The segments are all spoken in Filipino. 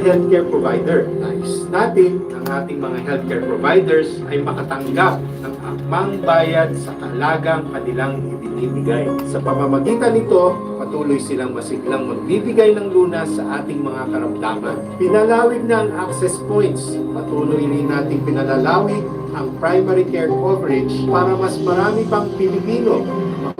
healthcare provider. Nais natin ang ating mga healthcare providers ay makatanggap ng akmang bayad sa halagang kanilang ibinibigay. Sa pamamagitan nito, patuloy silang masiglang magbibigay ng lunas sa ating mga karamdaman. Pinalawig na ang access points. Patuloy rin nating pinalalawig ang primary care coverage para mas marami pang Pilipino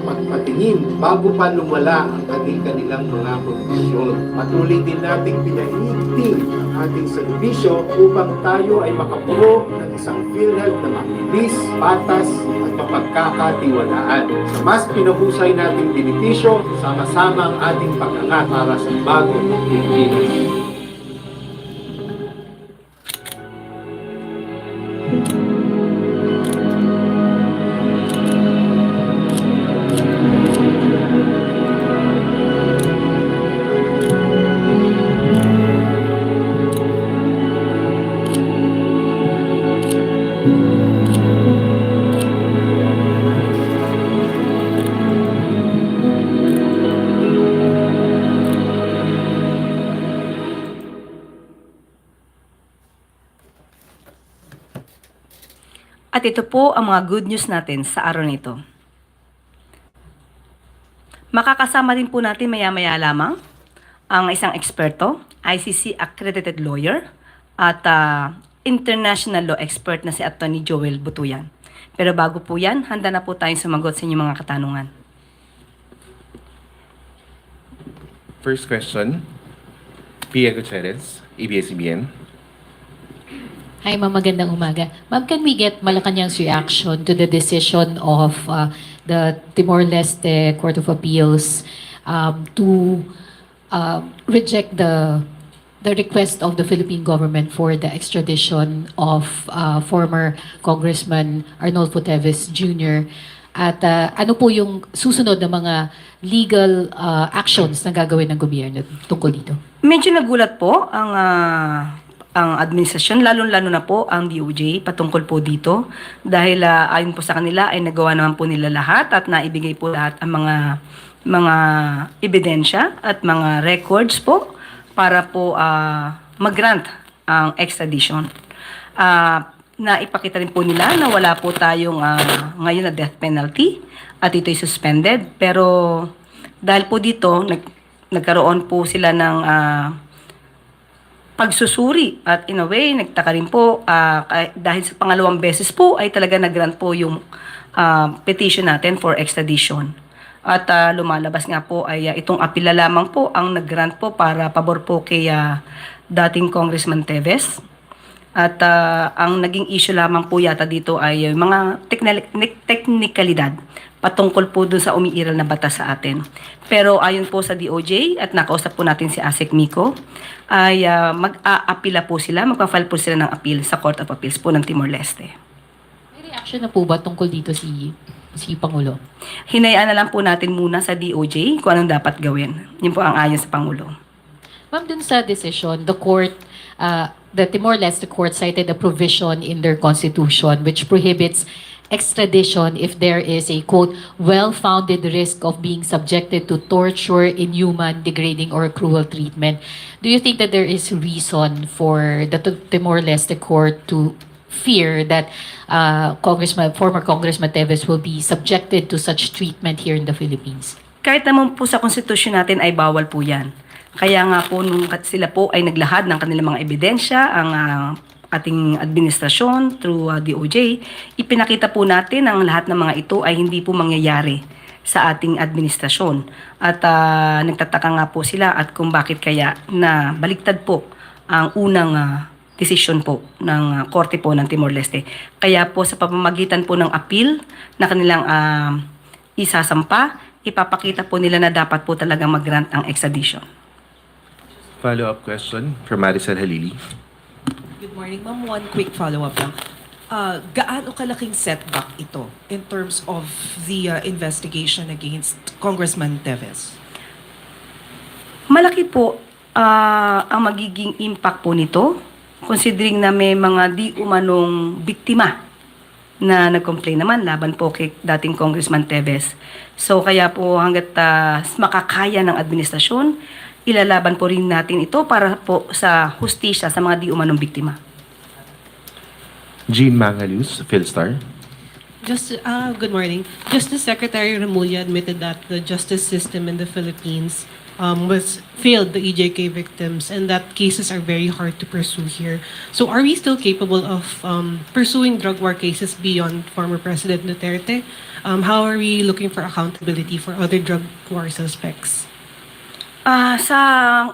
magpatingin bago pa lumala ang kanilang mga kondisyon. Patuloy din nating pinahigpit ang ating serbisyo upang tayo ay makabuo ng isang PhilHealth na mabilis, patas at mapagkakatiwalaan. Sa mas pinuhusay nating benepisyo, sama-sama ang ating pag-angat para sa bagong Pilipinas. At ito po ang mga good news natin sa araw nito. Makakasama din po natin maya-maya lamang ang isang eksperto, ICC accredited lawyer at international law expert na si Atty. Joel Butuyan. Pero bago po yan, handa na po tayong sumagot sa inyong mga katanungan. First question, Pia Gutierrez, ABS-CBN. Hi, ma'am. Magandang umaga. Ma'am, can we get Malacanang's reaction to the decision of the Timor-Leste Court of Appeals to reject the request of the Philippine government for the extradition of former Congressman Arnolfo Teves Jr. At ano po yung susunod na mga legal actions na gagawin ng gobyerno tungkol dito? Medyo nagulat po ang administrasyon, lalo-lalo na po ang DOJ patungkol po dito dahil ayon po sa kanila ay nagawa naman po nila lahat at naibigay po lahat ang mga ebidensya at mga records po para po mag-grant ang extradition. Naipakita rin po nila na wala po tayong ngayon na death penalty at ito'y suspended, pero dahil po dito nagkaroon po sila ng pagsusuri at in a way, nagtaka rin po dahil sa pangalawang beses po ay talaga nag-grant po yung petition natin for extradition. At lumalabas nga po ay itong apila lamang po ang nag-grant po para pabor po kay dating Congressman Teves. At ang naging issue lamang po yata dito ay mga teknikalidad patungkol po dun sa umiiral na batas sa atin. Pero ayon po sa DOJ at nakausap po natin si ASEC Mico, ay mag-aapila po sila, magpa-file po sila ng appeal sa Court of Appeals po ng Timor-Leste. May reaction na po ba tungkol dito si Pangulo? Hinayaan na lang po natin muna sa DOJ kung anong dapat gawin. Yun po ang ayon sa Pangulo. Ma'am, dun sa decision, the Timor-Leste court cited a provision in their constitution which prohibits extradition if there is a, quote, well-founded risk of being subjected to torture, inhuman, degrading, or cruel treatment. Do you think that there is reason for the Timor-Leste court to fear that former Congressman Teves will be subjected to such treatment here in the Philippines? Kahit naman po sa konstitusyon natin ay bawal po yan. Kaya nga po nung sila po ay naglahad ng kanilang mga ebidensya, ang ating administrasyon through DOJ, ipinakita po natin ang lahat ng mga ito ay hindi po mangyayari sa ating administrasyon. At nagtataka nga po sila at kung bakit kaya na baliktad po ang unang desisyon po ng korte po ng Timor-Leste. Kaya po sa pamamagitan po ng appeal na kanilang isasampa, ipapakita po nila na dapat po talaga mag-grant ang extradition. Follow-up question from Maricel Halili. Good morning, ma'am. One quick follow-up lang. Gaano kalaking setback ito in terms of the investigation against Congressman Teves? Malaki po ang magiging impact po nito considering na may mga di umanong biktima na nag-complain naman laban po kay dating Congressman Teves. So kaya po hanggat makakaya ng administrasyon ilalaban po rin natin ito para po sa hustisya sa mga di umanong biktima. Jean Mangalus, Philstar. Good morning. Justice Secretary Remulla admitted that the justice system in the Philippines was failed the EJK victims and that cases are very hard to pursue here. So are we still capable of pursuing drug war cases beyond former President Duterte? How are we looking for accountability for other drug war suspects? Sa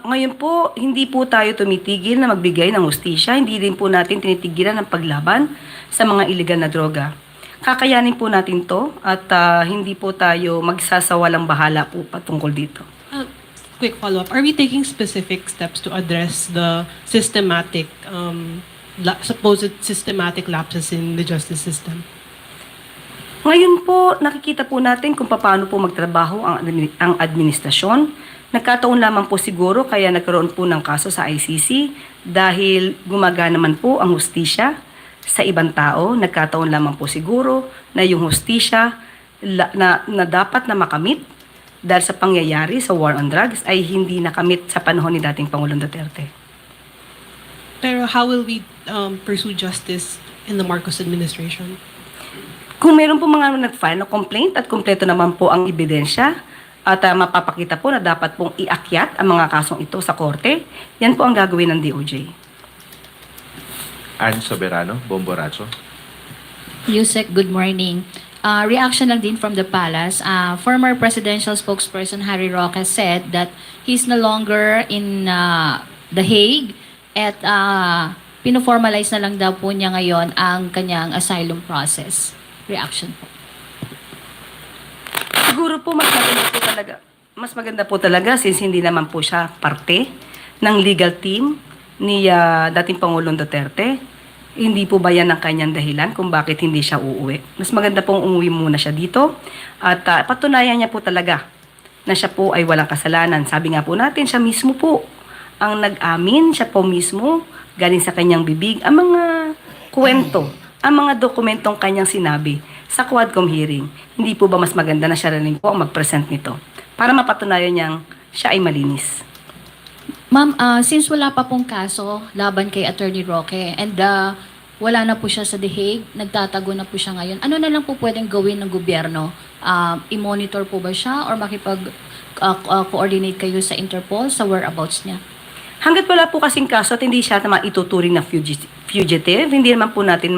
ngayon po, hindi po tayo tumitigil na magbigay ng hustisya. Hindi din po natin tinitigilan ang paglaban sa mga iligal na droga. Kakayanin po natin to at hindi po tayo magsasawalang bahala po patungkol dito. Quick follow-up. Are we taking specific steps to address the systematic, supposed systematic lapses in the justice system? Ngayon po, nakikita po natin kung paano po magtrabaho ang administrasyon. Nagkataon lamang po siguro kaya nagkaroon po ng kaso sa ICC dahil gumagana naman po ang hustisya sa ibang tao. Nagkataon lamang po siguro na yung hustisya na dapat na makamit dahil sa pangyayari sa war on drugs ay hindi nakamit sa panahon ni dating Pangulong Duterte. Pero how will we pursue justice in the Marcos administration? Kung meron po mga nag-file na complaint at kumpleto naman po ang ebidensya at mapapakita po na dapat pong iakyat ang mga kasong ito sa korte, yan po ang gagawin ng DOJ. Ann Soberano, Bomborazo. Yusek, good morning. Reaction lang din from the palace. Former presidential spokesperson Harry Roque said that he's no longer in The Hague at pinoformalize na lang daw po niya ngayon ang kanyang asylum process. Reaction po. Siguro po mas maganda po talaga since hindi naman po siya parte ng legal team ni dating Pangulong Duterte. Hindi po ba yan ang kanyang dahilan kung bakit hindi siya uuwi? Mas maganda pong umuwi muna siya dito at patunayan niya po talaga na siya po ay walang kasalanan. Sabi nga po natin, siya mismo po ang nag-amin, siya po mismo galing sa kanyang bibig ang mga kwento, ang mga dokumentong kanyang sinabi sa Quadcom hearing. Hindi po ba mas maganda na siya rin po ang mag-present nito para mapatunayan niyang siya ay malinis? Ma'am, since wala pa pong kaso laban kay Attorney Roque and wala na po siya sa The Hague, nagtatago na po siya ngayon, ano na lang po pwedeng gawin ng gobyerno? I-monitor po ba siya or makipag-coordinate kayo sa Interpol sa whereabouts niya? Hanggat wala po kasing kaso at hindi siya maituturing na fugitive, hindi naman po natin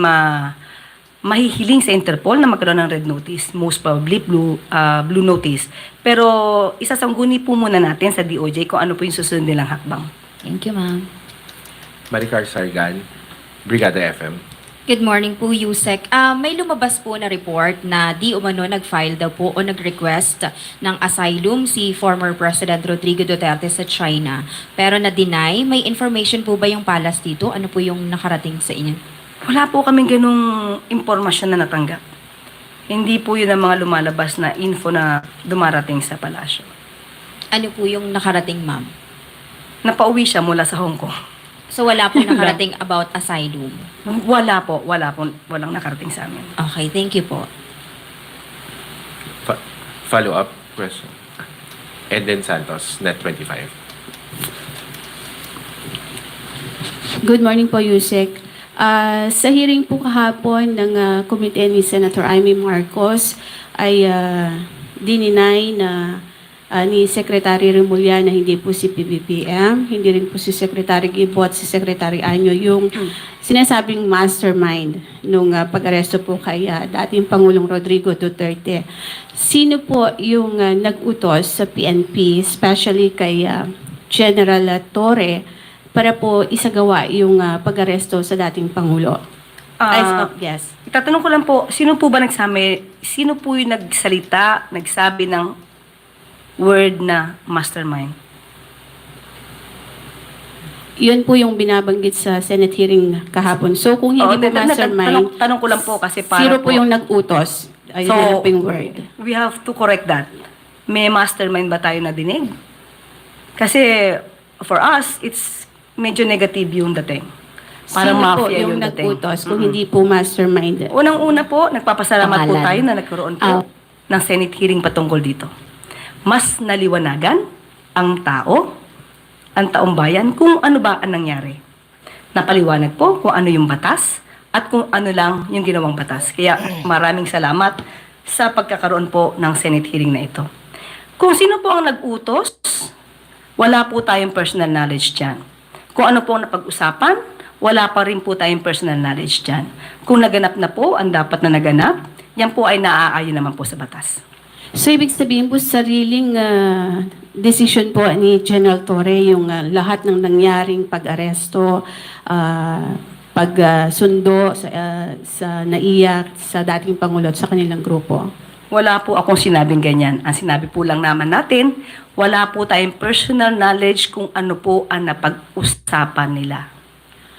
mahihiling sa Interpol na magkaroon ng red notice, most probably blue notice. Pero isasangguni po muna natin sa DOJ kung ano po yung susunod nilang hakbang. Thank you, ma'am. Maricar Sargan, Brigada FM. Good morning po, Yusek. May lumabas po na report na di umano nag-file daw po o nag-request ng asylum si former President Rodrigo Duterte sa China. Pero na-deny. May information po ba yung palace dito? Ano po yung nakarating sa inyo? Wala po kaming ganung impormasyon na natanggap. Hindi po yun ang mga lumalabas na info na dumarating sa palasyo. Ano po yung nakarating, ma'am? Napauwi siya mula sa Hong Kong. So wala po nakarating about asylum? Walang nakarating sa amin. Okay, thank you po. Follow-up question. Eden Santos, Net 25. Good morning po, Yusek. Sa hearing po kahapon ng komite ni Senator Amy Marcos ay dininay na ni Secretary Remulla na hindi po si PBBM, hindi rin po si Secretary Gibo at si Secretary Anyo yung sinasabing mastermind nung pag-aresto po kay dating Pangulong Rodrigo Duterte. Sino po yung nag-utos sa PNP, especially kay General Torre, para po isagawa yung pag-aresto sa dating Pangulo? Yes. Itatanong ko lang po, sino po yung nagsalita, nagsabi ng word na mastermind? Yun po yung binabanggit sa Senate hearing kahapon. So kung hindi po mastermind, tanong ko lang po kasi para zero po yung nag-utos. Ayun na po yung word. We have to correct that. May mastermind ba tayo na dinig? Kasi for us, it's medyo negative yung dating. Parang Sino po mafia yung dating. nag-utos kung hindi po mastermind? Unang-una po, nagpapasalamat po Pangalan. tayo na nagkaroon po ng Senate hearing patungkol dito. Mas naliwanagan ang tao ang taong bayan kung ano ba ang nangyari. Napaliwanag po kung ano yung batas at kung ano lang yung ginawang batas. Kaya maraming salamat sa pagkakaroon po ng Senate hearing na ito. Kung sino po ang nag-utos, wala po tayong personal knowledge dyan. Kung ano po ang napag-usapan, wala pa rin po tayong personal knowledge dyan. Kung naganap na po ang dapat na naganap, yan po ay naaayon naman po sa batas. So, ibig sabihin po, sariling decision po ni General Torre yung lahat ng nangyaring pag-aresto, pagsundo sa NAIA, sa dating Pangulo at sa kanilang grupo. Wala po akong sinabing ganyan. Ang sinabi po lang naman natin, wala po tayong personal knowledge kung ano po ang napag-usapan nila.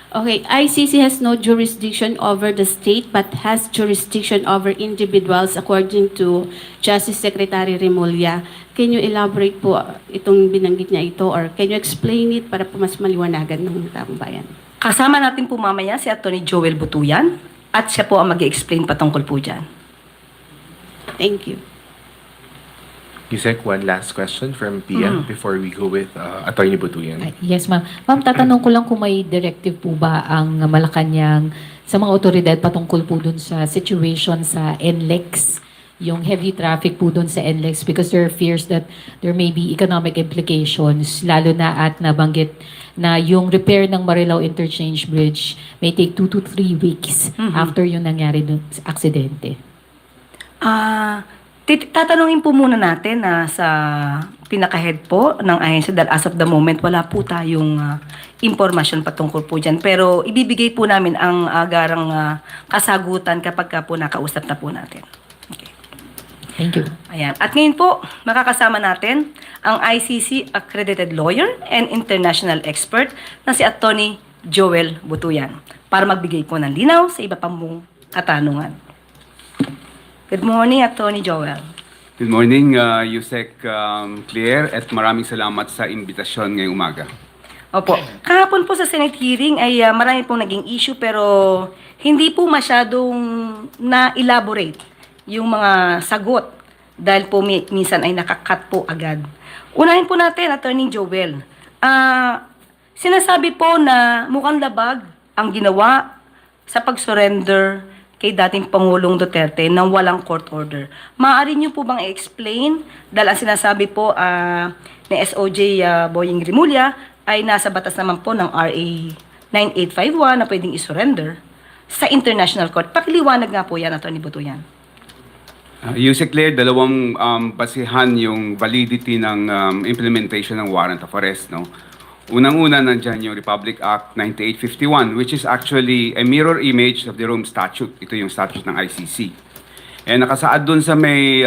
Okay, ICC has no jurisdiction over the state but has jurisdiction over individuals according to Justice Secretary Remulla. Can you elaborate po itong binanggit niya ito or can you explain it para po mas maliwanagan ng taong bayan? Kasama natin po mamaya si Atty. Joel Butuyan at siya po ang mag-explain patungkol po dyan. Thank you. Yusek, one last question from Pia before we go with Attorney Butuyan. Yes, ma'am. Ma'am, tatanong ko lang kung may directive po ba ang Malacanang sa mga otoridad patungkol po dun sa situation sa NLEX, yung heavy traffic po dun sa NLEX because there are fears that there may be economic implications, lalo na at nabanggit na yung repair ng Marilao Interchange Bridge may take 2 to 3 weeks after yung nangyari dun sa aksidente. Tatanungin po muna natin sa pinaka-head po ng ahensya dahil as of the moment wala po tayong impormasyon patungkol po dyan. Pero ibibigay po namin ang agarang kasagutan kapag ka po nakausap na po natin. Okay. Thank you. Ayan. At ngayon po, makakasama natin ang ICC accredited lawyer and international expert na si Atty. Joel Butuyan para magbigay po ng linaw sa iba pang katanungan. Good morning, Atty. Joel. Good morning, Yusek Claire, at maraming salamat sa imbitasyon ngayong umaga. Opo. Kahapon po sa Senate hearing ay marami pong naging issue pero hindi po masyadong na-elaborate yung mga sagot dahil po minsan ay nakakat po agad. Unahin po natin, Atty. Joel. Sinasabi po na mukhang labag ang ginawa sa pag-surrender kay dating Pangulong Duterte nang walang court order. Maaari niyo po bang i-explain dahil ang sinasabi po ni SOJ Boying Rimulya ay nasa batas naman po ng RA 9851 na pwedeng i-surrender sa International Court. Pakiliwanag nga po yan, Atty. Butuyan. Yusek Claire, dalawang basihan yung validity ng implementation ng warrant of arrest. No? Unang-una, nandyan yung Republic Act 9851, which is actually a mirror image of the Rome Statute. Ito yung statute ng ICC. And nakasaad dun sa may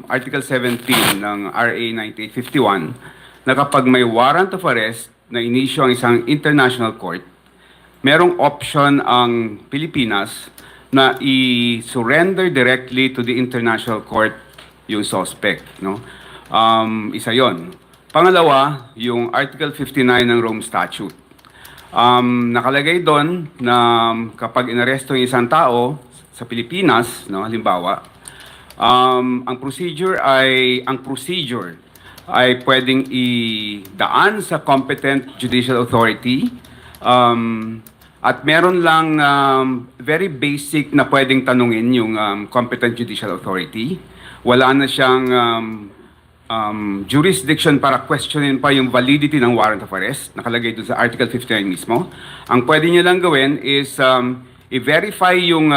Article 17 ng RA 9851 na kapag may warrant of arrest na inisyo ang isang international court, merong option ang Pilipinas na i-surrender directly to the international court yung suspect. No? Isa yon. Pangalawa, yung Article 59 ng Rome Statute. Nakalagay doon na kapag inaresto yung isang tao sa Pilipinas, no, halimbawa, ang procedure ay pwedeng idaan sa competent judicial authority at meron lang very basic na pwedeng tanungin yung competent judicial authority. Wala na siyang jurisdiction para questionin pa yung validity ng warrant of arrest, nakalagay doon sa Article 59 mismo. Ang pwede niya lang gawin is i-verify yung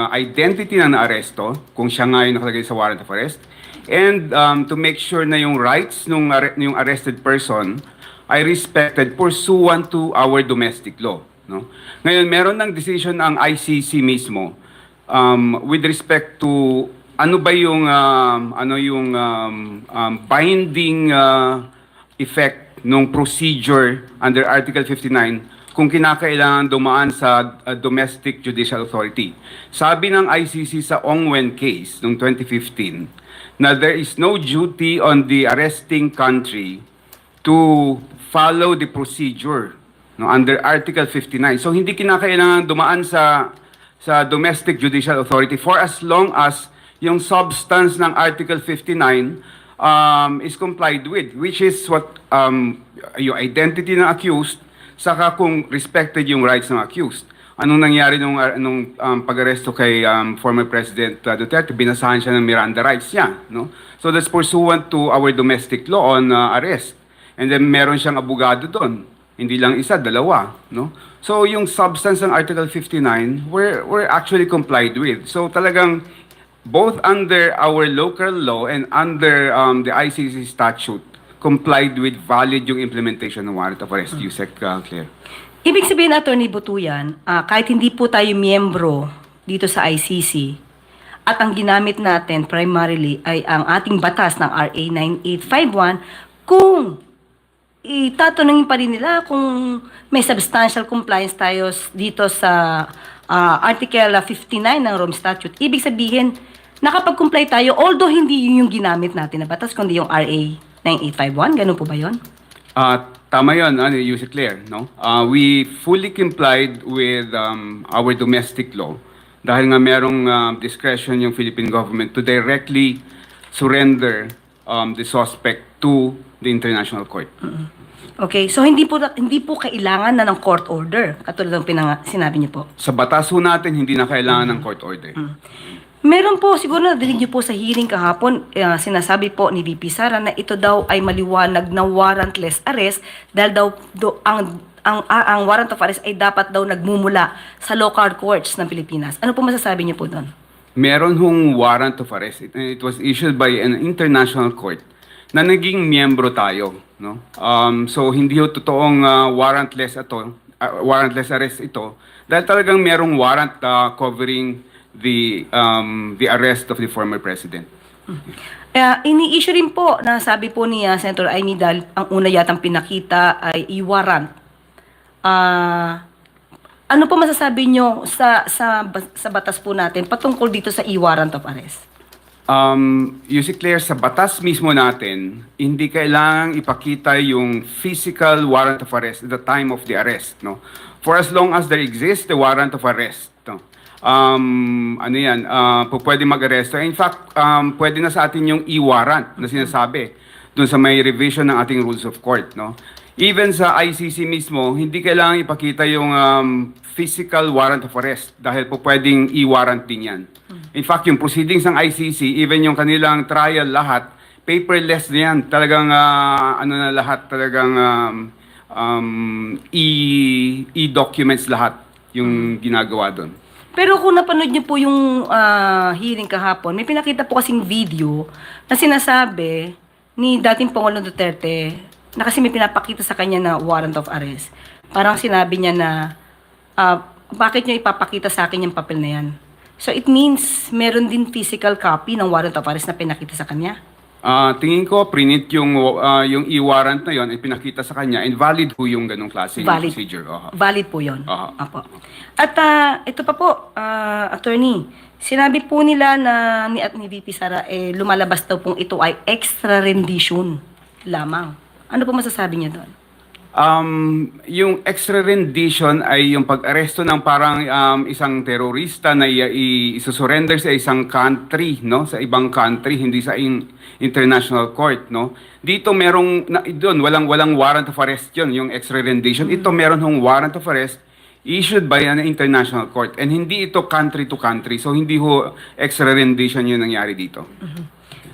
identity ng naaresto, kung siya nga yung nakalagay sa warrant of arrest, and to make sure na yung rights ng yung arrested person ay respected pursuant to our domestic law. No? Ngayon, meron ng decision ang ICC mismo with respect to ano ba yung binding effect ng procedure under Article 59 kung kinakailangan dumaan sa domestic judicial authority. Sabi ng ICC sa Ongwen case noong 2015 na there is no duty on the arresting country to follow the procedure under Article 59. So hindi kinakailangan dumaan sa domestic judicial authority for as long as yung substance ng Article 59 is complied with, which is what yung identity ng accused, saka kung respected yung rights ng accused. Anong nangyari nung pag-aresto kay former President Duterte? Binasahan siya ng Miranda rights niya, no? So that's pursuant to our domestic law on arrest. And then meron siyang abogado doon. Hindi lang isa, dalawa, no? So yung substance ng Article 59 were actually complied with. So talagang both under our local law and under the ICC statute complied with valid yung implementation ng warrant of arrest. Yusek Claire. Ibig sabihin, Attorney Butuyan, kahit hindi po tayo miyembro dito sa ICC, at ang ginamit natin primarily ay ang ating batas ng RA 9851, kung itatanungin pa rin nila kung may substantial compliance tayo dito sa Article 59 ng Rome Statute, ibig sabihin, nakapag-comply tayo, although hindi yun yung ginamit natin na batas, kundi yung RA 9851, ganun po ba yun? Tama yun, Yusek Claire, no? We fully complied with our domestic law dahil nga merong discretion yung Philippine government to directly surrender the suspect to the international court. Okay, so hindi po kailangan na ng court order, katulad ng sinabi niyo po. Sa batas ho natin, hindi na kailangan ng court order. Meron po, siguro nadinig niyo po sa hearing kahapon, sinasabi po ni VP Sara na ito daw ay maliwanag na warrantless arrest dahil daw ang warrant of arrest ay dapat daw nagmumula sa local courts ng Pilipinas. Ano po masasabi niyo po doon? Meron hong warrant of arrest. It was issued by an international court na naging miyembro tayo, no? So hindi ho totoong warrantless arrest ito dahil talagang merong warrant covering the arrest of the former president. Ini-issue rin po na sabi po ni Senator Amy dahil ang una yatang pinakita ay i-warrant. Ano po masasabi nyo sa batas po natin patungkol dito sa i-warrant of arrest? Yusek Claire, sa batas mismo natin, hindi kailangang ipakita yung physical warrant of arrest at the time of the arrest, no? For as long as there exists the warrant of arrest, no? Pwede mag-aresto. In fact, pwede na sa atin yung e-warrant na sinasabi dun sa may revision ng ating rules of court, no? Even sa ICC mismo, hindi kailangan ipakita yung physical warrant of arrest dahil po pwedeng e-warrant din yan. In fact, yung proceedings ng ICC, even yung kanilang trial lahat, paperless na yan. Talagang, lahat, talagang e-documents lahat yung ginagawa doon. Pero kung napanood niyo po yung hearing kahapon, may pinakita po kasing video na sinasabi ni dating Pangulong Duterte na kasi may pinapakita sa kanya na warrant of arrest. Parang sinabi niya na, bakit niyo ipapakita sa akin yung papel na yan? So it means meron din physical copy ng warrant of arrest na pinakita sa kanya? Tingin ko, prinit yung e-warrant na yon, pinakita sa kanya, and valid ho yung ganong klaseng procedure. Valid po yun. Aha. At ito pa po, attorney, sinabi po nila na ni VP Sara, lumalabas daw pong ito ay extra rendition lamang. Ano po masasabi niya doon? Yung extra rendition ay yung pag-aresto ng parang isang terorista na isusurrender sa isang country, no? Sa ibang country, hindi sa international court, no? Dito merong doon walang warrant of arrest 'yon, yung extra rendition. Ito meron hong warrant of arrest issued by an international court, and hindi ito country to country. So hindi ho extra rendition yung nangyari dito.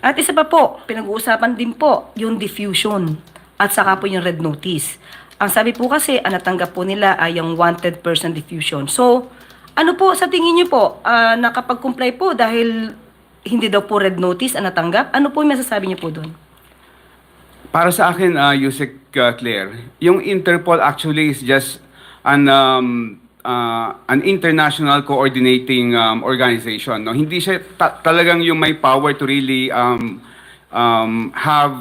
At isa pa po, pinag-uusapan din po yung diffusion at saka po yung red notice. Ang sabi po kasi, ang natanggap po nila ay yung wanted person diffusion. So, ano po sa tingin niyo po, nakapag-comply po dahil hindi daw po red notice ang natanggap? Ano po yung masasabi niyo po doon? Para sa akin, Yusek Claire, yung Interpol actually is just an international coordinating organization. No? Hindi siya talagang yung may power to really have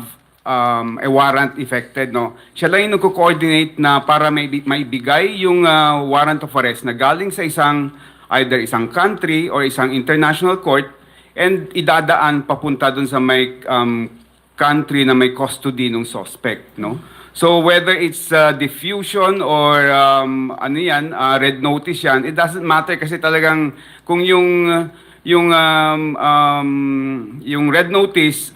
a warrant effected, no? Siya lang yung nagko-coordinate na para may bigay yung warrant of arrest na galing sa either isang country or isang international court and idadaan papunta dun sa may country na may custody ng suspect, no? So whether it's diffusion or red notice yan, it doesn't matter kasi talagang kung yung yung red notice,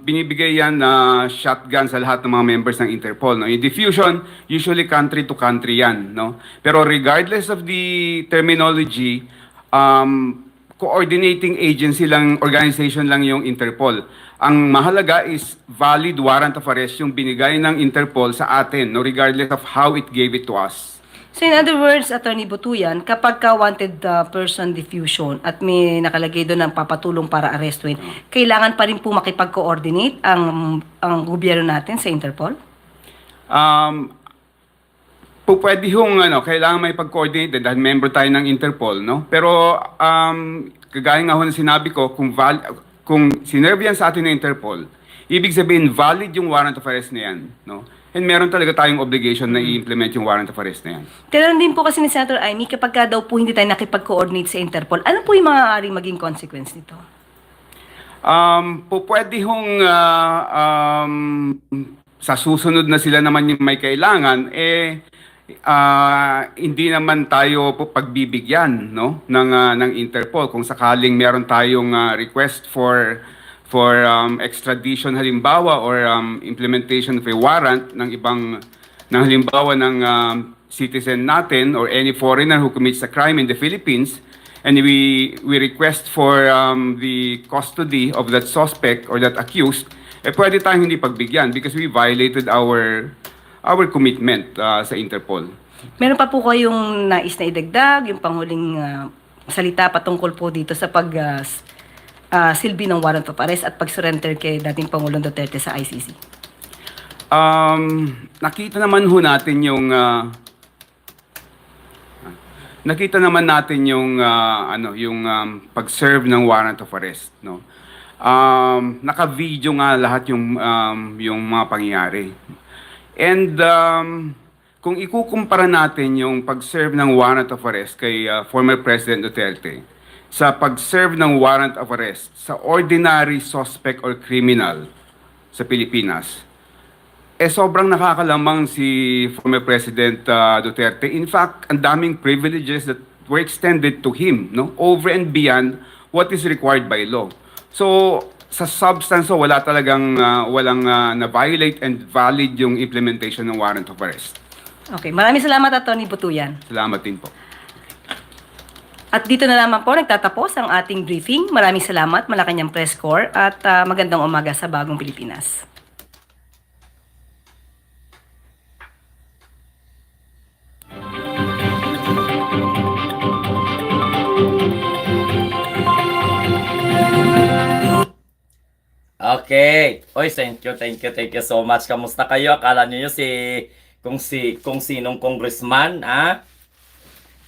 binibigay yan na shotgun sa lahat ng mga members ng Interpol. No? Yung diffusion, usually country to country yan. No? Pero regardless of the terminology, coordinating agency lang, organization lang yung Interpol. Ang mahalaga is valid warrant of arrest yung binigay ng Interpol sa atin, no? Regardless of how it gave it to us. So in other words, Attorney Butuyan, kapag ka wanted person diffusion at may nakalagay doon ng papatulong para arrestuin, kailangan pa rin po makipag-coordinate ang gobyerno natin sa Interpol? Pwede hong kailangan may pag-coordinate din dahil member tayo ng Interpol, no? Pero kagaya nga ho na sinabi ko, kung sinerve yan sa atin ng Interpol, ibig sabihin valid yung warrant of arrest na yan, no? And meron talaga tayong obligation na i-implement yung warrant of arrest na yan. Tinanong din po kasi ni Senator Amy, kapag ka daw po hindi tayo nakipag-coordinate sa Interpol, ano po yung maaaring maging consequence nito? Pwede hong sa susunod na sila naman yung may kailangan, hindi naman tayo pagbibigyan, no, ng Interpol kung sakaling meron tayong request for extradition halimbawa or implementation of a warrant ng halimbawa ng citizen natin or any foreigner who commits a crime in the Philippines, and we request for the custody of that suspect or that accused, pwede tayong hindi pagbigyan because we violated our commitment sa Interpol. Meron pa po kayong nais na idagdag, yung panghuling salita patungkol po dito sa silbi ng warrant of arrest at pag-surrender kay dating Pangulong Duterte sa ICC? Nakita naman natin yung pag-serve ng warrant of arrest, no. Naka-video nga lahat yung mga pangyayari. And kung ikukumpara natin yung pag-serve ng warrant of arrest kay former President Duterte sa pag-serve ng warrant of arrest sa ordinary suspect or criminal sa Pilipinas, sobrang nakakalamang si former President Duterte. In fact, ang daming privileges that were extended to him, no, over and beyond what is required by law. So, sa substance, wala talagang na-violate and valid yung implementation ng warrant of arrest. Okay, maraming salamat, Atty. Butuyan. Salamat din po. At dito na lamang po nagtatapos ang ating briefing. Maraming salamat, Malacanang Press Corps, at magandang umaga sa Bagong Pilipinas. Okay. Oy, thank you so much. Kamusta kayo? Akala niyo kung sinong congressman, ha?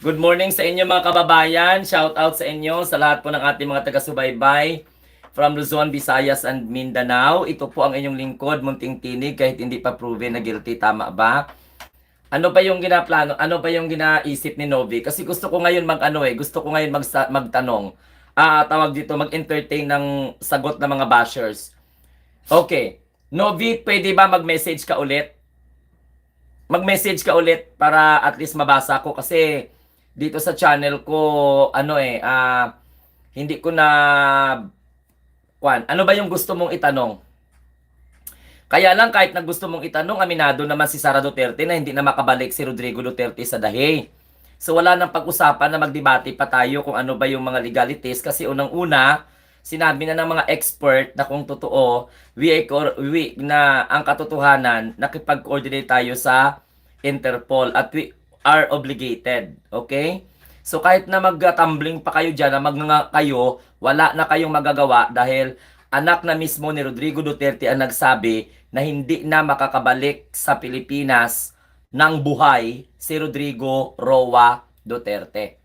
Good morning sa inyo mga kababayan. Shout out sa inyo, sa lahat po ng ating mga taga-subaybay from Luzon, Visayas, and Mindanao. Ito po ang inyong lingkod, Munting Tinig, kahit hindi pa proven na guilty. Tama ba? Ano ba yung ginaplano? Ano ba yung ginaisip ni Novi? Kasi gusto ko ngayon gusto ko ngayon magtanong. Tawag dito, mag-entertain ng sagot ng mga bashers. Okay. Novi, pwede ba mag-message ka ulit? Mag-message ka ulit para at least mabasa ko kasi dito sa channel ko, hindi ko na ano ba yung gusto mong itanong? Kaya lang kahit na gusto mong itanong, aminado naman si Sara Duterte na hindi na makabalik si Rodrigo Duterte sa Dahey. So wala nang pag-usapan na magdebate pa tayo kung ano ba yung mga legalities kasi unang-una, sinabi na ng mga expert na kung totoo, na ang katotohanan, nakipag-coordinate tayo sa Interpol at we are obligated. Okay? So kahit na mag-tumbling pa kayo dyan, na kayo, wala na kayong magagawa dahil anak na mismo ni Rodrigo Duterte ang nagsabi na hindi na makakabalik sa Pilipinas ng buhay si Rodrigo Roa Duterte.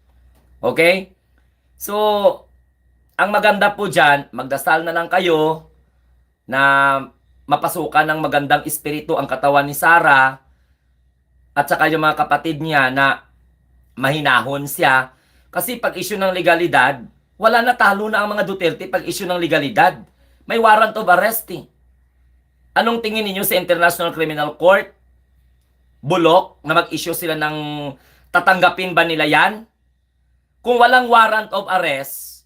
Okay? So, ang maganda po dyan, magdasal na lang kayo na mapasukan ng magandang espiritu ang katawan ni Sara at saka yung mga kapatid niya na mahinahon siya. Kasi pag issue ng legalidad, wala na, talo na ang mga Duterte pag issue ng legalidad. May warrant of arrest eh. Anong tingin niyo sa International Criminal Court? Bulok na mag-issue sila ng tatanggapin ba nila yan? Kung walang warrant of arrest,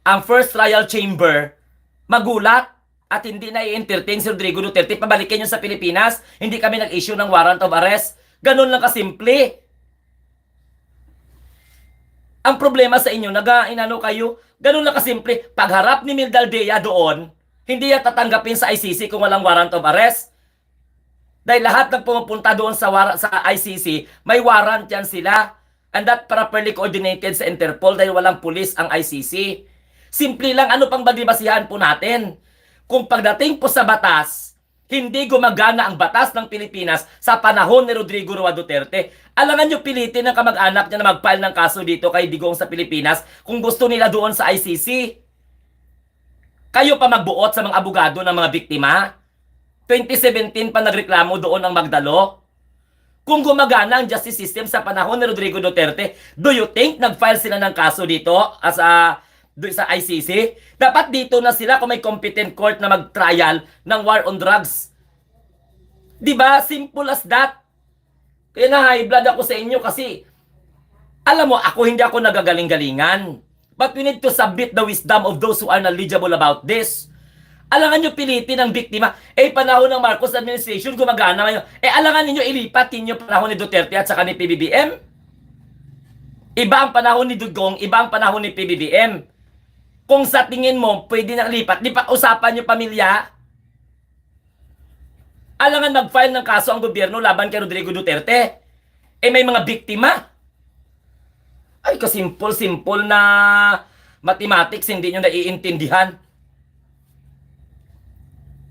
ang first trial chamber magulat at hindi na i-entertain si Rodrigo Duterte, pabalikin nyo sa Pilipinas, hindi kami nag-issue ng warrant of arrest. Ganun lang kasimple. Ang problema sa inyo, inano kayo, ganun lang kasimple. Pagharap ni Mildaldea doon, hindi yan tatanggapin sa ICC kung walang warrant of arrest. Dahil lahat ng pumupunta doon sa ICC, may warrant yan sila. And that properly coordinated sa Interpol dahil walang pulis ang ICC. Simple lang, ano pang bagibasihan po natin? Kung pagdating po sa batas, hindi gumagana ang batas ng Pilipinas sa panahon ni Rodrigo Roa Duterte, alangan nyo pilitin ng kamag-anak niya na mag-file ng kaso dito kay Digong sa Pilipinas kung gusto nila doon sa ICC. Kayo pa magbuot sa mga abogado ng mga biktima? 2017 pa nagreklamo doon ang Magdalo? Kung gumagana ang justice system sa panahon ni Rodrigo Duterte, do you think nag-file sila ng kaso dito sa ICC? Dapat dito na sila kung may competent court na mag-trial ng war on drugs. Diba? Simple as that. Kaya na high blood ako sa inyo kasi alam mo, hindi ako nagagaling-galingan. But we need to submit the wisdom of those who are knowledgeable about this. Alangan nyo pilitin ang biktima. Panahon ng Marcos administration, gumagana ngayon. Alangan ninyo ilipat ninyo panahon ni Duterte at saka ni PBBM. Iba ang panahon ni Dugong, iba ang panahon ni PBBM. Kung sa tingin mo, pwede na lipat usapan nyo pamilya. Alangan mag-file ng kaso ang gobyerno laban kay Rodrigo Duterte. May mga biktima. Ay, kasimple-simple na mathematics, hindi nyo naiintindihan.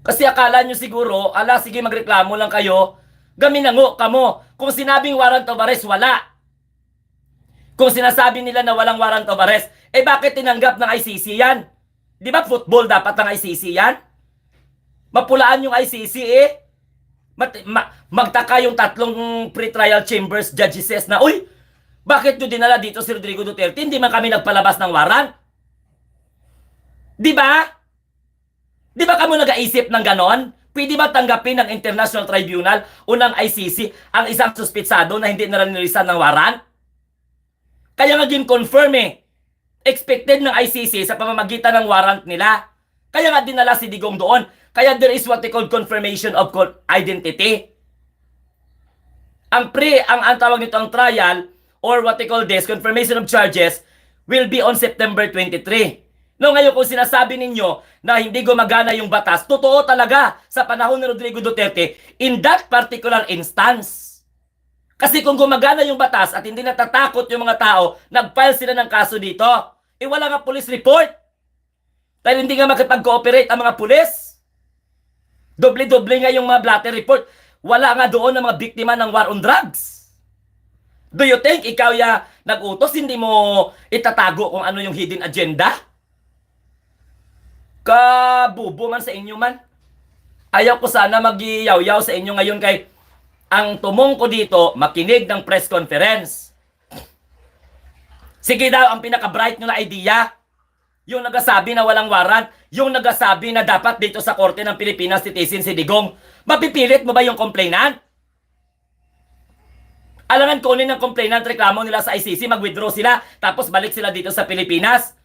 Kasi akala nyo siguro, sige magreklamo lang kayo, gaminango kamo. Kung sinabing warrant of arrest, wala. Kung sinasabi nila na walang warrant of arrest, bakit tinanggap ng ICC yan? Di ba football dapat ng ICC yan? Mapulaan yung ICC magtaka yung tatlong pre-trial chambers judges na, uy, bakit nyo dinala dito si Rodrigo Duterte? Hindi man kami nagpalabas ng warrant. Di ba? Di ba kamo nag-aisip ng ganon? Pwede ba tanggapin ng International Tribunal o ng ICC ang isang suspitsado na hindi naranilisan ng warrant? Kaya nga confirm expected ng ICC sa pamamagitan ng warrant nila. Kaya nga dinala si Digong doon. Kaya there is what they call confirmation of identity. Ang tawag nito ang trial or what they call this, confirmation of charges will be on September 23. No, ngayon kung sinasabi ninyo na hindi gumagana yung batas, totoo talaga sa panahon ni Rodrigo Duterte in that particular instance. Kasi kung gumagana yung batas at hindi natatakot yung mga tao, nag-file sila ng kaso dito. Wala nga police report. Dahil hindi nga makipag-cooperate ang mga pulis. Doble-doble nga yung mga blatter report. Wala nga doon ang mga biktima ng war on drugs. Do you think ikaw nag-utos, hindi mo itatago kung ano yung hidden agenda? Kabubo man sa inyo man. Ayaw ko sana mag-iyaw-yaw sa inyo ngayon kay ang tumong ko dito, makinig ng press conference. Sige daw, ang pinaka-bright nyo na idea. Yung nagasabi na walang warrant, yung nagasabi na dapat dito sa korte ng Pilipinas titisin si Digong. Mapipilit mo ba yung complainant? Alangan kunin ng complainant, reklamo nila sa ICC, mag-withdraw sila, tapos balik sila dito sa Pilipinas.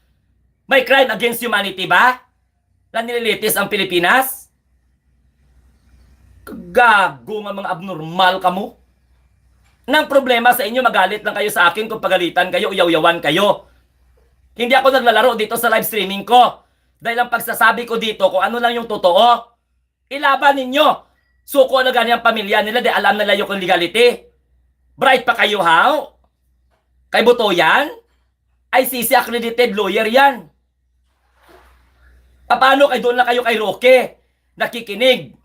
May crime against humanity ba? Na nililitis ang Pilipinas? Gago nga mga abnormal kamo. Nang problema sa inyo, magalit lang kayo sa akin kung pagalitan kayo, uyaw-yawan kayo. Hindi ako naglalaro dito sa live streaming ko. Dahil ang pagsasabi ko dito kung ano lang yung totoo, ilaban ninyo. Suko na ganyang pamilya nila, di alam nila yung legality. Bright pa kayo, how? Kay Buto yan? ICC accredited lawyer yan. Paano doon na kayo kay Roque? Nakikinig.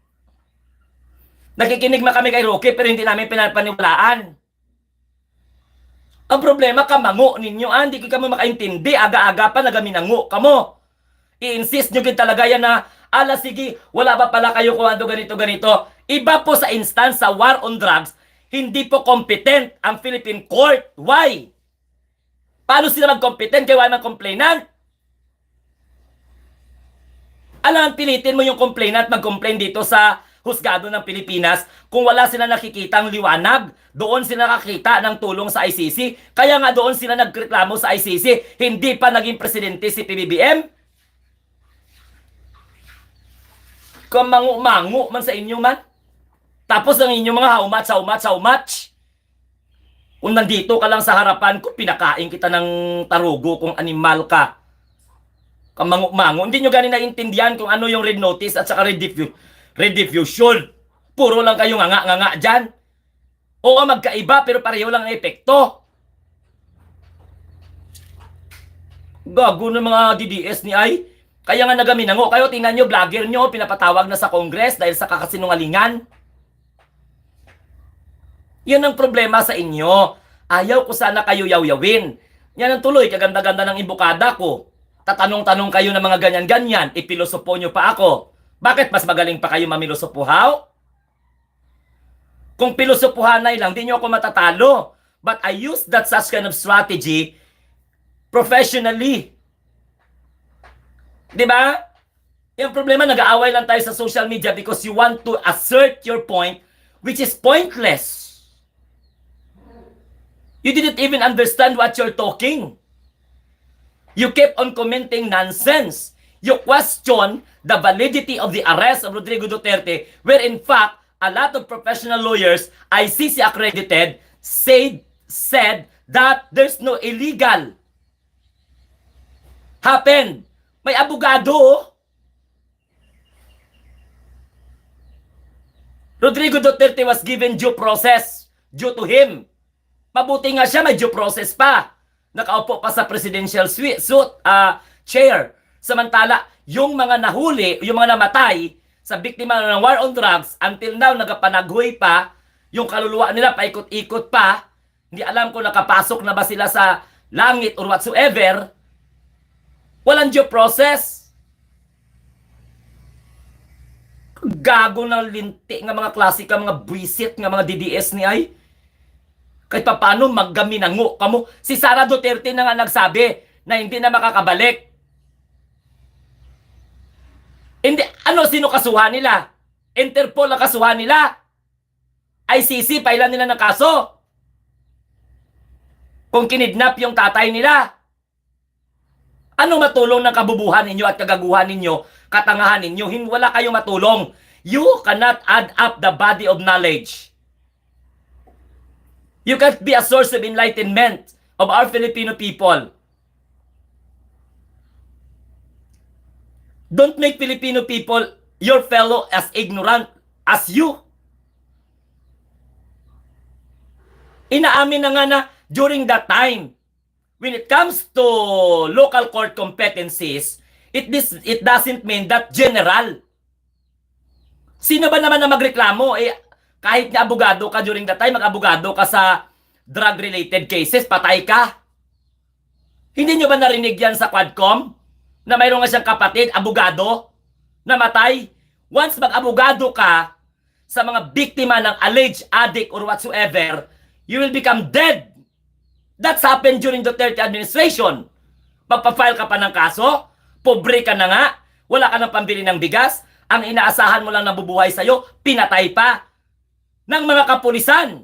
Nakikinig man kami kay Roque pero hindi namin pinapaniwalaan. Ang problema, kamango ninyo. Hindi ko kamo makaintindi. Aga-aga pa nagaminango kamo. I-insist nyo din talaga yan na, sige, wala ba pala kayo kung ano ganito-ganito. Iba po sa instance sa war on drugs, hindi po competent ang Philippine court. Why? Paano sila mag-competent kaya wala ng complainant? Alam, pilitin mo yung complainant mag-complain dito sa husgado ng Pilipinas kung wala sila nakikitang liwanag. Doon sila nakakita ng tulong sa ICC. Kaya nga doon sila nagreklamo sa ICC. Hindi pa naging presidente si PBBM. Kung mangu-mangu man sa inyo man. Tapos ang inyong mga how much. Kung nandito ka lang sa harapan ko, pinakain kita ng tarugo kung animal ka. Kamangu-mangu. Hindi nyo ganin naintindihan kung ano yung red notice at saka red diffusion. Puro lang kayo nga dyan. Oo, magkaiba pero pareho lang ang epekto. Gago ng mga DDS ni ay. Kaya nga nagaminango kayo. Tingnan nyo, vlogger nyo, pinapatawag na sa Congress dahil sa kakasinungalingan. Yan ang problema sa inyo. Ayaw ko sana kayo yawyawin. Yan ang tuloy, kaganda-ganda ng imbukada ko. Tatanong-tanong kayo ng mga ganyan-ganyan, ipilosopo nyo pa ako. Bakit mas magaling pa kayo mamilosopuhaw? Kung pilosopuhanay lang, di nyo ako matatalo. But I use that such kind of strategy professionally. Diba? Yung problema, nag-aaway lang tayo sa social media because you want to assert your point, which is pointless. You didn't even understand what you're talking. You kept on commenting nonsense. You question the validity of the arrest of Rodrigo Duterte, where in fact, a lot of professional lawyers, ICC accredited, said that there's no illegal happened. May abogado. Rodrigo Duterte was given due process due to him. Mabuti nga siya, may due process pa. Nakaupo pa sa presidential chair. Samantala, yung mga nahuli, yung mga namatay sa biktima ng war on drugs, until now, nagapanaghoy pa, yung kaluluwa nila paikot-ikot pa, hindi alam kung nakapasok na ba sila sa langit or whatsoever, walang due process. Gago ng linti nga mga klasika, mga buwisit nga mga DDS ni ay. Kahit pa paano maggaminango kamo. Si Sara Duterte na nga nagsabi na hindi na makakabalik. Hindi, sino kasuhan nila? Interpol ang kasuhan nila. ICC, pailan nila ng kaso. Kung kinidnap yung tatay nila. Anong matulong ng kabubuhan ninyo at kagaguhan ninyo, katangahan ninyo? Wala kayong matulong. You cannot add up the body of knowledge. You can't be a source of enlightenment of our Filipino people. Don't make Filipino people your fellow as ignorant as you. Inaamin na nga na during that time, when it comes to local court competencies, it doesn't mean that general. Sino ba naman na magreklamo? Kahit na abogado ka during that time, mag-abogado ka sa drug-related cases, patay ka. Hindi nyo ba narinig yan sa Quadcom? Na mayroon nga siyang kapatid, abogado, namatay? Once mag-abogado ka sa mga biktima ng alleged addict or whatsoever, you will become dead. That's happened during the Duterte administration. Magpa-file ka pa ng kaso, pobre ka na nga, wala ka ng pambili ng bigas, ang inaasahan mo lang nabubuhay sa'yo, pinatay pa ng mga kapulisan.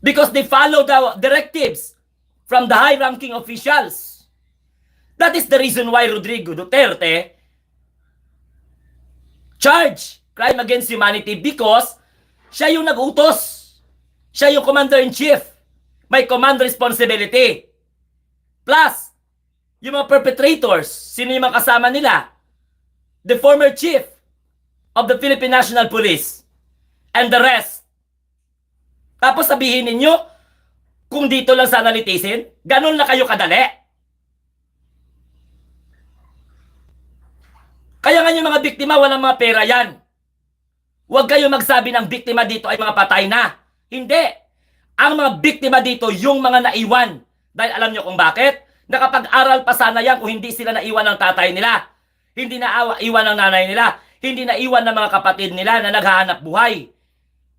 Because they follow the directives from the high-ranking officials. That is the reason why Rodrigo Duterte charged crime against humanity because siya yung nag-utos. Siya yung commander-in-chief. May command responsibility. Plus, yung mga perpetrators, sino yung mga kasama nila? The former chief of the Philippine National Police and the rest. Tapos sabihin ninyo, kung dito lang sana litisin, ganun na kayo kadali. Kaya nga yung mga biktima, walang mga pera yan. Huwag kayo magsabi ng biktima dito ay mga patay na. Hindi. Ang mga biktima dito, yung mga naiwan. Dahil alam nyo kung bakit? Nakapag-aral pa sana yan kung hindi sila naiwan ng tatay nila. Hindi na iwan ng nanay nila. Hindi na iwan ng mga kapatid nila na naghahanap buhay.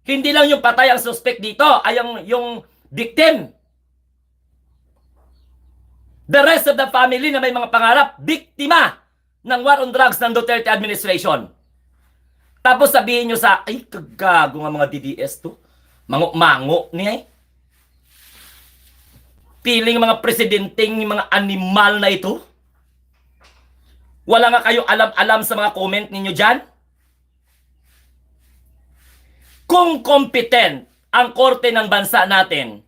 Hindi lang yung patay ang suspect dito, ay yung victim. The rest of the family na may mga pangarap, biktima ng war on drugs ng Duterte administration. Tapos sabihin nyo sa, ay, kagago nga mga DDS to. Mango-mango niya eh. Piling mga presidenteng mga animal na ito. Wala nga kayo alam-alam sa mga comment ninyo dyan? Kung competent ang korte ng bansa natin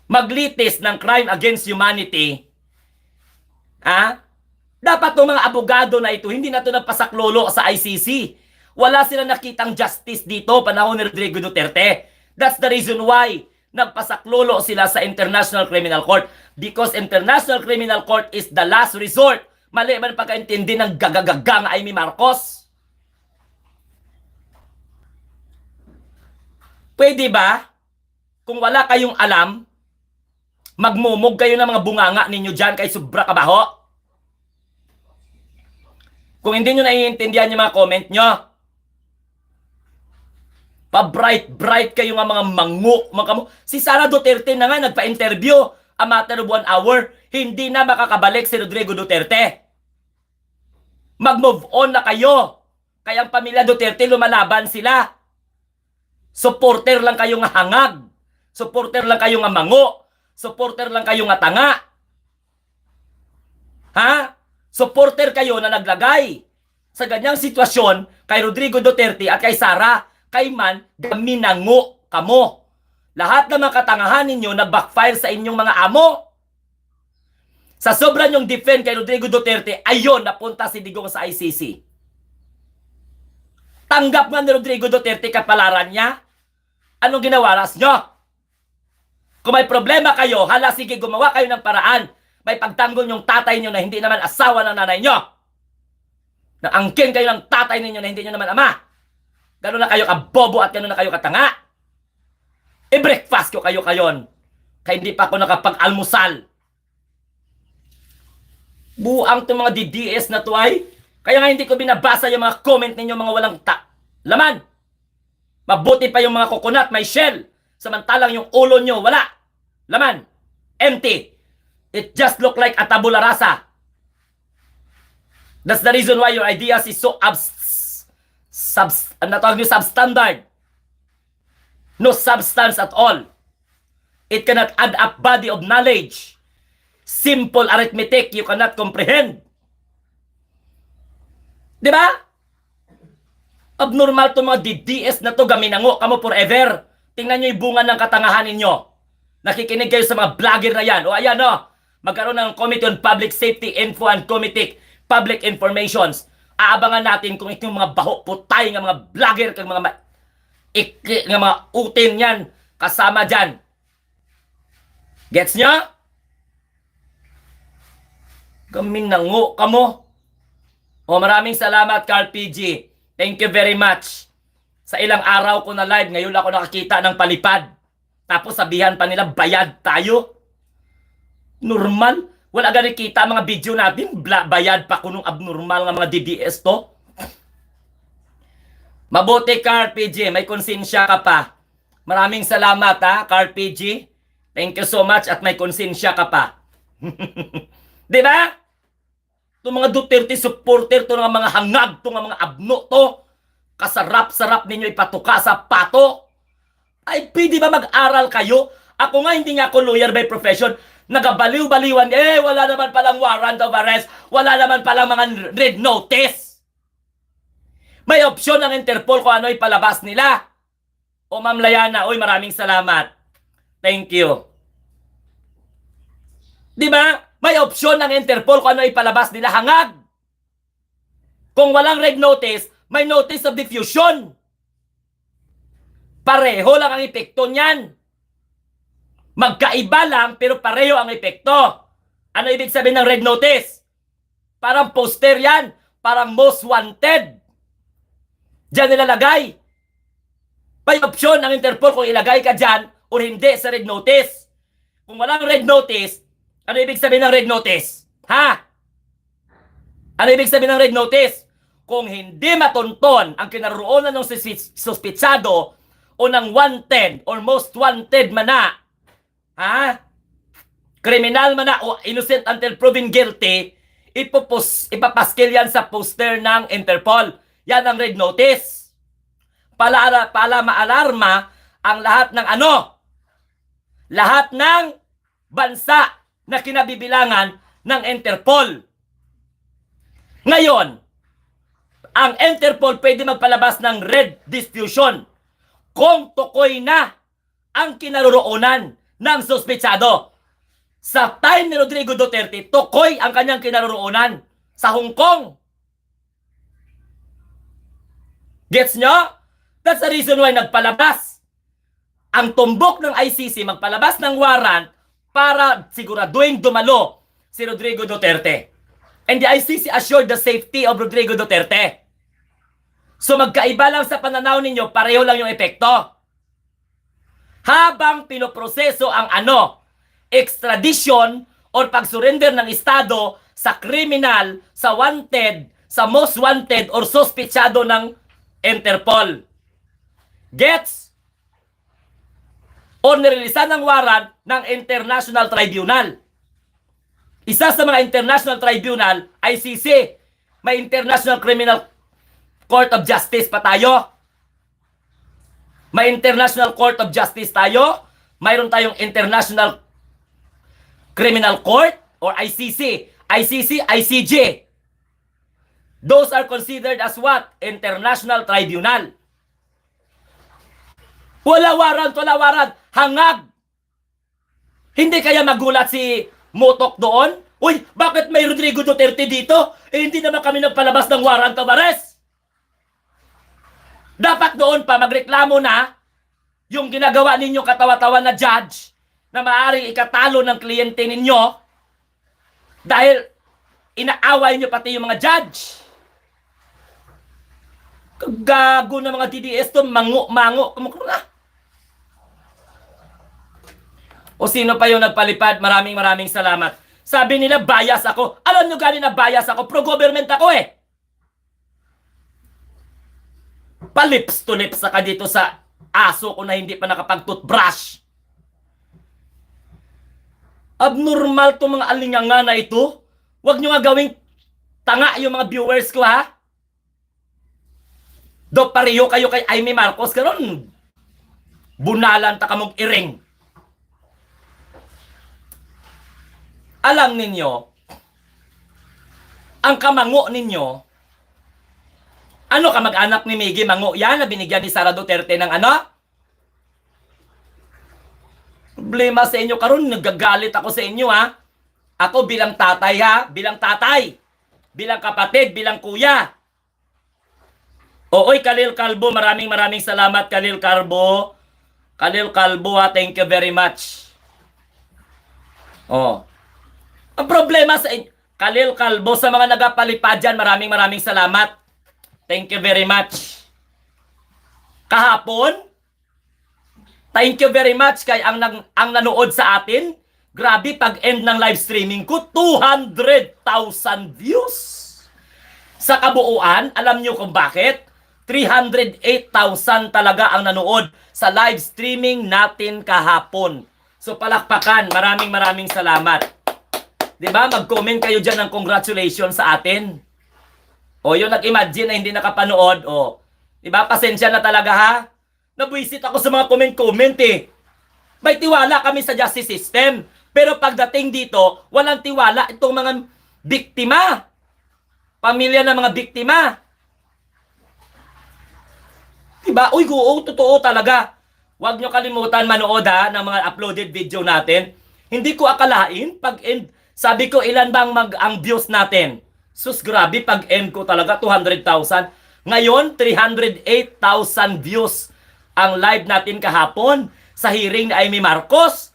maglitis ng crime against humanity, dapat itong mga abogado na ito, hindi na ito nagpasaklolo sa ICC. Wala silang nakitang justice dito panahon ni Rodrigo Duterte. That's the reason why nagpasaklolo sila sa International Criminal Court. Because International Criminal Court is the last resort. Mali man pagkaintindi ng gagagagang Amy Marcos. Pwede ba? Kung wala kayong alam, magmumog kayo ng mga bunganga ninyo dyan kay sobra kabaho. Kung hindi nyo naiintindihan yung mga comment nyo, pa-bright kayo nga mga mangu. Si Sara Duterte na nga nagpa-interview a matter of 1 hour. Hindi na makakabalik si Rodrigo Duterte. Mag-move on na kayo. Kaya ang pamilya Duterte lumalaban sila. Supporter lang kayo nga hangag. Supporter lang kayo nga mango. Supporter lang kayo nga tanga. Supporter kayo na naglagay sa ganyang sitwasyon kay Rodrigo Duterte at kay Sara. Kay man, gaminango kamo. Lahat ng mga katangahan ninyo nag-backfire sa inyong mga amo. Sa sobrang yung defend kay Rodrigo Duterte, ayon, napunta si Digong sa ICC. Tanggap nga ni Rodrigo Duterte kapalaran niya. Anong ginawaras nyo? Kung may problema kayo, hala sige gumawa kayo ng paraan. May pagtanggol yung tatay nyo na hindi naman asawa ng nanay nyo. Naangkin kayo ng tatay ninyo na hindi nyo naman ama. Gano'n na kayo kabobo at gano'n na kayo katanga. I-breakfast ko kayo kayon. Kaya hindi pa ako nakapag-almusal. Buang itong mga DDS na to ay. Kaya nga hindi ko binabasa yung mga comment ninyo mga walang laman. Mabuti pa yung mga coconut, may shell. Samantalang yung ulo nyo, wala. Laman. Empty. It just look like a tabula rasa. That's the reason why your ideas is so substandard. No substance at all. It cannot add up body of knowledge. Simple arithmetic you cannot comprehend. Di ba? Abnormal to mga DDS na to, gaminango kamo forever. Tingnan nyo yung bunga ng katangahan ninyo. Nakikinig kayo sa mga vlogger na yan. O ayan o, magkaroon ng Committee on Public Safety Info and Committee Public Informations. Aabangan natin kung itong mga baho putay ng mga vlogger, kang mga ng mga utin yan, kasama dyan. Gets nyo? Gaminango kamo. O maraming salamat, Carl PG. Thank you very much. Sa ilang araw ko na live, ngayon ako nakakita ng palipad. Tapos sabihan pa nila, bayad tayo. Normal. Wala ganit kita mga video natin, bayad pa kunong abnormal nga mga DDS to. Mabuti, Carl PG. May konsensya ka pa. Maraming salamat, Carl PG. Thank you so much at may konsensya ka pa. Di ba? Itong mga Duterte supporter, itong mga hangag, itong mga abno to, kasarap-sarap ninyo ipatuka sa pato. Ay, pwede ba mag-aral kayo? Ako nga, hindi nga ako lawyer by profession. Nagabaliw-baliwan, wala naman palang warrant of arrest, wala naman palang mga red notice. May opsyon ng Interpol kung ano ipalabas nila. O Ma'am Layana, maraming salamat. Thank you. Di ba? May opsyon ng Interpol kung ano ipalabas nila, hangag. Kung walang red notice, may notice of diffusion. Pareho lang ang epekto niyan. Magkaiba lang pero pareho ang epekto. Ano ibig sabihin ng red notice? Parang poster yan. Parang most wanted. Diyan nilalagay. May opsyon ng Interpol kung ilagay ka dyan o hindi sa red notice. Kung walang red notice, ano ibig sabihin ng red notice? Ano ibig sabihin ng red notice? Kung hindi matunton ang kinaroonan ng suspitsado o ng wanted or most wanted man na, kriminal man na o innocent until proven guilty, ipapaskil yan sa poster ng Interpol. Yan ang red notice. Para maalarma ang lahat ng lahat ng bansa na kinabibilangan ng Interpol. Ngayon, ang Interpol pwede magpalabas ng red diffusion kung tukoy na ang kinaroroonan ng suspetsado. Sa time ni Rodrigo Duterte, tukoy ang kanyang kinaroroonan sa Hong Kong. Gets nyo? That's the reason why nagpalabas ang tumbok ng ICC, magpalabas ng warrant para siguraduhin dumalo si Rodrigo Duterte. And the ICC assured the safety of Rodrigo Duterte. So magkaiba lang sa pananaw ninyo, pareho lang yung epekto. Habang pinoproseso ang extradition or pag-surrender ng Estado sa criminal, sa wanted, sa most wanted or sospechado ng Interpol. Gets? O nirelisan ng warrant ng International Tribunal. Isa sa mga International Tribunal, ICC. May International Criminal Court of Justice pa tayo. May International Court of Justice tayo. Mayroon tayong International Criminal Court or ICC. ICC, ICJ. Those are considered as what? International Tribunal. Wala warrant, wala warrant. Hangag. Hindi kaya magulat si Motok doon? Uy, bakit may Rodrigo Duterte dito? Hindi naman kami nagpalabas ng warrant of arrest. Dapat doon pa magreklamo na yung ginagawa ninyo katawa-tawa na judge na maaaring ikatalo ng kliyente ninyo dahil inaaway nyo pati yung mga judge. Gago na mga TDS to, mango-mango. Kumukuna. O sino pa yung nagpalipad? Maraming salamat. Sabi nila, bias ako. Alam nyo galing na bias ako? Pro-government ako eh. Palips to lips ka dito sa aso ko na hindi pa nakapag-toothbrush. Abnormal to mga alinganga na ito. Huwag nyo nga gawing tanga yung mga viewers ko ha. Do pareho kayo kay Amy Marcos karon. Bunalan ta kamong iring. Alam ninyo, ang kamango ninyo, kamag-anak ni Miggy Mango yan na binigyan ni Sara Duterte ng Problema sa inyo karon, nagagalit ako sa inyo ha. Ako bilang tatay ha, bilang tatay, bilang kapatid, bilang kuya. Oy, Khalil Calvo, maraming salamat Khalil Calvo. Khalil Calvo ha, thank you very much. Ang problema sa inyo, Khalil Calvo, sa mga nagapalipad dyan, maraming salamat. Thank you very much. Kahapon, thank you very much kay ang nanood sa atin. Grabe, pag-end ng live streaming ko, 200,000 views. Sa kabuuan, alam nyo kung bakit? 308,000 talaga ang nanood sa live streaming natin kahapon. So palakpakan, maraming salamat. Diba? Mag-comment kayo dyan ng congratulations sa atin. O yung nag-imagine na hindi nakapanood, diba? Pasensya na talaga ha. Nabwisit ako sa mga comment eh. May tiwala kami sa justice system. Pero pagdating dito, walang tiwala itong mga biktima. Pamilya ng mga biktima. Diba? Uy, totoo talaga. Huwag nyo kalimutan manood ng mga uploaded video natin. Hindi ko akalain pag-end. Sabi ko, ilan bang ang views natin? Sus, grabe, pag-end ko talaga, 200,000. Ngayon, 308,000 views ang live natin kahapon sa hearing ni Amy Marcos.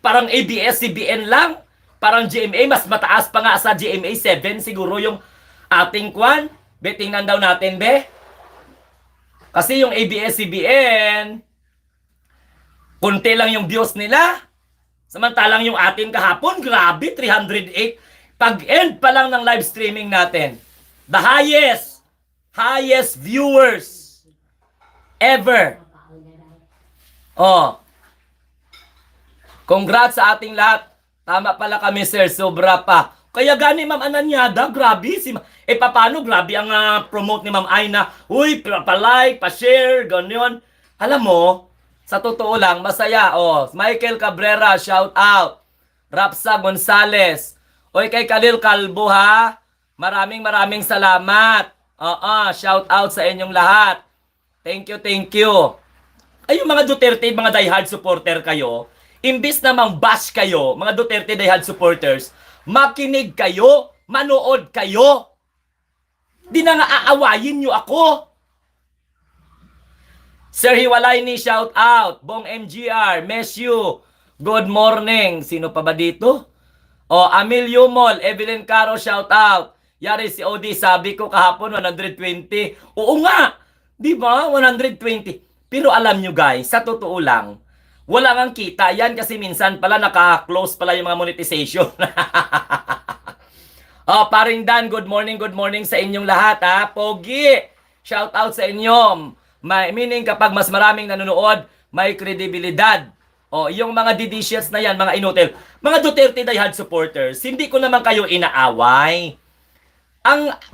Parang ABS-CBN lang. Parang GMA, mas mataas pa nga sa GMA 7 siguro yung ating kwan. Be, tingnan daw natin, be. Kasi yung ABS-CBN, kunti lang yung views nila. Samantalang yung atin kahapon, grabe, 308. Pag-end pa lang ng live streaming natin, the highest viewers ever. Congrats sa ating lahat. Tama pala kami, sir. Sobra pa. Kaya gani Ma'am Ananyada, grabe si paano grabe ang promote ni Ma'am Aina. Uy, pa-like, pa-share, ganyan. Alam mo, sa totoo lang, masaya. Oh, Michael Cabrera, shout out. Rapsa Gonzales. Oy, kay Khalil Calvo ha. Maraming salamat. Shout out sa inyong lahat. Thank you, thank you. Ay, yung mga Duterte, mga diehard supporter kayo, imbis na mang-bash kayo, mga Duterte diehard supporters, makinig kayo, manood kayo. Di na nga aawayin nyo ako. Sir Hiwalaini, shout out. Bong MGR, miss you. Good morning. Sino pa ba dito? Amilio Mall, Evelyn Caro, shout out. Yari si OD, sabi ko kahapon 120. Oo nga. Di ba? 120. Pero alam nyo guys, sa totoo lang, wala ngang kita yan kasi minsan pala naka-close pala yung mga monetization. Paring Dan, good morning sa inyong lahat ha. Pogi, shout out sa inyo. Meaning kapag mas maraming nanonood, may kredibilidad. Yung mga didishets na yan, mga inutil, mga Duterte diehard supporters, hindi ko naman kayo inaaway.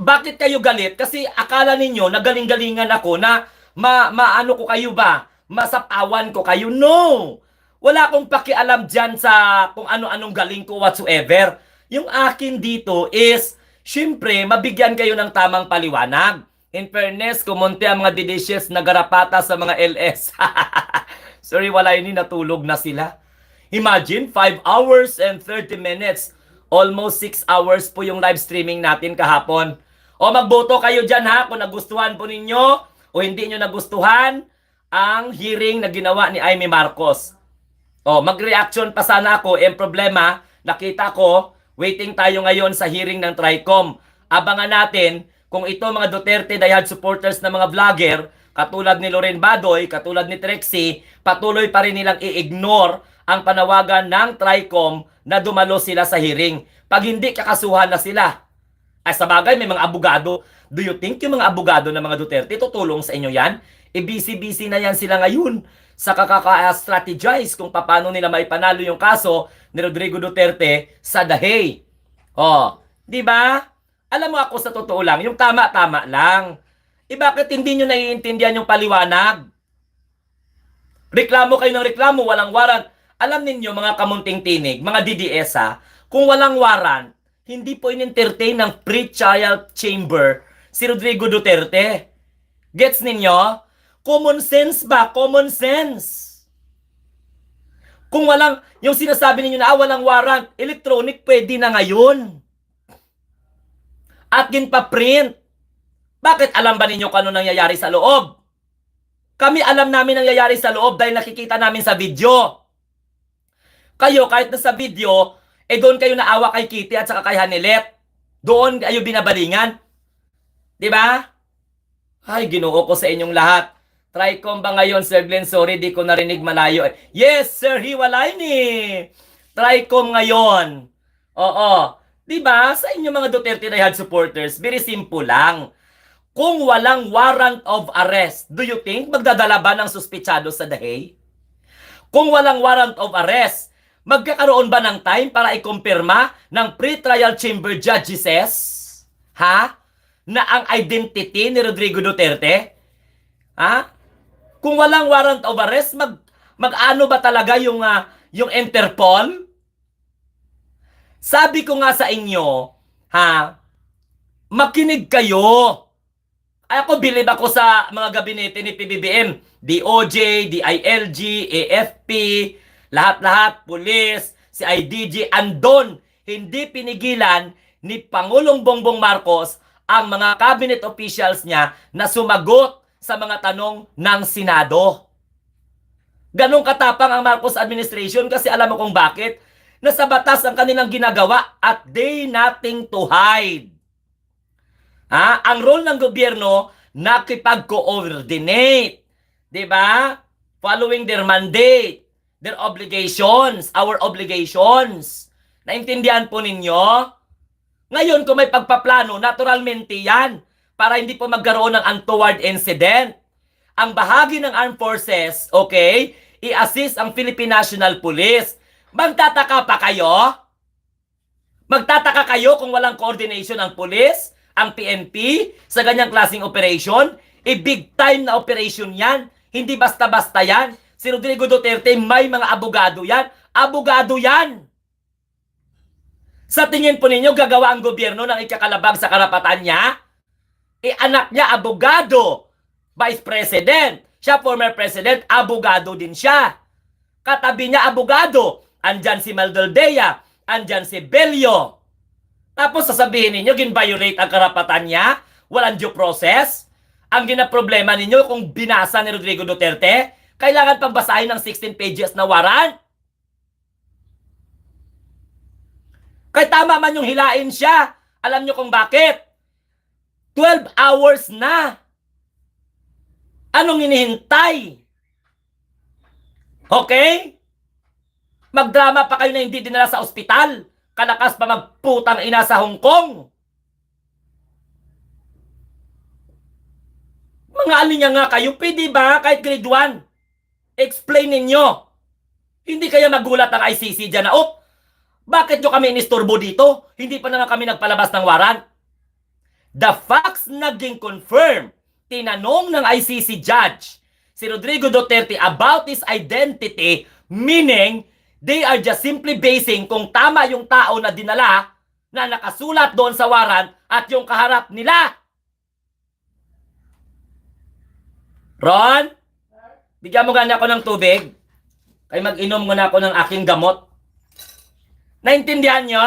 Bakit kayo galit? Kasi akala ninyo nagaling-galingan ako na maano ko kayo ba? Masapawan ko kayo. No! Wala akong pakialam dyan sa kung ano-anong galing ko whatsoever. Yung akin dito is, syempre, mabigyan kayo ng tamang paliwanag. In fairness, kumunti ang mga delicious na garapata sa mga LS. Sorry, wala ini, natulog na sila. Imagine, 5 hours and 30 minutes. Almost 6 hours po yung live streaming natin kahapon. Magboto kayo dyan ha, kung nagustuhan po ninyo o hindi nyo nagustuhan ang hearing na ginawa ni Amy Marcos. Mag-reaction pa sana ako. Problema, nakita ko, waiting tayo ngayon sa hearing ng TRICOM. Abangan natin kung ito mga Duterte diehard supporters na mga vlogger, katulad ni Loren Badoy, katulad ni Trixie, patuloy pa rin nilang i-ignore ang panawagan ng TRICOM na dumalo sila sa hearing. Pag hindi, kakasuhan na sila. Sa bagay, may mga abogado. Do you think yung mga abogado ng mga Duterte tutulong sa inyo yan? Busy-busy na yan sila ngayon sa kakaka-strategize kung paano nila maipanalo yung kaso ni Rodrigo Duterte sa The Hague. Di ba? Alam mo ako sa totoo lang, yung tama-tama lang. Bakit hindi nyo naiintindihan yung paliwanag? Reklamo kayo ng reklamo, walang warrant. Alam ninyo mga kamunting tinig, mga DDS kung walang warrant, hindi po in-entertain ng pre-trial chamber si Rodrigo Duterte. Gets ninyo? Common sense ba? Common sense. Kung walang, yung sinasabi ninyo na walang warrant, electronic pwede na ngayon. At ginpa-print. Bakit alam ba ninyo kung ano nangyayari sa loob? Kami alam namin nangyayari sa loob dahil nakikita namin sa video. Kayo, kahit na sa video, doon kayo naawa kay Kitty at saka kay Hanilet. Doon kayo binabalingan. Diba? Ay, ginoo ko sa inyong lahat. TRICOM ba ngayon, Sir Glenn? Sorry, di ko narinig malayo. Yes, Sir Hiwalaini. TRICOM ngayon. Oo. Diba? Sa inyo mga Duterte diehard supporters, very simple lang. Kung walang warrant of arrest, do you think magdadala ba ng suspitsado sa The Hague? Kung walang warrant of arrest, magkakaroon ba ng time para ikumpirma ng pre-trial chamber judges na ang identity ni Rodrigo Duterte? Kung walang warrant of arrest, mag-ano ba talaga yung Interpol? Sabi ko nga sa inyo, makinig kayo. Ako, bilib ako sa mga gabinete ni PBBM, DOJ, DILG, AFP, lahat-lahat, pulis, si IDG, andon. Hindi pinigilan ni Pangulong Bongbong Marcos ang mga cabinet officials niya na sumagot sa mga tanong ng Senado. Ganong katapang ang Marcos administration kasi alam mo kung bakit? Nasa batas ang kanilang ginagawa at they nothing to hide. Ang role ng gobyerno, nakipag-coordinate. Diba? Following their mandate, their obligations, our obligations. Naintindihan po ninyo? Ngayon, kung may pagpaplano, naturalmente yan para hindi po magkaroon ng untoward incident. Ang bahagi ng armed forces, okay, i-assist ang Philippine National Police. Magtataka pa kayo? Magtataka kayo kung walang coordination ang pulis, ang PNP, sa ganyang klaseng operation. Big time na operation yan. Hindi basta-basta yan. Si Rodrigo Duterte, may mga abogado yan. Abogado yan! Sa tingin po ninyo, gagawa ang gobyerno ng ikakalabag sa karapatan niya? Anak niya, abogado. Vice President. Siya, former President, abogado din siya. Katabi niya, abogado. Andyan si Maldaldea. Andyan si Bello. Tapos sasabihin ninyo, gin-violate ang karapatan niya? Walang due process? Ang ginaproblema ninyo kung binasa ni Rodrigo Duterte, kailangan pang basahin ng 16 pages na warrant? Kaya tama man yung hilain siya. Alam nyo kung bakit? 12 hours na. Anong hinihintay? Okay? Magdrama pa kayo na hindi dinala sa ospital. Kalakas pa magputang ina sa Hong Kong. Mga alinya nga kayo, pwede ba kahit grade 1? Explain ninyo. Hindi kaya magulat ang ICC dyan na, bakit nyo kami inisturbo dito? Hindi pa naman kami nagpalabas ng warrant. The facts naging confirm. Tinanong ng ICC judge si Rodrigo Duterte about his identity, meaning they are just simply basing kung tama yung tao na dinala na nakasulat doon sa warrant at yung kaharap nila. Ron, bigyan mo gana ako ng tubig. Kaya mag-inom muna ako ng aking gamot. Naintindihan nyo?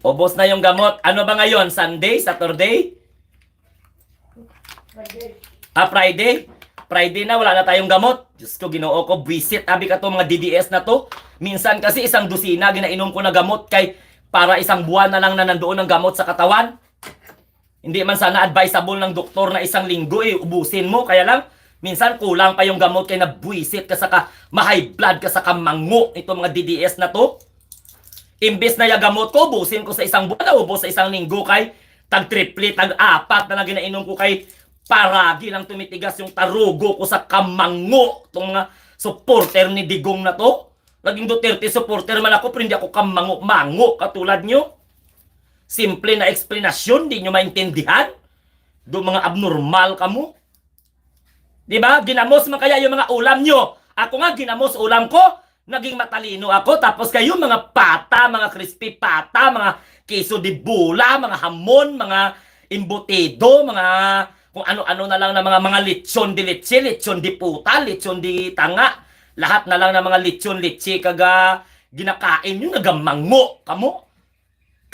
Ubos na yung gamot. Ano ba ngayon? Sunday? Saturday? Friday? Friday na, wala na tayong gamot. Diyos ko, Ginoo ko, visit. Abi ka to mga DDS na to. Minsan kasi isang dosina, ginainom ko na gamot kay para isang buwan na lang na nandoon ang gamot sa katawan. Hindi man sana advisable ng doktor na isang linggo, ubusin mo. Kaya lang, minsan kulang pa yung gamot kay nabwisit ka sa ma-high blood ka sa kamango. Ito mga DDS na to. Imbes na yung gamot ko, ubusin ko sa isang buwan, ubos sa isang linggo kay tag-triple, tag-apat na lang ginainom ko kay paragi lang tumitigas yung tarugo ko sa kamango. Itong mga supporter ni Digong na to. Laging Duterte supporter man ako, pero hindi ako kamango-mango katulad nyo. Simple na eksplanasyon, di nyo maintindihan. Doon mga abnormal ka mo. Diba? Ginamos man kaya yung mga ulam nyo. Ako nga, ginamos ulam ko. Naging matalino ako. Tapos kayo, mga pata, mga crispy pata, mga queso de bula, mga hamon, mga embutido, mga kung ano-ano na lang na mga lechon de leche, lechon de puta, lechon de tanga. Lahat na lang na mga lechon leche kaga ginakain nyo, nagamango kamo.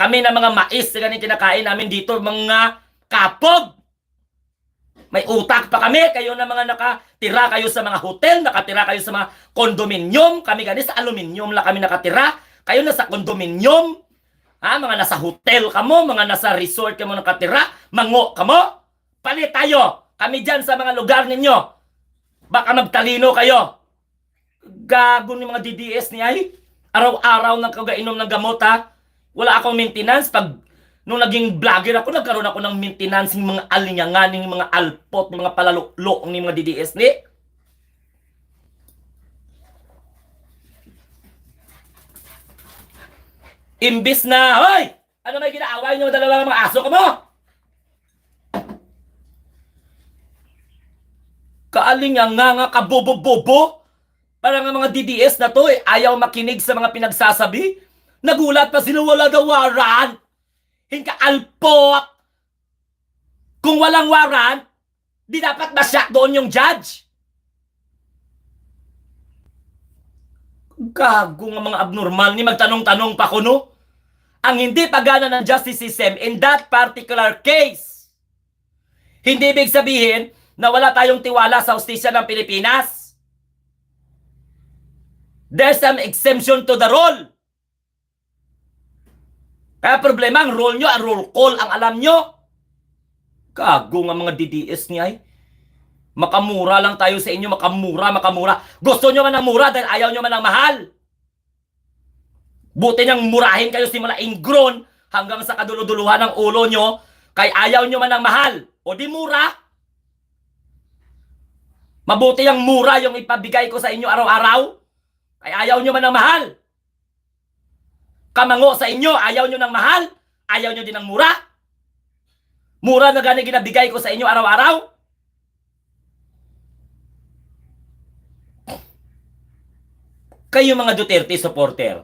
Kami na mga mais na ganyan kinakain namin dito, mga kapog. May utak pa kami. Kayo na mga nakatira kayo sa mga hotel, nakatira kayo sa mga kondominium. Kami ganyan sa aluminium lang kami nakatira. Kayo na sa kondominium. Mga nasa hotel kamo, mga nasa resort kamo nakatira. Mango kamo. Palit tayo. Kami dyan sa mga lugar ninyo. Baka magtalino kayo. Gago ni mga DDS niya eh. Araw-araw nang kagainom ng gamot ha. Wala akong maintenance. Nung naging vlogger ako, nagkaroon ako ng maintenance ng mga alinyangan, ng mga alpot, ng mga palalo ng mga DDS ni. Imbis na, hoy! Ano may ginaaway nyo dalawang mga aso ka mo? Kaalinyangan nga kabobo-bobo. Parang ang mga DDS na to ayaw makinig sa mga pinagsasabi. Nagulat pa sila, wala daw warrant. Hinka alpot. Kung walang warrant, di dapat masyak doon yung judge. Gago nga mga abnormal ni magtanong-tanong pa ko no. Ang hindi pagana ng justice system in that particular case, hindi ibig sabihin na wala tayong tiwala sa hustisya ng Pilipinas. There's some exemption to the rule. Kaya problema, ang role nyo, ang roll call, ang alam nyo. Gago nga mga DDS niya eh. Makamura lang tayo sa inyo, makamura. Gusto nyo man ng mura dahil ayaw nyo man ng mahal. Buti niyang murahin kayo simula ingrown hanggang sa kaduluduluhan ng ulo nyo, kay ayaw nyo man ng mahal. O di mura. Mabuti yung mura yung ipabigay ko sa inyo araw-araw, kay ayaw nyo man ng mahal. Kamango sa inyo, ayaw nyo ng mahal? Ayaw nyo din ng mura? Mura na gani ginabigay ko sa inyo araw-araw? Kayo mga Duterte supporter,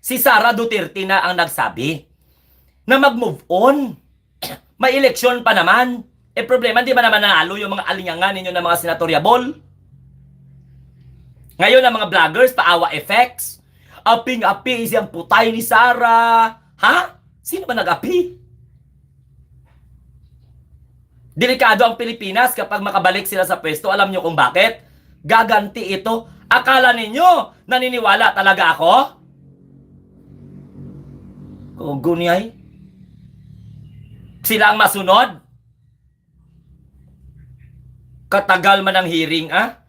si Sara Duterte na ang nagsabi na mag-move on. May eleksyon pa naman. Eh problema, di ba naman nanalo yung mga alingangan ninyo ng mga senatoriabol? Ngayon ang mga vloggers, paawa effects. Aping-api siyang putay ni Sara. Ha? Sino ba nag-api? Delikado ang Pilipinas kapag makabalik sila sa pwesto. Alam nyo kung bakit? Gaganti ito. Akala ninyo, naniniwala talaga ako? O gunyay? Sila ang masunod? Katagal man ang hearing, ah?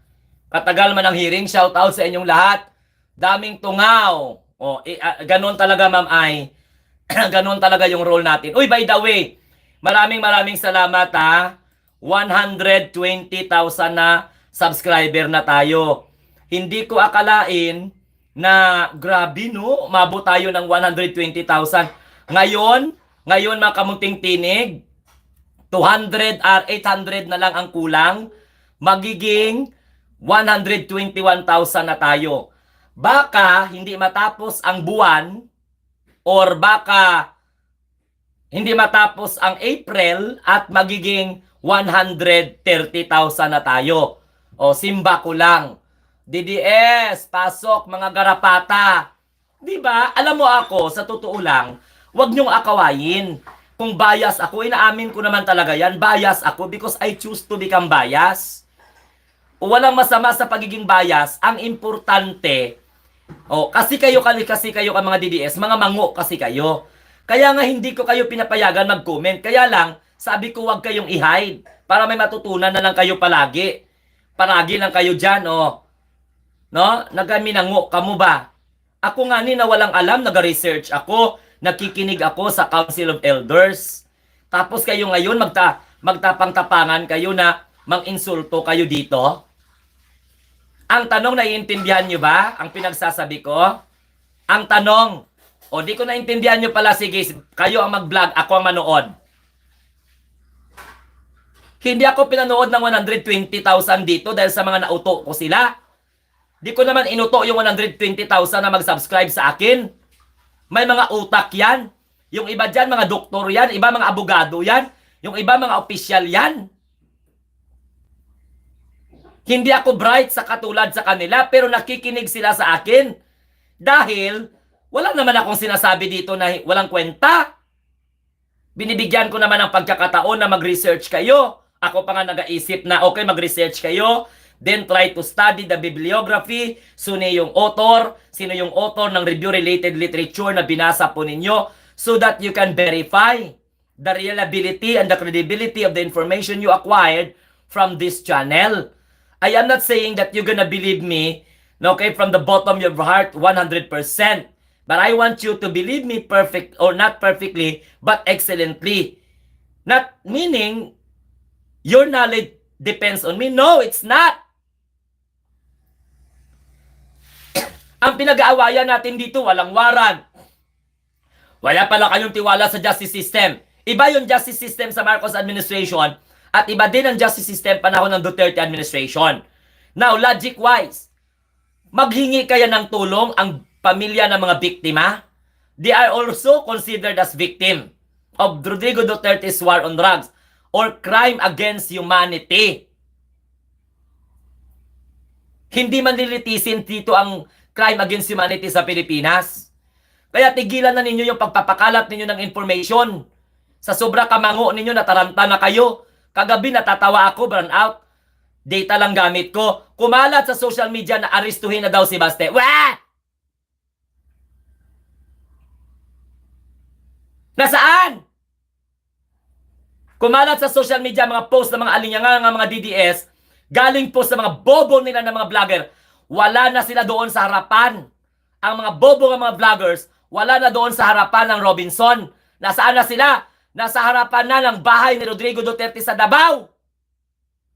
Katagal man ang hearing, shout out sa inyong lahat. Daming tungaw. O, ganon talaga, Ma'am Ay. Ganon talaga yung role natin. Uy, by the way, maraming salamat, ha. 120,000 na subscriber na tayo. Hindi ko akalain na grabe, no? Umabot tayo ng 120,000. Ngayon mga kamunting tinig, 200 or 800 na lang ang kulang. Magiging 121,000 na tayo. Baka hindi matapos ang buwan or baka hindi matapos ang April at magiging 130,000 na tayo. O, simba ko lang. DDS, pasok mga garapata. Diba? Alam mo ako, sa totoo lang, wag niyong akawayin. Kung bias ako, inaamin ko naman talaga yan. Bias ako because I choose to become bias. O walang masama sa pagiging bias. Ang importante, kasi kayo ang mga DDS, mga mango kasi kayo. Kaya nga hindi ko kayo pinapayagan mag-comment. Kaya lang, sabi ko wag kayong i-hide para may matutunan na lang kayo palagi. Palagi lang kayo dyan, No? Nagaminango, kamo ba? Ako nga ni na walang alam, nag-research ako, nakikinig ako sa Council of Elders. Tapos kayo ngayon magtapang-tapangan kayo na mang-insulto kayo dito. Ang tanong, naiintindihan nyo ba ang pinagsasabi ko? Ang tanong, di ko naintindihan nyo pala, sige, kayo ang mag-vlog, ako ang manood. Hindi ako pinanood ng 120,000 dito dahil sa mga nauto ko sila. Di ko naman inuto yung 120,000 na mag-subscribe sa akin. May mga utak yan. Yung iba dyan, mga doktor yan. Iba mga abogado yan. Yung iba mga opisyal yan. Hindi ako bright sa katulad sa kanila, pero nakikinig sila sa akin. Dahil, wala naman akong sinasabi dito na walang kwenta. Binibigyan ko naman ng pagkakataon na mag-research kayo. Ako pa nga nag-aisip na, okay, mag-research kayo. Then try to study the bibliography. Sino yung author ng review-related literature na binasa po ninyo so that you can verify the reliability and the credibility of the information you acquired from this channel. I am not saying that you're gonna believe me, okay, from the bottom of your heart 100%. But I want you to believe me perfect or not perfectly, but excellently. Not meaning your knowledge depends on me. No, it's not. Ang pinag-aawayan natin dito, walang warrant. Wala pala kayong tiwala sa justice system. Iba yung justice system sa Marcos administration at iba din ang justice system panahon ng Duterte administration. Now, logic-wise, maghingi kaya ng tulong ang pamilya ng mga biktima? They are also considered as victim of Rodrigo Duterte's war on drugs or crime against humanity. Hindi man nilitisin dito ang crime against humanity sa Pilipinas. Kaya tigilan na ninyo yung pagpapakalat ninyo ng information. Sa sobra kamango ninyo, nataranta na kayo. Kagabi natatawa ako, burn out. Data lang gamit ko. Kumalat sa social media na aristuhin na daw si Baste. Wah! Nasaan? Kumalat sa social media mga post ng mga alinyangan ng mga DDS, galing po sa mga bobo nila ng mga vlogger. Wala na sila doon sa harapan. Ang mga bobo ng mga vloggers, wala na doon sa harapan ng Robinson. Nasaan na sila? Nasa harapan na ng bahay ni Rodrigo Duterte sa Davao.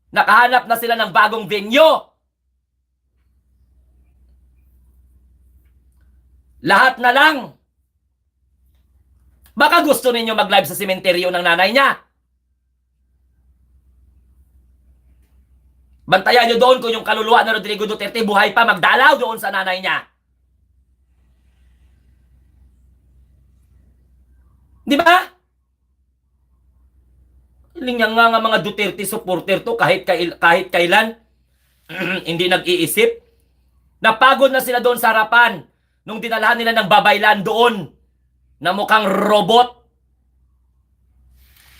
Nakahanap na sila ng bagong venue. Lahat na lang Baka gusto ninyo mag-live sa sementeryo ng nanay niya. Bantayan nyo doon kung yung kaluluwa na Rodrigo Duterte buhay pa, magdalaw doon sa nanay niya. Di ba? Linya nga mga Duterte supporter to kahit kailan hindi nag-iisip. Napagod na sila doon sa harapan nung dinalahan nila ng babaylan doon na mukhang robot.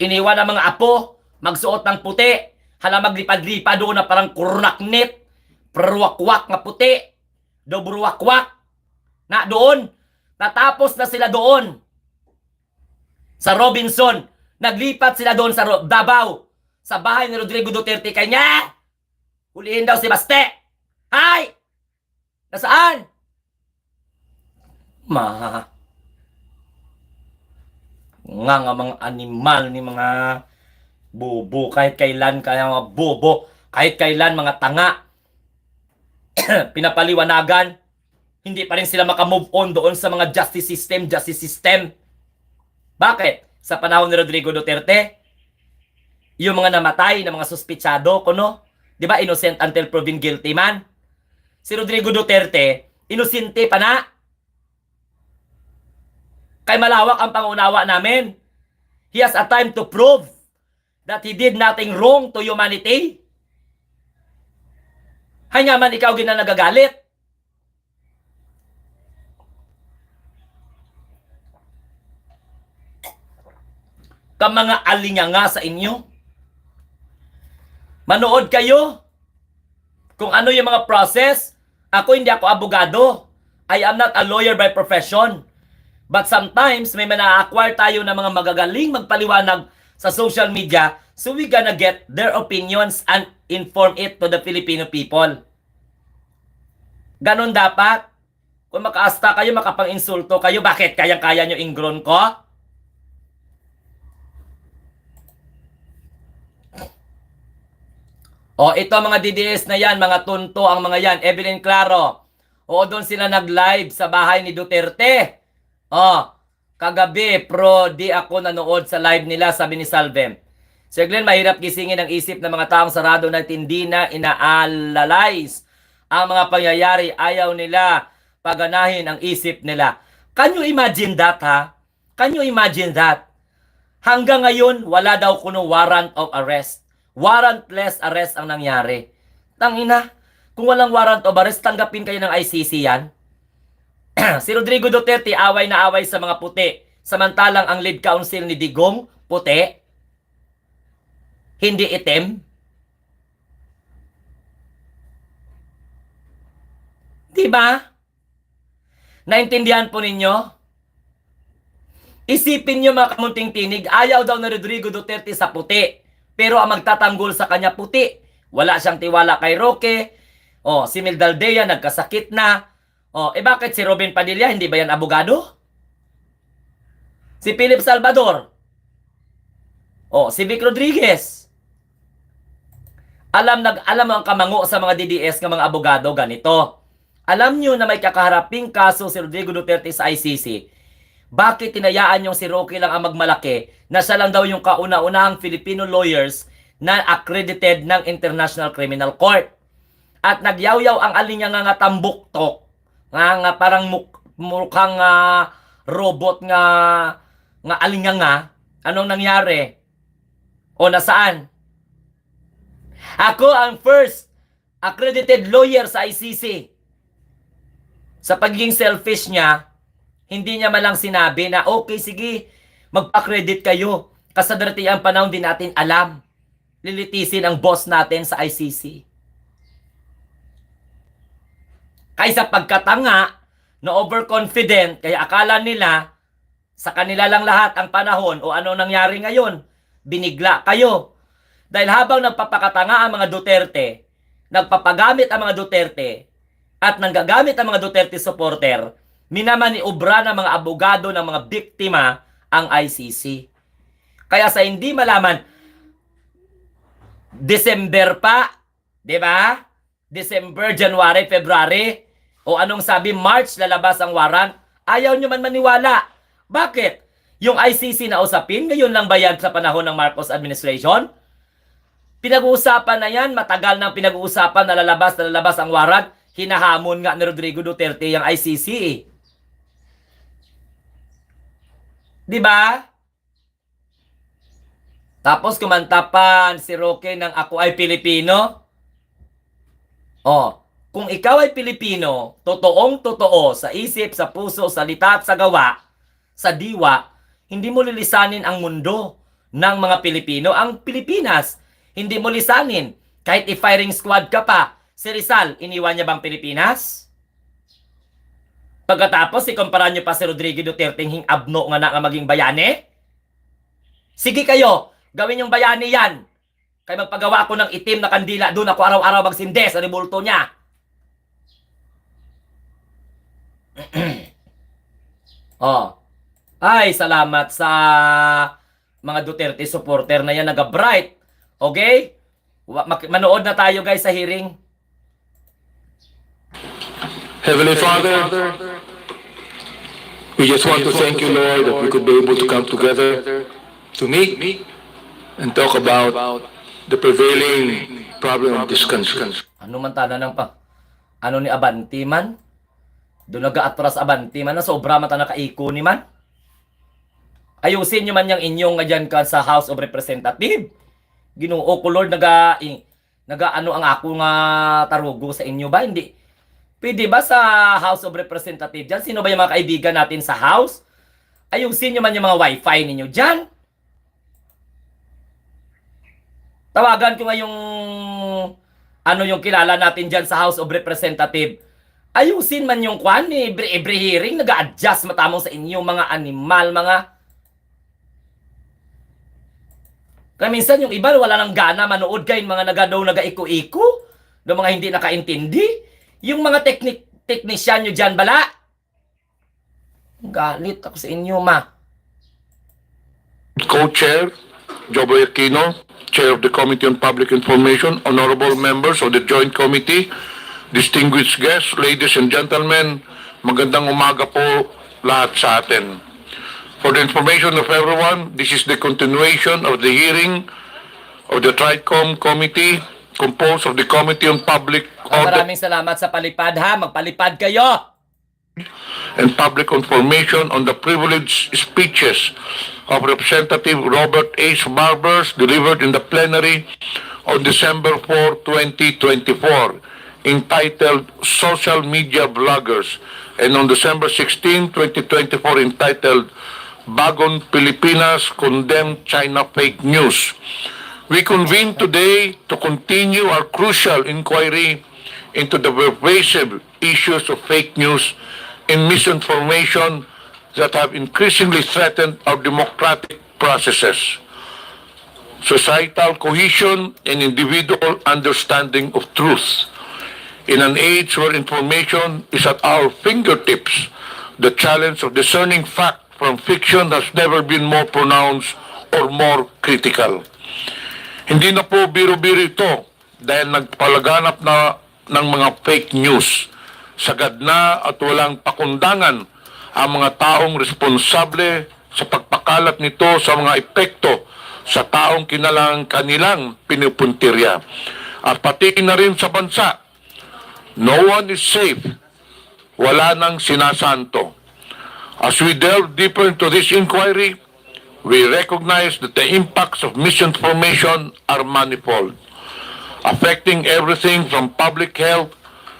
Iniwan ang mga apo, magsuot ng puti, hala maglipad-lipa doon na parang kurnaknit, perwakwak na puti, dobruwakwak, na doon. Natapos na sila doon. Sa Robinson, naglipat sila doon sa Davao, sa bahay ni Rodrigo Duterte. Kanya, hulihin daw si Baste. Hay! Nasaan? Nga mga animal ni mga bobo, kahit kailan kaya mga bobo, kahit kailan mga tanga, pinapaliwanagan, hindi pa rin sila makamove on doon sa mga justice system. Bakit? Sa panahon ni Rodrigo Duterte, yung mga namatay na mga suspitsado, kuno, di ba innocent until proven guilty man? Si Rodrigo Duterte, inosente pa na. Kay malawak ang pangunawa namin. He has a time to prove that he did nothing wrong to humanity. Hanya man ikaw nagagalit. Ka mga alinyanga sa inyo. Manood kayo kung ano yung mga process. Ako hindi ako abogado. I am not a lawyer by profession. But sometimes may mana-acquire tayo ng mga magagaling magpaliwanag sa social media, so we gonna get their opinions and inform it to the Filipino people. Ganon dapat. Kung makaasta kayo, makapang-insulto kayo, bakit kayang-kaya nyo ingron ko? O, ito mga DDS na yan, mga tunto ang mga yan. Evelyn Claro. O, doon sila nag-live sa bahay ni Duterte. O, kagabi, di ako nanood sa live nila, sabi ni Salvem. Sir Glenn, mahirap gisingin ang isip ng mga taong sarado na hindi na inaanalyze ang mga pangyayari. Ayaw nila paganahin ang isip nila. Can you imagine that, ha? Can you imagine that? Hanggang ngayon, wala daw kuno warrant of arrest. Warrantless arrest ang nangyari. Tangina, kung walang warrant of arrest, tanggapin kayo ng ICC yan. Si Rodrigo Duterte, away na away sa mga puti. Samantalang ang lead counsel ni Digong, puti. Hindi itim. Diba? Naintindihan po ninyo? Isipin nyo mga kamunting tinig, ayaw daw na Rodrigo Duterte sa puti. Pero ang magtatanggol sa kanya puti. Wala siyang tiwala kay Roque. O, si Mildaldea nagkasakit na. O, bakit si Robin Padilla, hindi ba yan abogado? Si Philip Salvador. O, si Vic Rodriguez. Alam ang kamango sa mga DDS ng mga abogado ganito. Alam nyo na may kakaharaping kaso si Rodrigo Duterte sa ICC. Bakit tinayaan yung si Roque lang ang magmalaki na siya lang daw yung kauna-unahang Filipino lawyers na accredited ng International Criminal Court? At nagyaw-yaw ang alinya nga tambuktok, nga parang mukhang robot nga alinya nga. Anong nangyari? O nasaan? Ako ang first accredited lawyer sa ICC. Sa pagiging selfish niya, hindi niya malang sinabi na okay, sige, magpa-credit kayo. Kasi darating ang panahon din natin alam. Lilitisin ang boss natin sa ICC. Kaysa pagkatanga na overconfident, kaya akala nila sa kanila lang lahat ang panahon o ano nangyari ngayon. Binigla kayo. Dahil habang nagpapakatanga ang mga Duterte, nagpapagamit ang mga Duterte, at nanggagamit ang mga Duterte supporter, minamaniobra ng mga abogado ng mga biktima ang ICC. Kaya sa hindi malaman, December pa, di ba? December, January, February, o anong sabi, March lalabas ang warrant, ayaw nyo man maniwala. Bakit? Yung ICC na usapin, ngayon lang ba yan sa panahon ng Marcos administration? Pinag-uusapan na yan, matagal nang pinag-uusapan na lalabas ang warrant. Hinahamon nga ni Rodrigo Duterte yung ICC eh. Diba? Tapos kumanta pa si Roque ng Ako ay Pilipino. Oh, kung ikaw ay Pilipino, totoong totoo sa isip, sa puso, sa salita at sa gawa, sa diwa, hindi mo lilisanin ang mundo ng mga Pilipino, ang Pilipinas. Hindi mo lisanin. Kahit i-firing squad ka pa, si Rizal, iniwan niya bang Pilipinas? Pagkatapos, ikumpara niyo pa si Rodrigo Duterte hing abno nga maging bayani? Sige kayo, gawin yung bayani yan. Kaya magpagawa ako ng itim na kandila, doon ako araw-araw magsinde sa rebulto niya. Oh. Ay, salamat sa mga Duterte supporter na yan, naga-bright. Okay? Manood na tayo guys sa hearing. Heavenly Father, we just want to thank you, Lord, that we could be able to come together to meet and talk about the prevailing problem of this country. Ano man tana ng pa? Ano ni Abanti man? Doon nag-atras Abanti man na sobra mata nakaiko ni man? Ayusin nyo man yung inyong nga dyan ka sa House of Representatives. Ginoo ko Lord, ano ang ako nga tarugo sa inyo ba? Hindi. Pwede ba sa House of Representatives dyan? Sino ba yung mga kaibigan natin sa House? Ayusin nyo man yung mga wifi ninyo dyan. Tawagan ko nga yung yung kilala natin dyan sa House of Representatives. Ayusin man yung kwan eh. Every hearing, nag-a-adjust matamong sa inyo mga animal, mga... Kaya minsan yung iba wala nang gana manood kayo mga naga-iko-iko, ng mga hindi nakaintindi. Yung mga technician nyo dyan bala. Galit ako sa inyo ma. Co-Chair, Jobo Aquino, Chair of the Committee on Public Information, honorable members of the Joint Committee, distinguished guests, ladies and gentlemen, magandang umaga po lahat sa atin. For the information of everyone, this is the continuation of the hearing of the TRICOM Committee composed of the Committee on Public Order Maraming salamat sa palipad ha. Magpalipad kayo. and Public Information on the privileged speeches of Representative Robert H. Barbers delivered in the plenary on December 4, 2024, entitled Social Media Bloggers, and on December 16, 2024, entitled Bagong Pilipinas Condemn China Fake News. We convene today to continue our crucial inquiry into the pervasive issues of fake news and misinformation that have increasingly threatened our democratic processes, societal cohesion, and individual understanding of truth. In an age where information is at our fingertips, the challenge of discerning fact from fiction has never been more pronounced or more critical. Hindi na po biro-biro ito dahil nagpalaganap na ng mga fake news. Sagad na at walang pakundangan ang mga taong responsable sa pagpakalat nito sa mga epekto sa taong kanilang pinupuntirya. At pati na rin sa bansa, no one is safe. Wala nang sinasanto. As we delve deeper into this inquiry, we recognize that the impacts of misinformation are manifold, affecting everything from public health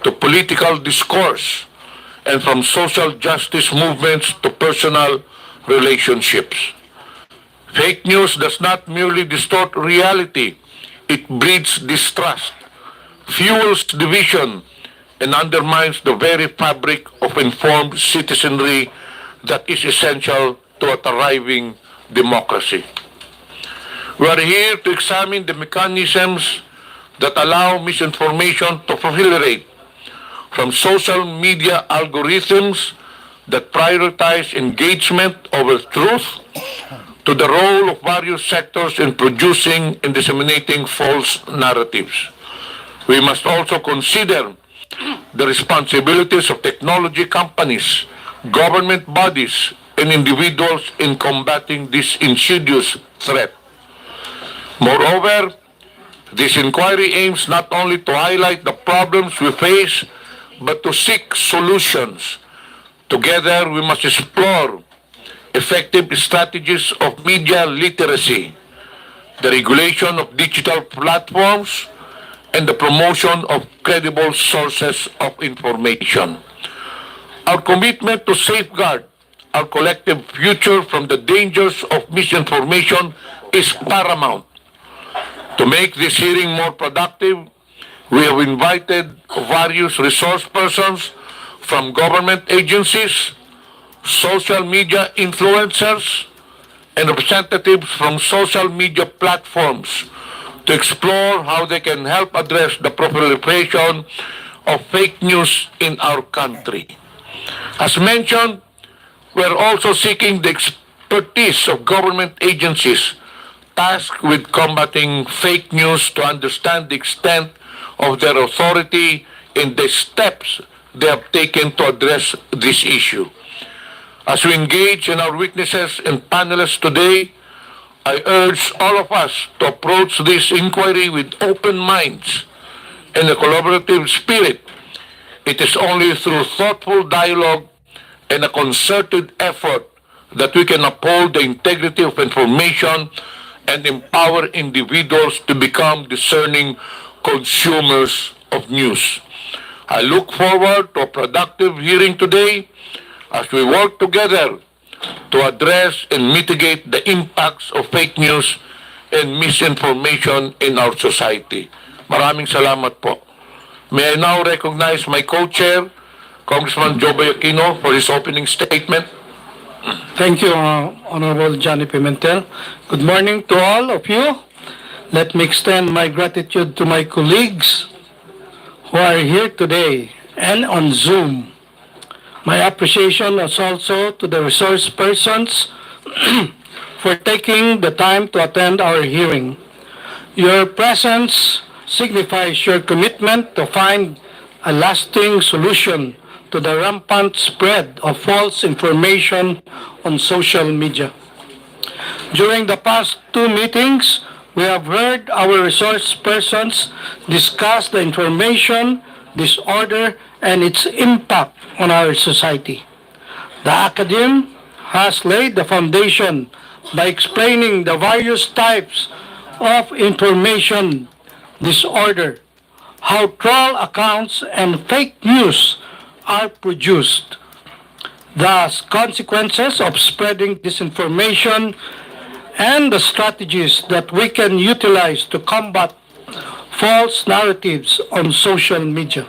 to political discourse, and from social justice movements to personal relationships. Fake news does not merely distort reality, it breeds distrust, fuels division, and undermines the very fabric of informed citizenry that is essential to a thriving democracy. We are here to examine the mechanisms that allow misinformation to proliferate, from social media algorithms that prioritize engagement over truth to the role of various sectors in producing and disseminating false narratives. We must also consider the responsibilities of technology companies, government bodies, and individuals in combating this insidious threat. Moreover, this inquiry aims not only to highlight the problems we face, but to seek solutions. Together, we must explore effective strategies of media literacy, the regulation of digital platforms, and the promotion of credible sources of information. Our commitment to safeguard our collective future from the dangers of misinformation is paramount. To make this hearing more productive, we have invited various resource persons from government agencies, social media influencers, and representatives from social media platforms to explore how they can help address the proliferation of fake news in our country. As mentioned, we are also seeking the expertise of government agencies tasked with combating fake news to understand the extent of their authority in the steps they have taken to address this issue. As we engage in our witnesses and panelists today, I urge all of us to approach this inquiry with open minds and a collaborative spirit. It is only through thoughtful dialogue and a concerted effort that we can uphold the integrity of information and empower individuals to become discerning consumers of news. I look forward to a productive hearing today as we work together to address and mitigate the impacts of fake news and misinformation in our society. Maraming salamat po. May I now recognize my co-chair, Congressman Joe Aquino, for his opening statement. Thank you, Honorable Johnny Pimentel. Good morning to all of you. Let me extend my gratitude to my colleagues who are here today and on Zoom. My appreciation is also to the resource persons for taking the time to attend our hearing. Your presence signifies your commitment to find a lasting solution to the rampant spread of false information on social media. During the past two meetings, we have heard our resource persons discuss the information disorder and its impact on our society. The academe has laid the foundation by explaining the various types of information disorder, how troll accounts and fake news are produced, the consequences of spreading disinformation, and the strategies that we can utilize to combat false narratives on social media.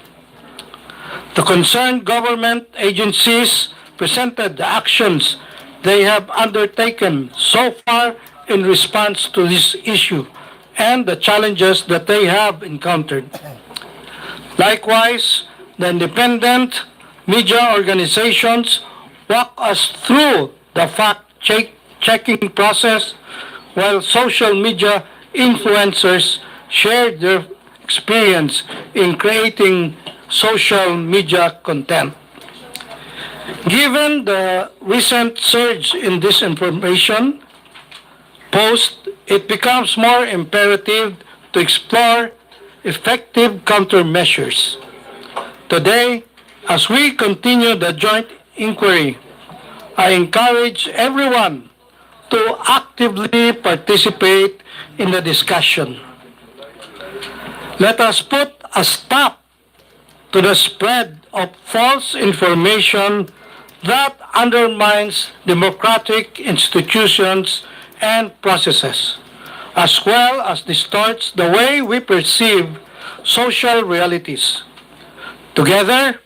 The concerned government agencies presented the actions they have undertaken so far in response to this issue and the challenges that they have encountered. Likewise, the independent media organizations walk us through the fact-checking process, while social media influencers share their experience in creating social media content. Given the recent surge in disinformation posts, it becomes more imperative to explore effective countermeasures. Today, as we continue the joint inquiry, I encourage everyone to actively participate in the discussion. Let us put a stop to the spread of false information that undermines democratic institutions and processes, as well as distorts the way we perceive social realities. Together,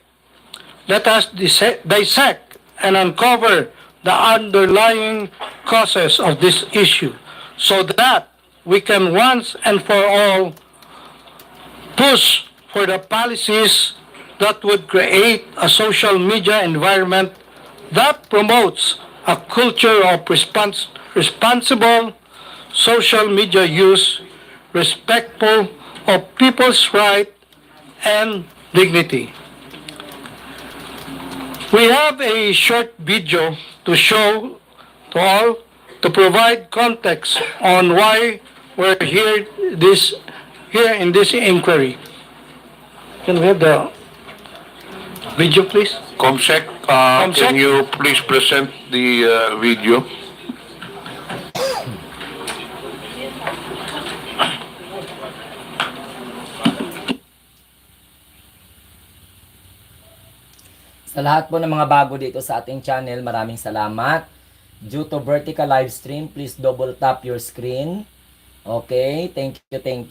let us dissect and uncover the underlying causes of this issue so that we can once and for all push for the policies that would create a social media environment that promotes a culture of responsible social media use, respectful of people's rights and dignity. We have a short video to show to all, to provide context on why we're here in this inquiry. Can we have the video, please? COMSEC, COMSEC? can you please present the video? Sa lahat po ng mga bago dito sa ating channel, maraming salamat. Due to vertical live stream, please double tap your screen. Okay, thank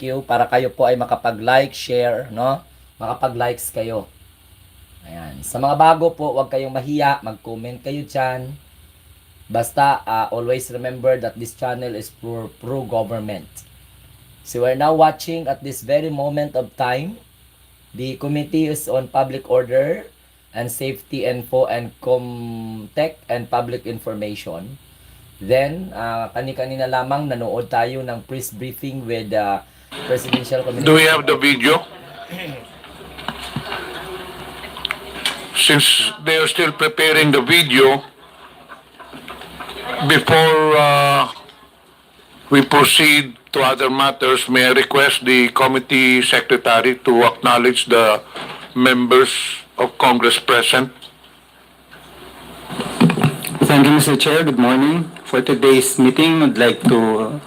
you. Para kayo po ay makapag-like, share, no? Makapag-likes kayo. Ayan. Sa mga bago po, huwag kayong mahiya, mag-comment kayo dyan. Basta, always remember that this channel is pro-government. So we're now watching at this very moment of time. The Committee is on Public Order and Safety Info and Comtech and Public Information. Then, kani-kanina lamang nanood tayo ng press briefing with Presidential Communication. Do we have the video? Since they are still preparing the video, before we proceed to other matters, may I request the committee secretary to acknowledge the members of Congress present. Thank you, Mr. Chair. Good morning. For today's meeting, I'd like to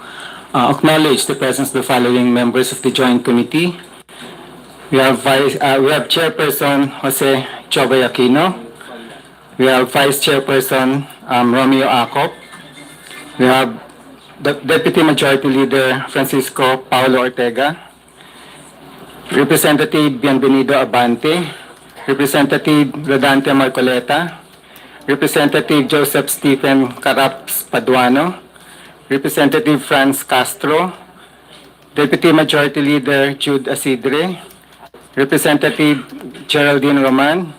acknowledge the presence of the following members of the Joint Committee. We have Chairperson Jose Chobay Aquino. We have Vice Chairperson Romeo Acop. We have the Deputy Majority Leader Francisco Paulo Ortega. Representative Bienvenido Abante. Representative Rodante Marcoleta. Representative Joseph Stephen Caraps Paduano. Representative Franz Castro. Deputy Majority Leader Jude Asidre. Representative Geraldine Roman.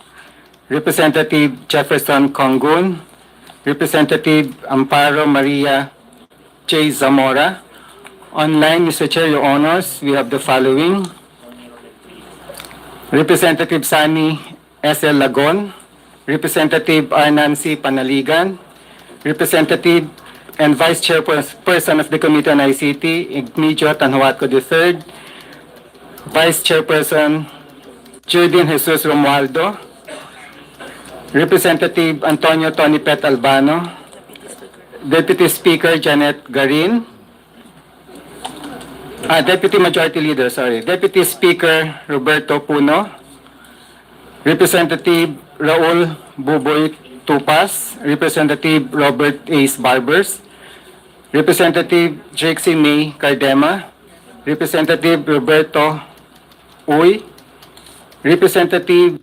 Representative Jefferson Congun. Representative Amparo Maria J. Zamora. Online, Mr. Chair, Your Honors, we have the following. Representative Sani S.L. Lagon. Representative R. Nancy Panaligan. Representative and Vice Chairperson of the Committee on ICT, Igmedio Tanhuatco III. Vice Chairperson Judin Jesus Romualdo. Representative Antonio Tonipet Albano. Deputy Speaker Janet Garin. Deputy Majority Leader, Deputy Speaker Roberto Puno. Representative Raul Buboy Tupas. Representative Robert Ace Barbers. Representative Jexy May Cardema. Representative Roberto Uy. Representative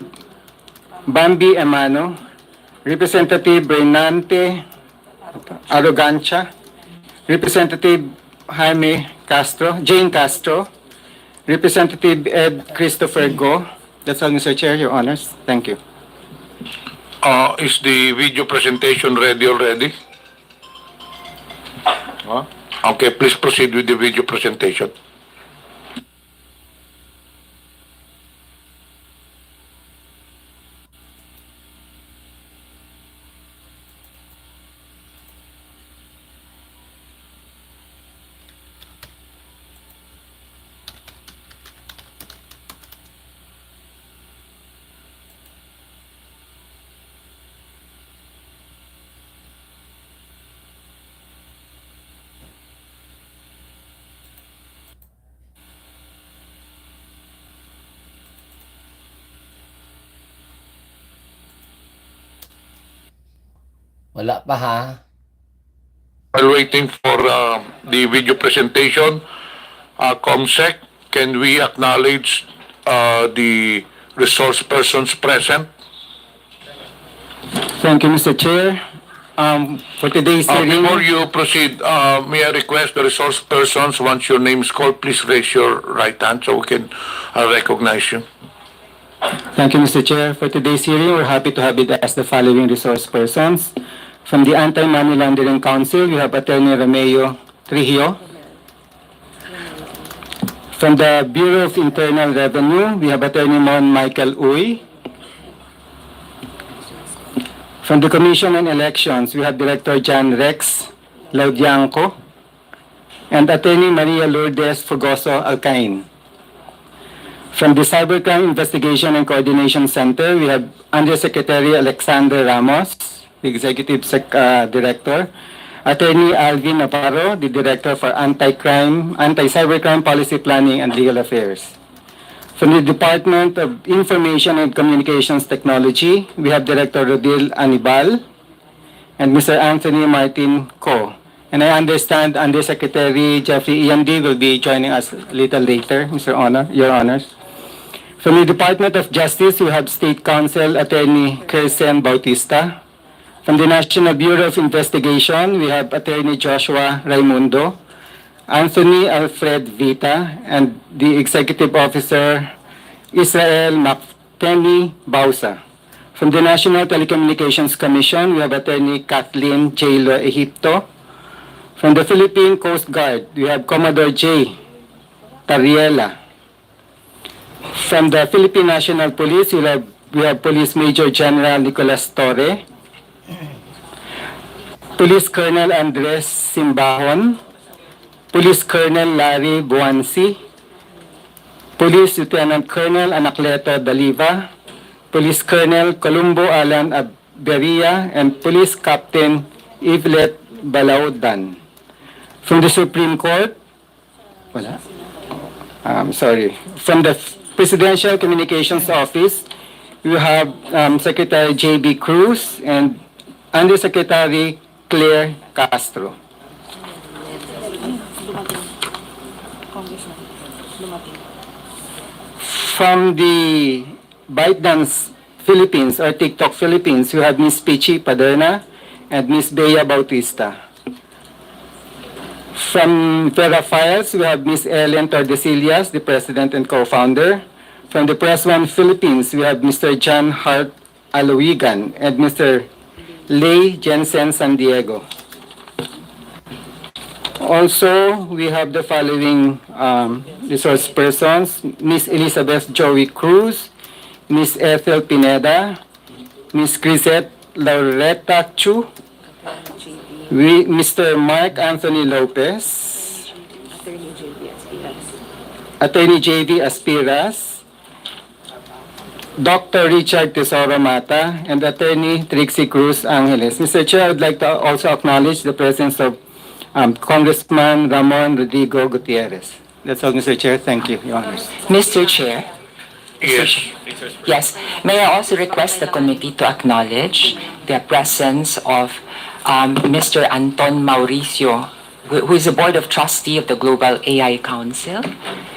Bambi Emano. Representative Renante Arrogancia. Representative Jaime Castro, Jane Castro. Representative Ed Christopher Go. That's all, Mr. Chair, Your Honors. Thank you. Is the video presentation ready already? Okay, please proceed with the video presentation. Wala pa ha. While waiting for the video presentation, COMSEC, can we acknowledge the resource persons present? Thank you, Mr. Chair. For today's hearing... Before you proceed, may I request the resource persons, once your name is called, please raise your right hand so we can recognize you. Thank you, Mr. Chair. For today's hearing, we're happy to have it as the following resource persons. From the Anti-Money Laundering Council, we have Attorney Romeo Trujillo. From the Bureau of Internal Revenue, we have Attorney Mon Michael Uy. From the Commission on Elections, we have Director John Rex Laudianco and Attorney Maria Lourdes Fugoso Alcain. From the Cybercrime Investigation and Coordination Center, we have Undersecretary Alexander Ramos, the Executive Director, Attorney Alvin Navarro, the Director for Anti-Cybercrime Policy Planning and Legal Affairs. From the Department of Information and Communications Technology, we have Director Rodil Anibal and Mr. Anthony Martin Co. And I understand Undersecretary Jeffrey EMD will be joining us a little later, Your Honors. From the Department of Justice, we have State Counsel Attorney Kirsten Bautista. From the National Bureau of Investigation, we have Attorney Joshua Raimundo, Anthony Alfred Vita, and the Executive Officer Israel Macteni Bausa. From the National Telecommunications Commission, we have Attorney Kathleen J. Lo Egipto. From the Philippine Coast Guard, we have Commodore J. Tariela. From the Philippine National Police, we have Police Major General Nicolas Torre, Police Colonel Andres Simbahon, Police Colonel Larry Buansi, Police Lieutenant Colonel Anacleto Daliva, Police Colonel Columbo Alan Aberia, and Police Captain Yvette Balaudan. From the Supreme Court, from the Presidential Communications Office, we have Secretary J.B. Cruz and Undersecretary Claire Castro. From the ByteDance Philippines or TikTok Philippines, we have Ms. Pichi Paderna and Ms. Bea Bautista. From Vera Files, we have Ms. Ellen Tordesillas, the President and Co-Founder. From the Press One Philippines, we have Mr. John Hart Alowigan and Mr. Lay Jensen San Diego. Also, we have the following resource persons: Ms. Elizabeth Joey Cruz, Ms. Ethel Pineda, Ms. Crisette Laureta Chu, Mr. Mark Anthony Lopez, Attorney J.V. Aspiras, Dr. Richard Tesoro Mata, and Attorney Trixie Cruz Angeles. Mr. Chair, I would like to also acknowledge the presence of Congressman Ramon Rodrigo Gutierrez. That's all, Mr. Chair. Thank you, Your Honors. Mr. Chair, Yes. yes, may I also request the committee to acknowledge the presence of Mr. Anton Mauricio, who is the Board of Trustee of the Global AI Council,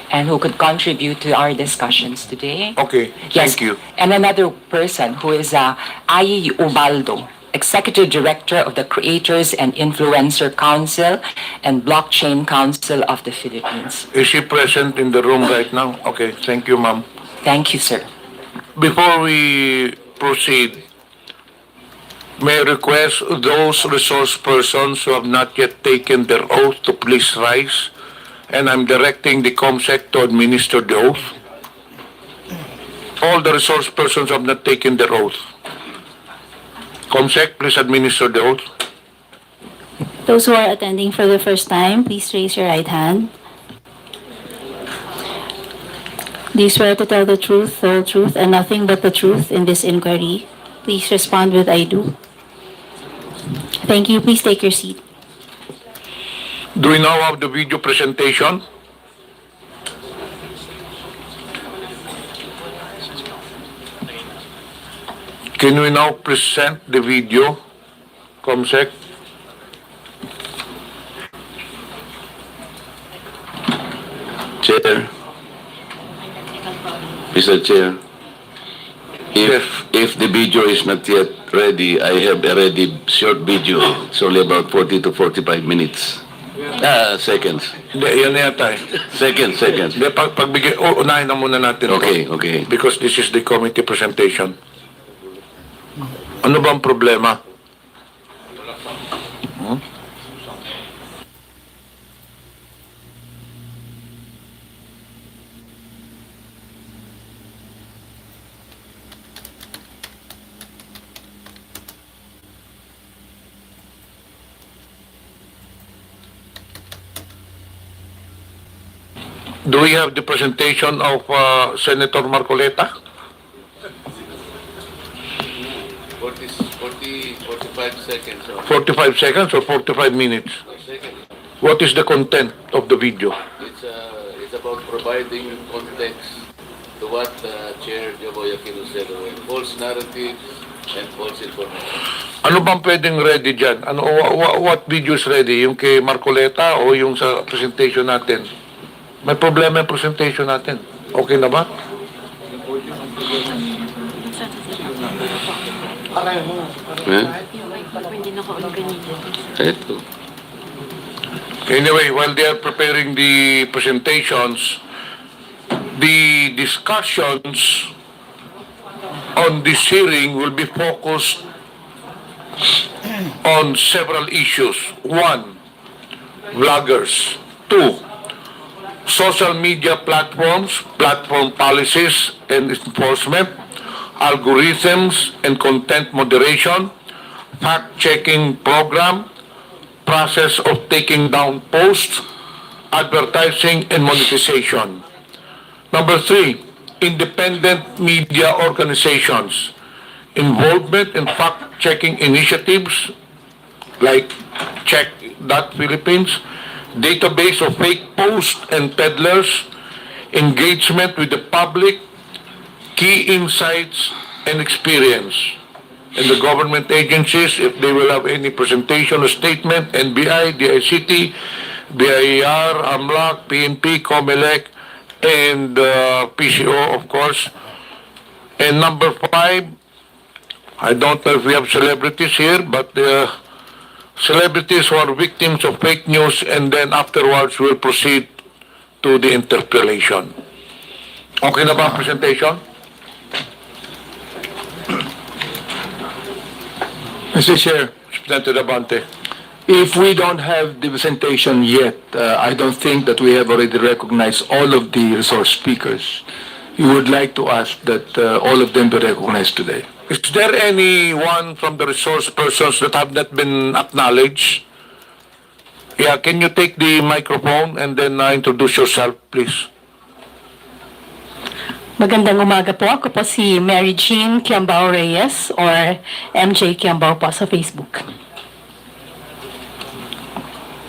and who could contribute to our discussions today. Okay, Yes, thank you. and another person who is Ai Ubaldo, Executive Director of the Creators and Influencer Council and Blockchain Council of the Philippines. Is she present in the room right now? Okay, thank you, ma'am. Thank you, sir. Before we proceed, may I request those resource persons who have not yet taken their oath to please rise, and I'm directing the COMSEC to administer the oath. All the resource persons who have not taken their oath. COMSEC, please administer the oath. Those who are attending for the first time, please raise your right hand. Do you swear to tell the truth, the whole truth, and nothing but the truth in this inquiry? Please respond with "I do." Thank you. Please take your seat. Do we now have the video presentation? Can we now present the video, COMSEC? Chair, Mr. Chair, if the video is not yet ready, I have a ready short video. It's only about 40 to 45 minutes. Seconds. Hindi, yan na yata eh. Seconds. Hindi, pagbigay, unahin na muna natin. Okay. Because this is the committee presentation. Ano bang problema? Do we have the presentation of Senator Marcoleta? 45 seconds. 45 seconds or 45 minutes? What is the content of the video? It's about providing context to what Chair Joboy Aquino said, false narratives and false information. Ano bang pwedeng ready dyan? What video is ready? Yung kay Marcoleta o yung sa presentation natin? May problema yung presentation natin. Okay na ba? Ito. Anyway, while they are preparing the presentations, the discussions on this hearing will be focused on several issues. One, vloggers. Two, social media platforms, platform policies and enforcement, algorithms and content moderation, fact-checking program, process of taking down posts, advertising and monetization. Number three, independent media organizations, involvement in fact-checking initiatives like Check.Philippines, database of fake posts and peddlers, engagement with the public, key insights and experience. And the government agencies, if they will have any presentation or statement, NBI, DICT, BIR, AMLAC, PNP, COMELEC, and PCO, of course. And number five, I don't know if we have celebrities here, but celebrities who are victims of fake news, and then afterwards we'll proceed to the interpellation. Okay na ba ang presentation? Mr. Chair, Senator Abante. if we don't have the presentation yet, I don't think that we have already recognized all of the resource speakers. You would like to ask that all of them be recognized today. Is there anyone from the resource persons that have not been acknowledged? Yeah, can you take the microphone and then introduce yourself, please? Magandang umaga po. Ako po si Mary Jean Kiambao Reyes or MJ Kiambao po sa Facebook.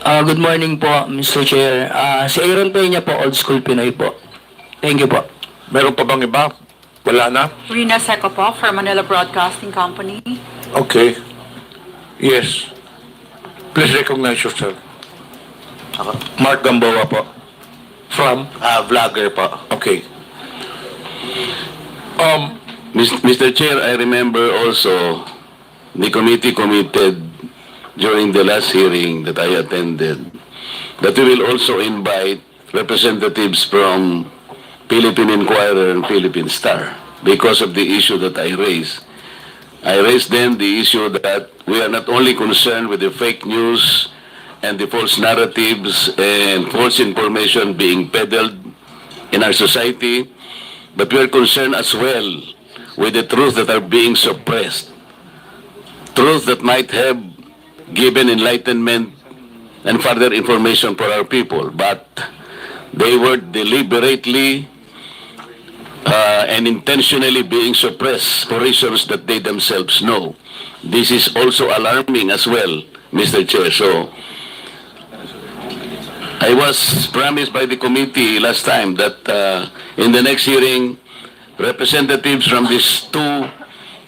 Good morning po, Mr. Chair. Si Aaron Peña po, old school Pinoy po. Thank you po. Meron pa bang iba? Wala na? Rina Seco po for Manila Broadcasting Company. Okay. Yes. Please recognize yourself. Mark Gamboa po. From? Vlogger po. Okay. Mr. Chair, I remember also the committee committed during the last hearing that I attended that we will also invite representatives from Philippine Inquirer and Philippine Star because of the issue that I raised. I raised then the issue that we are not only concerned with the fake news and the false narratives and false information being peddled in our society, but we are concerned as well with the truth that are being suppressed. Truth that might have given enlightenment and further information for our people, but they were deliberately and intentionally being suppressed for reasons that they themselves know. This is also alarming as well, Mr. Chair. So, I was promised by the committee last time that in the next hearing, representatives from these two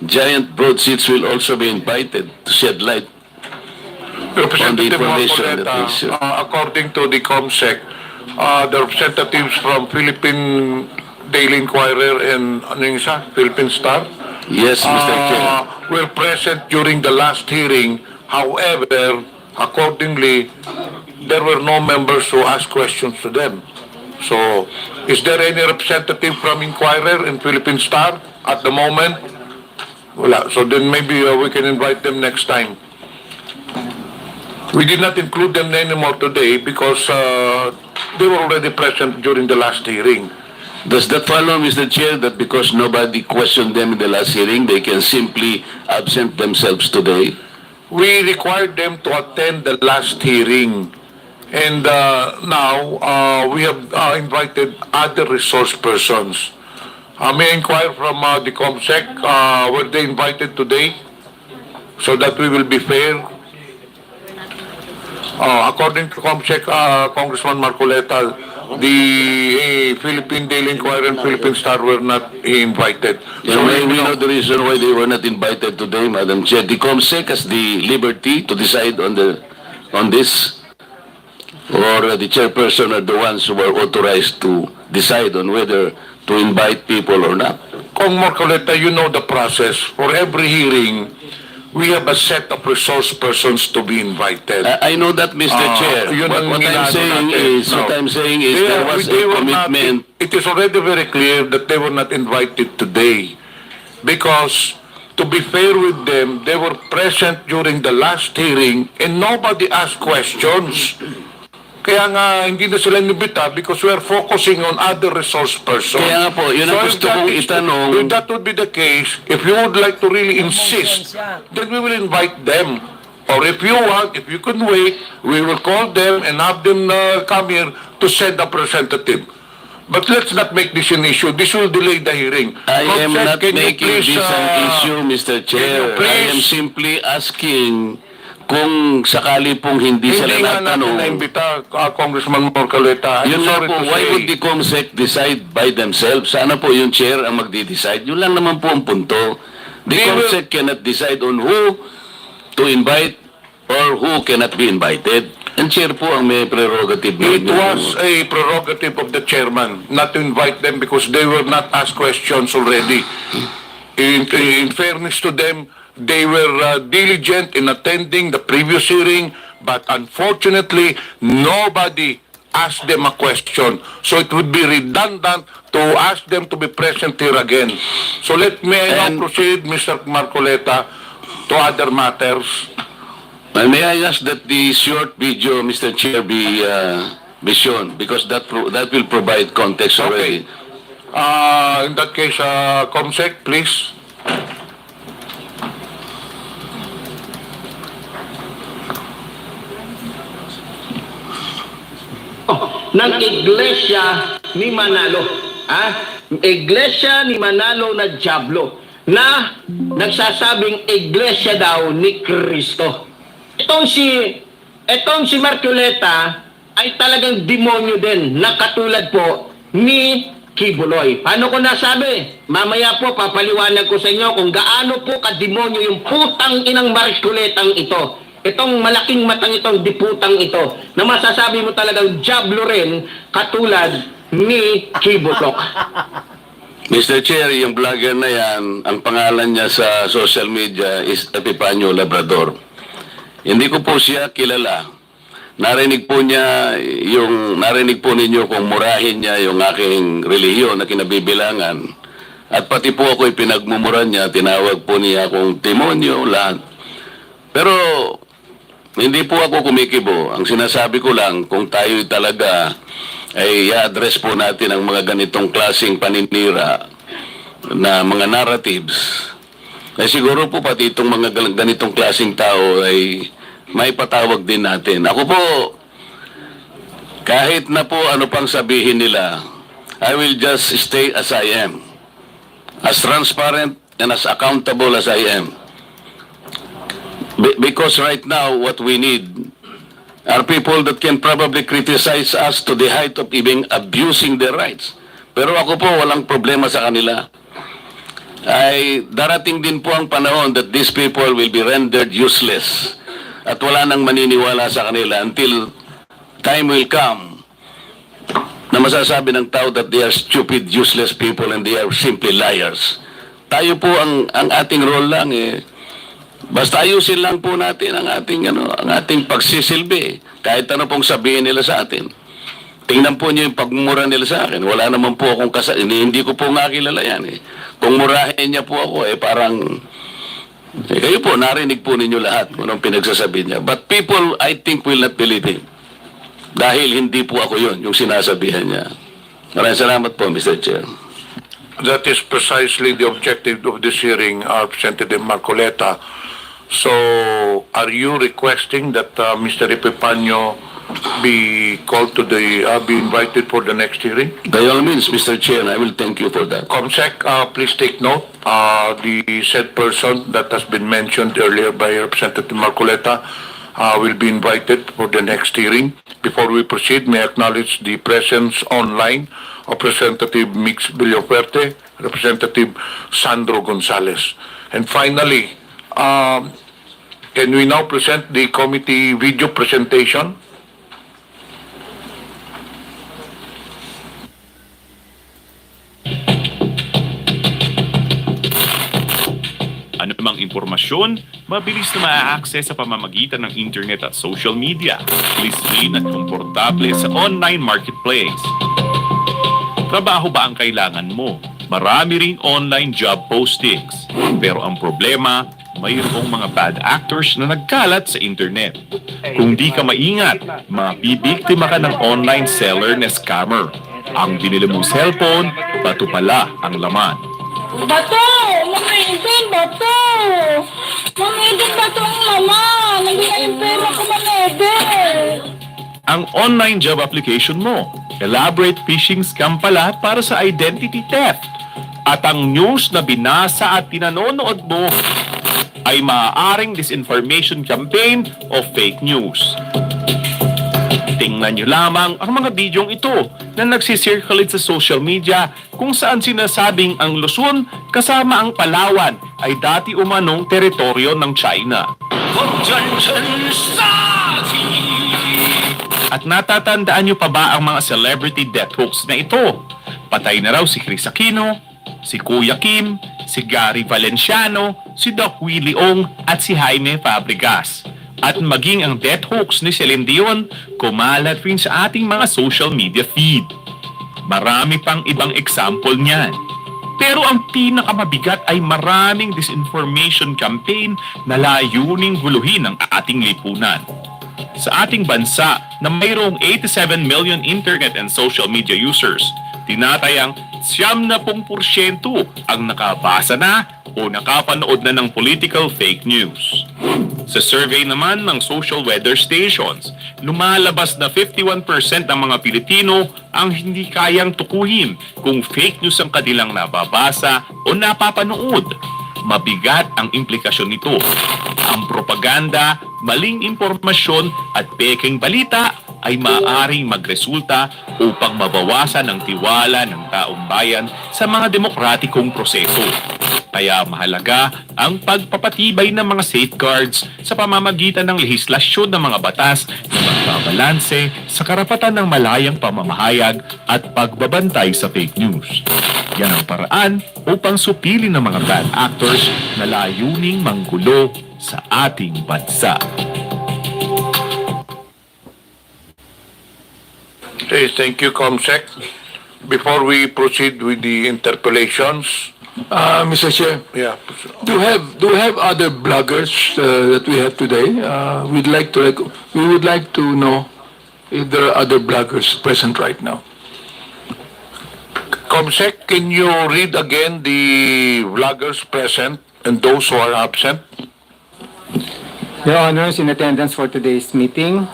giant broadsheets will also be invited to shed light on the Representative information that we should. according to the COMSEC, the representatives from Philippine Daily Inquirer and ano yung isa? Philippine Star? Yes, Mr. Chair. Were present during the last hearing. However, accordingly, there were no members who asked questions to them. So, is there any representative from Inquirer and Philippine Star at the moment? Wala. So then maybe we can invite them next time. We did not include them anymore today because they were already present during the last hearing. Does that follow, Mr. Chair, that because nobody questioned them in the last hearing, they can simply absent themselves today? We required them to attend the last hearing. And now, we have invited other resource persons. May I inquire from the COMSEC, were they invited today? So that we will be fair. According to COMSEC, Congressman Marcoleta, the Philippine Daily Inquirer and Philippine Star were not invited. So may we know the reason why they were not invited today, Madam Chair? The COMSEC has the liberty to decide on this, or the chairperson are the ones who are authorized to decide on whether to invite people or not. Kong Marcoleta, you know the process. For every hearing, we have a set of resource persons to be invited. I know that, Mr. Chair. Yun What ang I'm inaano saying natin. is, No. what I'm saying is They there are- was they a were not- commitment. It is already very clear that they were not invited today because, to be fair with them, they were present during the last hearing and nobody asked questions. Kaya nga, hindi na sila nibita because we are focusing on other resource persons. Kaya nga po, yun ang if gusto that kong is- itanong. If that would be the case, if you would like to really insist, then we will invite them. Or if you want, if you can wait, we will call them and have them come here to send a representative. But let's not make this an issue. This will delay the hearing. I am Concept, not can you making please, this an issue, Mr. Chair. you please- I am simply asking kung sakali pong hindi sila Hindi nga natin natanong. na-imbita, Congressman Marcoleta. I'm Yun nga sorry po, to why say. would the COMSEC decide by themselves? Sana po yung chair ang magdi-decide. Yun lang naman po ang punto. The They will- COMSEC cannot decide on who to invite or who cannot be invited. And chair po ang may prerogative. It was a prerogative of the chairman not to invite them because they were not asked questions already. In fairness to them, they were diligent in attending the previous hearing, but unfortunately, nobody asked them a question. So it would be redundant to ask them to be present here again. So let me now proceed, Mr. Marcoleta, to other matters. May I ask that the short video, Mr. Chair, be shown because that will provide context already. In that case, COMSEC, please. Ng Iglesia ni Manalo. Iglesia ni Manalo na Diablo na nagsasabing Iglesia daw ni Kristo. Itong si Marcoleta ay talagang demonyo din na katulad po ni Kibuloy. Paano ko nasabi? Mamaya po papaliwanag ko sa inyo kung gaano po kademonyo yung putang inang Marcoletang ito. Itong malaking matang itong diputang ito na masasabi mo talagang diablo rin katulad ni Kibulok. Mr. Chair, yung vlogger na yan, ang pangalan niya sa social media is Epifanio Labrador. Hindi ko po siya kilala. Narinig po ninyo kung murahin niya yung aking relihiyon na kinabibilangan. At pati po ako pinagmumura niya, tinawag po niya akong demonyo, lahat. Pero hindi po ako kumikibo. Ang sinasabi ko lang, kung tayo talaga ay i-address po natin ang mga ganitong klaseng paninira na mga narratives, ay siguro po pati itong mga ganitong klaseng tao ay may patawag din natin. Ako po, kahit na po ano pang sabihin nila, I will just stay as I am. As transparent and as accountable as I am. Because right now, what we need are people that can probably criticize us to the height of even abusing their rights. Pero ako po, walang problema sa kanila. Ay darating din po ang panahon that these people will be rendered useless. At wala nang maniniwala sa kanila until time will come na masasabi ng tao that they are stupid, useless people and they are simply liars. Tayo po ang ating role lang basta ayusin lang po natin ang ating pagsisilbi. Kahit ano pong sabihin nila sa atin. Tingnan po niyo yung pagmumura nila sa akin. Wala naman po akong hindi ko po nga kilala yan Kung murahin niya po ako parang kayo po, narinig po ninyo lahat kung anong pinagsasabi niya. But people, I think, will not believe him. Dahil hindi po ako yun, yung sinasabihan niya. Maraming salamat po, Mr. Chair. That is precisely the objective of this hearing, Representative Marcoleta. So, are you requesting that Mr. Epifanio be called to be invited for the next hearing? By all means, Mr. Chair, I will thank you for that. COMSEC, please take note, the said person that has been mentioned earlier by Representative Marcoleta will be invited for the next hearing. Before we proceed, may I acknowledge the presence online of Representative Mix Villaferte, Representative Sandro Gonzalez. And finally, can we now present the committee video presentation? Anumang impormasyon, mabilis na ma-access sa pamamagitan ng internet at social media. Clean at komportable sa online marketplace. Trabaho ba ang kailangan mo? Marami ring online job postings. Pero ang problema, mayroong mga bad actors na nagkalat sa internet. Kung di ka maingat, mabibiktima ka ng online seller na scammer. Ang binili mong cellphone, bato pala ang laman. Bato! Mamaidin, bato! Mamaidin, bato ang mama! Nandiyan yung pera ko, mamaidin! Ang online job application mo, elaborate phishing scam pala para sa identity theft. At ang news na binasa at pinanonood mo ay maaaring disinformation campaign o fake news. Tingnan nyo lamang ang mga bidyong ito na nagsisirculate sa social media kung saan sinasabing ang Luzon kasama ang Palawan ay dati umanong teritoryo ng China. At natatandaan nyo pa ba ang mga celebrity death hoax na ito? Patay na raw si Chris Aquino, si Kuya Kim, si Gary Valenciano, si Doc Willie Ong at si Jaime Fabregas. At maging ang death hoax ni Celine Dion, kumalat rin sa ating mga social media feed. Marami pang ibang example niyan. Pero ang pinakamabigat ay maraming disinformation campaign na layuning guluhin ang ating lipunan. Sa ating bansa na mayroong 87 million internet and social media users, tinatayang 70% ang nakabasa na o nakapanood na ng political fake news. Sa survey naman ng social weather stations, lumalabas na 51% ng mga Pilipino ang hindi kayang tukuhin kung fake news ang kanilang nababasa o napapanood. Mabigat ang implikasyon nito. Ang propaganda, maling impormasyon at peking balita ay maaaring magresulta upang mabawasan ang tiwala ng taong bayan sa mga demokratikong proseso. Kaya mahalaga ang pagpapatibay ng mga safeguards sa pamamagitan ng lehislasyon ng mga batas na magbabalanse sa karapatan ng malayang pamamahayag at pagbabantay sa fake news. Yan ang paraan upang supilin ng mga bad actors na layuning manggulo sa ating bansa. Okay, thank you, COMSEC. Before we proceed with the interpellations, Mr. Chair, yeah, do we have other bloggers that we have today? We would like to know if there are other bloggers present right now. COMSEC, can you read again the vloggers present and those who are absent? Your Honors, in attendance for today's meeting,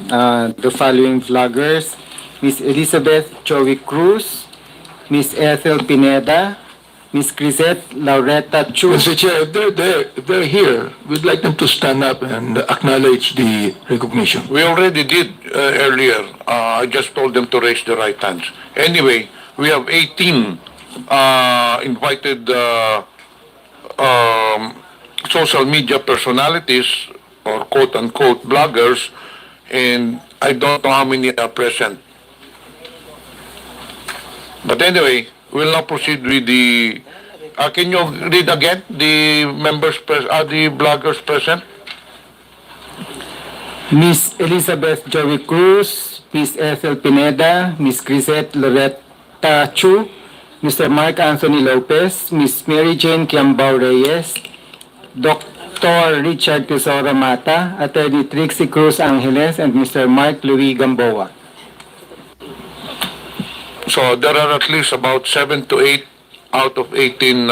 the following vloggers: Ms. Elizabeth Joey Cruz, Ms. Ethel Pineda, Ms. Crisette Laureta Chu. Mr. Chair, if they're here, we'd like them to stand up and acknowledge the recognition. We already did earlier. I just told them to raise their right hands. Anyway, we have 18 invited social media personalities or quote-unquote bloggers, and I don't know how many are present. But anyway, we'll now proceed with the... can you read again the the bloggers present? Ms. Elizabeth Joey Cruz, Ms. Ethel Pineda, Ms. Crisette Loretta Chu, Mr. Mark Anthony Lopez, Ms. Mary Jane Kiambao Reyes, Dr. Richard Tesoro Mata, Attorney Trixie Cruz Angeles, and Mr. Mark Louis Gamboa. So there are at least about 7 to 8 out of 18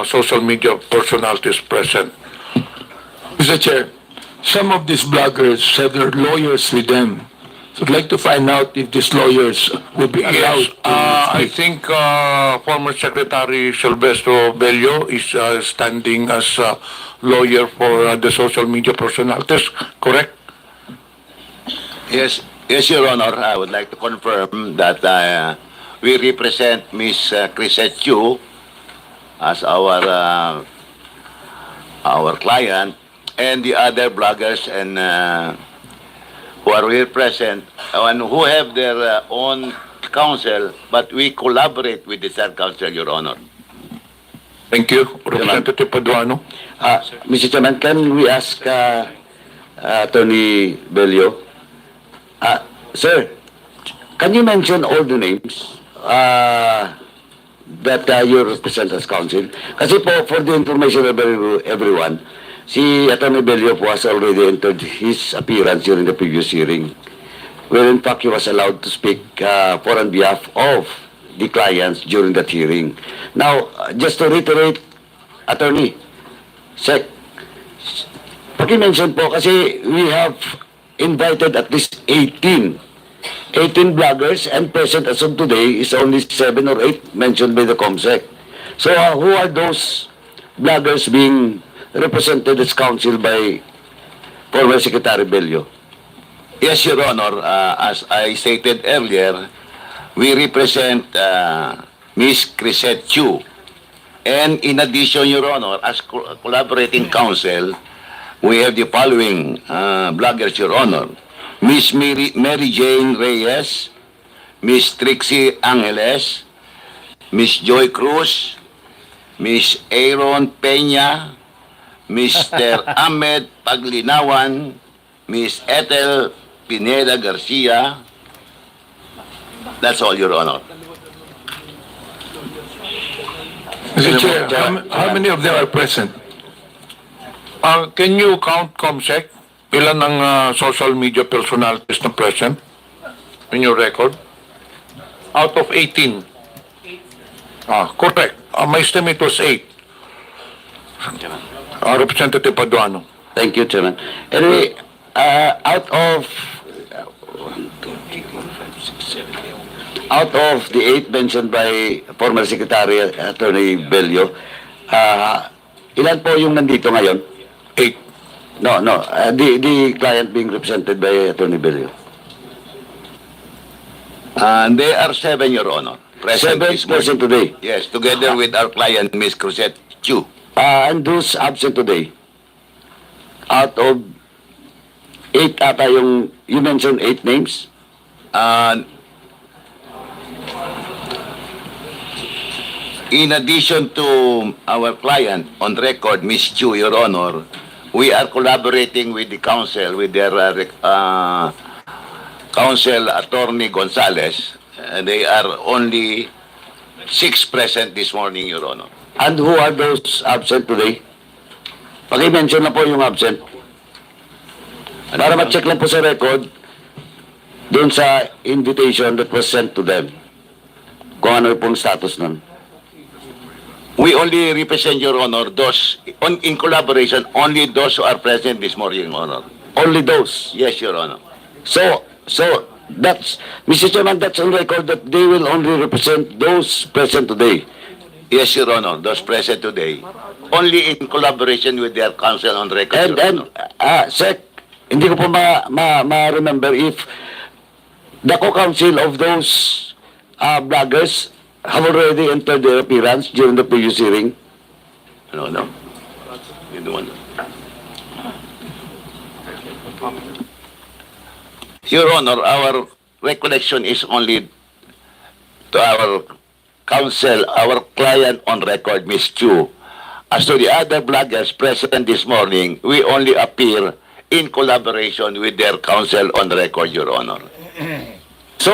social media personalities present. Mr. Chair, some of these bloggers have their lawyers with them. So I'd like to find out if these lawyers will be allowed to I think former Secretary Silvestro Bello is standing as lawyer for the social media personalities, correct? Yes, yes, Your Honor. I would like to confirm that we represent Miss Crisette Chu as our client, and the other bloggers and who are here present and who have their own counsel, but we collaborate with the third counsel, Your Honor. Thank you. Representative Paduano. Mr. Chairman, can we ask Attorney Bello? Sir, can you mention all the names that you represent as counsel? Kasi po, for the information of everyone, si Attorney Bello po has already entered his appearance during the previous hearing, where in fact he was allowed to speak for on behalf of the clients during that hearing. Now, just to reiterate, Attorney, Sec, paki-mention po kasi we have invited at least 18 bloggers, and present as of today is only 7 or 8 mentioned by the COMSEC. So who are those bloggers being represented as counsel by former Secretary Bello? Yes, Your Honor. As I stated earlier, we represent Miss Crisette Chu. And in addition, Your Honor, as collaborating counsel, we have the following bloggers, Your Honor. Miss Mary Jane Reyes, Miss Trixie Angeles, Miss Joy Cruz, Miss Aaron Peña, Mr. Ahmed Paglinawan, Miss Ethel Pineda Garcia. That's all, Your Honor. Mr. Chair, how many of them are present? Can you count COMSEC? Ilan ang social media personalities na present in your record? Out of 18. Correct. My estimate was 8. Representative Paduano. Thank you, Chairman. Anyway, out of the 8 mentioned by former Secretary Attorney Bello, ilan po yung nandito ngayon? 8. No. The client being represented by Attorney Bello. They are 7, Your Honor. Present 7 today. Yes, together with our client, Miss Crisette Chu. And those absent today, out of 8 ata yung, you mentioned 8 names? In addition to our client on record, Miss Chu, Your Honor, we are collaborating with the counsel, with their counsel, Attorney Gonzales. They are only 6 present this morning, Your Honor. And who are those absent today? Paki-mention na po yung absent. Para ma-check lang po sa record, dun sa invitation that was sent to them. Kung ano pong status nun. We only represent, Your Honor, those, in collaboration, only those who are present this morning, Your Honor. Only those? Yes, Your Honor. So that's, Mr. Chairman, that's on record that they will only represent those present today. Yes, Your Honor, those present today. Only in collaboration with their counsel on record, Your Honor. Sec, hindi ko po ma-remember if the co-counsel of those bloggers have already entered their appearance during the previous hearing. No. You don't want. Your Honor, our recollection is only to our counsel, our client on record, Ms. Chu. As to the other bloggers present this morning, we only appear in collaboration with their counsel on record, Your Honor. So,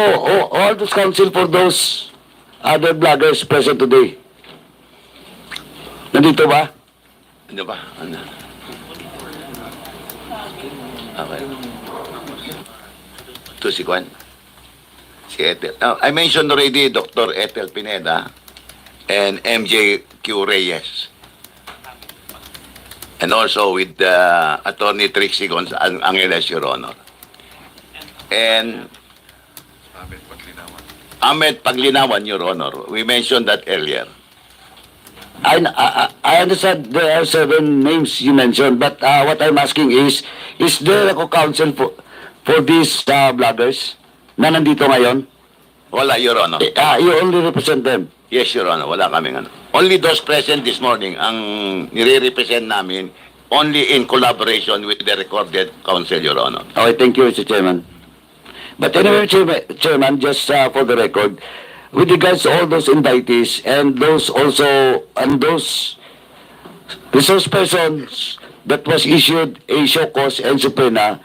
all this counsel for those other bloggers present today. Nandito ba? Nandito ba? Okay. Ito si Juan. Si Ethel. I mentioned already Dr. Ethel Pineda and MJ Q. Reyes. and also with Attorney Tricicon Angeles, Your Honor. And Ahmed Paglinawan, Your Honor. We mentioned that earlier. I understand there are 7 names you mentioned, but what I'm asking is there a counsel for these vloggers na nandito ngayon? Wala, Your Honor. You only represent them? Yes, Your Honor. Wala kaming ano. Only those present this morning ang nire-represent namin only in collaboration with the recorded counsel, Your Honor. Okay, thank you, Mr. Chairman. But anyway, Chairman, just for the record, with regards to all those indictees and those resource persons that was issued a show cause and subpoena,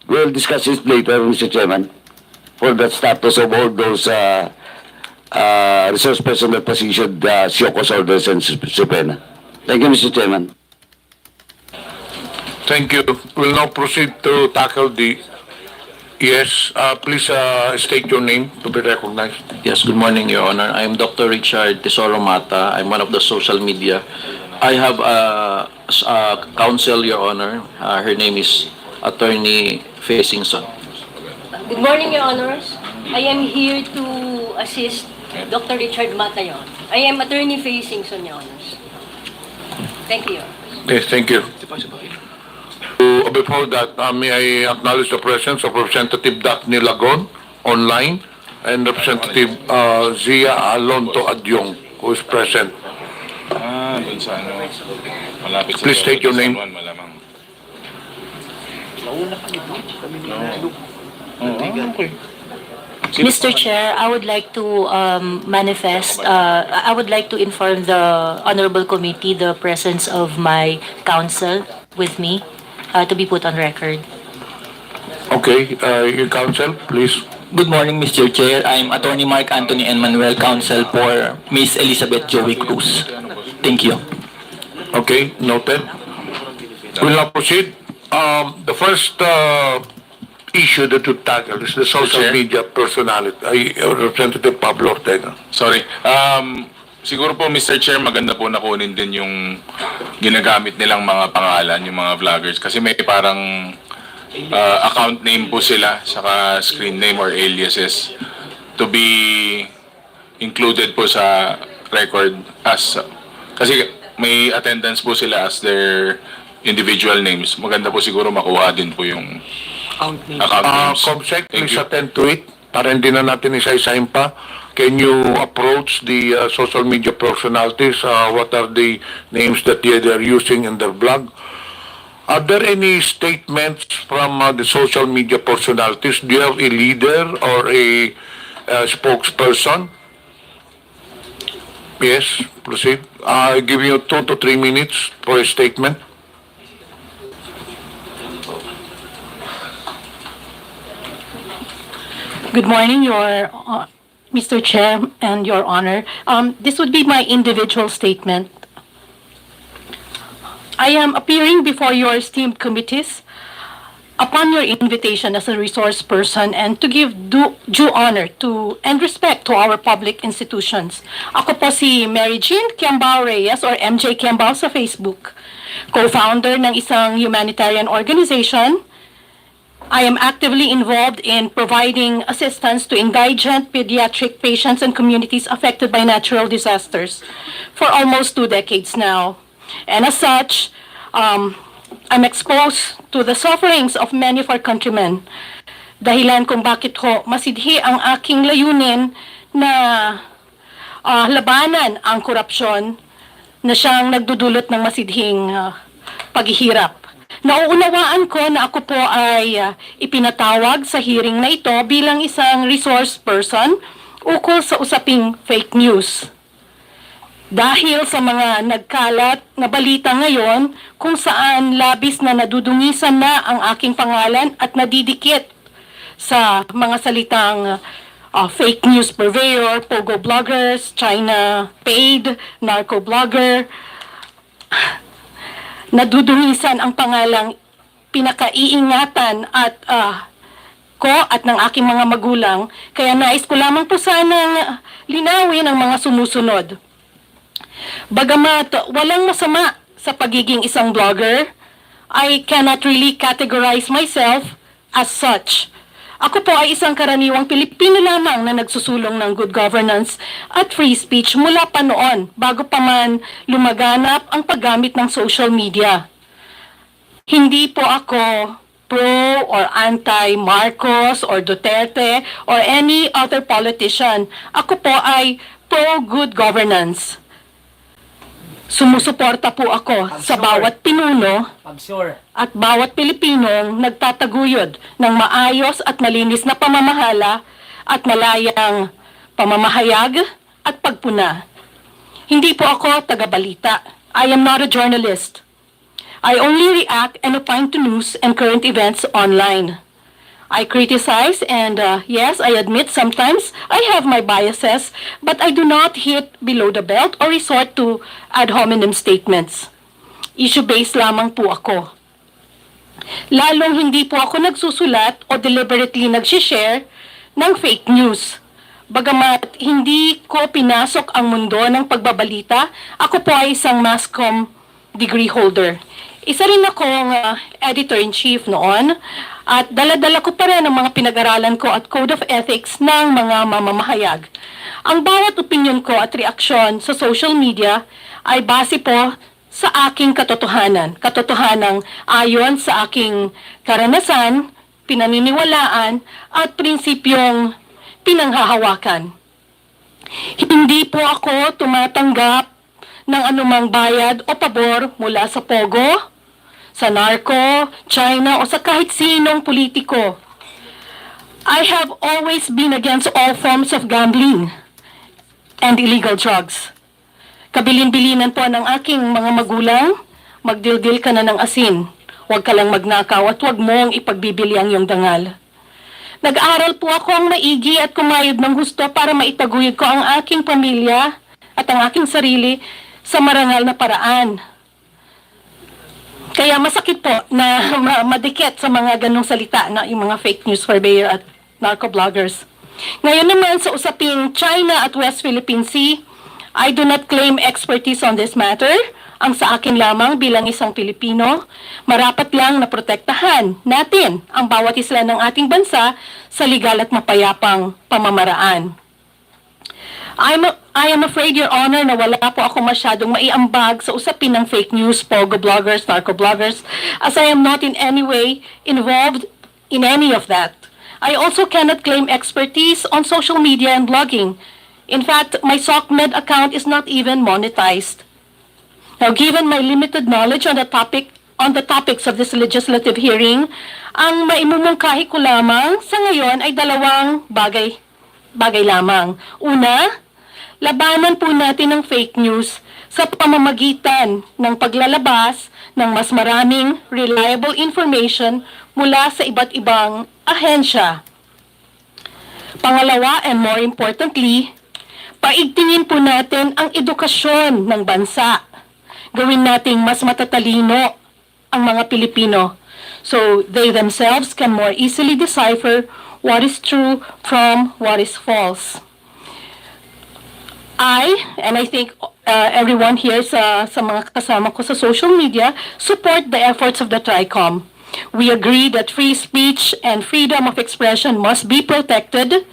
we'll discuss it later, Mr. Chairman, for the status of all those resource persons that was issued show cause orders and subpoena. Thank you, Mr. Chairman. Thank you. We'll now proceed to tackle the... Yes, please state your name to be recognized. Yes, good morning, Your Honor. I'm Dr. Richard Tesoro Mata. I'm one of the social media. I have counsel, Your Honor. Her name is Attorney Faye Singson. Good morning, Your Honors. I am here to assist Dr. Richard Mata, Your Honor. I am Attorney Faye Singson, Your Honors. Thank you, Your Honor. Yes, thank you. Before that, may I acknowledge the presence of Representative Daphne Lagon online and Representative Zia Alonto Adyong, who is present. Dun sa ano, malapit sa Please state your name. Malamang. Okay. Mr. Chair, I would like to I would like to inform the Honorable Committee the presence of my counsel with me to be put on record. Okay, your counsel, please. Good morning, Mr. Chair. I'm Attorney Mark Anthony and Manuel, counsel for Miss Elizabeth Joey Cruz. Thank you. Okay, noted. We'll now proceed. The first issue that you tackle is the social media personality. Representative Pablo Ortega. Sorry. Siguro po, Mr. Chair, maganda po na kunin din yung ginagamit nilang mga pangalan, yung mga vloggers. Kasi may parang account name po sila, saka screen name or aliases to be included po sa record as... Kasi may attendance po sila as their individual names. Maganda po siguro makuha din po yung account names. Comsec, please attend to it. Para hindi na natin isa-isahin pa. Can you approach the social media personalities? What are the names that they're using in their blog? Are there any statements from the social media personalities? Do you have a leader or a spokesperson? Yes, proceed. I'll give you 2 to 3 minutes for a statement. Good morning, Mr. Chair and Your Honor. This would be my individual statement. I am appearing before your esteemed committees upon your invitation as a resource person and to give due honor to and respect to our public institutions. Ako po si Mary Jean Kiambao Reyes or MJ Kiambao sa Facebook, co-founder ng isang humanitarian organization. I am actively involved in providing assistance to indigent pediatric patients and communities affected by natural disasters for almost 2 decades now. And as such, I'm exposed to the sufferings of many of our countrymen. Dahilan kung bakit ho masidhi ang aking layunin na labanan ang korupsyon na siyang nagdudulot ng masidhing paghihirap. Nauunawaan ko na ako po ay ipinatawag sa hearing na ito bilang isang resource person ukol sa usaping fake news. Dahil sa mga nagkalat na balita ngayon kung saan labis na nadudungisan na ang aking pangalan at nadidikit sa mga salitang fake news purveyor, pogo bloggers, China paid, narco blogger, nadudungisan ang pangalang pinakaiingatan at ko at ng aking mga magulang, kaya nais ko lamang po sanang linawin ang mga sumusunod. Bagamat walang masama sa pagiging isang blogger, I cannot really categorize myself as such. Ako po ay isang karaniwang Pilipino lamang na nagsusulong ng good governance at free speech mula pa noon, bago pa man lumaganap ang paggamit ng social media. Hindi po ako pro or anti-Marcos or Duterte or any other politician. Ako po ay pro good governance. Sumusuporta po ako sa bawat pinuno at bawat Pilipinong nagtataguyod ng maayos at malinis na pamamahala at malayang pamamahayag at pagpuna. Hindi po ako taga-balita. I am not a journalist. I only react and opine to news and current events online. I criticize and yes, I admit sometimes I have my biases, but I do not hit below the belt or resort to ad hominem statements. Issue-based lamang po ako. Lalong hindi po ako nagsusulat o deliberately nag-share ng fake news. Bagamat hindi ko pinasok ang mundo ng pagbabalita, ako po ay isang mass comm degree holder. Isa rin akong editor-in-chief noon at dala-dala ko pa rin ang mga pinag-aralan ko at code of ethics ng mga mamamahayag. Ang bawat opinion ko at reaksyon sa social media ay base po sa aking katotohanan ayon sa aking karanasan, pinaniniwalaan at prinsipyong pinanghahawakan. Hindi po ako tumatanggap ng anumang bayad o pabor mula sa Pogo, sa narco, China o sa kahit sinong politiko. I have always been against all forms of gambling and illegal drugs. Kabilin-bilinan po ng aking mga magulang, magdildil ka na ng asin. Huwag ka lang magnakaw at huwag mong ipagbibili ang iyong dangal. Nag-aral po ako ang maigi at kumayod ng gusto para maitaguyod ko ang aking pamilya at ang aking sarili sa marangal na paraan. Kaya masakit po na madikit sa mga ganong salita na yung mga fake news purveyor at narco-bloggers. Ngayon naman sa usaping China at West Philippine Sea, I do not claim expertise on this matter. Ang sa akin lamang bilang isang Pilipino, marapat lang na protektahan natin ang bawat isla ng ating bansa sa legal at mapayapang pamamaraan. I am afraid, Your Honor, na wala po ako masyadong maiambag sa usapin ng fake news, pogo bloggers, narco bloggers, as I am not in any way involved in any of that. I also cannot claim expertise on social media and blogging. In fact, my SOCMED account is not even monetized. Now, given my limited knowledge on the topics of this legislative hearing, ang maimumungkahi ko lamang sa ngayon ay dalawang bagay lamang. Una, labanan po natin ang fake news sa pamamagitan ng paglalabas ng mas maraming reliable information mula sa iba't ibang ahensya. Pangalawa, and more importantly, paigtingin po natin ang edukasyon ng bansa. Gawin nating mas matatalino ang mga Pilipino so they themselves can more easily decipher what is true from what is false. And I think everyone here sa mga kasama ko sa social media, support the efforts of the TRICOM. We agree that free speech and freedom of expression must be protected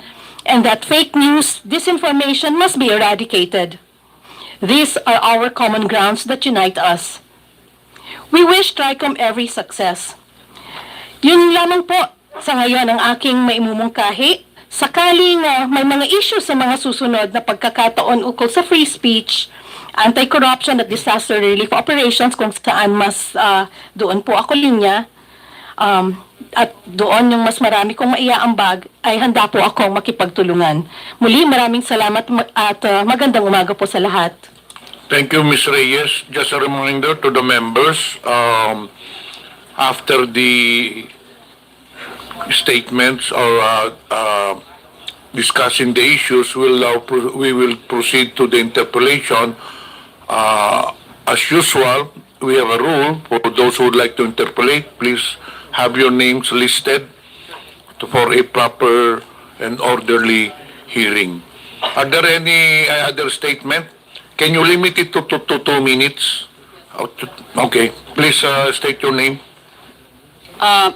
and that fake news, disinformation must be eradicated. These are our common grounds that unite us. We wish TRICOM every success. Yun lamang po sa ngayon ang aking maimumungkahi. Sakaling may mga issue sa mga susunod na pagkakataon ukol sa free speech, anti-corruption at disaster relief operations kung saan mas doon po ako linya, at doon yung mas marami kong maiaambag, ay handa po akong makipagtulungan. Muli, maraming salamat at magandang umaga po sa lahat. Thank you, Ms. Reyes. Just a reminder to the members, after the statements or discussing the issues, we will proceed to the interpellation. As usual, we have a rule for those who would like to interpellate. Please have your names listed for a proper and orderly hearing. Are there any other statement? Can you limit it to 2 minutes? Okay, please state your name.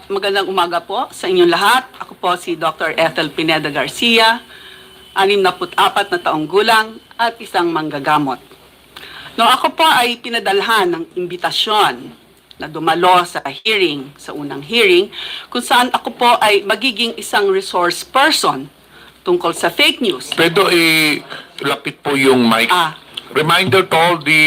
Magandang umaga po sa inyong lahat. Ako po si Dr. Ethel Pineda Garcia, 64 na taong gulang at isang manggagamot. Noong ako po ay pinadalhan ng imbitasyon na dumalo sa hearing, sa unang hearing, kung saan ako po ay magiging isang resource person tungkol sa fake news. Pwede ilapit po yung mic. Reminder to all the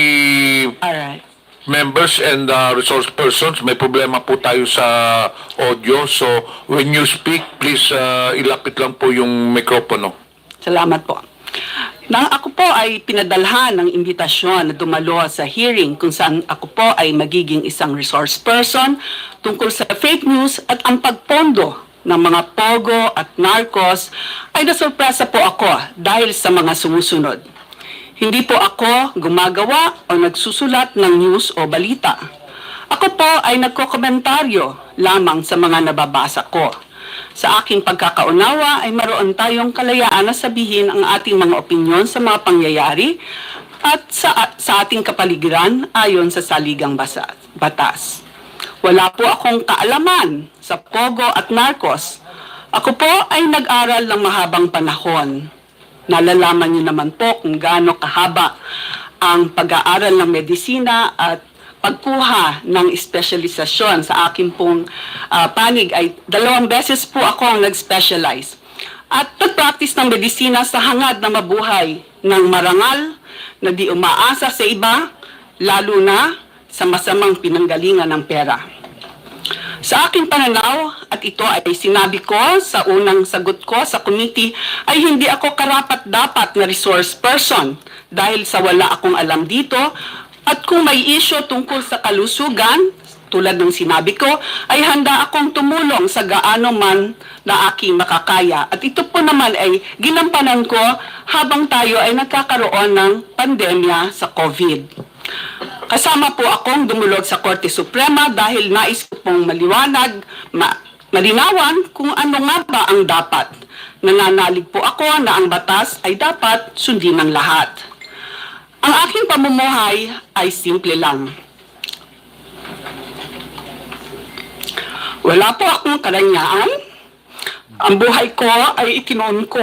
members and resource persons, may problema po tayo sa audio. So, when you speak, please ilapit lang po yung mikropono. Salamat po. Nang ako po ay pinadalhan ng imbitasyon na dumalo sa hearing kung saan ako po ay magiging isang resource person tungkol sa fake news at ang pagpondo ng mga pogo at narcos, ay nasurpresa po ako dahil sa mga sumusunod. Hindi po ako gumagawa o nagsusulat ng news o balita. Ako po ay nagkokomentaryo lamang sa mga nababasa ko. Sa aking pagkakaunawa ay maroon tayong kalayaan na sabihin ang ating mga opinyon sa mga pangyayari at sa ating kapaligiran ayon sa saligang batas. Wala po akong kaalaman sa pogo at narcos. Ako po ay nag-aral ng mahabang panahon. Nalalaman niyo naman po kung gaano kahaba ang pag-aaral ng medisina at pagkuha ng espesyalisasyon. Sa akin pong panig ay 2 beses po ako ang nag-specialize. At nag-practice ng medisina sa hangad na mabuhay ng marangal na di umaasa sa iba, lalo na sa masamang pinanggalingan ng pera. Sa aking pananaw, at ito ay sinabi ko sa unang sagot ko sa committee, ay hindi ako karapat-dapat na resource person dahil sa wala akong alam dito. At kung may issue tungkol sa kalusugan, tulad ng sinabi ko, ay handa akong tumulong sa gaano man na aking makakaya. At ito po naman ay ginampanan ko habang tayo ay nagkakaroon ng pandemya sa COVID. Kasama po akong dumulog sa Korte Suprema dahil nais ko pong malinawan kung ano nga ba ang dapat. Nananalig po ako na ang batas ay dapat sundin ng lahat. Ang aking pamumuhay ay simple lang. Wala po akong karanyaan. Ang buhay ko ay itinoon ko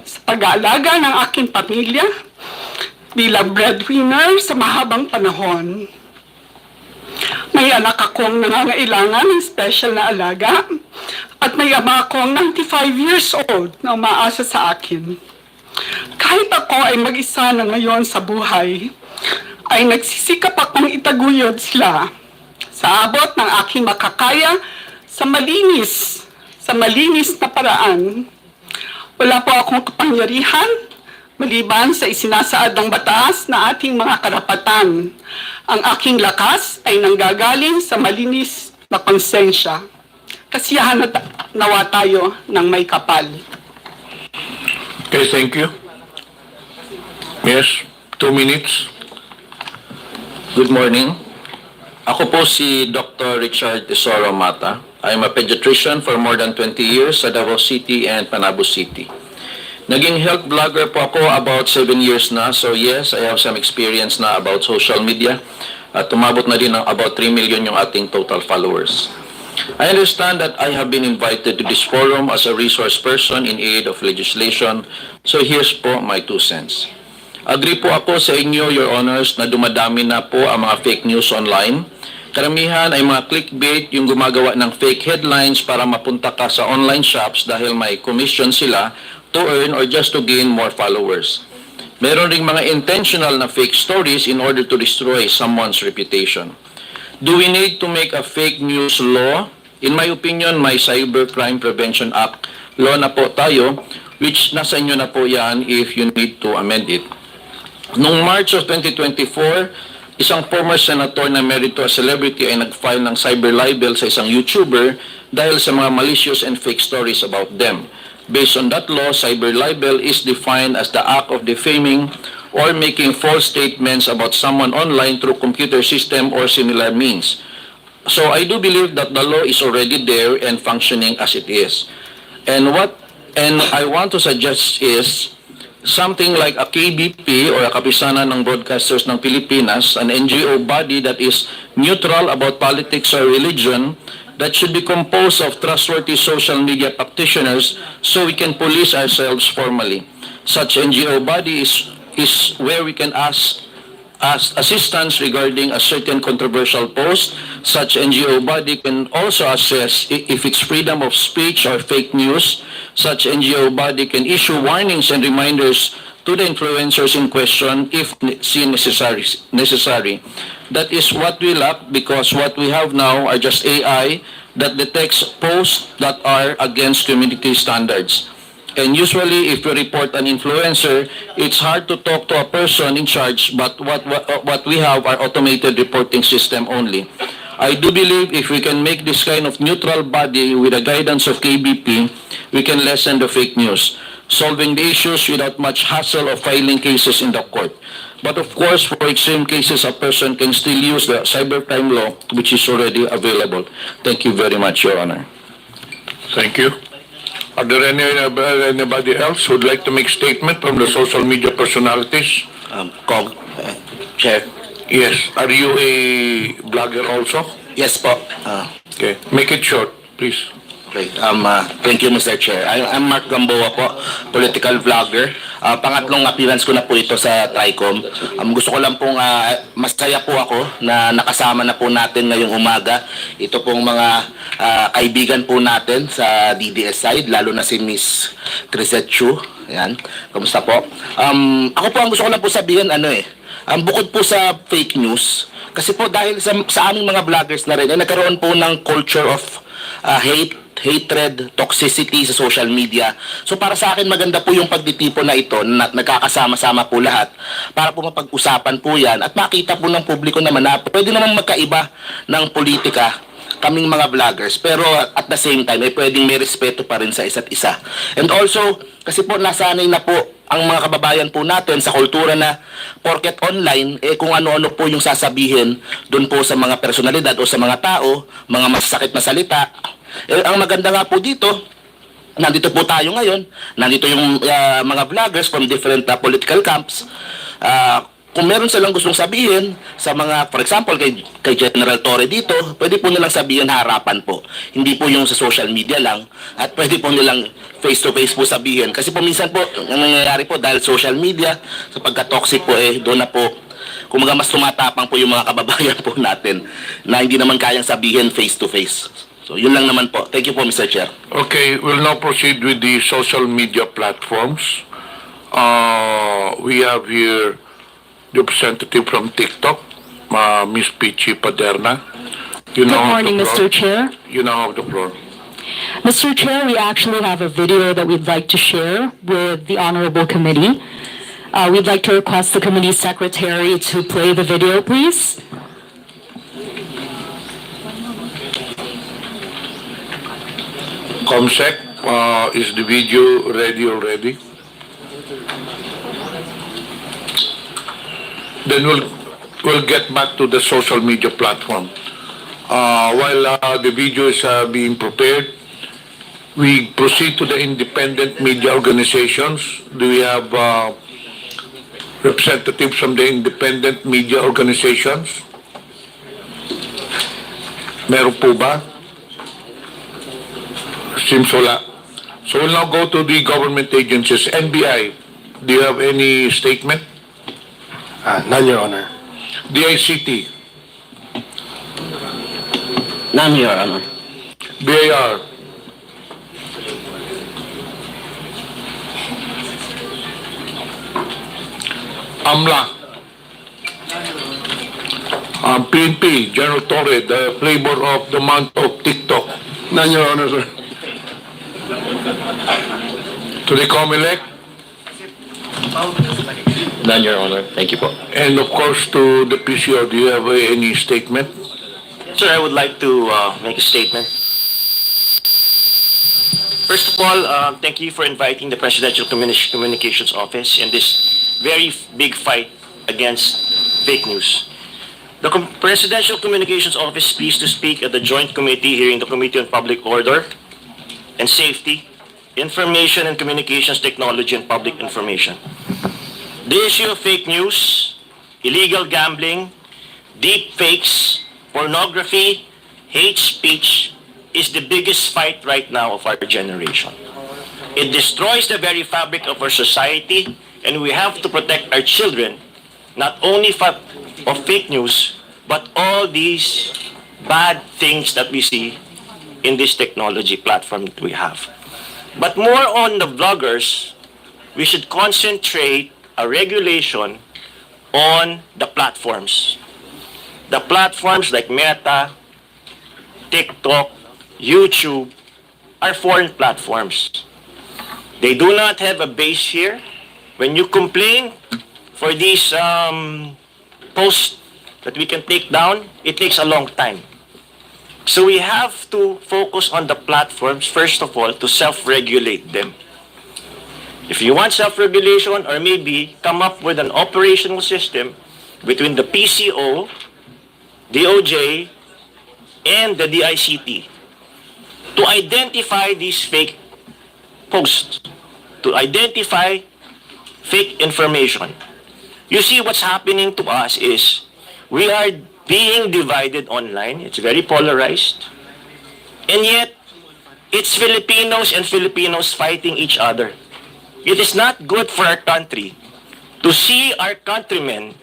sa pag-aalaga ng aking pamilya bilang breadwinner sa mahabang panahon. May anak akong nangangailangan ng special na alaga at may ama akong 95 years old na umaasa sa akin. Kahit ako ay mag-isa na ngayon sa buhay, ay nagsisikap akong itaguyod sila sa abot ng aking makakaya sa malinis na paraan. Wala po akong kapangyarihan maliban sa isinasaad ng batas na ating mga karapatan. Ang aking lakas ay nanggagaling sa malinis na konsensya. Kasiyahan nawa tayo ng may kapal. Okay, thank you. Yes, 2 minutes. Good morning. Ako po si Dr. Richard Tesoro Mata. I'm a pediatrician for more than 20 years sa Davao City and Panabo City. Naging health blogger po ako about 7 years na. So yes, I have some experience na about social media. At tumabot na din ng about 3 million yung ating total followers. I understand that I have been invited to this forum as a resource person in aid of legislation. So here's po my 2 cents. Agree po ako sa inyo, Your Honors, na dumadami na po ang mga fake news online. Karamihan ay mga clickbait, yung gumagawa ng fake headlines para mapunta ka sa online shops dahil may commission sila to earn or just to gain more followers. Meron ring mga intentional na fake stories in order to destroy someone's reputation. Do we need to make a fake news law? In my opinion, may Cybercrime Prevention Act law na po tayo, which nasa inyo na po yan if you need to amend it. Noong March of 2024, isang former senator na married to a celebrity ay nag-file ng cyber libel sa isang YouTuber dahil sa mga malicious and fake stories about them. Based on that law, cyber libel is defined as the act of defaming or making false statements about someone online through computer system or similar means. So I do believe that the law is already there and functioning as it is. And I want to suggest is, something like a KBP or a Kapisanan ng Broadcasters ng Pilipinas, an NGO body that is neutral about politics or religion, that should be composed of trustworthy social media practitioners so we can police ourselves formally. Such NGO body is where we can ask assistance regarding a certain controversial post. Such NGO body can also assess if it's freedom of speech or fake news. Such NGO body can issue warnings and reminders to the influencers in question if seen necessary. That is what we lack, because what we have now are just AI that detects posts that are against community standards. And usually, if you report an influencer, it's hard to talk to a person in charge, but what we have are automated reporting system only. I do believe if we can make this kind of neutral body with the guidance of KBP, we can lessen the fake news, solving the issues without much hassle of filing cases in the court. But of course, for extreme cases, a person can still use the cybercrime law, which is already available. Thank you very much, Your Honor. Thank you. Are there anybody else who would like to make statement from the social media personalities? Chair. Yes. Are you a blogger also? Yes po. Okay. Make it short, please. Okay. Thank you, Mr. Chair. I'm Mark Gamboa po, political vlogger. Pangatlong appearance ko na po ito sa TRICOM. Gusto ko lang pong masaya po ako na nakasama na po natin ngayong umaga. Ito pong mga kaibigan po natin sa DDS side, lalo na si Miss Crisette Chu. Ayan. Kamusta po? Ako po ang gusto ko lang po sabihin, bukod po sa fake news, kasi po dahil sa aming mga vloggers na rin, nagkaroon po ng culture of hatred, toxicity sa social media. So para sa akin maganda po yung pagtitipon na ito na nagkakasama-sama po lahat para po mapag-usapan po yan at makita po ng publiko naman na pwede naman magkaiba ng politika kaming mga vloggers, pero at the same time ay pwedeng may respeto pa rin sa isa't isa. And also, kasi po nasanay na po ang mga kababayan po natin sa kultura na porket online, kung ano-ano po yung sasabihin doon po sa mga personalidad o sa mga tao, mga masasakit na salita. Ang maganda nga po dito, nandito po tayo ngayon, nandito yung mga vloggers from different political camps. Kung meron silang gustong sabihin sa mga, for example, kay General Torre dito, pwede po nilang sabihin harapan po. Hindi po yung sa social media lang. At pwede po nilang face-to-face po sabihin. Kasi po minsan po, ang nangyayari po dahil social media, sa pagka-toxic po doon na po, kumaga mas tumatapang po yung mga kababayan po natin na hindi naman kayang sabihin face-to-face. So, yun lang naman po. Thank you po, Mr. Chair. Okay, we'll now proceed with the social media platforms. We have here the representative from TikTok, Ms. Pichi Paderna. Good morning, Mr. Chair. You now have the floor. Mr. Chair, we actually have a video that we'd like to share with the Honorable Committee. We'd like to request the committee secretary to play the video, please. COMSEC, is the video ready already? Then we'll get back to the social media platform. While the video is being prepared, we proceed to the independent media organizations. Do we have representatives from the independent media organizations? Meron po ba? Seems wala. So we'll now go to the government agencies. NBI, do you have any statement? None, Your Honor. DICT? None, Your Honor. BIR? AMLA? PNP, General Torre, the flavor of the month of TikTok? None, Your Honor, sir. To the COMELEC? None, Your Honor. Thank you po. And of course to the PCO, do you have any statement? Sir, I would like to make a statement. First of all, thank you for inviting the Presidential Communications Office in this very big fight against fake news. The Presidential Communications Office is pleased to speak at the Joint Committee hearing the Committee on Public Order and Safety Information and Communications Technology and Public Information. The issue of fake news, illegal gambling, deep fakes, pornography, hate speech is the biggest fight right now of our generation. It destroys the very fabric of our society, and we have to protect our children not only of fake news, but all these bad things that we see in this technology platform that we have. But more on the vloggers, we should concentrate a regulation on the platforms. The platforms like Meta, TikTok, YouTube are foreign platforms. They do not have a base here. When you complain for these posts that we can take down, it takes a long time. So we have to focus on the platforms, first of all, to self-regulate them. If you want self-regulation, or maybe come up with an operational system between the PCO, DOJ, and the DICT to identify these fake posts, to identify fake information. You see, what's happening to us is we are being divided online. It's very polarized. And yet, it's Filipinos and Filipinos fighting each other. It is not good for our country to see our countrymen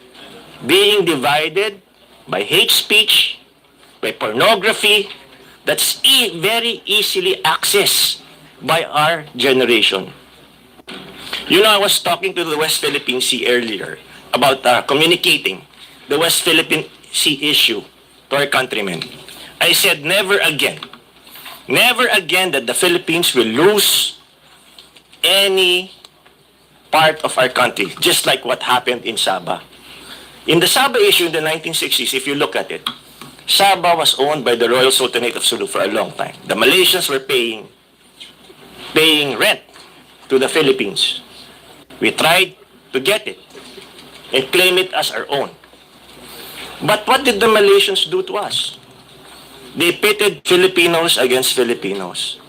being divided by hate speech, by pornography, that's very easily accessed by our generation. You know, I was talking to the West Philippine Sea earlier about communicating the West Philippine Sea issue to our countrymen. I said, never again that the Philippines will lose any part of our country, just like what happened in Sabah. In the Sabah issue in the 1960s, if you look at it, Sabah was owned by the Royal Sultanate of Sulu for a long time. The Malaysians were paying rent to the Philippines. We tried to get it and claim it as our own. But what did the Malaysians do to us? They pitted Filipinos against Filipinos.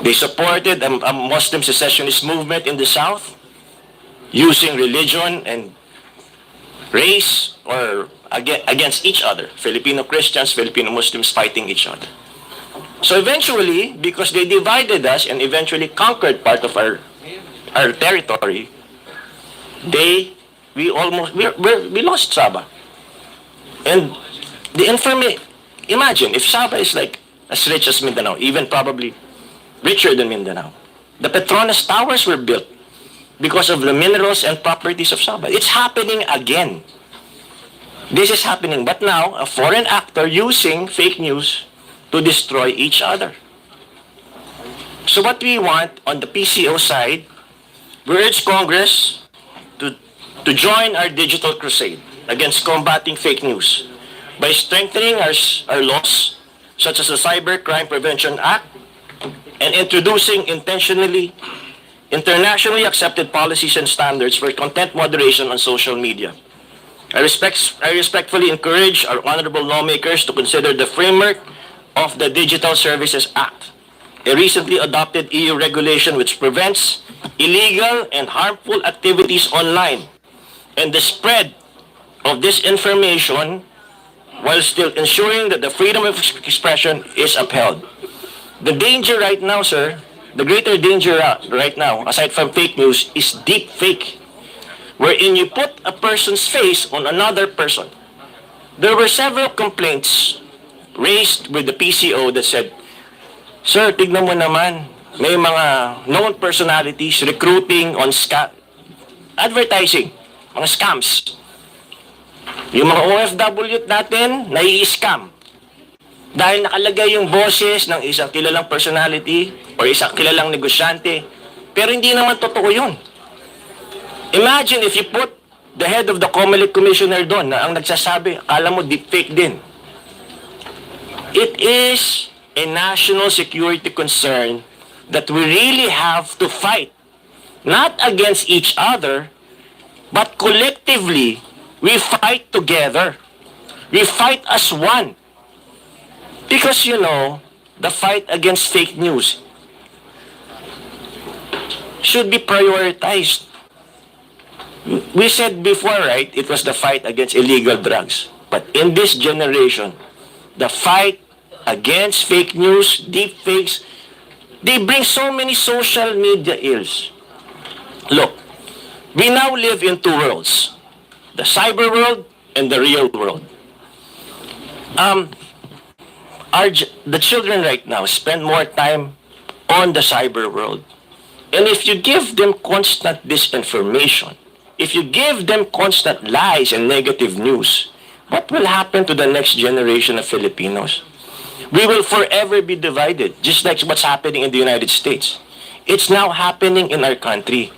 They supported a Muslim secessionist movement in the South using religion and race or against each other. Filipino Christians, Filipino Muslims fighting each other. So eventually, because they divided us and eventually conquered part of our territory, we lost Sabah. And imagine if Sabah is like as rich as Mindanao, even probably richer than Mindanao. The Petronas Towers were built because of the minerals and properties of Sabah. It's happening again. This is happening, but now a foreign actor using fake news to destroy each other. So what we want on the PCO side, we urge Congress to join our digital crusade against combating fake news by strengthening our laws, such as the Cybercrime Prevention Act, and introducing internationally accepted policies and standards for content moderation on social media. I respectfully encourage our honorable lawmakers to consider the framework of the Digital Services Act, a recently adopted EU regulation which prevents illegal and harmful activities online and the spread of disinformation while still ensuring that the freedom of expression is upheld. The danger right now, sir, the greater danger right now, aside from fake news, is deep fake, wherein you put a person's face on another person. There were several complaints raised with the PCO that said, sir, tignan mo naman, may mga known personalities recruiting on advertising, mga scams. Yung mga OFW natin, nai-scam. Dahil nakalagay yung boses ng isang kilalang personality o isang kilalang negosyante. Pero hindi naman totoo yun. Imagine if you put the head of the COMELEC commissioner doon na ang nagsasabi, akala mo deepfake din. It is a national security concern that we really have to fight. Not against each other, but collectively, we fight together. We fight as one. Because, you know, the fight against fake news should be prioritized. We said before, right, it was the fight against illegal drugs. But in this generation, the fight against fake news, deep fakes, they bring so many social media ills. Look, we now live in two worlds, the cyber world and the real world. The children right now spend more time on the cyber world. And if you give them constant disinformation, if you give them constant lies and negative news, what will happen to the next generation of Filipinos? We will forever be divided, just like what's happening in the United States. It's now happening in our country.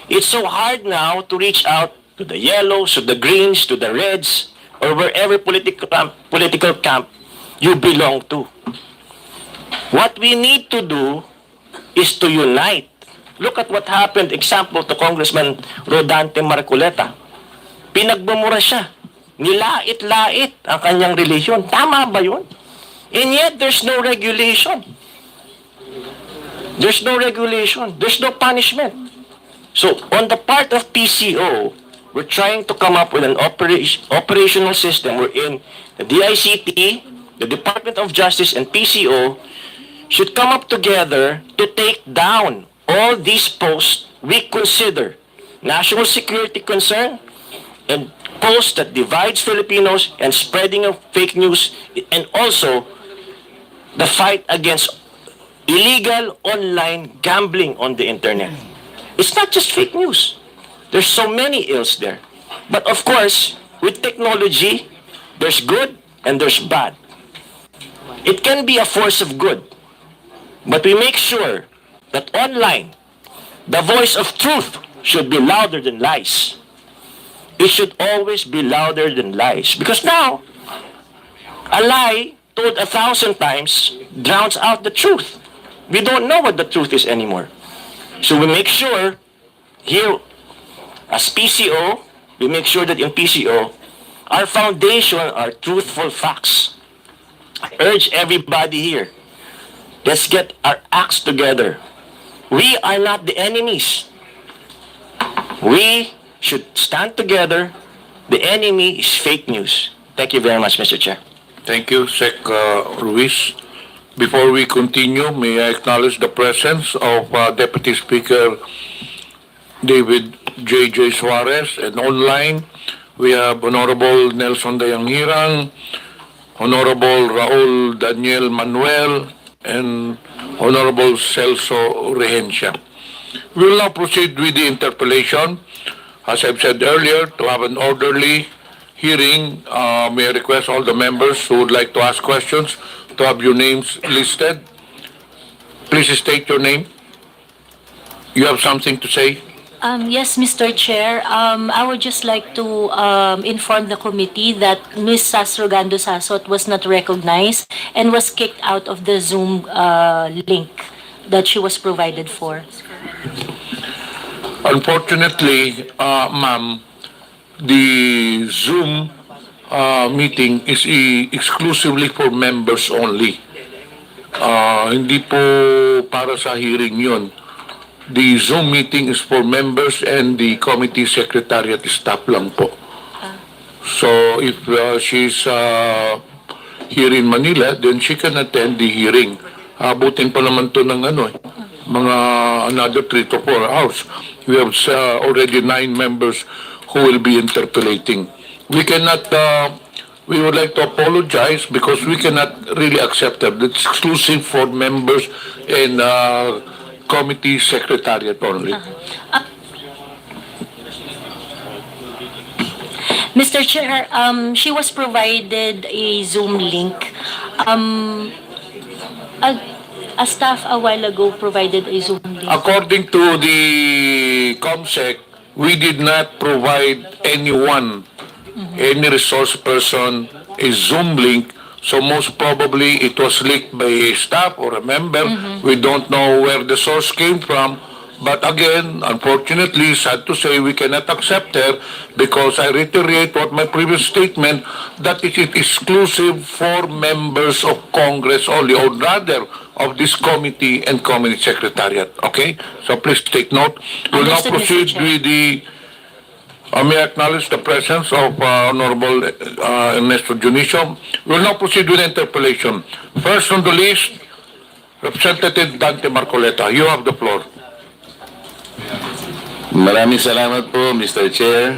It's so hard now to reach out to the yellows, to the greens, to the reds, or wherever political camp you belong to. What we need to do is to unite. Look at what happened, example, to Congressman Rodante Marcoleta. Pinagbumura siya. Nilait-lait ang kanyang relihiyon. Tama ba yun? And yet, there's no regulation. There's no regulation. There's no punishment. So, on the part of PCO, we're trying to come up with an operational system wherein the DICT, the Department of Justice, and PCO should come up together to take down all these posts we consider national security concern and posts that divides Filipinos and spreading of fake news, and also the fight against illegal online gambling on the internet. It's not just fake news. There's so many ills there. But of course, with technology, there's good and there's bad. It can be a force of good. But we make sure that online, the voice of truth should be louder than lies. It should always be louder than lies. Because now, a lie told 1,000 times drowns out the truth. We don't know what the truth is anymore. So we make sure here, as PCO, we make sure that in PCO, our foundation are truthful facts. I urge everybody here, let's get our acts together. We are not the enemies. We should stand together. The enemy is fake news. Thank you very much, Mr. Chair. Thank you, Sec Ruiz. Before we continue, may I acknowledge the presence of Deputy Speaker David J.J. Suarez, and online we have Honorable Nelson Dayanghirang, Honorable Raul Daniel Manuel, and Honorable Celso Rehencia. We will now proceed with the interpellation. As I've said earlier, to have an orderly hearing, may I request all the members who would like to ask questions to have your names listed. Please state your name. You have something to say? Yes, Mr. Chair. I would just like to inform the committee that Ms. Sasrogando Sasot was not recognized and was kicked out of the Zoom link that she was provided for. Unfortunately, ma'am, the Zoom meeting is exclusively for members only. Hindi po para sa hearing yun. The Zoom meeting is for members and the committee secretariat staff lang po. So if she's here in Manila, then she can attend the hearing. Abutin pa naman to ng mga another 3 to 4 hours. We have already 9 members who will be interpolating. We cannot, we would like to apologize because we cannot really accept that. It's exclusive for members and committee secretariat only. Mr. Chair, she was provided a Zoom link. A staff a while ago provided a Zoom link. According to the COMSEC, we did not provide anyone, any resource person, a Zoom link. So most probably it was leaked by a staff or a member. We don't know where the source came from. But again, unfortunately, sad to say, we cannot accept her because I reiterate what my previous statement, that it is exclusive for members of Congress only, or rather, of this committee and committee secretariat. Okay? So please take note. We'll now Understood, Mr. proceed Chair. with the may I acknowledge the presence of Honorable Ernesto Junicio. We'll now proceed with the interpellation. First on the list, Representative Dante Marcoleta. You have the floor. Maraming salamat po, Mr. Chair.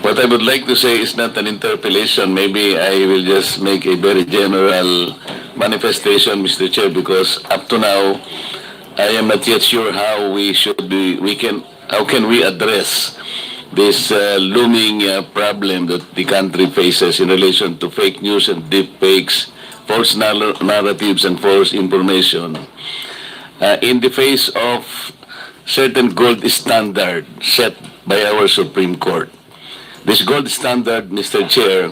What I would like to say is not an interpellation. Maybe I will just make a very general manifestation, Mr. Chair, because up to now, I am not yet sure how how can we address this looming problem that the country faces in relation to fake news and deep fakes, false narratives and false information. In the face of certain gold standard set by our Supreme Court. This gold standard, Mr. Chair,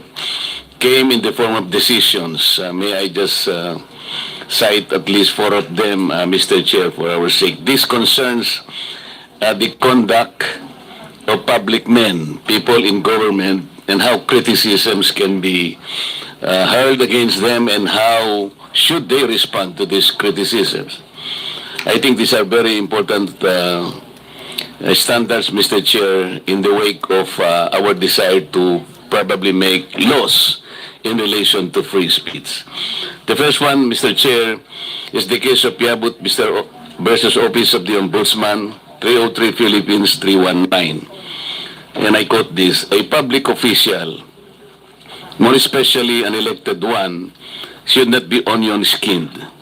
came in the form of decisions. May I just cite at least 4 of them, Mr. Chair, for our sake. This concerns the conduct of public men, people in government, and how criticisms can be hurled against them and how should they respond to these criticisms. I think these are very important standards, Mr. Chair, in the wake of our desire to probably make laws in relation to free speech. The first one, Mr. Chair, is the case of Piabut versus Office of the Ombudsman, 303 Philippines 319. And I quote this: a public official, more especially an elected one, should not be onion-skinned.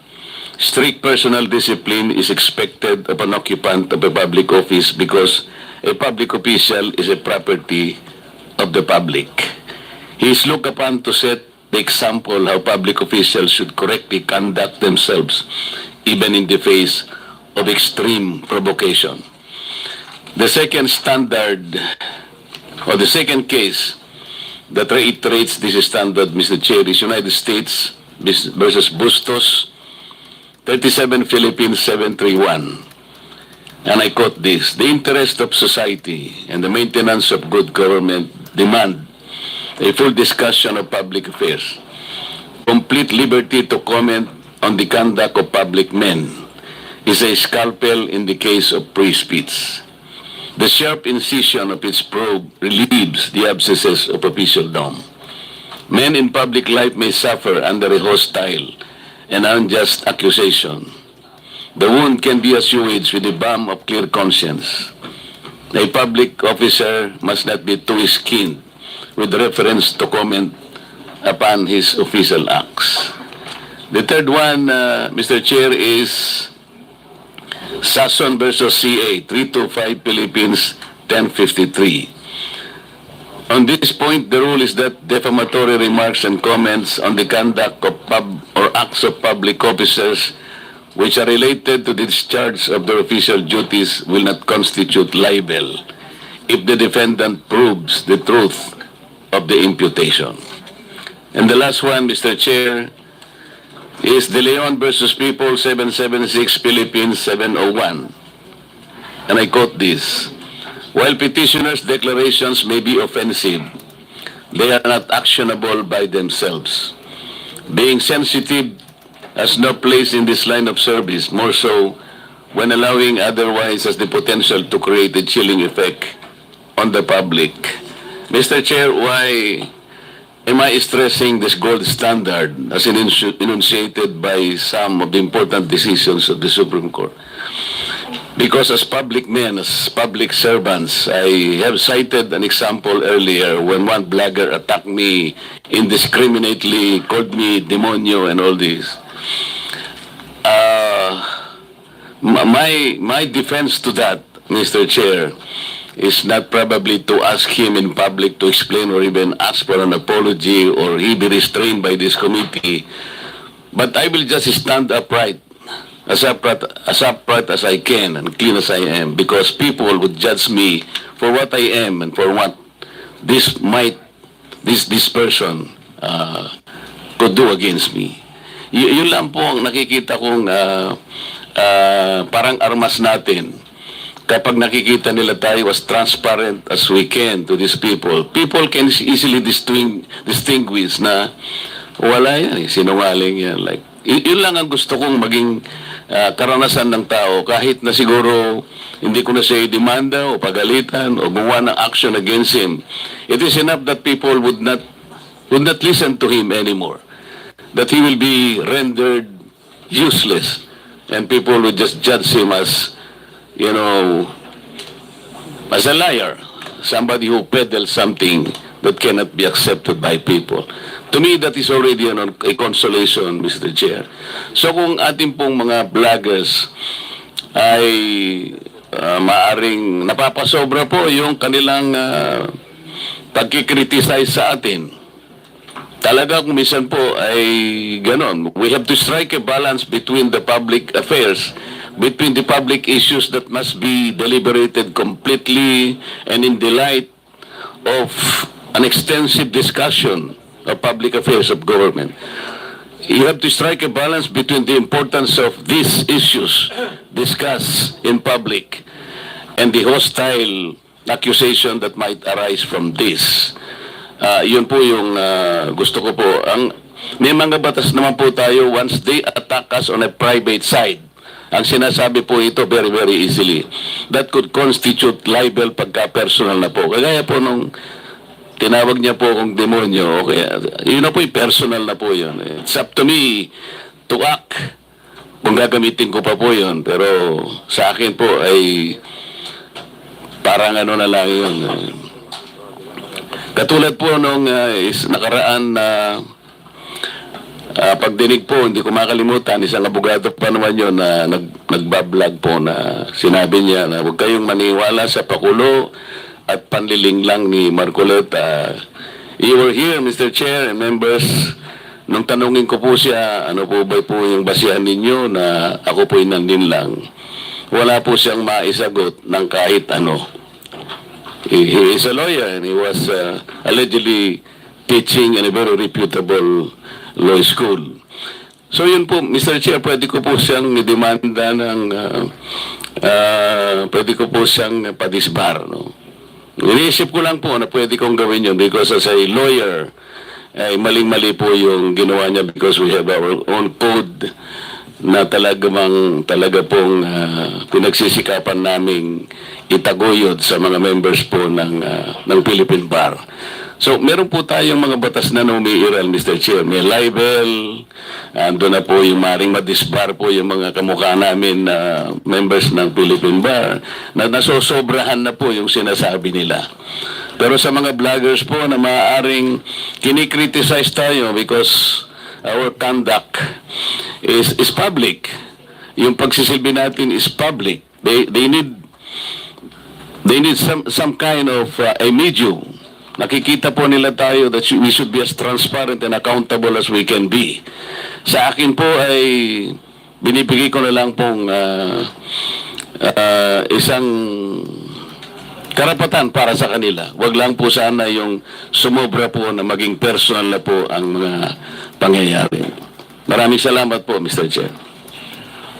Strict personal discipline is expected of an occupant of a public office because a public official is a property of the public. He is looked upon to set the example how public officials should correctly conduct themselves, even in the face of extreme provocation. The second standard, or the second case that reiterates this standard, Mr. Chair, is United States versus Bustos, 37 Philippines 731. And I quote this: the interest of society and the maintenance of good government demand a full discussion of public affairs, complete liberty to comment on the conduct of public men is a scalpel in the case of free speech. The sharp incision of its probe relieves the abscesses of officialdom. Men in public life may suffer under a hostile and unjust accusation. The wound can be assuaged with the balm of clear conscience. A public officer must not be too skinned with reference to comment upon his official acts. The third one, Mr. Chair, is Sason versus CA, 325 Philippines 1053. On this point, the rule is that defamatory remarks and comments on the conduct of acts of public officers which are related to the discharge of their official duties will not constitute libel if the defendant proves the truth of the imputation. And the last one, Mr. Chair, is De Leon versus People 776 Philippines 701. And I quote this: while petitioners' declarations may be offensive, they are not actionable by themselves. Being sensitive has no place in this line of service, more so when allowing otherwise has the potential to create a chilling effect on the public. Mr. Chair, why am I stressing this gold standard as enunciated by some of the important decisions of the Supreme Court? Because as public men, as public servants, I have cited an example earlier when one blogger attacked me indiscriminately, called me demonyo and all this. My defense to that, Mr. Chair, is not probably to ask him in public to explain or even ask for an apology or he be restrained by this committee, but I will just stand upright, as upright as I can and clean as I am, because people would judge me for what I am and for what this person could do against me. Yun lang po ang nakikita kong parang armas natin. Kapag nakikita nila tayo as transparent as we can to these people, people can easily distinguish na wala yan, sinungaling yan, like Yun lang ang gusto kong maging karanasan ng tao, kahit na siguro hindi ko na siya demanda o pagalitan o gumawa ng action against him. It is enough that people would not listen to him anymore. That he will be rendered useless and people would just judge him as, you know, as a liar, somebody who peddles something that cannot be accepted by people. To me, that is already a consolation, Mr. Chair. So kung ating pong mga vloggers ay maaring napapasobra po yung kanilang pagkikriticize sa atin, talaga kung minsan po ay ganon. We have to strike a balance between the public affairs, between the public issues that must be deliberated completely and in the light of an extensive discussion of public affairs of government. You have to strike a balance between the importance of these issues discussed in public and the hostile accusation that might arise from this. Yun po yung gusto ko po. May mga batas naman po tayo, once they attack us on a private side, ang sinasabi po ito very, very easily. That could constitute libel pagka-personal na po. Kagaya po nung tinawag niya po akong demonyo, okay, yun na po yung personal na po yun. It's up to me to act kung gagamitin ko pa po yun. Pero sa akin po ay parang ano na lang yun. Katulad po nung nakaraan na pagdinig po, hindi ko makalimutan, isang abogado pa naman yun na nagbablog po na sinabi niya na huwag kayong maniwala sa pakulo at panliling lang ni Marcoleta. You were here, Mr. Chair and members, nung tanungin ko po siya, ano po ba po yung basihan ninyo na ako po'y nandin lang. Wala po siyang maisagot ng kahit ano. He is a lawyer and he was allegedly teaching in a very reputable law school. So yun po, Mr. Chair, pwede ko po siyang demanda ng pwede ko po siyang padisbar, no? Iniisip ko lang po na pwede kong gawin yun because as a lawyer, ay maling-mali po yung ginawa niya because we have our own code na talaga pong pinagsisikapan naming itaguyod sa mga members po ng Philippine Bar. So, meron po tayong mga batas na umiiral, Mr. Chair. May libel, ando na po yung maring madisbar po yung mga kamukha namin na members ng Philippine Bar na nasosobrahan na po yung sinasabi nila. Pero sa mga vloggers po na maaaring kinikriticize tayo because our conduct is public. Yung pagsisilbi natin is public. They need some kind of a medium. Nakikita po nila tayo that we should be as transparent and accountable as we can be. Sa akin po ay binibigay ko na lang pong isang karapatan para sa kanila. Wag lang po sana yung sumobra po na maging personal na po ang mga pangyayari. Maraming salamat po, Mr. Chair.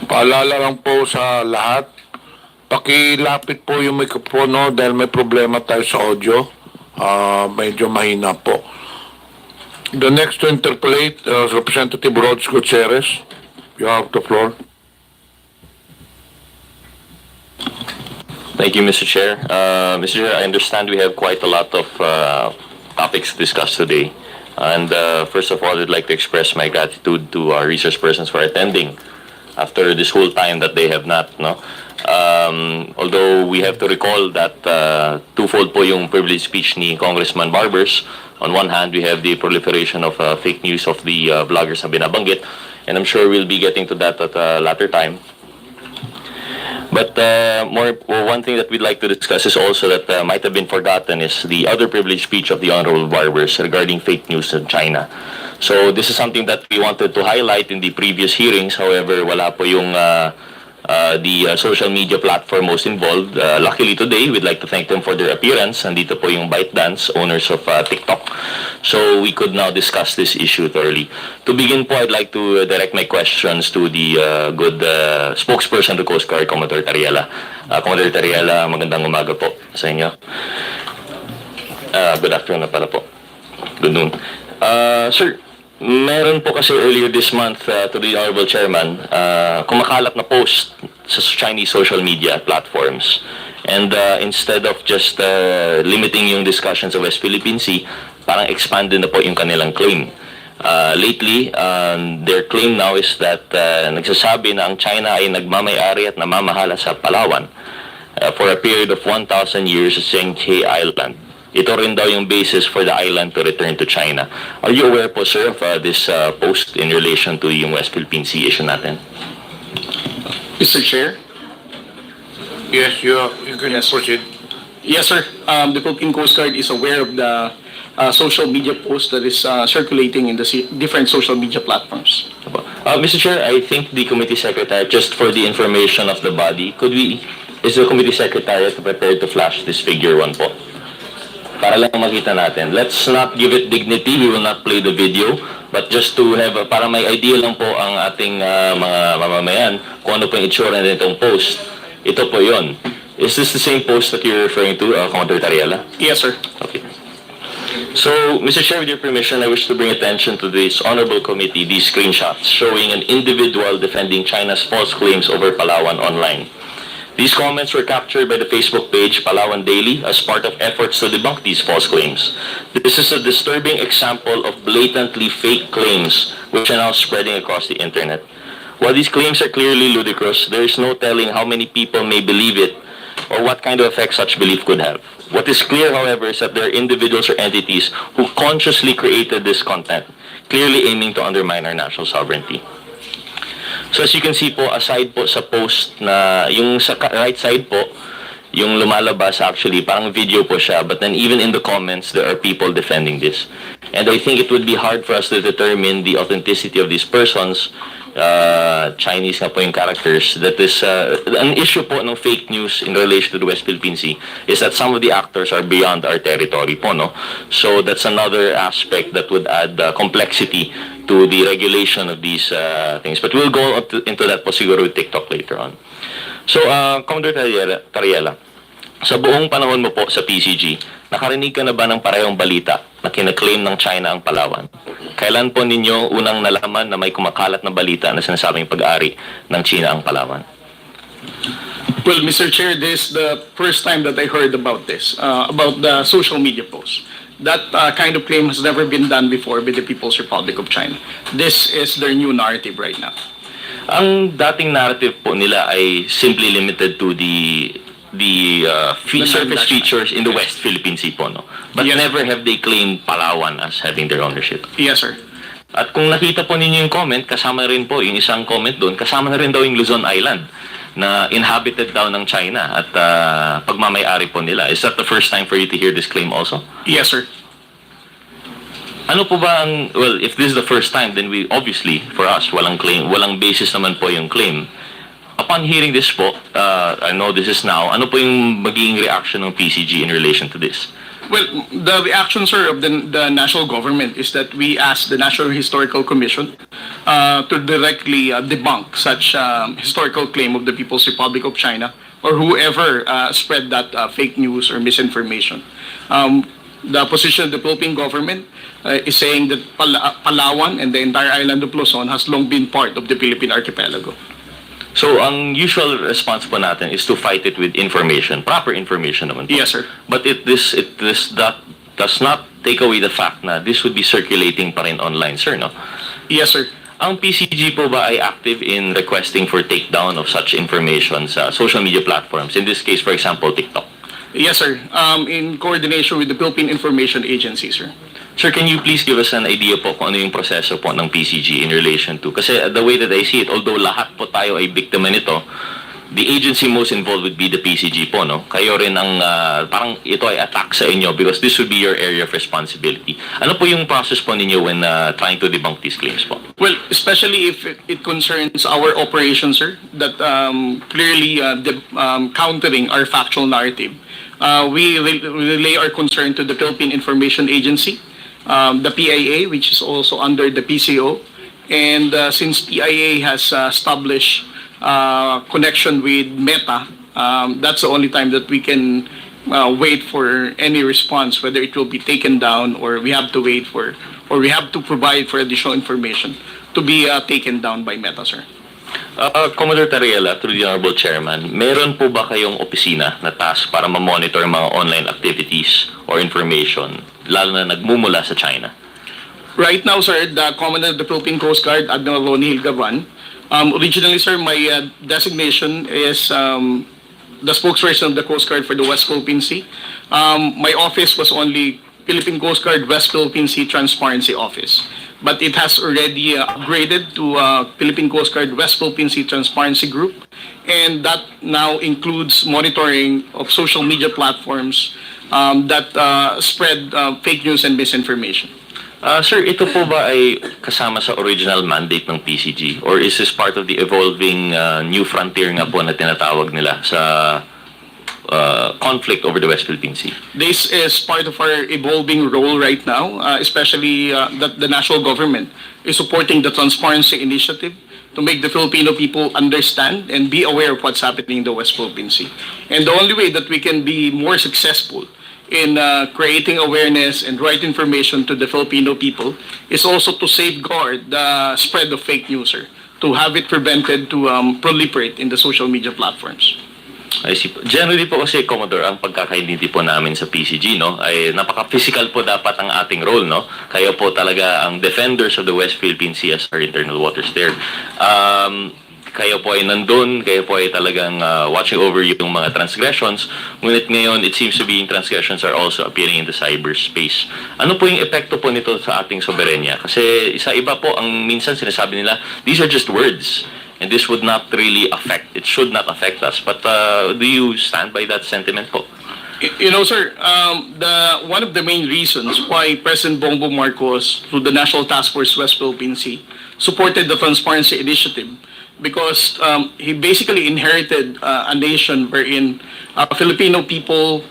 Paalala lang po sa lahat, pakilapit po yung mikropono dahil may problema tayo sa audio. Medyo mahina po. The next to interpolate, Representative Rods Gutierrez. You have the floor. Thank you, Mr. Chair. Mr. Chair, I understand we have quite a lot of topics to discuss today. And first of all, I'd like to express my gratitude to our research persons for attending after this whole time that they have not, no? Although we have to recall that twofold po yung privileged speech ni Congressman Barbers. On one hand, we have the proliferation of fake news of the vloggers na binabanggit, and I'm sure we'll be getting to that at a later time. But one thing that we'd like to discuss is also that might have been forgotten is the other privileged speech of the Honorable Barbers regarding fake news in China. So this is something that we wanted to highlight in the previous hearings. However, wala po yung the social media platform most involved. Luckily today, we'd like to thank them for their appearance. Andito po yung ByteDance, owners of TikTok. So we could now discuss this issue thoroughly. To begin po, I'd like to direct my questions to the good spokesperson of the Coast Guard, Commodore Tariela. Commodore Tariela, magandang umaga po sa inyo. Good afternoon na pala po. Good noon. Sir, Meron po kasi earlier this month to the Honorable Chairman, kumakalat na post sa Chinese social media platforms. And instead of just limiting yung discussions sa West Philippine Sea, parang expanded na po yung kanilang claim. Lately, their claim now is that nagsasabi na ang China ay nagmamay-ari at namamahala sa Palawan for a period of 1,000 years sa Zhenghe Island. Ito rin daw yung basis for the island to return to China. Are you aware po, sir, of this post in relation to yung West Philippine Sea issue natin? Mr. Chair? Yes, you can proceed. Yes, sir. The Philippine Coast Guard is aware of the social media post that is circulating in the different social media platforms. Mr. Chair, I think the committee secretary, just for the information of the body, is the committee secretary prepared to flash this figure 1 po? Para lang makita natin. Let's not give it dignity. We will not play the video. But just to have, para may idea lang po ang ating mga mamamayan kung ano po yung itsura na itong post. Ito po yon. Is this the same post that you're referring to, Commodore Tariela? Yes, sir. Okay. So, Mr. Chair, with your permission, I wish to bring attention to this honorable committee these screenshots showing an individual defending China's false claims over Palawan online. These comments were captured by the Facebook page Palawan Daily as part of efforts to debunk these false claims. This is a disturbing example of blatantly fake claims which are now spreading across the internet. While these claims are clearly ludicrous, there is no telling how many people may believe it or what kind of effect such belief could have. What is clear, however, is that there are individuals or entities who consciously created this content, clearly aiming to undermine our national sovereignty. So as you can see po, aside po sa post na, yung sa right side po, yung lumalabas actually, parang video po siya, but then even in the comments, there are people defending this. And I think it would be hard for us to determine the authenticity of these persons, Chinese nga po yung characters, that is, an issue po ng fake news in relation to the West Philippine Sea is that some of the actors are beyond our territory po, no? So that's another aspect that would add complexity to the regulation of these things. But we'll go into that po siguro with TikTok later on. So, Commodore Tariela, sa buong panahon mo po sa PCG, nakarinig ka na ba ng parehong balita na kinaklaim ng China ang Palawan? Kailan po ninyo unang nalaman na may kumakalat na balita na sinasabing pag-ari ng China ang Palawan? Well, Mr. Chair, this is the first time that I heard about this, about the social media post. That kind of claim has never been done before by the People's Republic of China. This is their new narrative right now. Ang dating narrative po nila ay simply limited to the surface features in the West Philippine Sea po, no? But never have they claimed Palawan as having their ownership. Yes, sir. At kung nakita po ninyo yung comment, kasama rin po yung isang comment doon, kasama na rin daw yung Luzon Island na inhabited daw ng China at pagmamay-ari po nila. Is that the first time for you to hear this claim also? Yes, sir. Ano po ba ang, well, if this is the first time, then we, obviously, for us, walang claim, walang basis naman po yung claim. Upon hearing this po, I know this is now, ano po yung magiging reaction ng PCG in relation to this? Well, the reaction, sir, of the national government is that we asked the National Historical Commission to directly debunk such historical claim of the People's Republic of China or whoever spread that fake news or misinformation. The position of the Philippine government is saying that Palawan and the entire island of Luzon has long been part of the Philippine archipelago. So, ang usual response po natin is to fight it with information, proper information naman po. Yes, sir. But that does not take away the fact na this would be circulating pa rin online, sir, no? Yes, sir. Ang PCG po ba ay active in requesting for takedown of such information sa social media platforms? In this case, for example, TikTok. Yes, sir. In coordination with the Philippine Information Agency, sir. Sir, can you please give us an idea po kung ano yung proseso po ng PCG in relation to? Kasi the way that I see it, although lahat po tayo ay biktima nito, the agency most involved would be the PCG po, no? Kayo rin ang, parang ito ay attack sa inyo because this would be your area of responsibility. Ano po yung process po ninyo when trying to debunk these claims po? Well, especially if it concerns our operation, sir, that clearly countering our factual narrative. We relay our concern to the Philippine Information Agency, the PIA, which is also under the PCO. And since PIA has established connection with Meta, that's the only time that we can wait for any response, whether it will be taken down or we have to wait for or we have to provide for additional information to be taken down by Meta, sir. Commodore Tariela, through the Honorable Chairman, meron po ba kayong opisina na task para ma-monitor mga online activities or information, lalo na nagmumula sa China? Right now, sir, the Commandant of the Philippine Coast Guard, Admiral Ronnie Hilgavan. Originally, sir, my designation is the spokesperson of the Coast Guard for the West Philippine Sea. My office was only Philippine Coast Guard West Philippine Sea Transparency Office. But it has already upgraded to Philippine Coast Guard West Philippine Sea Transparency Group. And that now includes monitoring of social media platforms that spread fake news and misinformation. Sir, ito po ba ay kasama sa original mandate ng PCG? Or is this part of the evolving new frontier nga po na tinatawag nila sa conflict over the West Philippine Sea? This is part of our evolving role right now, especially that the national government is supporting the Transparency Initiative to make the Filipino people understand and be aware of what's happening in the West Philippine Sea. And the only way that we can be more successful in creating awareness and right information to the Filipino people is also to safeguard the spread of fake news, sir, to have it prevented to proliferate in the social media platforms. I see. Generally po kasi, Commodore, ang pagkakaintindi po namin sa PCG, no, ay napaka-physical po dapat ang ating role, no? Kayo po talaga ang defenders of the West Philippine Sea as our internal waters there. Kayo po ay nandun, kayo po ay talagang watching over yung mga transgressions. Ngunit ngayon, it seems to be transgressions are also appearing in the cyberspace. Ano po yung epekto po nito sa ating soberenya? Kasi isa iba po, ang minsan sinasabi nila, these are just words. And this would not really affect, it should not affect us. But do you stand by that sentiment po? You know, sir, one of the main reasons why President Bongbong Marcos, through the National Task Force West Philippine Sea, supported the Transparency Initiative, because he basically inherited a nation wherein Filipino people,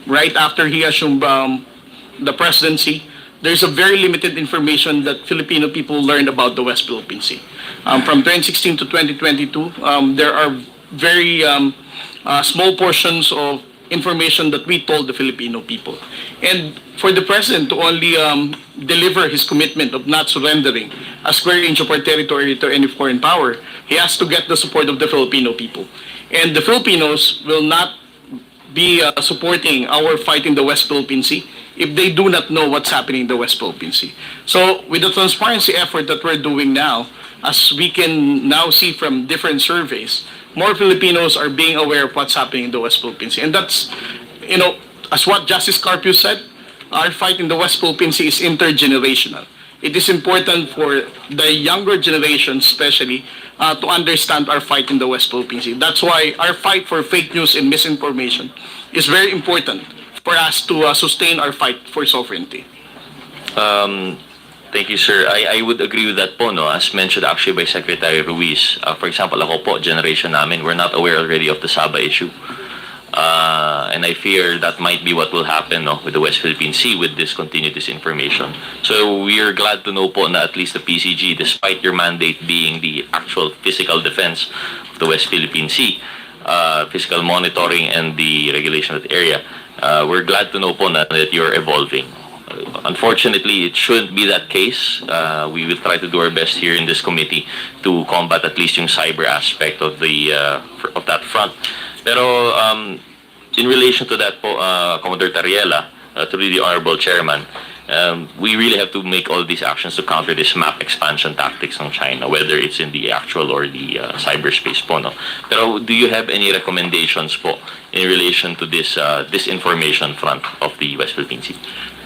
right after he assumed the presidency, there's a very limited information that Filipino people learned about the West Philippine Sea. From 2016 to 2022, there are very small portions of information that we told the Filipino people. And for the President to only deliver his commitment of not surrendering a square inch of our territory to any foreign power, he has to get the support of the Filipino people. And the Filipinos will not be supporting our fight in the West Philippine Sea if they do not know what's happening in the West Philippine Sea. So with the transparency effort that we're doing now, as we can now see from different surveys, more Filipinos are being aware of what's happening in the West Philippine Sea. And that's, you know, as what Justice Carpio said, our fight in the West Philippine Sea is intergenerational. It is important for the younger generation, especially, to understand our fight in the West Philippine Sea. That's why our fight for fake news and misinformation is very important for us to sustain our fight for sovereignty. Thank you, sir. I would agree with that po, no? As mentioned actually by Secretary Ruiz. For example, ako po, generation namin, we're not aware already of the Sabah issue. And I fear that might be what will happen, no, with the West Philippine Sea with this continued disinformation. So we are glad to know po na at least the PCG, despite your mandate being the actual physical defense of the West Philippine Sea, physical monitoring and the regulation of the area, we're glad to know po na that you're evolving. Unfortunately, it shouldn't be that case. We will try to do our best here in this committee to combat at least yung cyber aspect of the of that front. Pero in relation to that po, Commodore Tariela, through the Honorable Chairman, we really have to make all these actions to counter this map expansion tactics ng China, whether it's in the actual or the cyberspace po, no? Pero do you have any recommendations po in relation to this disinformation front of the West Philippine Sea?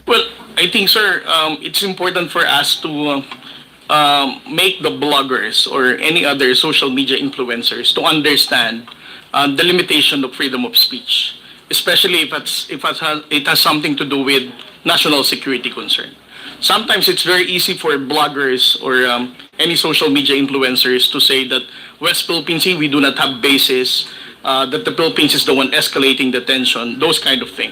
Well, I think, sir, it's important for us to make the bloggers or any other social media influencers to understand the limitation of freedom of speech, especially if it has something to do with national security concern. Sometimes it's very easy for bloggers or any social media influencers to say that West Philippine Sea, we do not have bases, that the Philippines is the one escalating the tension, those kind of thing.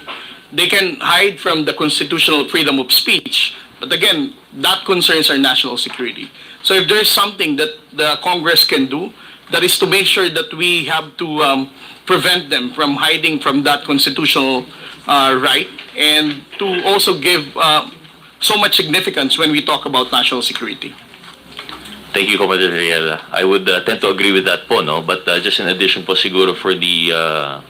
They can hide from the constitutional freedom of speech, but again, that concerns our national security. So if there's something that the Congress can do, that is to make sure that we have to prevent them from hiding from that constitutional right, and to also give so much significance when we talk about national security. Thank you, Commander Riela. I would tend to agree with that po, no? But just in addition po siguro for the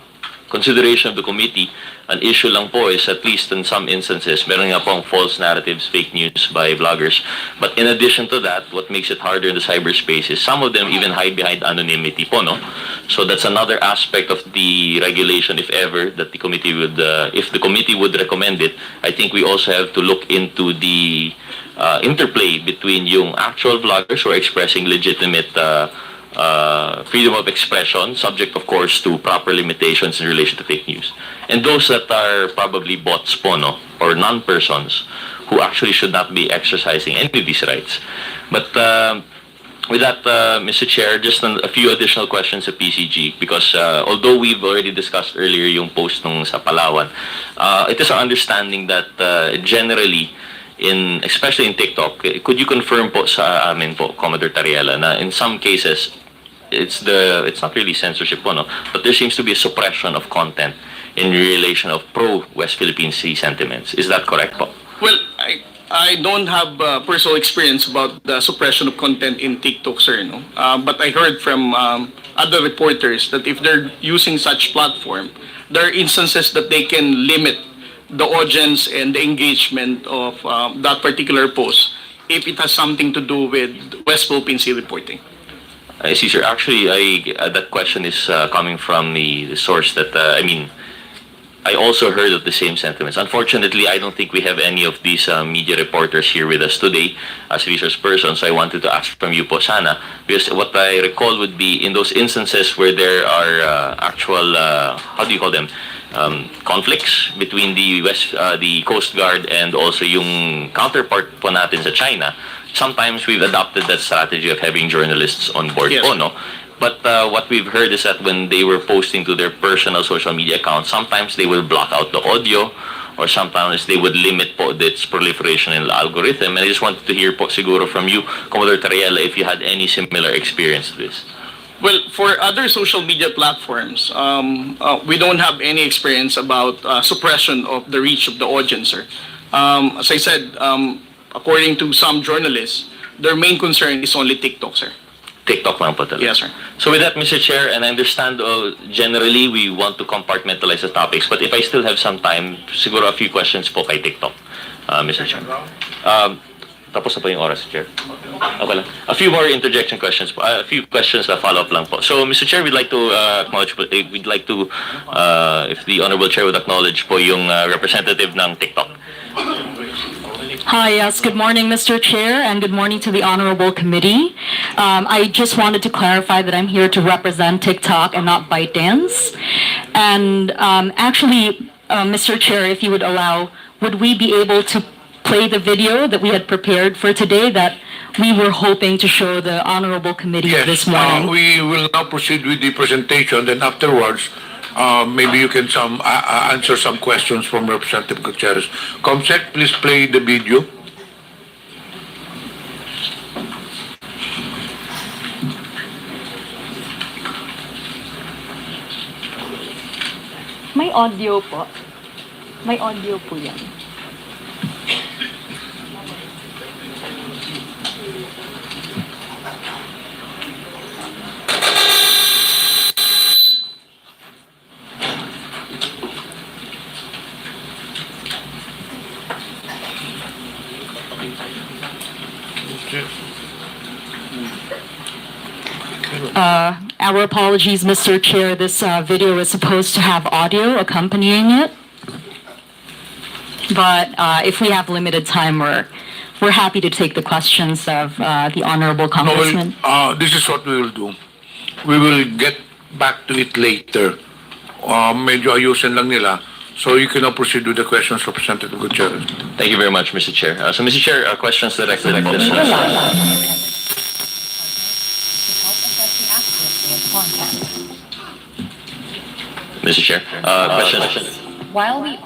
consideration of the committee, an issue lang po is at least in some instances, meron nga pong false narratives, fake news by vloggers. But in addition to that, what makes it harder in the cyberspace is some of them even hide behind anonymity po, no? So that's another aspect of the regulation, if ever, that the committee would, if the committee would recommend it. I think we also have to look into the interplay between yung actual vloggers who are expressing legitimate freedom of expression, subject of course to proper limitations in relation to fake news, and those that are probably bots po, no, or non-persons who actually should not be exercising any of these rights. But with that, Mr. Chair, just a few additional questions sa PCG, because although we've already discussed earlier yung post nung sa Palawan, it is our understanding that generally, especially in TikTok, could you confirm po sa amin po, Commodore Tariela, na in some cases, it's not really censorship po, no? But there seems to be a suppression of content in relation of pro-West Philippine Sea sentiments. Is that correct po? Well, I don't have personal experience about the suppression of content in TikTok, sir, no? But I heard from other reporters that if they're using such platform, there are instances that they can limit the audience and the engagement of that particular post if it has something to do with West Philippine Sea reporting. I see, sir. Actually, that question is coming from the source that, I also heard of the same sentiments. Unfortunately, I don't think we have any of these media reporters here with us today as resource persons. So I wanted to ask from you po sana, because what I recall would be in those instances where there are actual, how do you call them, conflicts between the Coast Guard and also yung counterpart po natin sa China. Sometimes we've adopted that strategy of having journalists on board po, no? But what we've heard is that when they were posting to their personal social media accounts, sometimes they will block out the audio, or sometimes they would limit po its proliferation in the algorithm. And I just wanted to hear po siguro from you, Commodore Tariela, if you had any similar experience to this. Well, for other social media platforms, we don't have any experience about suppression of the reach of the audience, sir. As I said, according to some journalists, their main concern is only TikTok, sir. TikTok lang po talaga. Yes, sir. So with that, Mr. Chair, and I understand generally we want to compartmentalize the topics, but if I still have some time, siguro a few questions po kay TikTok, Mr. Chair. Tapos na po yung oras, Chair. Okay lang. A few more interjection questions po. A few questions na follow-up lang po. So, Mr. Chair, we'd like to acknowledge po, we'd like to, if the Honorable Chair would acknowledge po yung representative ng TikTok. Hi, yes, good morning, Mr. Chair, and good morning to the Honorable Committee. I just wanted to clarify that I'm here to represent TikTok and not ByteDance. And actually, Mr. Chair, if you would allow, would we be able to play the video that we had prepared for today that we were hoping to show the Honorable Committee this morning? We will now proceed with the presentation, then afterwards, maybe you can answer some questions from Representative Gutierrez. Comsec, please play the video. May audio po. May audio po yan. Our apologies, Mr. Chair. This video is supposed to have audio accompanying it. But if we have limited time, we're happy to take the questions of the Honorable Congressman. This is what we will do. We will get back to it later. Medyo ayusin lang nila. So you can now proceed with the questions, Representative Gutierrez. Thank you very much, Mr. Chair. So, Mr. Chair, questions directed at this. Mr. Chair, questions. While we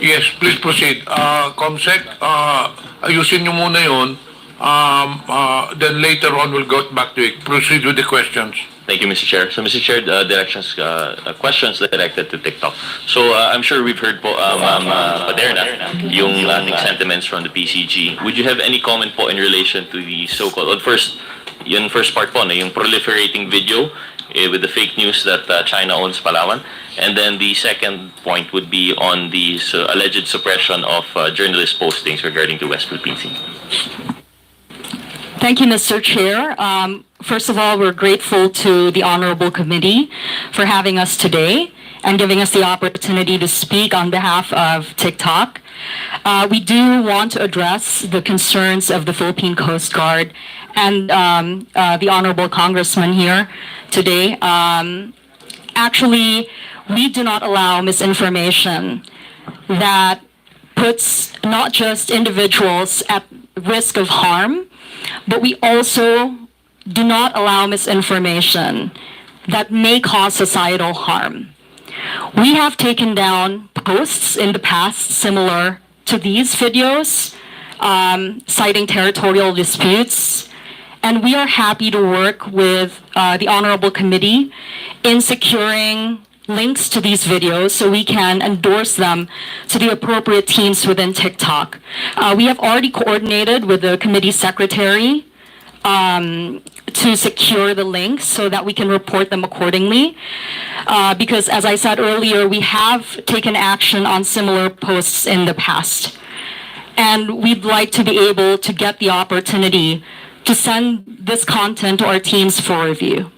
Yes, please proceed. Comsec, ayusin nyo muna yun Then later on, we'll go back to it. Proceed with the questions. Thank you, Mr. Chair. So, Mr. Chair, questions directed to TikTok. So, I'm sure we've heard po, Ma'am Paderna, yung ating sentiments from the PCG. Would you have any comment po in relation to the so-called, first part po, yung proliferating video with the fake news that China owns Palawan? And then the second point would be on the alleged suppression of journalist postings regarding to West Philippine Sea. Thank you, Mr. Chair. First of all, we're grateful to the Honorable Committee for having us today and giving us the opportunity to speak on behalf of TikTok. We do want to address the concerns of the Philippine Coast Guard and the Honorable Congressman here today. Actually, we do not allow misinformation that puts not just individuals at risk of harm, but we also do not allow misinformation that may cause societal harm. We have taken down posts in the past similar to these videos, citing territorial disputes, and we are happy to work with the Honorable Committee in securing links to these videos so we can endorse them to the appropriate teams within TikTok. We have already coordinated with the committee secretary to secure the links so that we can report them accordingly. Because as I said earlier, we have taken action on similar posts in the past. And we'd like to be able to get the opportunity to send this content to our teams for review.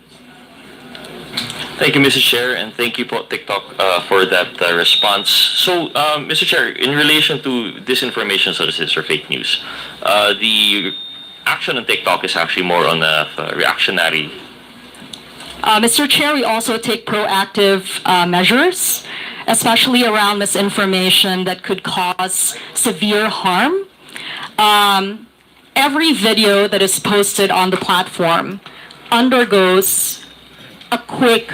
Thank you, Mr. Chair, and thank you po, TikTok, for that response. So, Mr. Chair, in relation to disinformation sources or fake news, the action on TikTok is actually more on a reactionary. Mr. Chair, we also take proactive measures, especially around misinformation that could cause severe harm. Every video that is posted on the platform undergoes a quick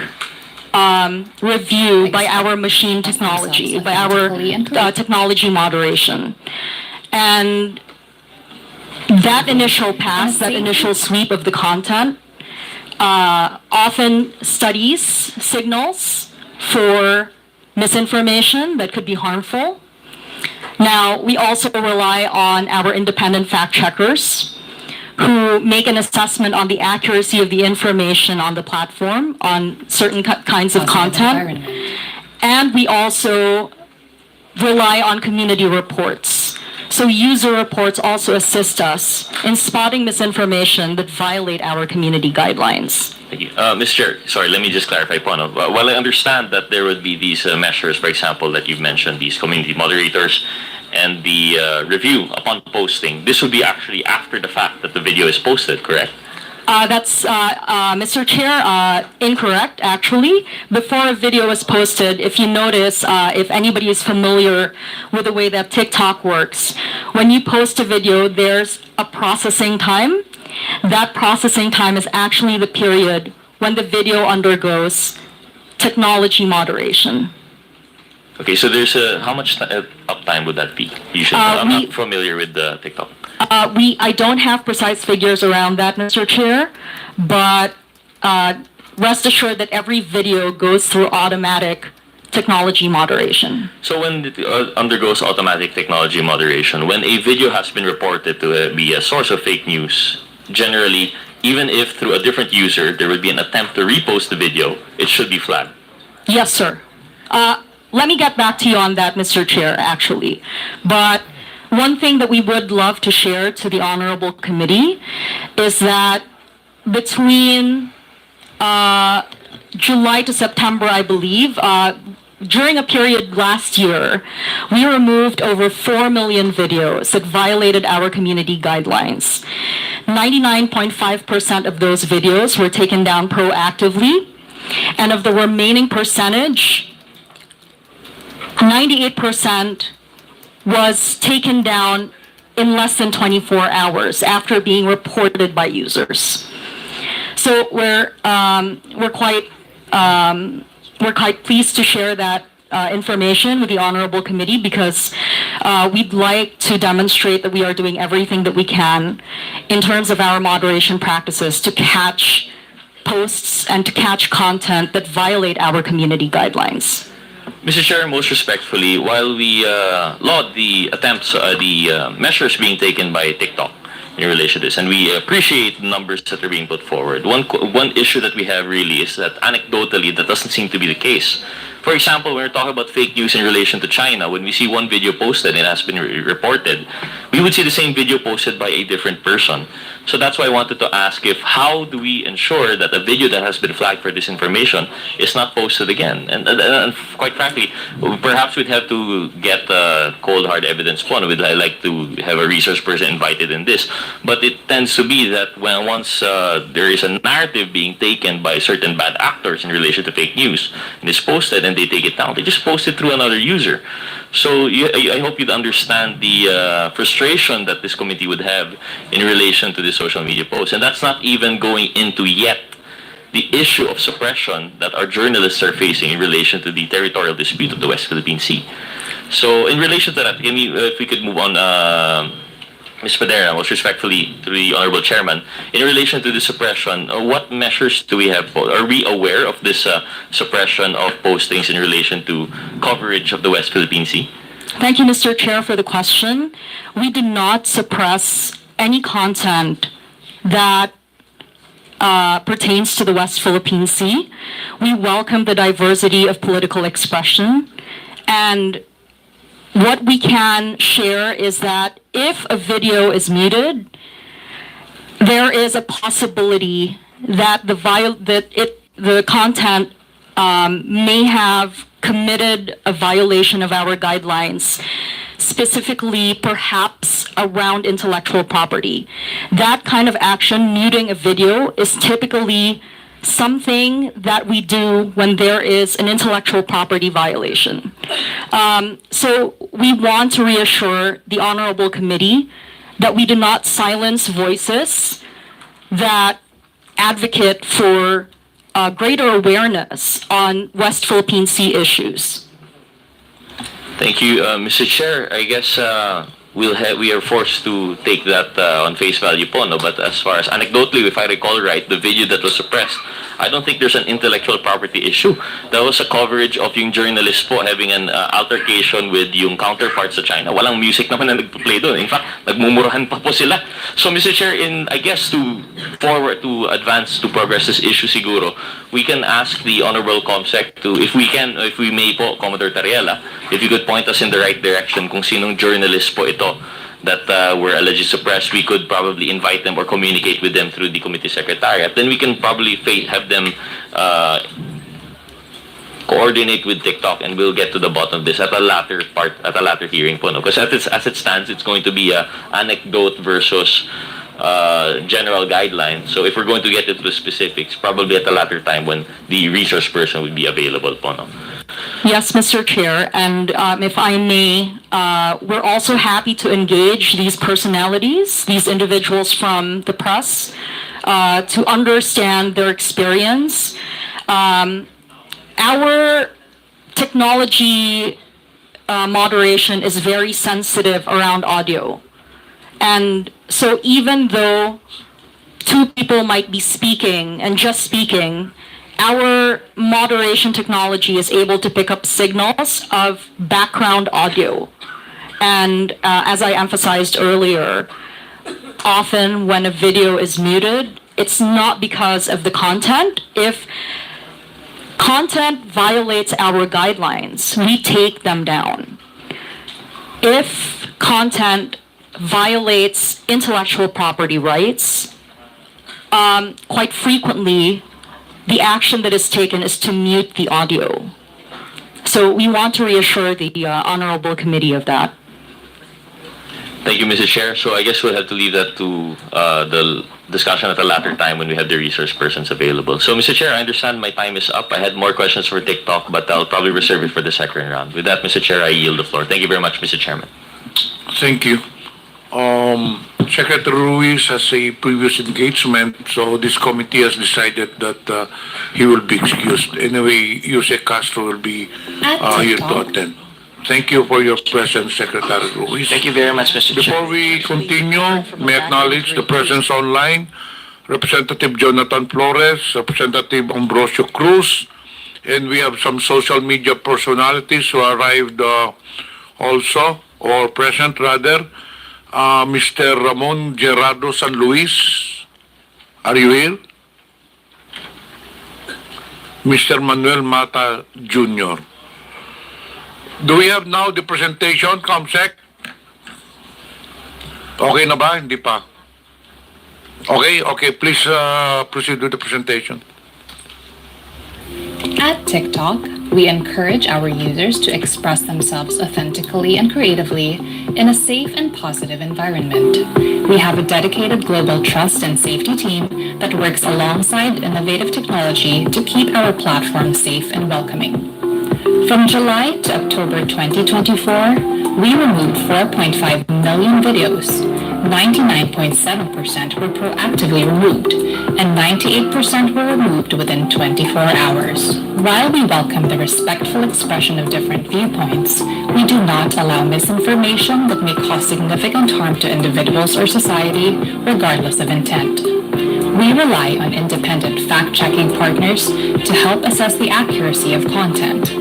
review by our machine technology, by our technology moderation. And that initial pass, that initial sweep of the content, often studies signals for misinformation that could be harmful. Now, we also rely on our independent fact checkers who make an assessment on the accuracy of the information on the platform on certain kinds of content. And we also rely on community reports. So user reports also assist us in spotting misinformation that violate our community guidelines. Thank you. Mr. Chair, sorry, let me just clarify po. No? While I understand that there would be these measures, for example, that you've mentioned, these community moderators, and the review upon posting, this would be actually after the fact that the video is posted, correct? That's, Mr. Chair, incorrect, actually. Before a video is posted, if you notice, if anybody is familiar with the way that TikTok works, when you post a video, there's a processing time. That processing time is actually the period when the video undergoes technology moderation. Okay, so there's how much uptime would that be? Usually, I'm not familiar with the TikTok. I don't have precise figures around that, Mr. Chair, but rest assured that every video goes through automatic technology moderation. So when it undergoes automatic technology moderation, when a video has been reported to be a source of fake news, generally, even if through a different user, there would be an attempt to repost the video, it should be flagged. Yes, sir. Let me get back to you on that, Mr. Chair, actually. But one thing that we would love to share to the Honorable Committee is that between July to September, I believe, during a period last year, we removed over 4 million videos that violated our community guidelines. 99.5% of those videos were taken down proactively, and of the remaining percentage, 98% was taken down in less than 24 hours after being reported by users. So we're quite pleased to share that information with the Honorable Committee because we'd like to demonstrate that we are doing everything that we can in terms of our moderation practices to catch posts and to catch content that violate our community guidelines. Mr. Chair, most respectfully, while we laud the attempts, the measures being taken by TikTok in relation to this, and we appreciate the numbers that are being put forward, one issue that we have really is that anecdotally that doesn't seem to be the case. For example, when we're talking about fake news in relation to China, when we see one video posted and it has been reported, we would see the same video posted by a different person. So that's why I wanted to ask how do we ensure that a video that has been flagged for disinformation is not posted again? And quite frankly, perhaps we'd have to get cold hard evidence point. We'd like to have a research person invited in this. But it tends to be that when once there is a narrative being taken by certain bad actors in relation to fake news and it's posted and they take it down, they just post it through another user. So I hope you'd understand the frustration that this committee would have in relation to this social media post. And that's not even going into yet the issue of suppression that our journalists are facing in relation to the territorial dispute of the West Philippine Sea. So in relation to that, if we could move on, Ms. Padera, most respectfully to the Honorable Chairman, in relation to the suppression, what measures do we have? Are we aware of this suppression of postings in relation to coverage of the West Philippine Sea? Thank you, Mr. Chair, for the question. We did not suppress any content that pertains to the West Philippine Sea. We welcome the diversity of political expression, and what we can share is that if a video is muted, there is a possibility that the content may have committed a violation of our guidelines, specifically perhaps around intellectual property. That kind of action, muting a video, is typically something that we do when there is an intellectual property violation. So we want to reassure the Honorable Committee that we do not silence voices that advocate for greater awareness on West Philippine Sea issues. Thank you, Mr. Chair. I guess we are forced to take that on face value po, no? But as far as anecdotally, if I recall right, the video that was suppressed, I don't think there's an intellectual property issue. That was a coverage of yung journalist po having an altercation with yung counterparts sa China. Walang music naman na nagpo-play doon. In fact, nagmumurahan pa po sila. So, Mr. Chair, I guess to advance, to progress this issue siguro, we can ask the Honorable COMSEC if we may po, Commodore Tariela, if you could point us in the right direction kung sinong journalist po ito that were allegedly suppressed, we could probably invite them or communicate with them through the committee secretariat. Then we can probably have them coordinate with TikTok, and we'll get to the bottom of this at a later hearing po, no? Because as it stands, it's going to be a anecdote versus general guidelines. So if we're going to get into the specifics, probably at a later time when the resource person will be available po, no? Yes, Mr. Chair, and if I may, we're also happy to engage these personalities, these individuals from the press, to understand their experience. Our technology moderation is very sensitive around audio. And so even though two people might be speaking and just speaking, our moderation technology is able to pick up signals of background audio. And as I emphasized earlier, often when a video is muted, it's not because of the content. If content violates our guidelines, we take them down. If content violates intellectual property rights, quite frequently, the action that is taken is to mute the audio. So we want to reassure the Honorable Committee of that. Thank you, Mr. Chair. So I guess we'll have to leave that to the discussion at a later time when we have the resource persons available. So, Mr. Chair, I understand my time is up. I had more questions for TikTok, but I'll probably reserve it for the second round. With that, Mr. Chair, I yield the floor. Thank you very much, Mr. Chairman. Thank you. Secretary Ruiz has a previous engagement, so this committee has decided that he will be excused. Anyway, Jose Castro will be here to attend. Thank you for your presence, Secretary Ruiz. Thank you very much, Mr. Chair. Before we continue, may I acknowledge the presence online, Representative Jonathan Flores, Representative Ambrosio Cruz, and we have some social media personalities who arrived also, or present rather. Mr. Ramon Gerardo San Luis, are you here? Mr. Manuel Mata Jr. Do we have now the presentation, COMSEC? Okay na ba? Hindi pa. Okay, please proceed with the presentation. At TikTok, we encourage our users to express themselves authentically and creatively in a safe and positive environment. We have a dedicated global trust and safety team that works alongside innovative technology to keep our platform safe and welcoming. From July to October 2024, we removed 4.5 million videos. 99.7% were proactively removed, and 98% were removed within 24 hours. While we welcome the respectful expression of different viewpoints, we do not allow misinformation that may cause significant harm to individuals or society, regardless of intent. We rely on independent fact-checking partners to help assess the accuracy of content.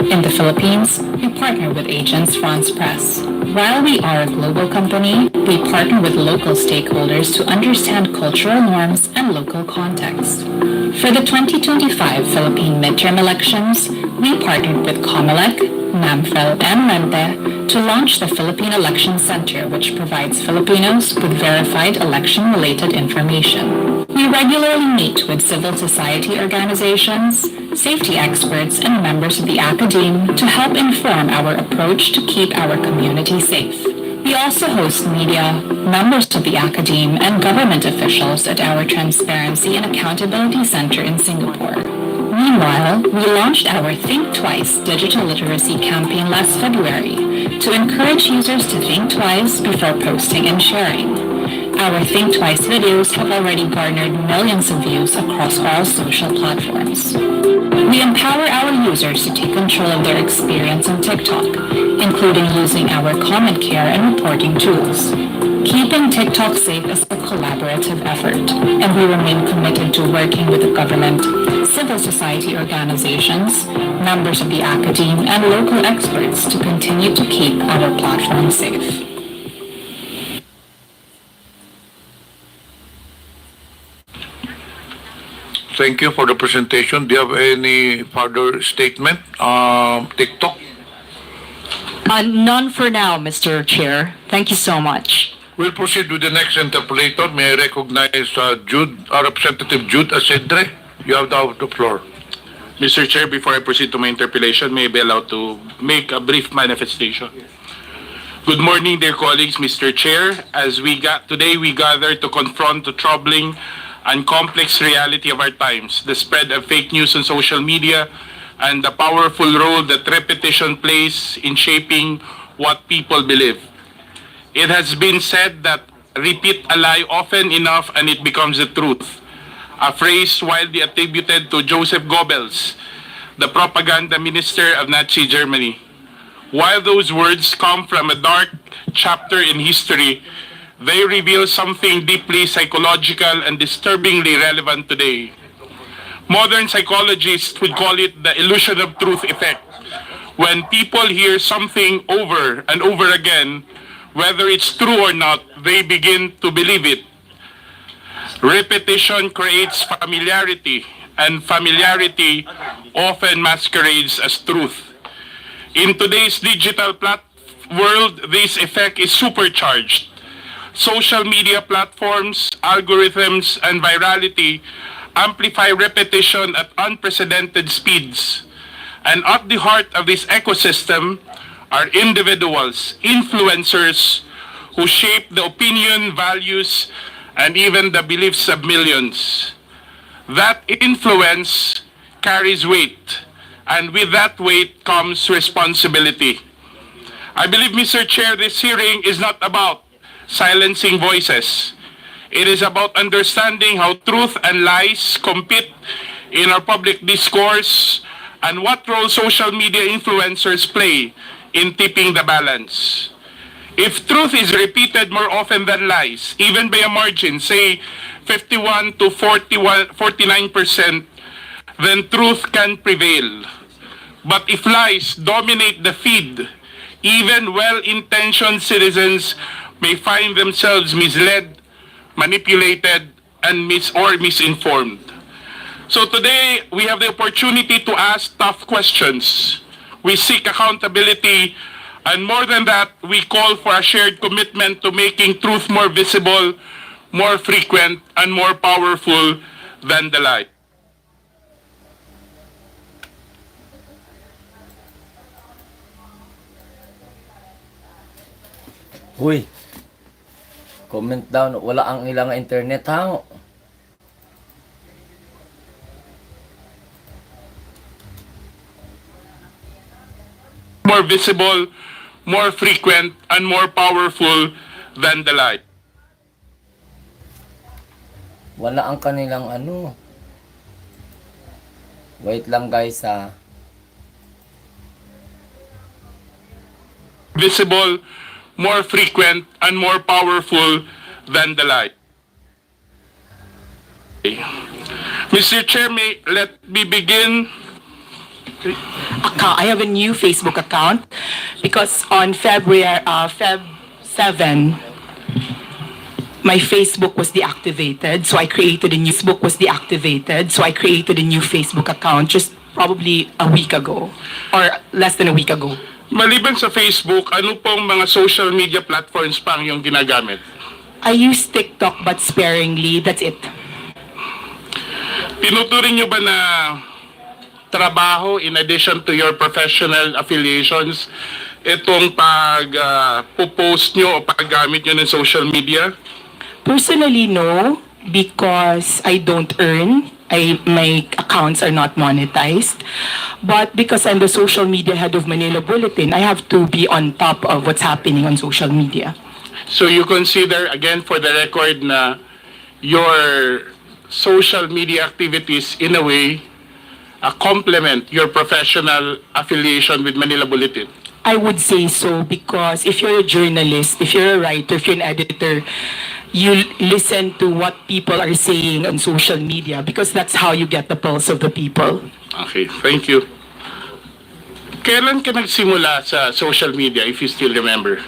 In the Philippines, we partner with Agence France Presse. While we are a global company, we partner with local stakeholders to understand cultural norms and local context. For the 2025 Philippine midterm elections, we partnered with COMELEC, NAMFEL, and RENTE to launch the Philippine Election Center, which provides Filipinos with verified election-related information. We regularly meet with civil society organizations, safety experts, and members of the academe to help inform our approach to keep our community safe. We also host media, members of the academe, and government officials at our Transparency and Accountability Center in Singapore. Meanwhile, we launched our Think Twice digital literacy campaign last February to encourage users to think twice before posting and sharing. Our Think Twice videos have already garnered millions of views across all social platforms. We empower our users to take control of their experience on TikTok, including using our comment care and reporting tools. Keeping TikTok safe is a collaborative effort, and we remain committed to working with the government, civil society organizations, members of the academe, and local experts to continue to keep our platform safe. Thank you for the presentation. Do you have any further statement? TikTok? None for now, Mr. Chair. Thank you so much. We'll proceed with the next interpolator. May I recognize Representative Jude Asedre? You have the floor. Mr. Chair, before I proceed to my interpellation, may I be allowed to make a brief manifestation? Good morning, dear colleagues, Mr. Chair. Today we gather to confront the troubling and complex reality of our times, the spread of fake news on social media, and the powerful role that repetition plays in shaping what people believe. It has been said that repeat a lie often enough and it becomes the truth, a phrase widely attributed to Joseph Goebbels, the propaganda minister of Nazi Germany. While those words come from a dark chapter in history, they reveal something deeply psychological and disturbingly relevant today. Modern psychologists would call it the illusion of truth effect. When people hear something over and over again, whether it's true or not, they begin to believe it. Repetition creates familiarity, and familiarity often masquerades as truth. In today's digital world, this effect is supercharged. Social media platforms, algorithms, and virality amplify repetition at unprecedented speeds. And at the heart of this ecosystem are individuals, influencers, who shape the opinion, values, and even the beliefs of millions. That influence carries weight, and with that weight comes responsibility. I believe, Mr. Chair, this hearing is not about silencing voices. It is about understanding how truth and lies compete in our public discourse and what role social media influencers play in tipping the balance. If truth is repeated more often than lies, even by a margin, say 51 to 49%, then truth can prevail. But if lies dominate the feed, even well-intentioned citizens may find themselves misled, manipulated, and misinformed. So today, we have the opportunity to ask tough questions. We seek accountability, and more than that, we call for a shared commitment to making truth more visible, more frequent, and more powerful than the lie. Uy, comment down, wala ang ilang internet ha. More visible, more frequent, and more powerful than the lie. Wala ang kanilang ano. Wait lang guys ha. Visible, more frequent, and more powerful than the lie. Mr. Chair, let me begin. I have a new Facebook account because on Feb 7, my Facebook was deactivated, so I created a new Facebook account just probably a week ago or less than a week ago. Maliban sa Facebook, ano pong mga social media platforms pa ang iyong ginagamit? I use TikTok but sparingly, that's it. Tinuturing niyo ba na trabaho in addition to your professional affiliations itong pag-post nyo o paggamit nyo ng social media? Personally, no, because I don't earn. My accounts are not monetized. But because I'm the social media head of Manila Bulletin, I have to be on top of what's happening on social media. So you consider, again for the record, na your social media activities in a way complement your professional affiliation with Manila Bulletin? I would say so because if you're a journalist, if you're a writer, if you're an editor, you listen to what people are saying on social media because that's how you get the pulse of the people. Okay, thank you. Kailan ka nagsimula sa social media, if you still remember?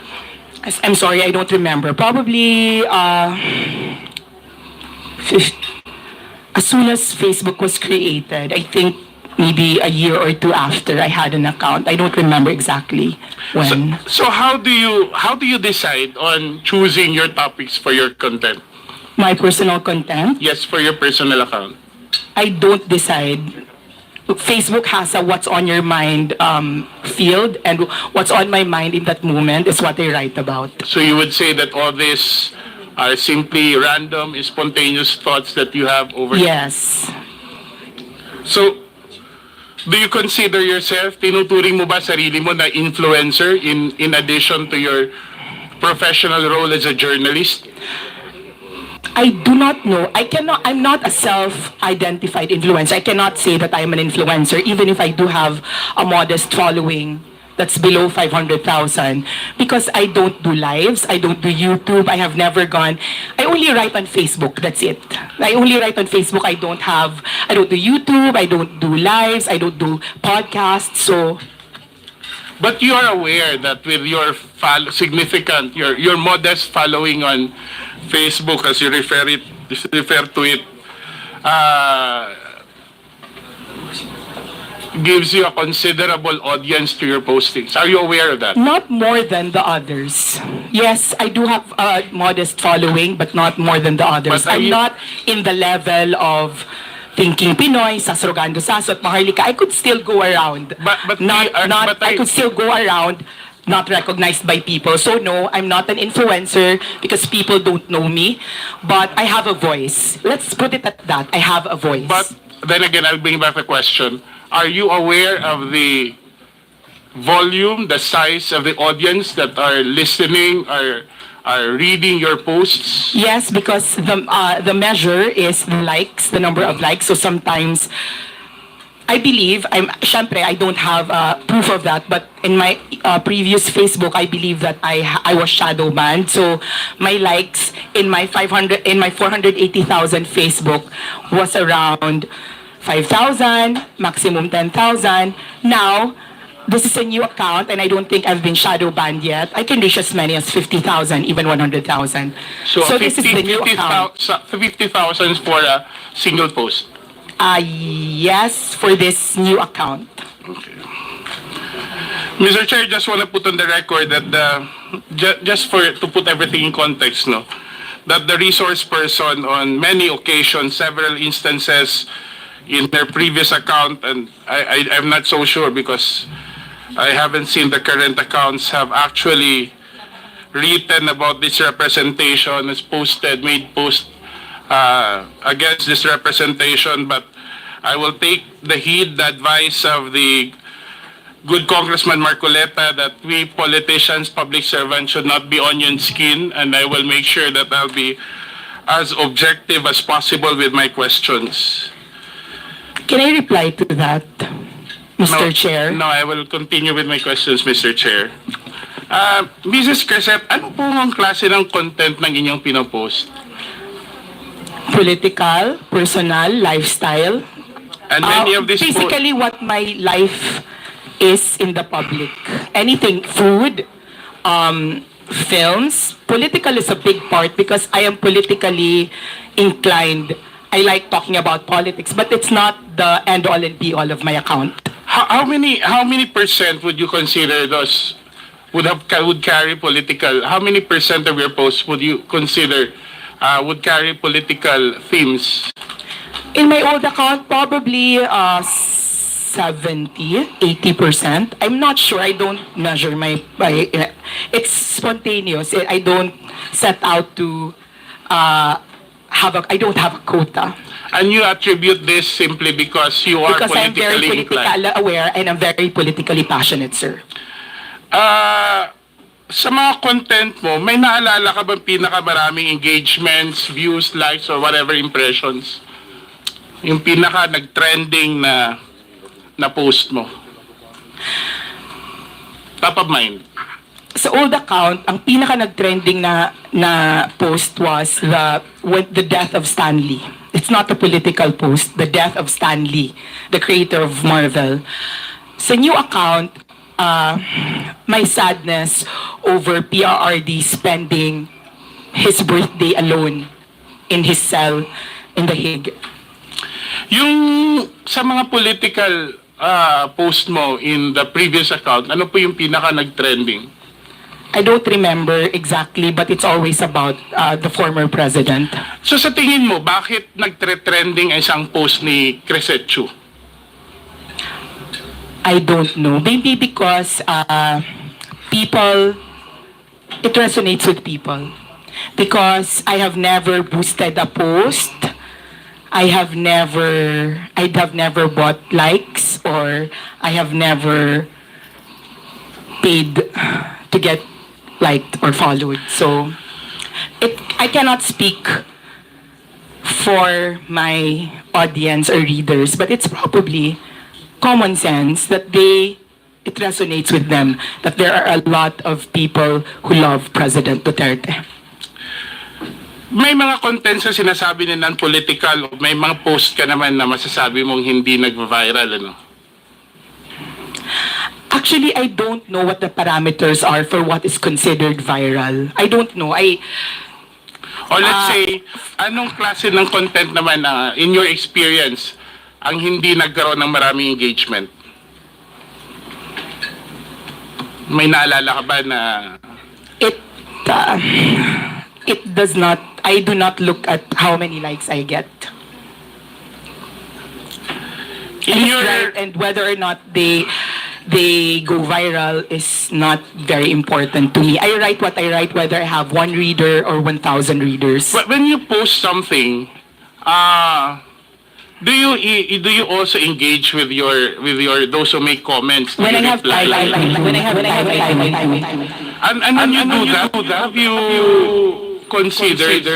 I'm sorry, I don't remember. Probably as soon as Facebook was created, I think maybe a year or two after I had an account. I don't remember exactly when. So how do you decide on choosing your topics for your content? My personal content? Yes, for your personal account. I don't decide. Facebook has a what's on your mind field, and what's on my mind in that moment is what I write about. So you would say that all this are simply random, spontaneous thoughts that you have over. Yes. So, do you consider yourself, tinuturing mo ba sarili mo na influencer in addition to your professional role as a journalist? I do not know. I'm not a self-identified influencer. I cannot say that I am an influencer, even if I do have a modest following that's below 500,000, because I don't do lives, I don't do YouTube, I have never gone. I only write on Facebook, that's it. I only write on Facebook. I don't do YouTube, I don't do lives, I don't do podcasts, so. But you are aware that with your your modest following on Facebook, as you refer to it, gives you a considerable audience to your postings. Are you aware of that? Not more than the others. Yes, I do have a modest following, but not more than the others. I'm not in the level of Thinking Pinoy, Sasrogando Saso at Maharlika. I could still go around. I could still go around not recognized by people. So no, I'm not an influencer because people don't know me, but I have a voice. Let's put it at that. I have a voice. But then again, I'll bring back the question. Are you aware of the volume, the size of the audience that are listening, are are reading your posts? Yes, because the measure is the likes, the number of likes. So sometimes, I believe, syempre, I don't have proof of that, but in my previous Facebook, I believe that I was shadow banned. So my likes in my 480,000 Facebook was around 5,000, maximum 10,000. Now, this is a new account and I don't think I've been shadow banned yet. I can reach as many as 50,000, even 100,000. So this is the new account. 50,000 for a single post? Yes, for this new account. Okay. Mr. Chair, just want to put on the record that to put everything in context, no, that the resource person on many occasions, several instances in their previous account, and I'm not so sure because I haven't seen the current accounts, have actually written about this representation, has made post against this representation, but I will take the heed, the advice of the good Congressman Marcoleta that we politicians, public servants should not be onion skin, and I will make sure that I'll be as objective as possible with my questions. Can I reply to that, Mr. Chair? No, I will continue with my questions, Mr. Chair. Mrs. Crescent, ano po ang klase ng content ng inyong pinopost? Political, personal, lifestyle. And many of these basically what my life is in the public. Anything, food, films. Political is a big part because I am politically inclined. I like talking about politics, but it's not the end-all and be-all of my account. How many percent would you consider those would carry political? How many percent of your posts would you consider would carry political themes? In my old account, probably 70-80%. I'm not sure. I don't measure my it's spontaneous. I don't set out to I don't have a quota. And you attribute this simply because you are because I'm very politically aware and I'm very politically passionate, sir. Sa mga content mo, may naalala ka bang pinakamaraming engagements, views, likes, or whatever impressions? Yung pinaka nag-trending na post mo? Top of mind. Sa old account, ang pinaka nag-trending na post was the death of Stan Lee. It's not a political post, the death of Stan Lee, the creator of Marvel. Sa new account, my sadness over PRRD spending his birthday alone in his cell in The Hague. Yung sa mga political post mo in the previous account, ano po yung pinaka nag-trending? I don't remember exactly, but it's always about the former president. So sa tingin mo, bakit nag-trending ang isang post ni Crescent? I don't know. Maybe because it resonates with people. Because I have never boosted a post. I have never bought likes, or I have never paid to get liked or followed. So I cannot speak for my audience or readers, but it's probably common sense that it resonates with them that there are a lot of people who love President Duterte. May mga contents na sinasabi na non-political, may mga post ka naman na masasabi mong hindi nag-viral, ano? Actually, I don't know what the parameters are for what is considered viral. I don't know. Or let's say, anong klase ng content naman in your experience ang hindi nagkaroon ng maraming engagement? May naalala ka ba na... It does not, I do not look at how many likes I get. And whether or not they go viral is not very important to me. I write what I write, whether I have 1 reader or 1,000 readers. But when you post something, do you also engage with your those who make comments? When I have time. And when you do that, have you considered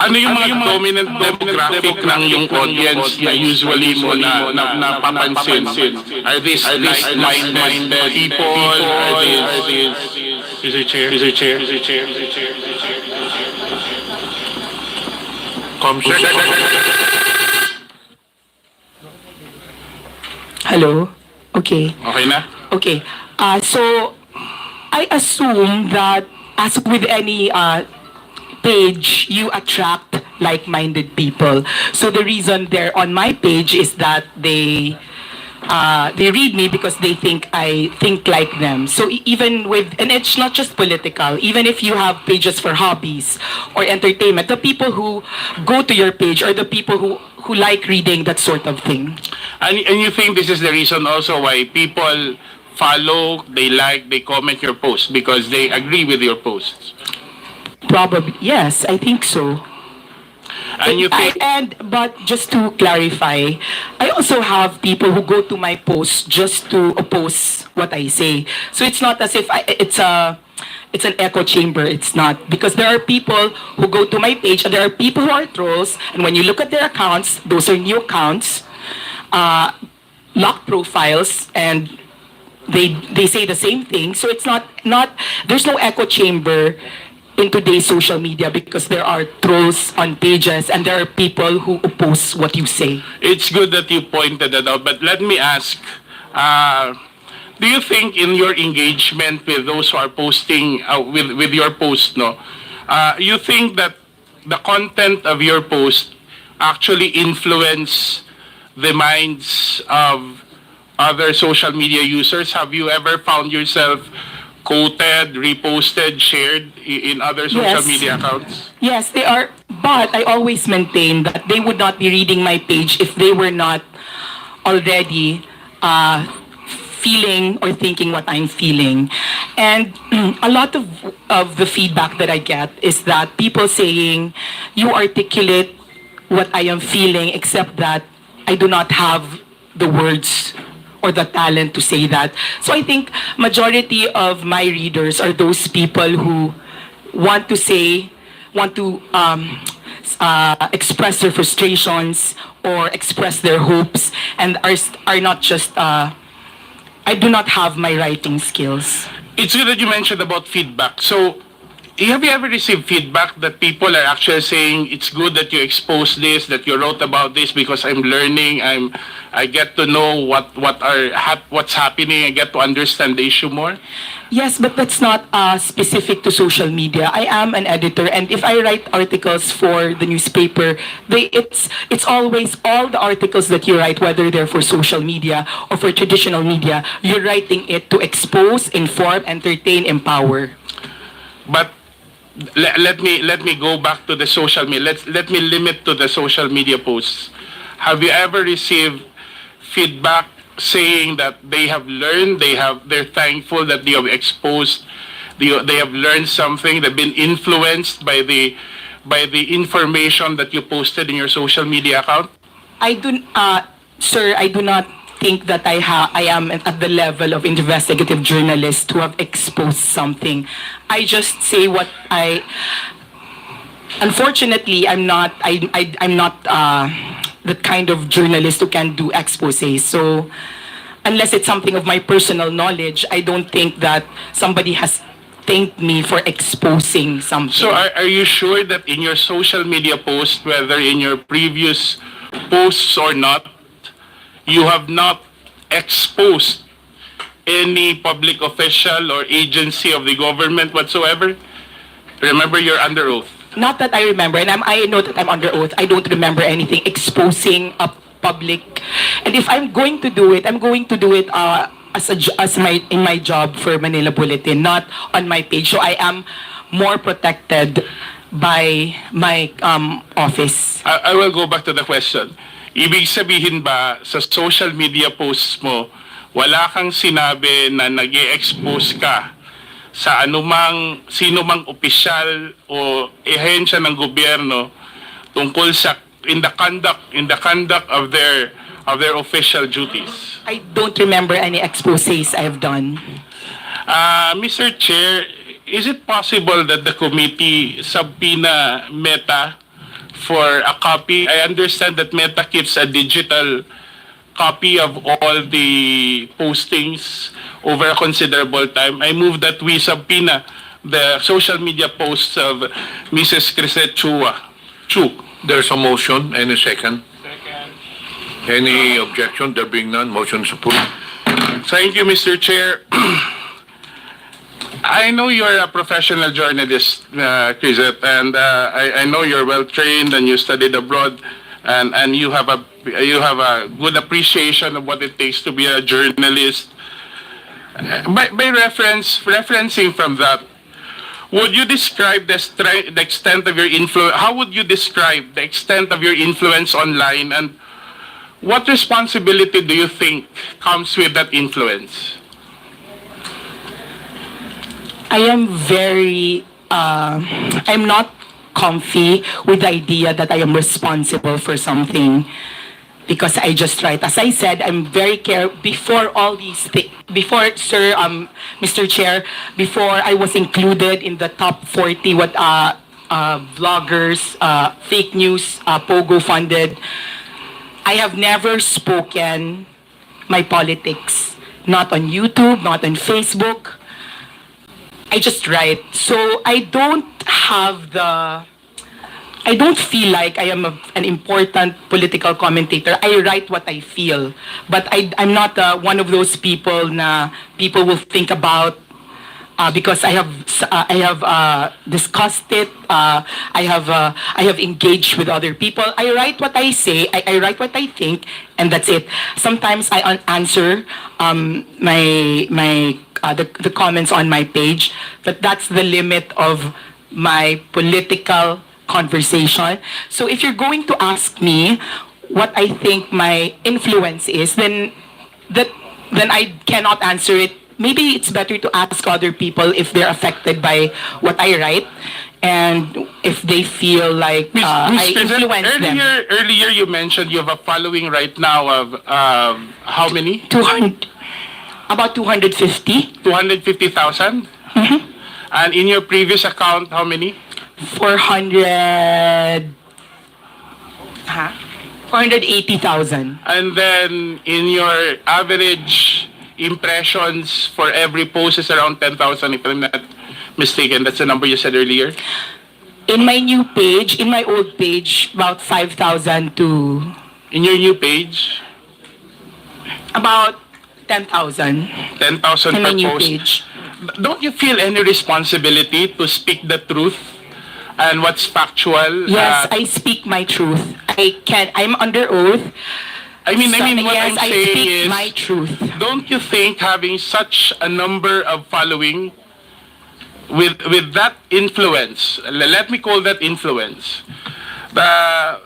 ano yung mga dominant demographic ng yung audience na usually mo na napapansin? Are these like-minded people? Are these... Mr. Chair. Hello? Okay. Okay na? Okay. So, I assume that as with any page, you attract like-minded people. So the reason they're on my page is that they read me because they think I think like them. So even with, and it's not just political, even if you have pages for hobbies or entertainment, the people who go to your page are the people who like reading that sort of thing. And you think this is the reason also why people follow, they like, they comment your posts because they agree with your posts? Probably, yes, I think so. And you think... But just to clarify, I also have people who go to my posts just to oppose what I say. So it's not as if it's an echo chamber. It's not. Because there are people who go to my page and there are people who are trolls. And when you look at their accounts, those are new accounts, locked profiles, and they say the same thing. So it's not there's no echo chamber in today's social media because there are trolls on pages and there are people who oppose what you say. It's good that you pointed that out, but let me ask, do you think in your engagement with those who are posting, with your post, you think that the content of your post actually influence the minds of other social media users? Have you ever found yourself quoted, reposted, shared in other social media accounts? Yes, they are. But I always maintain that they would not be reading my page if they were not already feeling or thinking what I'm feeling. And a lot of the feedback that I get is that people saying, you articulate what I am feeling, except that I do not have the words or the talent to say that. So I think majority of my readers are those people who want to express their frustrations or express their hopes and are not just, I do not have my writing skills. It's good that you mentioned about feedback. So, have you ever received feedback that people are actually saying it's good that you expose this, that you wrote about this because I'm learning, I get to know what's happening, I get to understand the issue more? Yes, but that's not specific to social media. I am an editor, and if I write articles for the newspaper, it's always all the articles that you write, whether they're for social media or for traditional media, you're writing it to expose, inform, entertain, empower. But let me go back to the social media. Let me limit to the social media posts. Have you ever received feedback saying that they have learned, they're thankful that they have exposed, they have learned something, they've been influenced by the information that you posted in your social media account? Sir, I do not think that I am at the level of investigative journalist who have exposed something. I just say what unfortunately, I'm not the kind of journalist who can do exposés. So unless it's something of my personal knowledge, I don't think that somebody has thanked me for exposing something. So are you sure that in your social media posts, whether in your previous posts or not, you have not exposed any public official or agency of the government whatsoever? Remember, you're under oath. Not that I remember, and I know that I'm under oath. I don't remember anything exposing a public. And if I'm going to do it, I'm going to do it in my job for Manila Bulletin, not on my page. So I am more protected by my office. I will go back to the question. Ibig sabihin ba sa social media posts mo, wala kang sinabi na nag-i-expose ka sa sino mang opisyal o ehensya ng gobyerno tungkol sa in the conduct of their official duties? I don't remember any exposés I have done. Mr. Chair, is it possible that the committee subpoena Meta for a copy? I understand that Meta keeps a digital copy of all the postings over a considerable time. I move that we subpoena the social media posts of Mrs. Crisette Chu. There's a motion. Any second? Any objection? There being none, motion is approved. Thank you, Mr. Chair. I know you're a professional journalist, Crisette, and I know you're well trained and you studied abroad, and you have a good appreciation of what it takes to be a journalist. By referencing from that, would you describe the extent of your influence? How would you describe the extent of your influence online, and what responsibility do you think comes with that influence? I am I'm not comfy with the idea that I am responsible for something because I just write. As I said, I'm very careful before all these things. Before, sir, Mr. Chair, before I was included in the top 40 vloggers, fake news, Pogo funded, I have never spoken my politics. Not on YouTube, not on Facebook. I just write. So I don't feel like I am an important political commentator. I write what I feel. But I'm not one of those people na people will think about because I have discussed it. I have engaged with other people. I write what I say. I write what I think, and that's it. Sometimes I answer the comments on my page, but that's the limit of my political conversation. So if you're going to ask me what I think my influence is, then I cannot answer it. Maybe it's better to ask other people if they're affected by what I write and if they feel like I influence them. Earlier you mentioned you have a following right now of how many? About 250. 250,000? Mm-hmm. And in your previous account, how many? 480,000. And then in your average impressions for every post is around 10,000, if I'm not mistaken. That's the number you said earlier. In my new page, in my old page, about 5,000 to... In your new page? About 10,000. 10,000 in my per new post. page. Don't you feel any responsibility to speak the truth and what's factual? Yes, I speak my truth. I'm under oath. I mean, what yes, I'm I saying speak is, my truth. don't you think having such a number of following with that influence, let me call that influence, that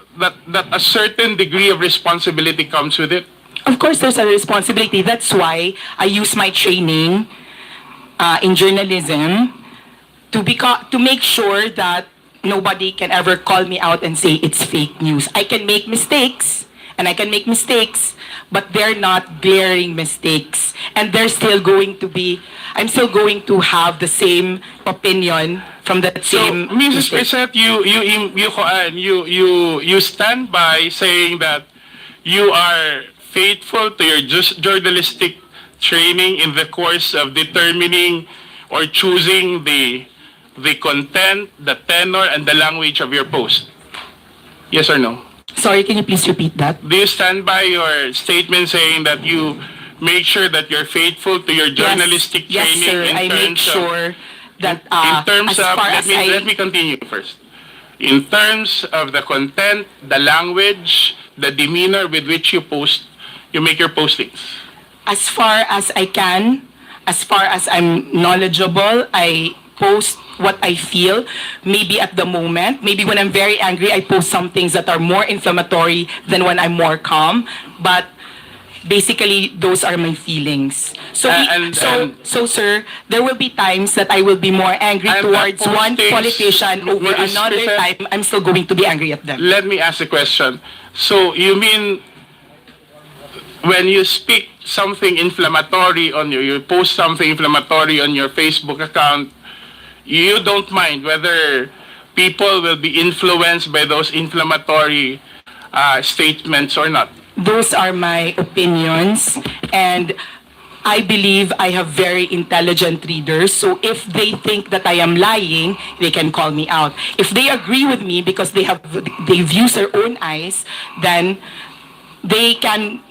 a certain degree of responsibility comes with it? Of course, there's a responsibility. That's why I use my training in journalism to make sure that nobody can ever call me out and say it's fake news. I can make mistakes, but they're not glaring mistakes. And I'm still going to have the same opinion from that same Mrs. Crisette, you stand by saying that you are faithful to your journalistic training in the course of determining or choosing the content, the tenor, and the language of your post. Yes or no? Sorry, can you please repeat that? Do you stand by your statement saying that you make sure that you're faithful to your journalistic training? Yes, sir. In I make terms sure that in terms as of, far as let me continue first. In terms of the content, the language, the demeanor with which you make your postings. As far as I can, as far as I'm knowledgeable, I post what I feel. Maybe at the moment, maybe when I'm very angry, I post some things that are more inflammatory than when I'm more calm. But basically, those are my feelings. So, sir, there will be times that I will be more angry towards one politician over another time. I'm still going to be angry at them. Let me ask a question. So, you mean when you speak something inflammatory on you post something inflammatory on your Facebook account, you don't mind whether people will be influenced by those inflammatory statements or not. Those are my opinions, and I believe I have very intelligent readers, so if they think that I am lying, they can call me out. If they agree with me because they've used their own eyes, then they can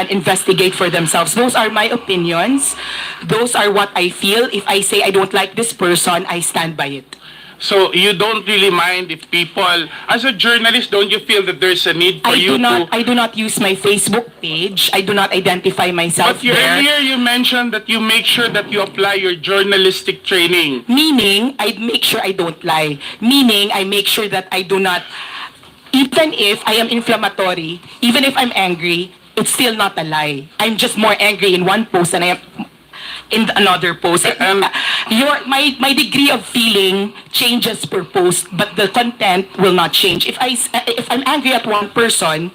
investigate for themselves. Those are my opinions. Those are what I feel. If I say I don't like this person, I stand by it. So you don't really mind if people, as a journalist, don't you feel that there's a need for I do not use my Facebook page. I do not identify myself But there. earlier you mentioned that you make sure that you apply your journalistic training. Meaning, I make sure I don't lie. Meaning, I make sure that I do not, even if I am inflammatory, even if I'm angry, it's still not a lie. I'm just more angry in one post than I am in another post. My degree of feeling changes per post, but the content will not change. If I'm angry at one person,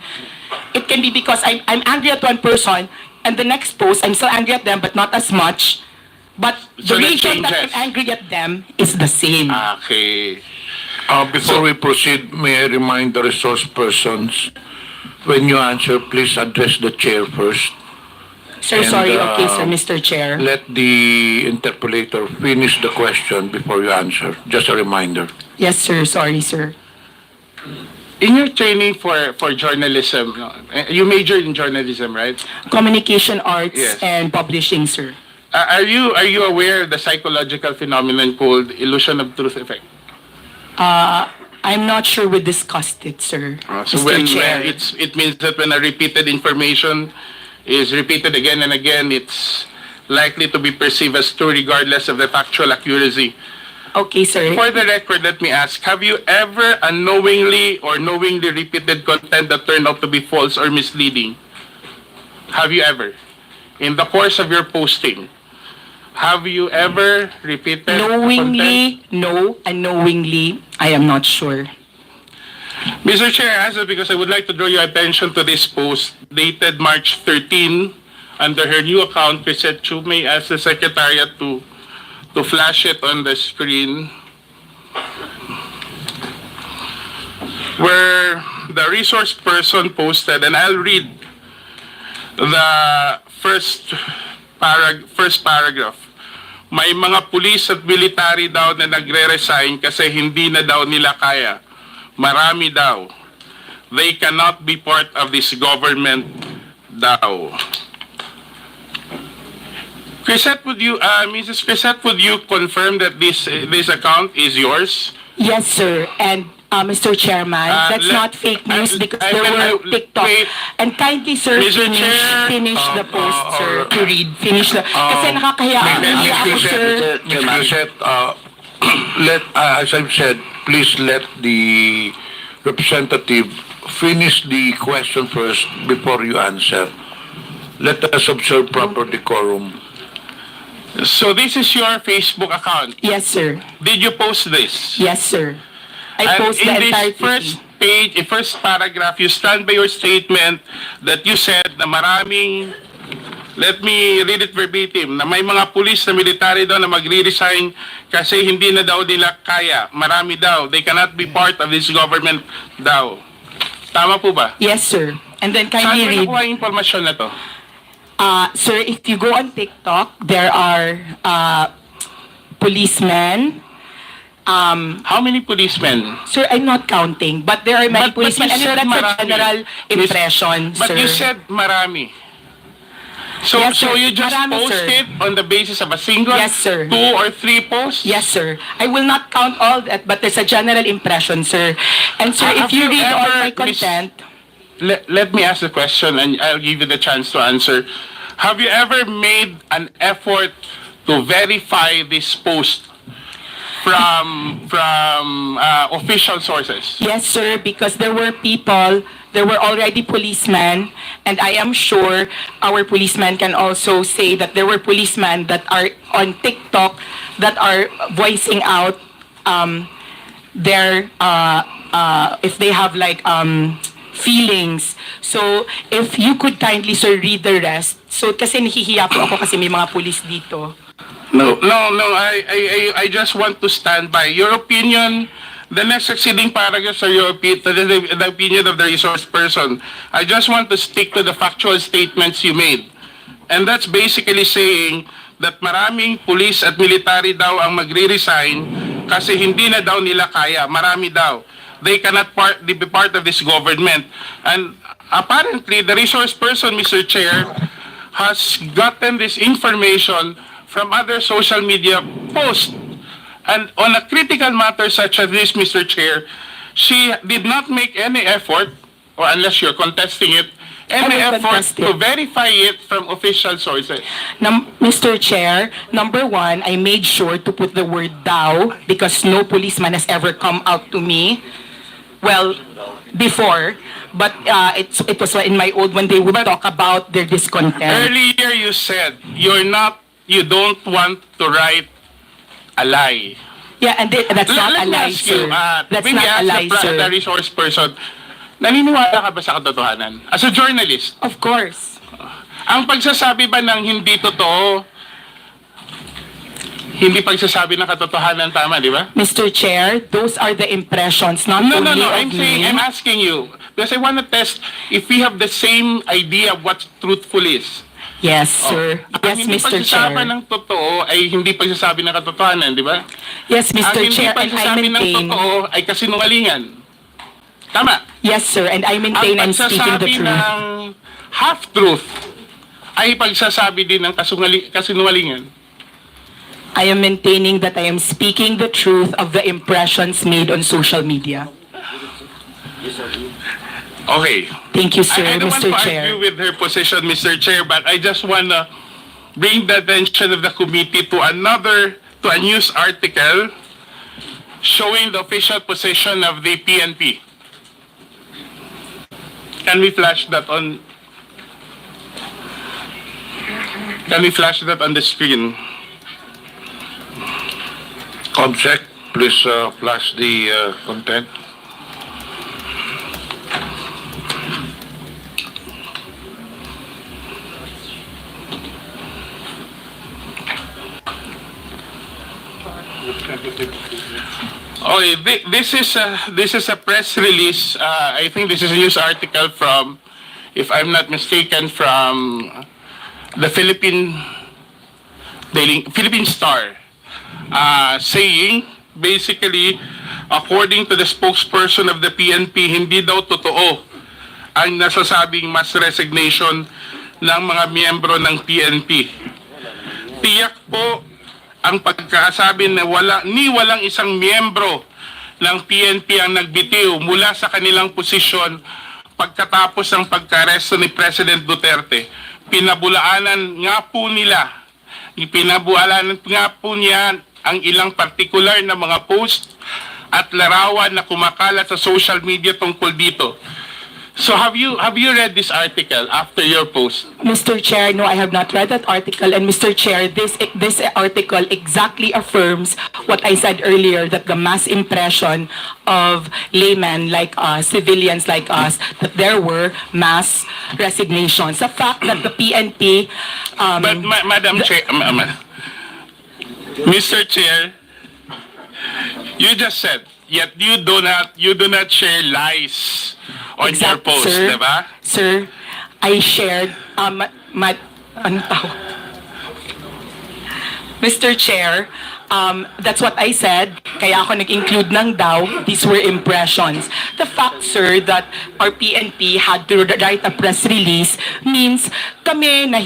it can be because I'm angry at one person, and the next post I'm still angry at them, but not as much. But So the that reason that I'm changes. angry at them is the same. Okay. Before we proceed, may I remind the resource persons, when you answer, please address the chair first. Sir, And, sorry. Okay, sir, Mr. Chair. Let the interpolator finish the question before you answer. Just a reminder. Yes, sir. Sorry, sir. In your training for journalism, you majored in journalism, right? Communication arts Yes. and publishing, sir. Are you aware of the psychological phenomenon called illusion of truth effect? I'm not sure we discussed it, sir. So Mr. when Chair. it means that when a repeated information is repeated again and again, it's likely to be perceived as true regardless of the factual accuracy. Okay, sir. For the record, let me ask, have you ever unknowingly or knowingly repeated content that turned out to be false or misleading? Have you ever? In the course of your posting, have you ever repeated content? Knowingly, no. Unknowingly, I am not sure. Mr. Chair, I ask that because I would like to draw your attention to this post dated March 13 under her new account. President Chu, may ask the Secretariat to flash it on the screen. Where the resource person posted, and I'll read the first paragraph. May mga pulis at military daw na nagre-resign kasi hindi na daw nila kaya. Marami daw. They cannot be part of this government daw. Crisette, Mrs. Crisette, would you confirm that this account is yours? Yes, sir. And Mr. Chairman, that's not fake news because there were TikTok. And kindly, sir, Mr. Chair, finish the post, sir, to read. Finish the... Kasi nakakaya ako, sir. Ms. Crisette, as I've said, please let the representative finish the question first before you answer. Let us observe proper decorum. So this is your Facebook account? Yes, sir. Did you post this? Yes, sir. I post the in entire this first page, first paragraph, you stand by your statement that you said na maraming, let me read it verbatim, na may mga pulis na military daw na magre-resign kasi hindi na daw nila kaya. Marami daw. They cannot be part of this government daw. Tama po ba? Yes, sir. And then Saan kindly mo read... nakuha yung informasyon na to? Sir, if you go on TikTok, there are policemen. How many policemen? Sir, I'm not counting, but there are many But policemen. you And said that's a marami. general impression, But sir. you said marami. So, Yes, so sir. you just Marami, post sir. it on the basis of a single, Yes, sir. 2 or 3 posts? Yes, sir. I will not count all that, but there's a general impression, sir. And sir, Have if you you read all ever my content... Let me ask the question and I'll give you the chance to answer. Have you ever made an effort to verify this post from official sources? Yes, sir, because there were already policemen, and I am sure our policemen can also say that there were policemen that are on TikTok that are voicing out their, if they have like feelings So, if you could kindly, sir, read the rest. So, kasi nahihiya po ako kasi may mga pulis dito. No. I just want to stand by your opinion. The next succeeding paragraphs are the opinion of the resource person. I just want to stick to the factual statements you made. And that's basically saying that maraming police at military daw ang magre-resign kasi hindi na daw nila kaya. Marami daw. They cannot be part of this government. And apparently, the resource person, Mr. Chair, has gotten this information from other social media posts. And on a critical matter such as this, Mr. Chair, she did not make any effort, or unless you're contesting it, any effort to verify it from official sources. Mr. Chair, number one, I made sure to put the word thou because no policeman has ever come out to me. Well, before, but it was in my old when they would talk about their discontent. Earlier you said you don't want to write a lie. Yeah, and that's not a lie, sir. That's not a lie, sir. The resource person, naniniwala ka ba sa katotohanan? As a journalist? Of course. Ang pagsasabi ba ng hindi totoo, hindi pagsasabi ng katotohanan, tama, di ba? Mr. Chair, those are the impressions, not only of me. I'm asking you, because I want to test if we have the same idea of what truthful is. Yes, sir. Yes, Ang hindi Mr. pagsasabi Chair. ng totoo ay hindi pagsasabi ng katotohanan, di ba? Yes, Mr. Ang hindi Chair, and I pagsasabi ng maintain. totoo ay kasinungalingan. Tama? Yes, sir, and I maintain I'm speaking the Ang pagsasabi truth. ng half-truth ay pagsasabi din ng kasinungalingan. I am maintaining that I am speaking the truth of the impressions made on social media. Okay. Thank you, sir, I don't Mr. want to Chair. argue with her position, Mr. Chair, but I just want to bring the attention of the committee to a news article showing the official position of the PNP. Can we flash that on? Can we flash that on the screen? Comsec, please flash the content. Okay, this is a press release. I think this is a news article from, if I'm not mistaken, from the Philippine Star, saying basically, according to the spokesperson of the PNP, hindi daw totoo ang nasasabing mass resignation ng mga miyembro ng PNP. Tiyak po ang pagkakasabi na walang isang miyembro ng PNP ang nagbitiw mula sa kanilang posisyon pagkatapos ng pagkaresto ni President Duterte. Pinabulaanan nga po niya ang ilang partikular na mga post at larawan na kumakalat sa social media tungkol dito. So have you read this article after your post? Mr. Chair, no, I have not read that article. And Mr. Chair, this article exactly affirms what I said earlier, that the mass impression of laymen like us, civilians like us, that there were mass resignations. The fact that the PNP... But Madam Chair, Mr. Chair, you just said, yet you do not share lies on your post, sir, diba? Sir, I shared, Mr. Chair, that's what I said, kaya ako nag-include ng daw, these were impressions. The fact, sir, that our PNP had to write a press release means kami na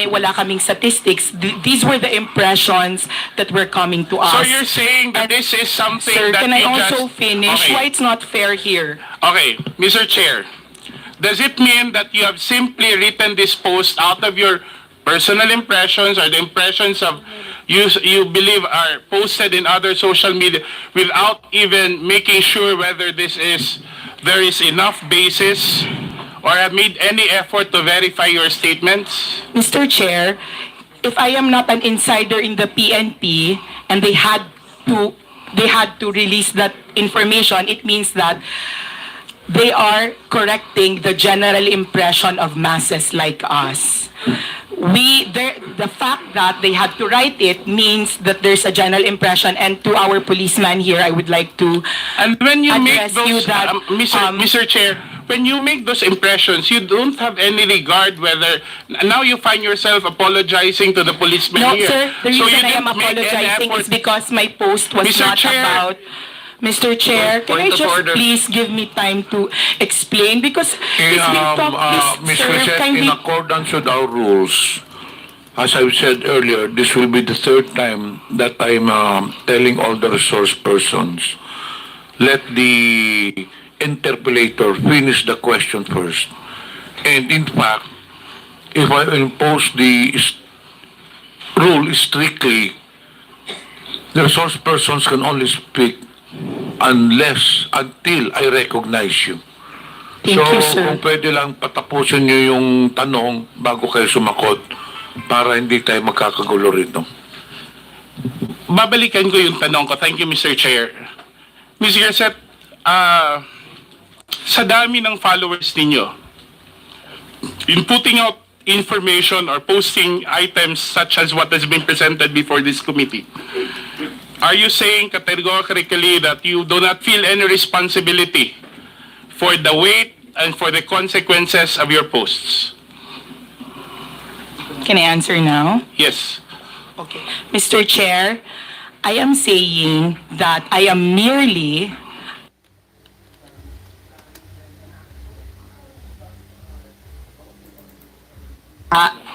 wala kaming statistics. These were the impressions that were coming to us. So you're saying that this is something sir, that can I you also just... finish? Okay. Why it's not fair here? Okay, Mr. Chair, does it mean that you have simply written this post out of your personal impressions or the impressions of you believe are posted in other social media without even making sure whether there is enough basis or have made any effort to verify your statements? Mr. Chair, if I am not an insider in the PNP and they had to release that information, it means that they are correcting the general impression of masses like us. The fact that they had to write it means that there's a general impression, and to our policeman here, I would like to And when you make address you those, that, Mr. Chair, when you make those impressions, you don't have any regard whether now you find yourself apologizing to the policeman No, here. sir, the So you reason I am didn't make any apologizing effort. is because my post was Mr. not Chair. about... Mr. Chair, can I Point of just order. please give me time to explain? Because it's been talked, Ms. sir, Crescent, in kindly... accordance with our rules, as I've said earlier, this will be the third time that I'm telling all the resource persons, let the interpellator finish the question first. And in fact, if I impose the rule strictly, the resource persons can only speak until I recognize you. Thank you, sir. Kung pwede lang patapusin niyo yung tanong bago kayo sumakot para hindi tayo magkakagulo rito. Babalikan ko yung tanong ko. Thank you, Mr. Chair. Mr. Garcet, sa dami ng followers ninyo, in putting out information or posting items such as what has been presented before this committee, are you saying categorically that you do not feel any responsibility for the weight and for the consequences of your posts? Can I answer now? Yes. Okay. Mr. Chair, I am saying that I am merely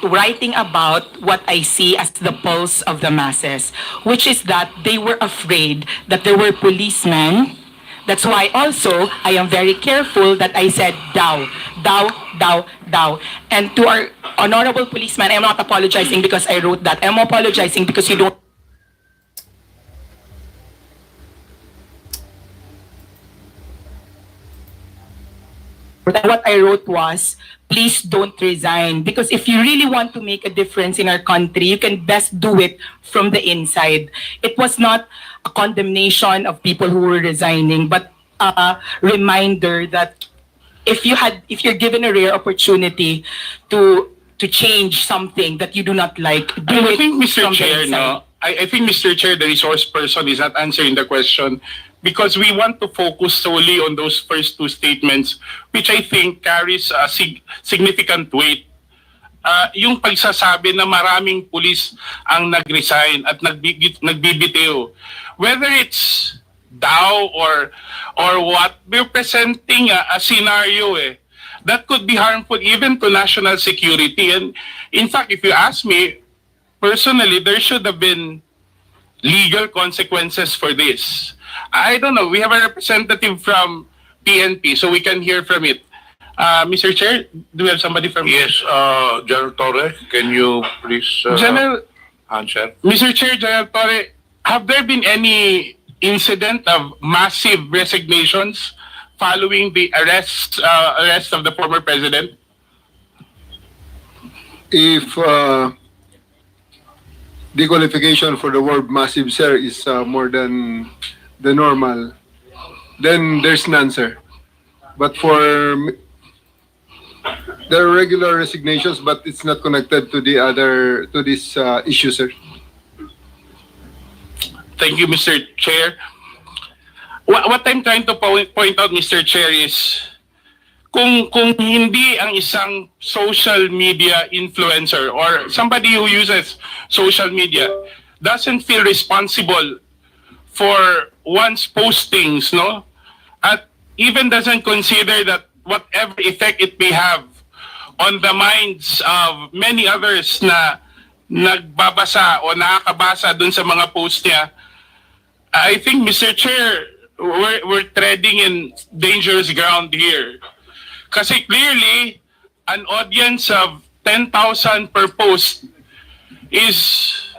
writing about what I see as the pulse of the masses, which is that they were afraid that there were policemen. That's why also I am very careful that I said daw. And to our honorable policeman, I am not apologizing because I wrote that. I am apologizing because you don't... What I wrote was, please don't resign. Because if you really want to make a difference in our country, you can best do it from the inside. It was not a condemnation of people who were resigning, but a reminder that if you're given a rare opportunity to change something that you do not like, do I it think, Mr. from the Chair, inside. I think, Mr. Chair, the resource person is not answering the question because we want to focus solely on those first two statements, which I think carries a significant weight. Yung pagsasabi na maraming pulis ang nag-resign at nagbibitiw, whether it's daw or what, we're presenting a scenario that could be harmful even to national security. And in fact, if you ask me, personally, there should have been legal consequences for this. I don't know. We have a representative from PNP, so we can hear from it. Mr. Chair, do we have somebody from... Yes, General Torre, can you please answer? Mr. Chair, General Torre, have there been any incident of massive resignations following the arrest of the former president? If the qualification for the word massive, sir, is more than the normal, then there's none, sir. But for there are regular resignations, but it's not connected to this issue, sir. Thank you, Mr. Chair. What I'm trying to point out, Mr. Chair, is kung hindi ang isang social media influencer or somebody who uses social media doesn't feel responsible for one's postings, no? At even doesn't consider that whatever effect it may have on the minds of many others na nagbabasa o nakakabasa dun sa mga post niya, I think, Mr. Chair, we're treading in dangerous ground here. Kasi clearly, an audience of 10,000 per post is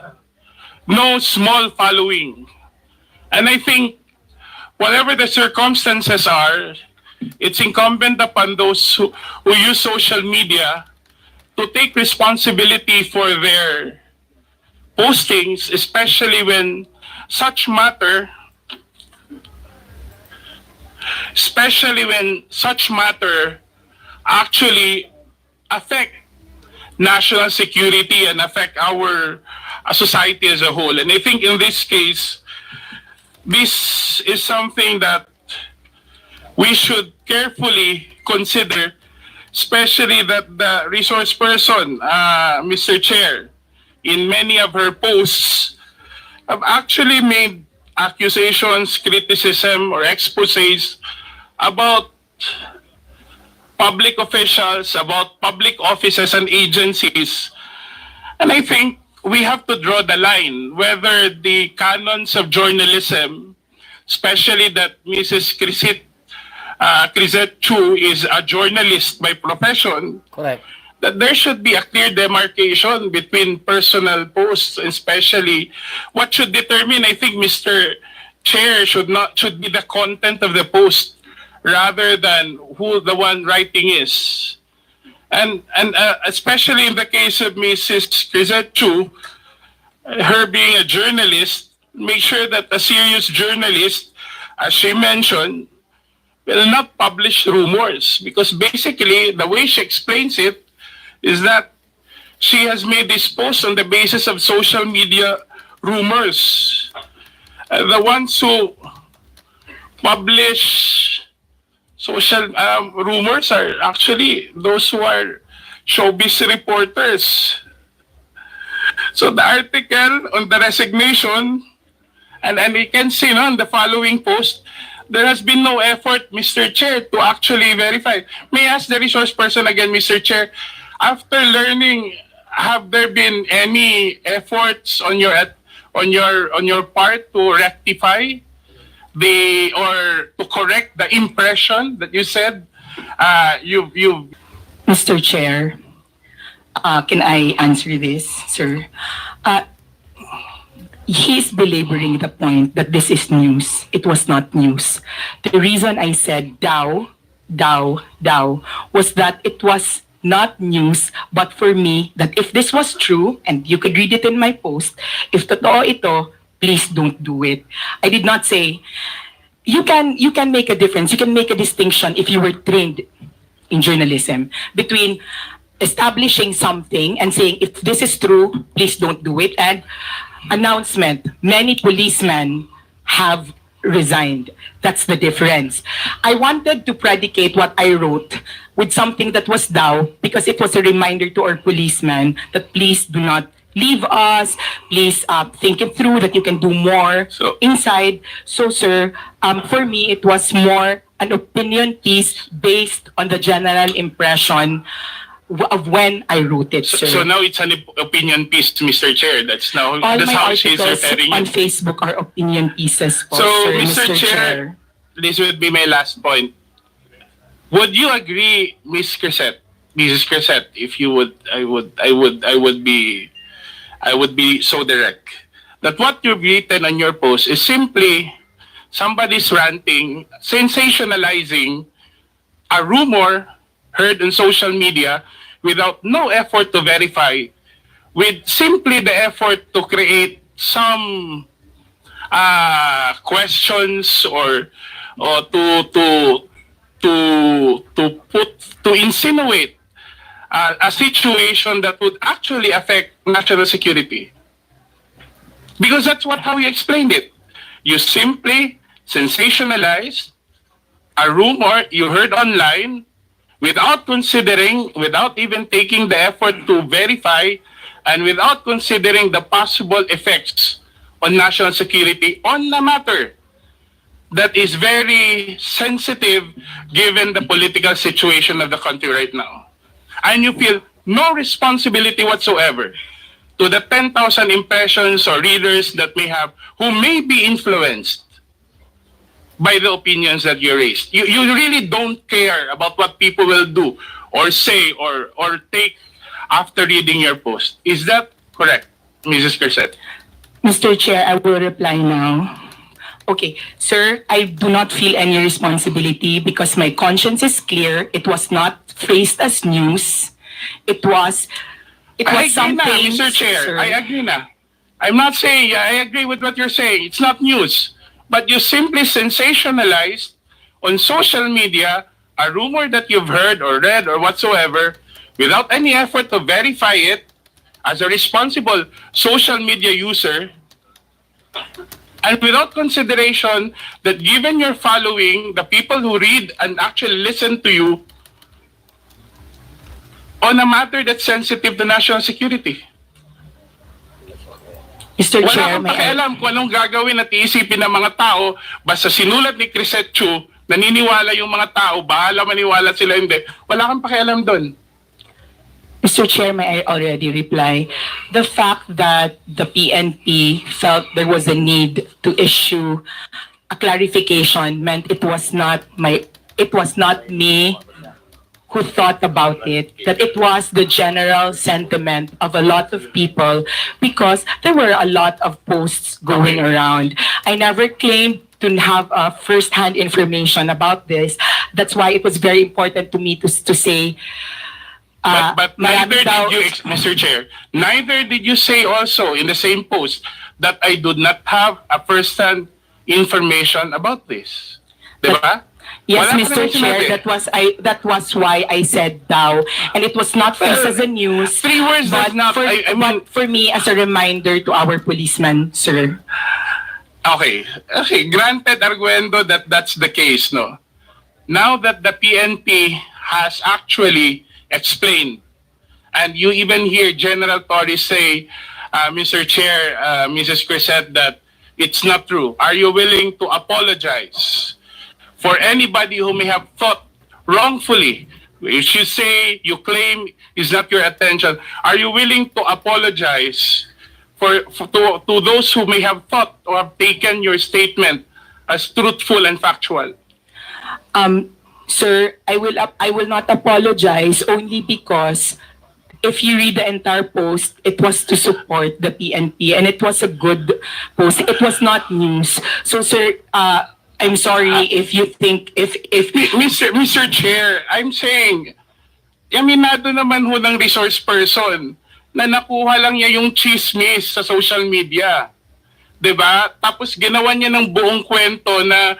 no small following. And I think, whatever the circumstances are, it's incumbent upon those who use social media to take responsibility for their postings, especially when such matter especially when such matter actually affect national security and affect our society as a whole. And I think in this case, this is something that we should carefully consider, especially that the resource person, Mr. Chair, in many of her posts, have actually made accusations, criticism, or exposés about public officials, about public offices and agencies. And I think we have to draw the line whether the canons of journalism, especially that Mrs. Crisette Chu is a journalist by profession, Correct. that there should be a clear demarcation between personal posts, especially what should determine, I think, Mr. Chair, should be the content of the post rather than who the one writing is. And especially in the case of Mrs. Crisette Chu, her being a journalist, make sure that a serious journalist, as she mentioned, will not publish rumors, because basically the way she explains it is that she has made this post on the basis of social media rumors. The ones who publish social rumors are actually those who are showbiz reporters. So the article on the resignation, and we can see on the following post, there has been no effort, Mr. Chair, to actually verify. May I ask the resource person again, Mr. Chair, after learning, have there been any efforts on your part to rectify or to correct the impression that you said you Mr. Chair, can I answer this, sir? He's belaboring the point that this is news. It was not news. The reason I said daw was that it was not news, but for me, that if this was true, and you could read it in my post, if totoo ito, please don't do it. I did not say, you can make a difference, you can make a distinction if you were trained in journalism between establishing something and saying, if this is true, please don't do it, and announcement, many policemen have resigned. That's the difference. I wanted to predicate what I wrote with something that was daw, because it was a reminder to our policemen that please do not leave us, please think it through, that you can do more inside. So sir, for me, it was more an opinion piece based on the general impression of when I wrote it, sir. So now it's an opinion piece, Mr. Chair. That's All that's my how she's articles referring on it. Facebook are opinion pieces po, So, sir, Mr. Chair, this would be my last point. Would you agree, Mrs. Crisette, if you would, I would be so direct that what you've written on your post is simply somebody's ranting, sensationalizing a rumor heard on social media without no effort to verify, with simply the effort to create some questions or to insinuate a situation that would actually affect national security. Because that's how you explained it. You simply sensationalized a rumor you heard online without considering, without even taking the effort to verify, and without considering the possible effects on national security on the matter that is very sensitive given the political situation of the country right now. And you feel no responsibility whatsoever to the 10,000 impressions or readers that may have, who may be influenced by the opinions that you raised. You really don't care about what people will do or say or take after reading your post. Is that correct, Mrs. Crisette? Mr. Chair, I will reply now. Okay, sir, I do not feel any responsibility because my conscience is clear. It was not phrased as news. It was something. I agree na, Mr. Chair. Sir. I agree na. I'm not saying, I agree with what you're saying. It's not news. But you simply sensationalized on social media a rumor that you've heard or read or whatsoever without any effort to verify it as a responsible social media user, and without consideration that given your following, the people who read and actually listen to you on a matter that's sensitive to national security. Mr. Wala Chair, kang may I... pakialam kung anong gagawin at iisipin ng mga tao, basta sinulat ni Crisetchu, naniniwala yung mga tao, bahala maniwala sila hindi. Wala kang pakialam doon. Mr. Chair, may I already reply? The fact that the PNP felt there was a need to issue a clarification meant it was not me who thought about it, that it was the general sentiment of a lot of people because there were a lot of posts going around. I never claimed to have first-hand information about this. That's why it was very important to me to say, But neither did you, Mr. Chair, neither did you say also in the same post that I do not have a first-hand information about this. Diba? Yes, Wala ka Mr. naman Chair, sinabi. that was why I said daw, and it was not placed as a news. 3 words but does not, but for me as a reminder to our policemen, sir. Okay, granted arguendo that that's the case, no? Now that the PNP has actually explained, and you even hear General Torres say, Mr. Chair, Mrs. Crisette, that it's not true. Are you willing to apologize for anybody who may have thought wrongfully? If you say, you claim is not your attention, are you willing to apologize to those who may have thought or have taken your statement as truthful and factual? Sir, I will not apologize only because if you read the entire post, it was to support the PNP and it was a good post. It was not news. So, sir, I'm sorry if you think if Mr. Chair, I'm saying, aminado naman ho ng resource person na nakuha lang niya yung chismis sa social media. 'Di ba? Tapos ginawa niya ng buong kwento na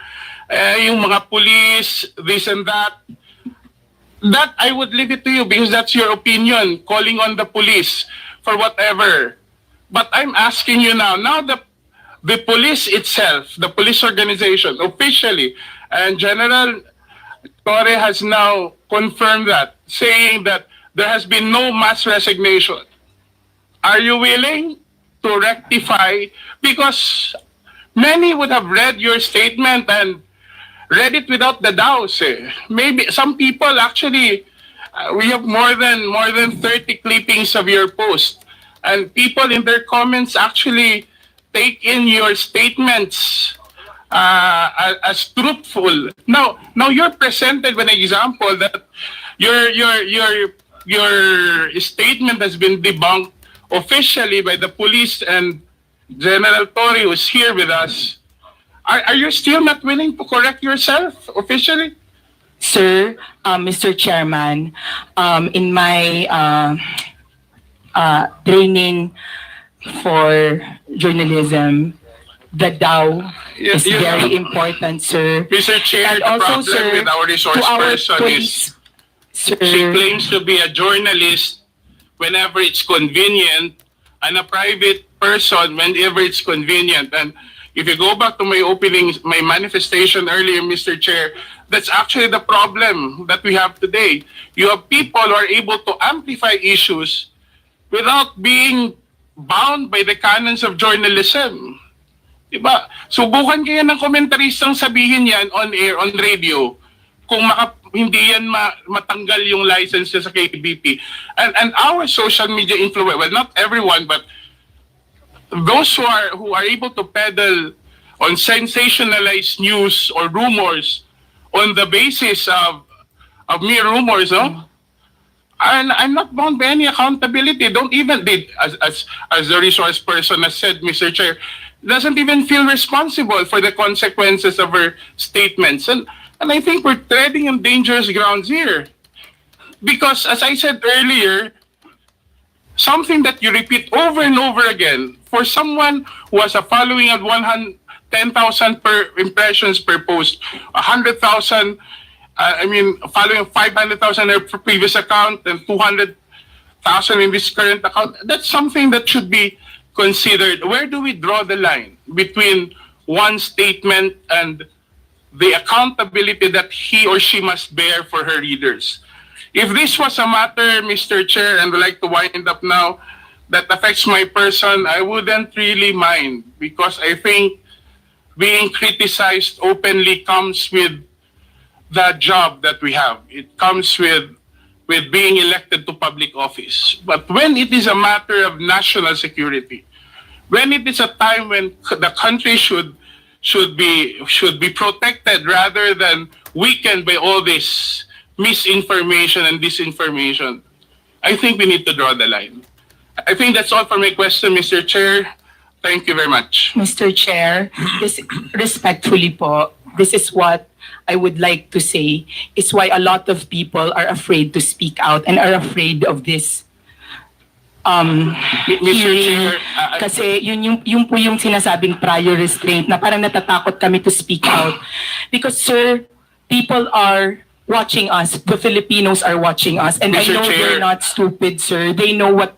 yung mga police, this and that. That I would leave it to you because that's your opinion, calling on the police for whatever. But I'm asking you now the police itself, the police organization, officially, and General Torre has now confirmed that, saying that there has been no mass resignation. Are you willing to rectify? Because many would have read your statement and read it without the doubts. Maybe some people actually, we have more than 30 clippings of your post, and people in their comments actually take in your statements as truthful. Now you're presented with an example that your statement has been debunked officially by the police and General Torre, who's here with us. Are you still not willing to correct yourself officially? Sir, Mr. Chairman, in my training for journalism, the DAO is very important, sir. Mr. Chair, And the also, problem sir, with our resource to our person police, is she claims to be a journalist whenever it's convenient and a private person whenever it's convenient. And if you go back to my manifestation earlier, Mr. Chair, that's actually the problem that we have today. You have people who are able to amplify issues without being bound by the canons of journalism. Diba? Subukan kaya ng komentaristang sabihin yan on air, on radio, kung hindi yan matanggal yung license niya sa KBP. And our social media influence, well, not everyone, but those who are able to peddle on sensationalized news or rumors on the basis of mere rumors, no? And I'm not bound by any accountability. Don't even, as the resource person has said, Mr. Chair, doesn't even feel responsible for the consequences of her statements. And I think we're treading on dangerous grounds here. Because, as I said earlier, something that you repeat over and over again, for someone who has a following of 10,000 per impressions per post, 100,000, following 500,000 in her previous account and 200,000 in this current account. That's something that should be considered. Where do we draw the line between one statement and the accountability that he or she must bear for her readers? If this was a matter, Mr. Chair, and I'd like to wind up now, that affects my person, I wouldn't really mind, because I think being criticized openly comes with the job that we have. It comes with being elected to public office. But when it is a matter of national security, when it is a time when the country should be protected rather than weakened by all this misinformation and disinformation, I think we need to draw the line. I think that's all for my question, Mr. Chair. Thank you very much. Mr. Chair, respectfully po, this is what I would like to say. It's why a lot of people are afraid to speak out and are afraid of this hearing. Kasi yun po yung sinasabing prior restraint na parang natatakot kami to speak out. Because, sir, people are watching us. The Filipinos are watching us. And Mr. I know Chair. they're not stupid, sir. They know what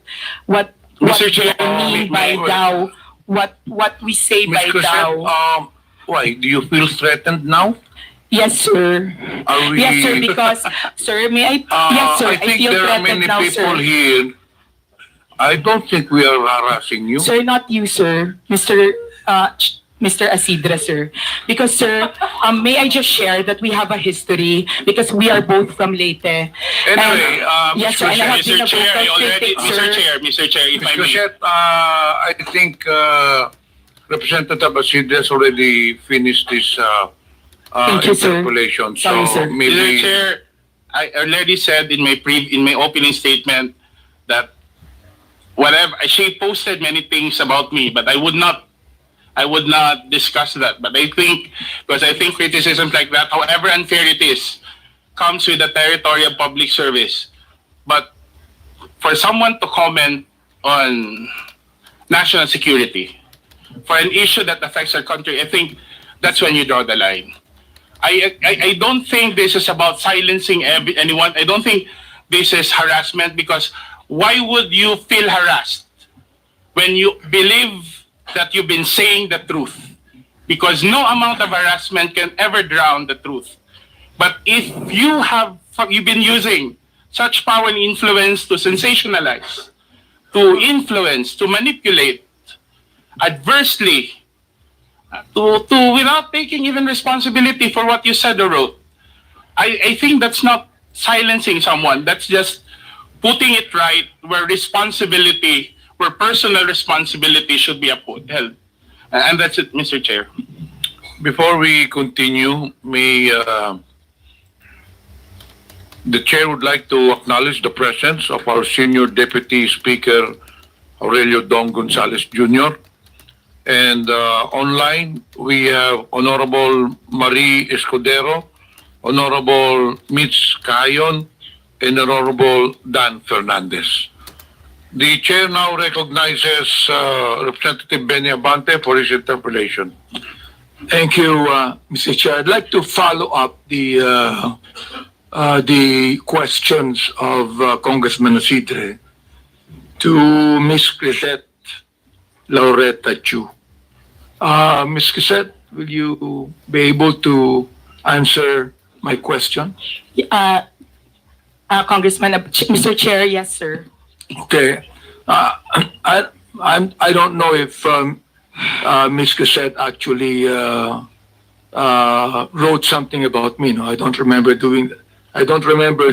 Mr. Chair, we mean by wait. DAO. What we say by Ms. Cosette, DAO. why? Do you feel threatened now? Yes, sir. Are we... Yes, sir, because, sir, may I... yes, sir, I think feel there are threatened many now, people sir. here. I don't think we are harassing you. Sir, not you, sir. Mr. Asidra, sir. Because, sir, may I just share that we have a history because we are both from Leyte. Anyway, yes, sir, and I have been a Mr. Chair, vocal critic, sir. Mr. Chair, if Ms. I may. Cosette, I think Representative Asidre has already finished this Thank you, sir. interpolation. Sorry, sir. Mr. Maybe... Chair, I already said in my opening statement that whatever she posted many things about me, but I would not discuss that. But I think criticisms like that, however unfair it is, comes with the territory of public service. But for someone to comment on national security, for an issue that affects our country, I think that's when you draw the line. I don't think this is about silencing anyone. I don't think this is harassment, because why would you feel harassed when you believe that you've been saying the truth? Because no amount of harassment can ever drown the truth. But if you've been using such power and influence to sensationalize, to influence, to manipulate adversely, to without taking even responsibility for what you said or wrote, I think that's not silencing someone. That's just putting it right where personal responsibility should be upheld. And that's it, Mr. Chair. Before we continue, the chair would like to acknowledge the presence of our senior deputy speaker, Aurelio Dong Gonzalez Jr. And online, we have Honorable Marie Escudero, Honorable Mitch Cayon, and Honorable Dan Fernandez. The chair now recognizes Representative Benny Abante for his interpellation. Thank you, Mr. Chair. I'd like to follow up the questions of Congressman Asidre to Ms. Crisette Laureta Chu. Ms. Crisette, will you be able to answer my questions? Congressman, Mr. Chair, yes, sir. Okay. I don't know if Ms. Crisette actually wrote something about me. No, I don't remember doing that. I don't remember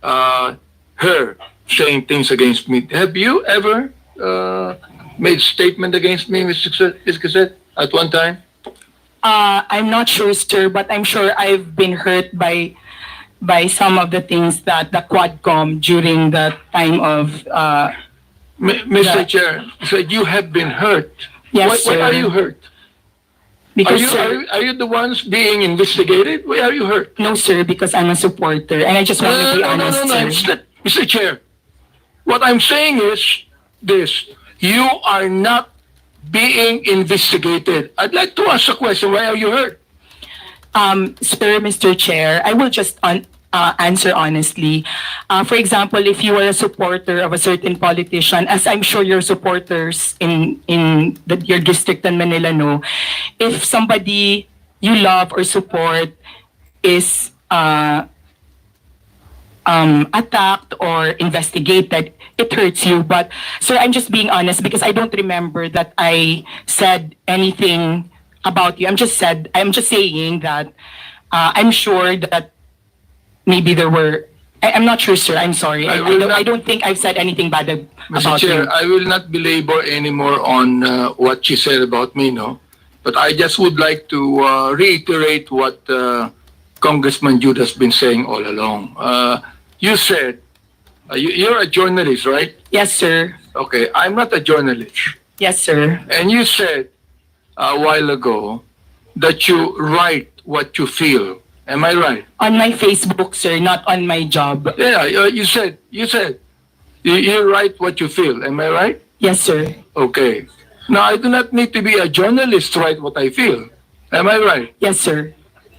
her saying things against me. Have you ever made statement against me, Ms. Crisette, at one time? I'm not sure, sir, but I'm sure I've been hurt by some of the things that the Quadcom during the time of... Mr. Chair, so you have been hurt. Yes, Why sir. are you hurt? Because, Are you the ones being investigated? Why are you hurt? No, sir, because I'm a supporter, and I just want to be honest, sir. Mr. Chair, what I'm saying is this. You are not being investigated. I'd like to ask a question. Why are you hurt? Sir, Mr. Chair, I will just answer honestly. For example, if you are a supporter of a certain politician, as I'm sure your supporters in your district in Manila know, if somebody you love or support is attacked or investigated, it hurts you. But sir, I'm just being honest because I don't remember that I said anything about you. I'm just saying that I'm sure that maybe there were. I'm not sure, sir. I'm sorry. I don't think I've said anything bad Mr. about Chair, you. I will not belabor anymore on what you said about me, no? But I just would like to reiterate what Congressman Jude has been saying all along. You said, you're a journalist, right? Yes, sir. Okay, I'm not a journalist. Yes, sir. And you said a while ago that you write what you feel. Am I right? On my Facebook, sir, not on my job. Yeah, you said you write what you feel. Am I right? Yes, sir. Okay. Now, I do not need to be a journalist to write what I feel. Am I right? Yes, sir.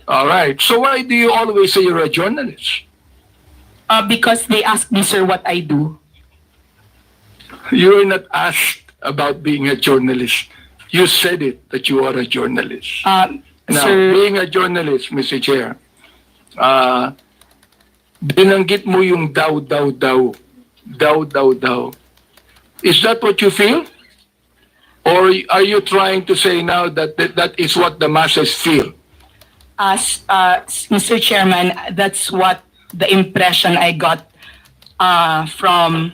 All right. So why do you always say you're a journalist? Because they asked me, sir, what I do. You're not asked about being a journalist. You said it, that you are a journalist. Now, Sir, being a journalist, Mr. Chair, binanggit mo yung daw. Is that what you feel? Or are you trying to say now that that is what the masses feel? Mr. Chairman, that's what the impression I got from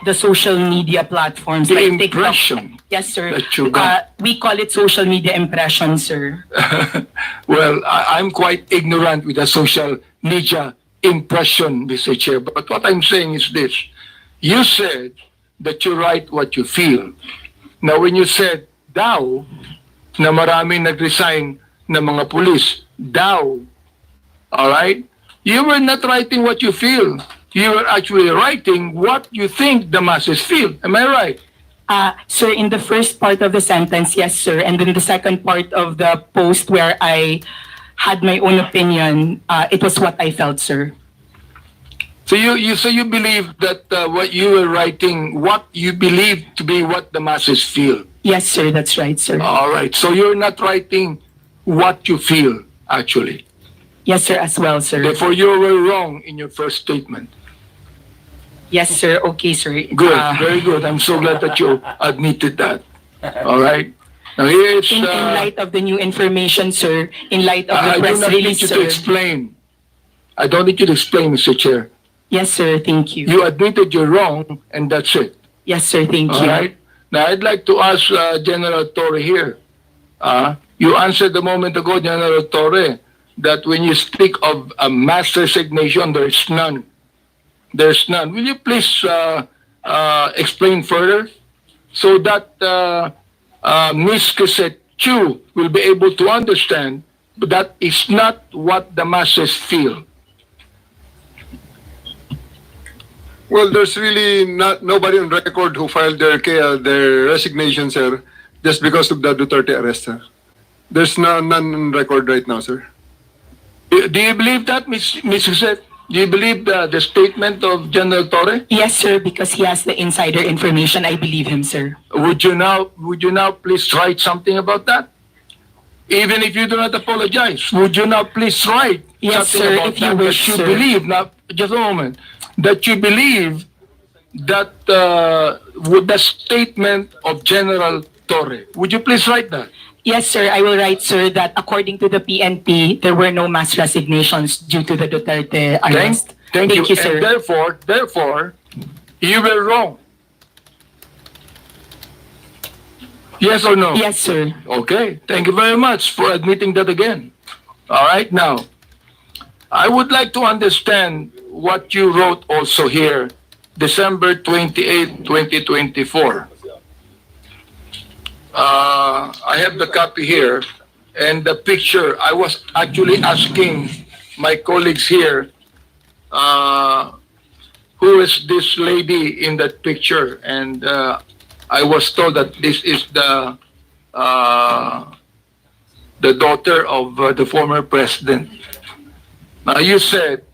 the social media platforms. The like TikTok. impression Yes, sir. that you got. We call it social media impression, sir. Well, I'm quite ignorant with the social media impression, Mr. Chair. But what I'm saying is this. You said that you write what you feel. Now, when you said daw, na maraming nag-resign na mga pulis, daw, all right? You were not writing what you feel. You were actually writing what you think the masses feel. Am I right? Sir, in the first part of the sentence, yes, sir. And then the second part of the post where I had my own opinion, it was what I felt, sir. So you believe that what you were writing, what you believe to be what the masses feel? Yes, sir. That's right, sir. All right. So you're not writing what you feel, actually. Yes, sir, as well, sir. Therefore, you were wrong in your first statement. Yes, sir. Okay, sir. Good. Very good. I'm so glad that you admitted that. All right. Now here it's... In light of the new information, sir, in light of the I do press not need release, you sir. to explain. I don't need you to explain, Mr. Chair. Yes, sir. Thank you. You admitted you're wrong, and that's it. Yes, sir. Thank All you. right. Now, I'd like to ask General Torre here. You answered a moment ago, General Torre, that when you speak of a mass resignation, there's none. There's none. Will you please explain further so that Ms. Cassette Chu will be able to understand that is not what the masses feel? Well, there's really nobody on record who filed their resignation, sir, just because of the Duterte arrest, sir. There's none on record right now, sir. Do you believe that, Ms. Cassette? Do you believe the statement of General Torre? Yes, sir, because he has the insider information. I believe him, sir. Would you now please write something about that? Even if you do not apologize, would you now please write Yes, something sir, about if you that, wish, that you sir. believe, now, just a moment, that you believe that with the statement of General Torre. Would you please write that? Yes, sir. I will write, sir, that according to the PNP, there were no mass resignations due to the Duterte arrest. Thank you, sir. And therefore, you were wrong. Yes or no? Yes, sir. Okay. Thank you very much for admitting that again. All right. Now, I would like to understand what you wrote also here, December 28, 2024. I have the copy here and the picture. I was actually asking my colleagues here, who is this lady in that picture? And I was told that this is the the daughter of the former president. Now, you said,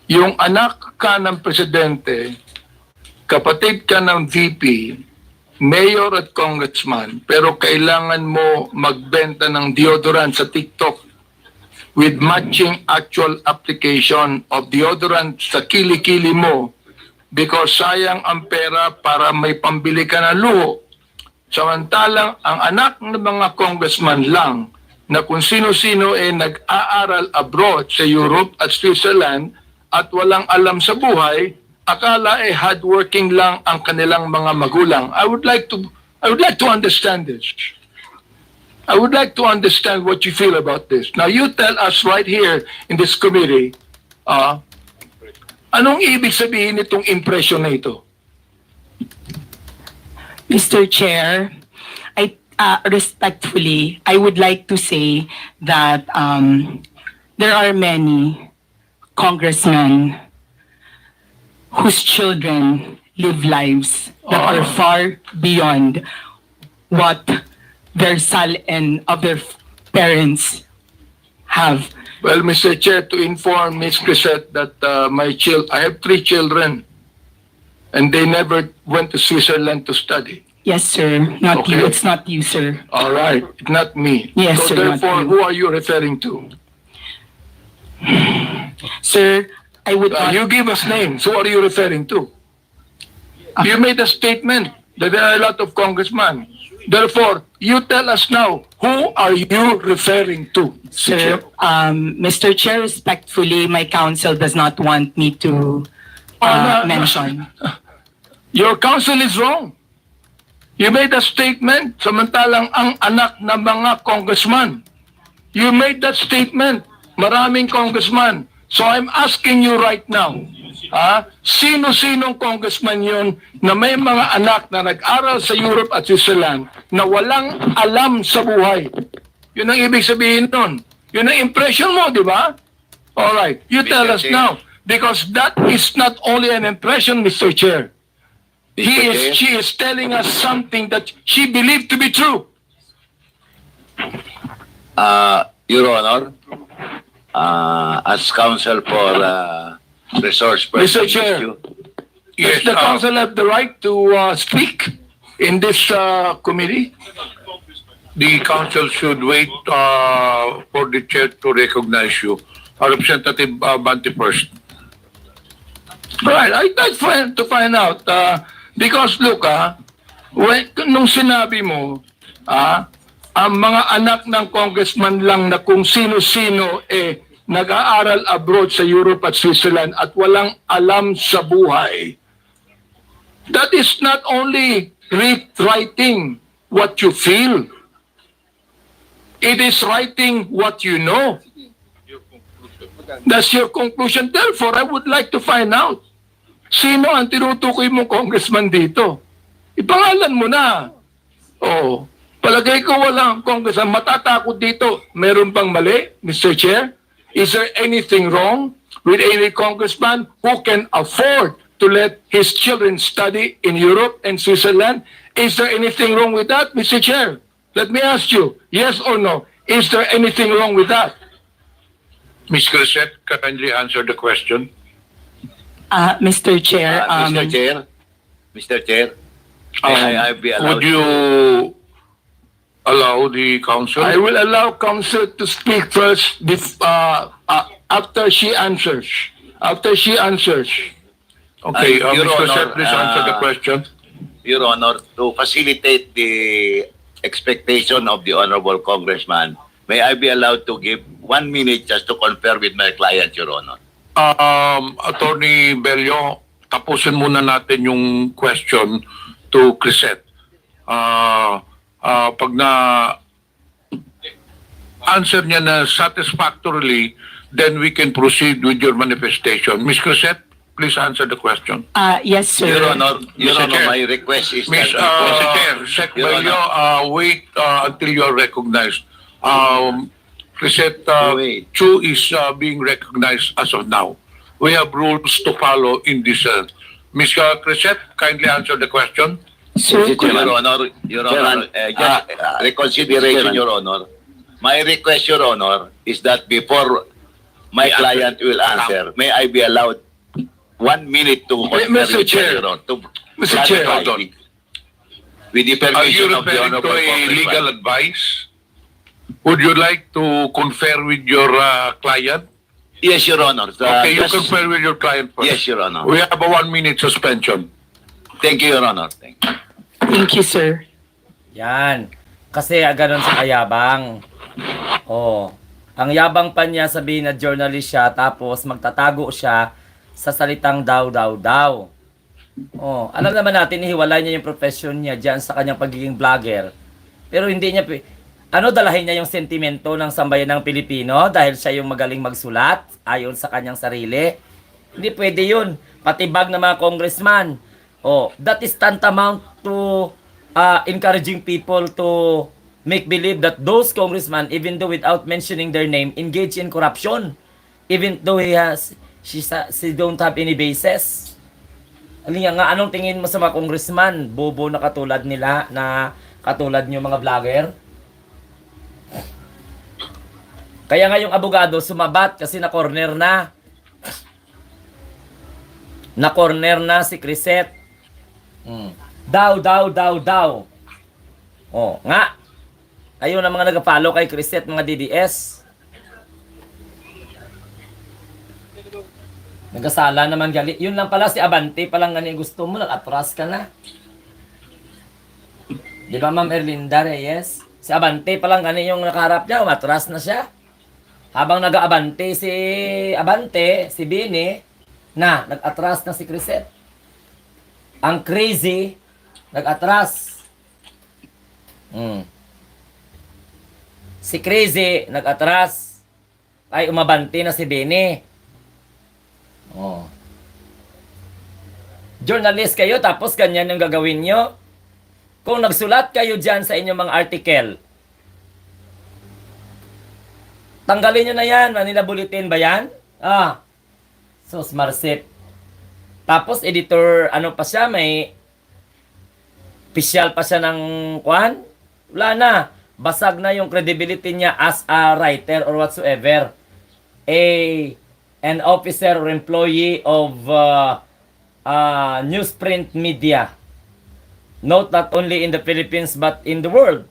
yung anak ka ng presidente, kapatid ka ng VP, mayor at congressman, pero kailangan mo magbenta ng deodorant sa TikTok with matching actual application of deodorant sa kilikili mo because sayang ang pera para may pambili ka ng luho. Samantalang ang anak ng mga congressman lang na kung sino-sino nag-aaral abroad sa Europe at Switzerland at walang alam sa buhay, akala hardworking lang ang kanilang mga magulang. I would like to understand this. I would like to understand what you feel about this. Now you tell us right here in this committee, anong ibig sabihin itong impression na ito? Mr. Chair, respectfully, I would like to say that there are many congressmen whose children live lives that are far beyond what their son and other parents have. Well, Mr. Chair, to inform Ms. Crisette that I have 3 children and they never went to Switzerland to study. Yes, sir. Not Okay. you. It's not you, sir. All right, not me. Yes, so sir, not therefore, you. who are you referring to? Sir, I would not... You give us names. Who are you referring to? You made a statement that there are a lot of congressmen. Therefore, you tell us now, who are you referring to? Sir, Mr. Chair, respectfully, my counsel does not want me to mention. Your counsel is wrong. You made a statement, samantalang ang anak ng mga congressman. You made that statement, maraming congressman. So I'm asking you right now, sino-sinong congressman yun na may mga anak na nag-aral sa Europe at Switzerland na walang alam sa buhay? Yun ang ibig sabihin nun. Yun ang impression mo, di ba? Alright, you tell us now. Because that is not only an impression, Mr. Chair. She is telling us something that she believed to be true. Your Honor, as counsel for resource person Mr. Chair, issue, does the council have the right to speak in this committee? The council should wait for the chair to recognize you. Representative Banti first. Right, I'd like to find out. Because look, nung sinabi mo, ang mga anak ng congressman lang na kung sino-sino nag-aaral abroad sa Europe at Switzerland at walang alam sa buhay. That is not only writing what you feel. It is writing what you know. That's your conclusion. Therefore, I would like to find out, sino ang tinutukoy mong congressman dito? Ipangalan mo na. Oh, palagay ko walang congressman matatakot dito. Meron bang mali, Mr. Chair? Is there anything wrong with any congressman who can afford to let his children study in Europe and Switzerland? Is there anything wrong with that, Mr. Chair? Let me ask you, yes or no? Is there anything wrong with that? Ms. Crisette, kindly answer the question. Mr. Chair, Mr. Chair, I be allowed Would you allow the council? I will allow counsel to speak first after she answers. After she answers. Okay, Your Ms. Crisette, Honor, please answer the question. Your Honor, to facilitate the expectation of the Honorable Congressman, may I be allowed to give 1 minute just to confer with my client, Your Honor? Attorney Bello, tapusin muna natin yung question to Crisette. Pag na answer niya na satisfactorily, then we can proceed with your manifestation. Ms. Crisette, please answer the question. Yes, sir. Your Honor, Chair. my request is Mr. Chair, Sec. Your Bello, wait until you are recognized. Crisette Wait. Chu is being recognized as of now. We have rules to follow in this. Ms. Crisette, kindly answer the question. Sir, Your Honor, just reconsideration, Your Honor. My request, Your Honor, is that before my client will answer, may I be allowed 1 minute to Mr. Chair. Your Honor, to Mr. Chair, clarify hold on. with the Are you permission of the referring Honorable to a Congressman. legal advice? Would you like to confer with your client? Yes, Your Honor. Okay, you Just- confer with your client first. Yes, Your Honor. We have a 1 minute suspension. Thank you, Your Honor. Thank you. Thank you, sir. Yan. Kasi ganun sa kayabang. Oh. Ang yabang pa niya sabihin na journalist siya tapos magtatago siya sa salitang daw. Oh, alam naman natin hiwalay niya yung profession niya diyan sa kanyang pagiging vlogger. Pero hindi niya dalahin niya yung sentimento ng sambayan ng Pilipino dahil siya yung magaling magsulat ayon sa kanyang sarili. Hindi pwede yun. Patibag ng mga congressman. Oh, that is tantamount to encouraging people to make believe that those congressmen, even though without mentioning their name, engage in corruption. Even though she don't have any basis. Alin nga, anong tingin mo sa mga congressman? Bobo na katulad nila, na katulad nyo mga vlogger? Kaya nga yung abogado sumabat kasi na-corner na. Na-corner na si Crisette. Daw. Oh, nga. Ayun ang mga nag-follow kay Crisette, mga DDS. Nagasala naman gali. Yun lang pala si Abante palang nga gusto mo, nag-atras ka na. Di ba, Ma'am Erlinda Reyes? Si Abante palang gani yung nakaharap niya, umatras na siya. Habang nag-aabante si Bini, nag-atras na si Crisette. Ang crazy, nag-atras. Si Crazy, nag-atras. Ay, umabante na si Bini. Oh. Journalist kayo, tapos ganyan yung gagawin nyo. Kung nagsulat kayo dyan sa inyong mga article, tanggalin nyo na yan. Manila Bulletin ba yan? Sus Marsip. Tapos editor, pa siya, may official pa siya ng kwan? Wala na. Basag na yung credibility niya as a writer or whatsoever. An officer or employee of newsprint media. Not only in the Philippines but in the world.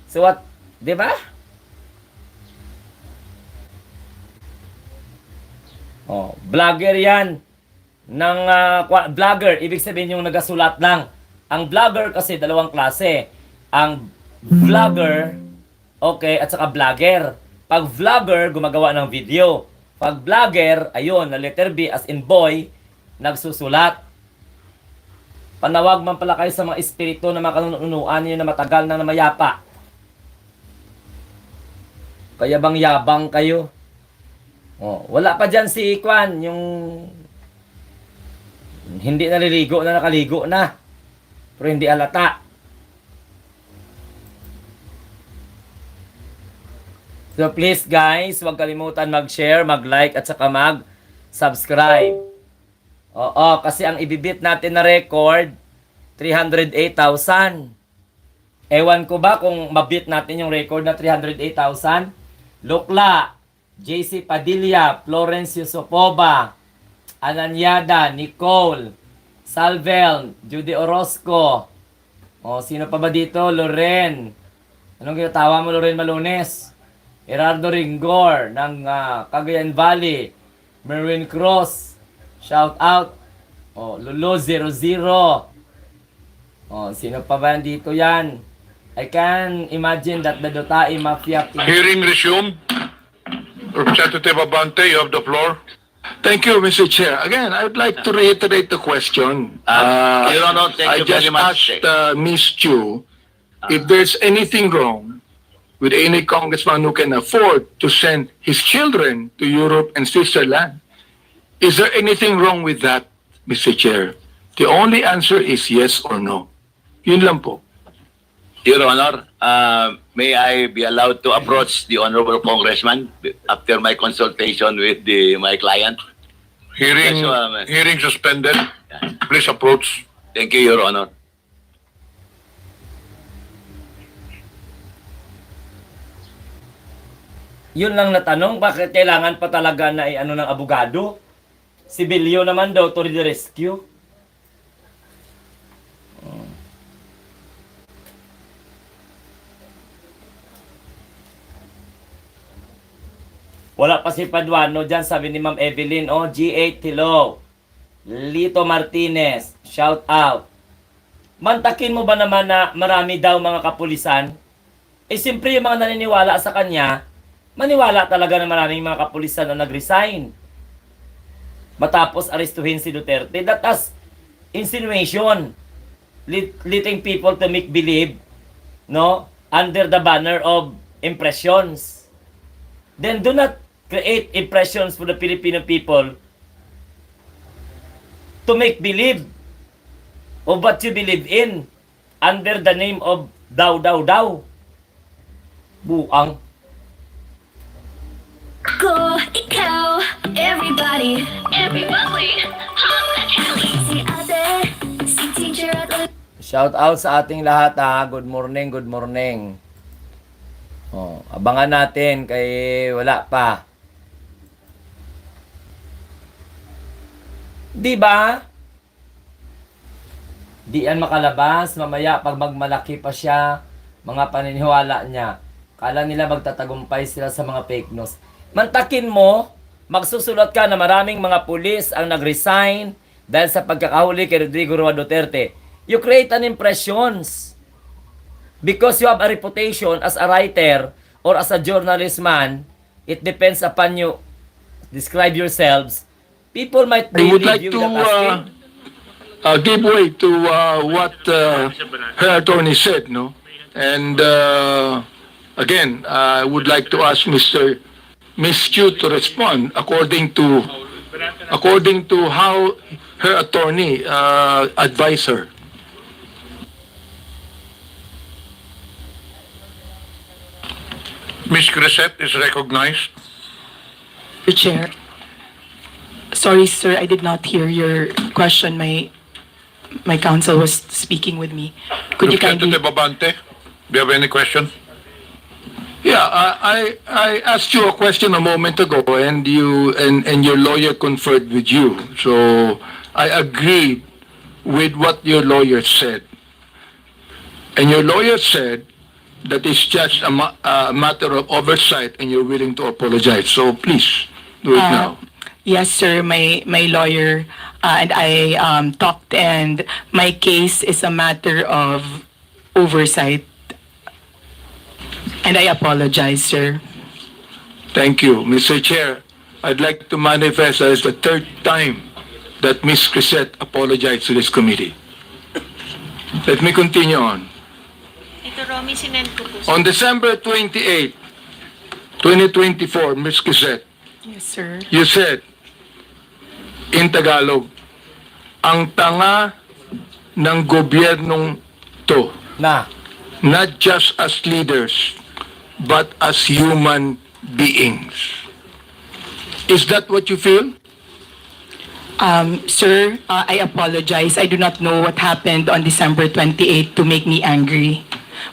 So what? Di ba? Oh, vlogger yan. Vlogger, ibig sabihin yung nagasulat lang. Ang vlogger kasi dalawang klase. Ang vlogger, okay, at saka vlogger. Pag vlogger, gumagawa ng video. Pag vlogger, ayun, na letter B as in boy, nagsusulat. Panawag man pala kayo sa mga espiritu na makanunuan niyo na matagal na mayapa. Kaya bang yabang kayo? Oh, wala pa dyan si Kwan, yung hindi naliligo na nakaligo na. Pero hindi alata. So please guys, huwag kalimutan mag-share, mag-like at saka mag-subscribe. Oo, kasi ang ibibit natin na record 308,000. Ewan ko ba kung mabit natin yung record na 308,000? Lukla, JC Padilla, Florence Yusupova, Ananyada, Nicole, Salvel, Judy Orozco. O, sino pa ba dito? Loren. Anong kinatawa mo, Loren Malones? Gerardo Ringor ng Cagayan Valley. Merwin Cross. Shout out. O, Lolo 00. O, sino pa ba dito yan? I can imagine that the Dotai Mafia... Hearing resumed. Representative Abante, you have the floor. Thank you, Mr. Chair. Again, I would like to reiterate the question. Your Honor, thank you very much. I just asked Ms. Chu if there's anything wrong with any congressman who can afford to send his children to Europe and Switzerland. Is there anything wrong with that, Mr. Chair? The only answer is yes or no. Yun lang po. Your Honor, may I be allowed to approach the Honorable Congressman after my consultation with my client? Hearing suspended. Please approach. Thank you, Your Honor. Yun lang na tanong, bakit kailangan pa talaga na ano ng abogado? Sibilyo naman daw to the rescue. Wala pa si Paduano dyan, sabi ni Ma'am Evelyn. Oh, G8, hello. Lito Martinez, shout out. Mantakin mo ba naman na marami daw mga kapulisan? Eh, siyempre yung mga naniniwala sa kanya, maniwala talaga na maraming mga kapulisan na nag-resign. Matapos arestuhin si Duterte. That's insinuation. Leading people to make believe, no? Under the banner of impressions. Then do not create impressions for the Filipino people to make believe of what you believe in under the name of daw. Buang. Ko, ikaw, everybody, si ate, si teacher at Shout out sa ating lahat ha. Good morning, good morning. Oh, abangan natin kay wala pa. Di ba? Di yan makalabas. Mamaya pag magmalaki pa siya, mga paniniwala niya. Kala nila magtatagumpay sila sa mga fake news. Mantakin mo, magsusulat ka na maraming mga pulis ang nag-resign dahil sa pagkakahuli kay Rodrigo Roa Duterte. You create an impressions. Because you have a reputation as a writer or as a journalist man, it depends upon you describe yourselves. People might I would believe like you to that give way to what her attorney said, no? And again, I would like to ask Miss Chu to respond according to how her attorney advised her. Ms. Crescent is recognized. Mr. Chair. Sorry, sir, I did not hear your question. My counsel was speaking with me. Could you kindly... Lieutenant Babante, do you have any question? Yeah, I asked you a question a moment ago, and your lawyer conferred with you. So I agreed with what your lawyer said, and your lawyer said that it's just a matter of oversight, and you're willing to apologize. So please do it now. Yes, sir. My lawyer and I talked, and my case is a matter of oversight. And I apologize, sir. Thank you, Mr. Chair. I'd like to manifest as the third time that Ms. Crisette apologized to this committee. Let me continue on. On December 28, 2024, Ms. Crisette, Yes, sir. you said, in Tagalog, ang tanga ng gobyernong to, not just as leaders, but as human beings. Is that what you feel? Sir, I apologize. I do not know what happened on December 28 to make me angry.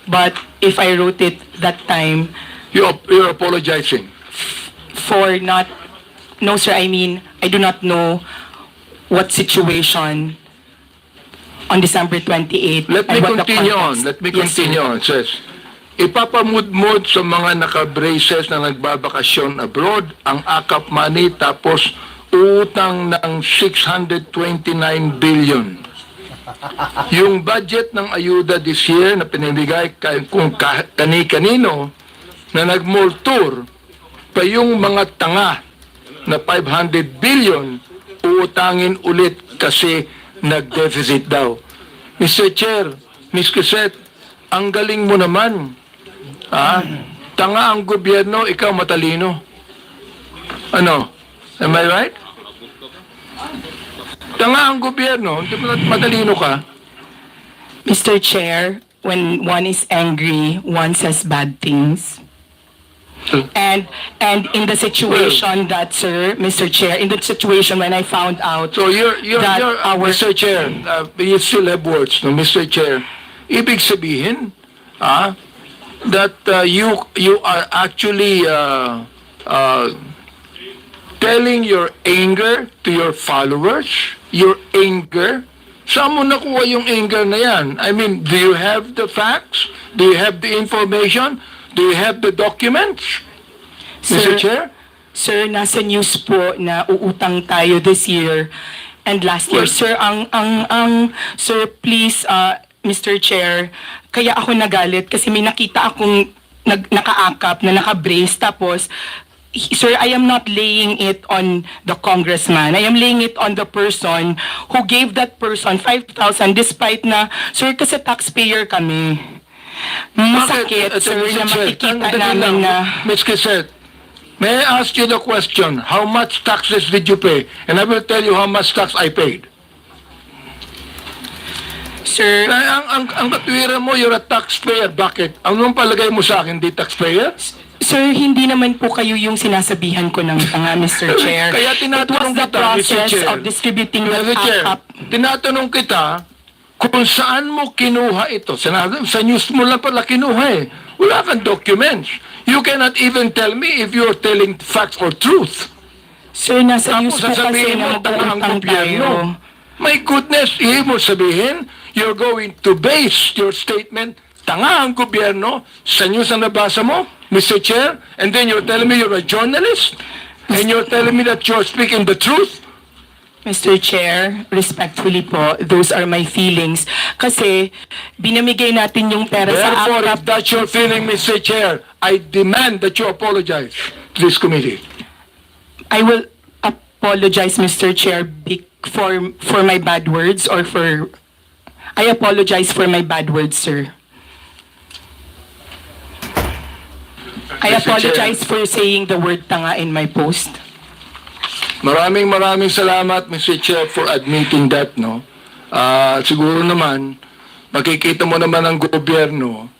But if I wrote it that time... You're apologizing? For not... No, sir, I mean, I do not know what situation on December 28. Let me continue on. Let me continue on. It says, ipapamudmod sa mga naka-braces na nagbabakasyon abroad ang AKAP money tapos utang ng 629 billion. Yung budget ng ayuda this year na pinamigay kung kani-kanino na nag-mall tour pa yung mga tanga na 500 billion uutangin ulit kasi nag-deficit daw. Mr. Chair, Ms. Crisette, ang galing mo naman. Tanga ang gobyerno, ikaw matalino. Ano? Am I right? Tanga ang gobyerno, matalino ka. Mr. Chair, when one is angry, one says bad things. And in the situation that, sir, Mr. Chair, in the situation when I found out so you're that Mr. Chair, you still have words, no, Mr. Chair. Ibig sabihin, that you are actually telling your anger to your followers, your anger. Saan mo nakuha yung anger na yan? I mean, do you have the facts? Do you have the information? Do you have the documents? Mr. Chair? Sir, nasa news po na uutang tayo this year and last year. Sir, sir, please, Mr. Chair, kaya ako nagalit kasi may nakita akong nakaakap na nakabrace tapos sir, I am not laying it on the congressman. I am laying it on the person who gave that person 5,000 despite na, sir, kasi taxpayer kami. Masakit, sir, na makikita namin na... Ms. Quisette, may I ask you the question, how much taxes did you pay? And I will tell you how much tax I paid. Sir... Ang katwiran mo, you're a taxpayer. Bakit? Anong palagay mo sa akin, di taxpayer? Sir, hindi naman po kayo yung sinasabihan ko ng tanga, Mr. Chair. Kaya tinatanong It was the kita, Mr. process Chair. of distributing the Mr. Chair, backup. tinatanong kita kung saan mo kinuha ito. Sa news mo lang pala kinuha eh. Wala kang documents. You cannot even tell me if you're telling facts or truth. Sir, nasa news po kasi sasabihin na mo, tanga ang mag-uutang gobyerno. tayo. My goodness, ibig mo sabihin, you're going to base your statement, tanga ang gobyerno, sa news na nabasa mo, Mr. Chair, and then you're telling me you're a journalist, and you're telling me that you're speaking the truth? Mr. Chair, respectfully po, those are my feelings. Kasi binamigay natin yung pera sa Therefore, AKAP. if that's your feeling, Mr. Chair, I demand that you apologize to this committee. I will apologize, Mr. Chair, for my bad words or for... I apologize for my bad words, sir. I Mr. apologize for saying the word tanga in my post. Maraming salamat, Mr. Chair, for admitting that, no? Siguro naman, makikita mo naman ang gobyerno,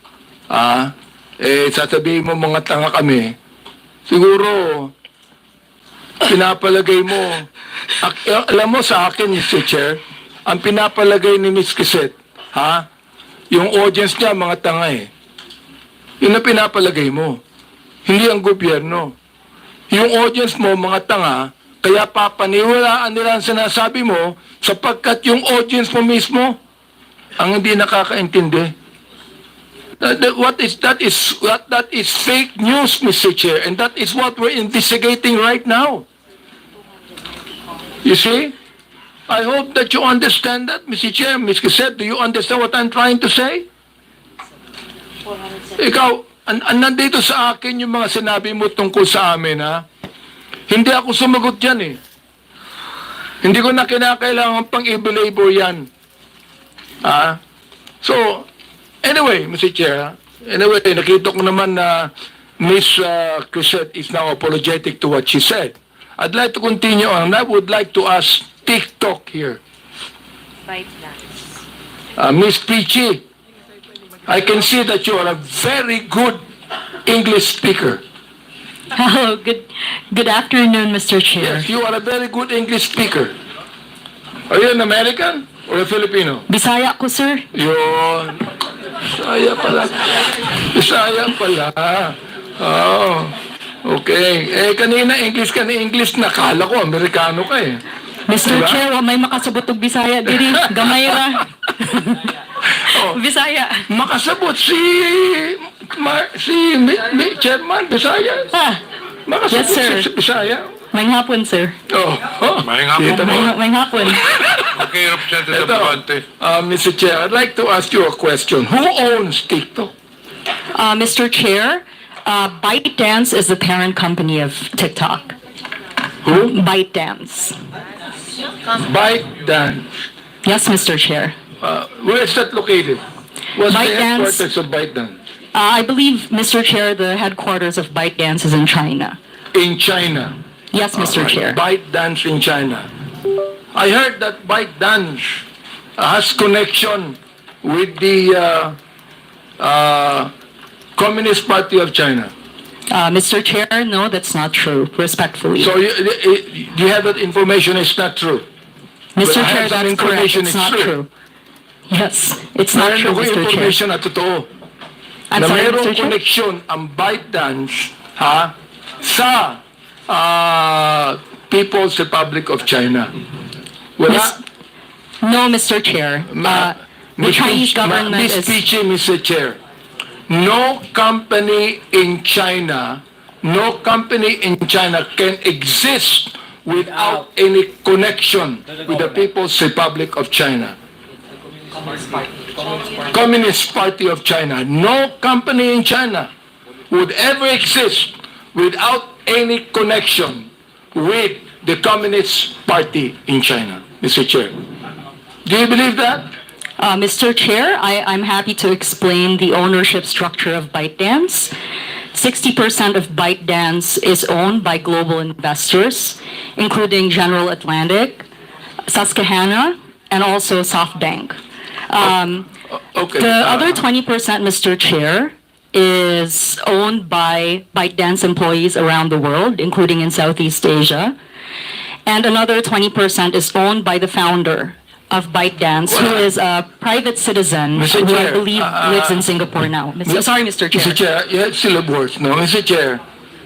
sasabihin mo mga tanga kami, siguro, pinapalagay mo, alam mo sa akin, Mr. Chair, ang pinapalagay ni Ms. Quisette, yung audience niya, mga tanga eh. Yun ang pinapalagay mo. Hindi ang gobyerno. Yung audience mo, mga tanga, kaya papaniwalaan nila ang sinasabi mo sapagkat yung audience mo mismo ang hindi nakakaintindi. That is fake news, Mr. Chair, and that is what we're investigating right now. You see? I hope that you understand that, Mr. Chair. Ms. Quisette, do you understand what I'm trying to say? Ikaw, nandito sa akin yung mga sinabi mo tungkol sa amin, ha? Hindi ako sumagot dyan, eh. Hindi ko na kinakailangan pang i-belabor yan. So, anyway, Mr. Chair, anyway, nakita ko naman na Ms. Quisette is now apologetic to what she said. I'd like to continue on. I would like to ask TikTok here. Ms. Peachy, I can see that you are a very good English speaker. Hello, good afternoon, Mr. Chair. Yes, you are a very good English speaker. Are you an American or a Filipino? Bisaya ko, sir. Yun. Bisaya pala. Bisaya pala. Oh, okay. Kanina English ka na English, nakala ko Amerikano ka eh. Mr. Diba? Chair, may makasabot og Bisaya diri, gamay ra. Bisaya. Makasabot si Chairman Bisaya. Makasabot Yes, sir. si Bisaya. May hapon, sir. May hapon Kita po. mo. May hapon. Okay, Representative Abante. Mr. Chair, I'd like to ask you a question. Who owns TikTok? Mr. Chair, ByteDance is the parent company of TikTok. Who? ByteDance. ByteDance. Yes, Mr. Chair. Where is that located? What's the ByteDance. headquarters of ByteDance? I believe, Mr. Chair, the headquarters of ByteDance is in China. In China. Yes, Mr. Chair. ByteDance in China. I heard that ByteDance has connection with the Communist Party of China. Mr. Chair, no, that's not true, respectfully. So you have that information, it's not true. Mr. But I Chair, have some that's correct, information, it's not true. Yes, it's not true, Meron Mr. Chair. information na totoo. I'm Na sorry, mayroong Mr. Chair? connection ang ByteDance, sa People's Republic of China? Wala. No, Mr. Chair. The Chinese government Miss is... Pichi, Mr. Chair, no company in China can exist without any connection with the People's Republic of China. Communist Party of China. No company in China would ever exist without any connection with the Communist Party in China, Mr. Chair. Do you believe that? Mr. Chair, I'm happy to explain the ownership structure of ByteDance. 60% of ByteDance is owned by global investors, including General Atlantic, Susquehanna, and also SoftBank. Okay. The other 20%, Mr. Chair, is owned by ByteDance employees around the world, including in Southeast Asia. And another 20% is owned by the founder of ByteDance, who is a private citizen Mr. who I Chair, believe lives in Singapore now. Sorry, Mr. Chair. Mr. Chair, you have syllables, no? Mr. Chair,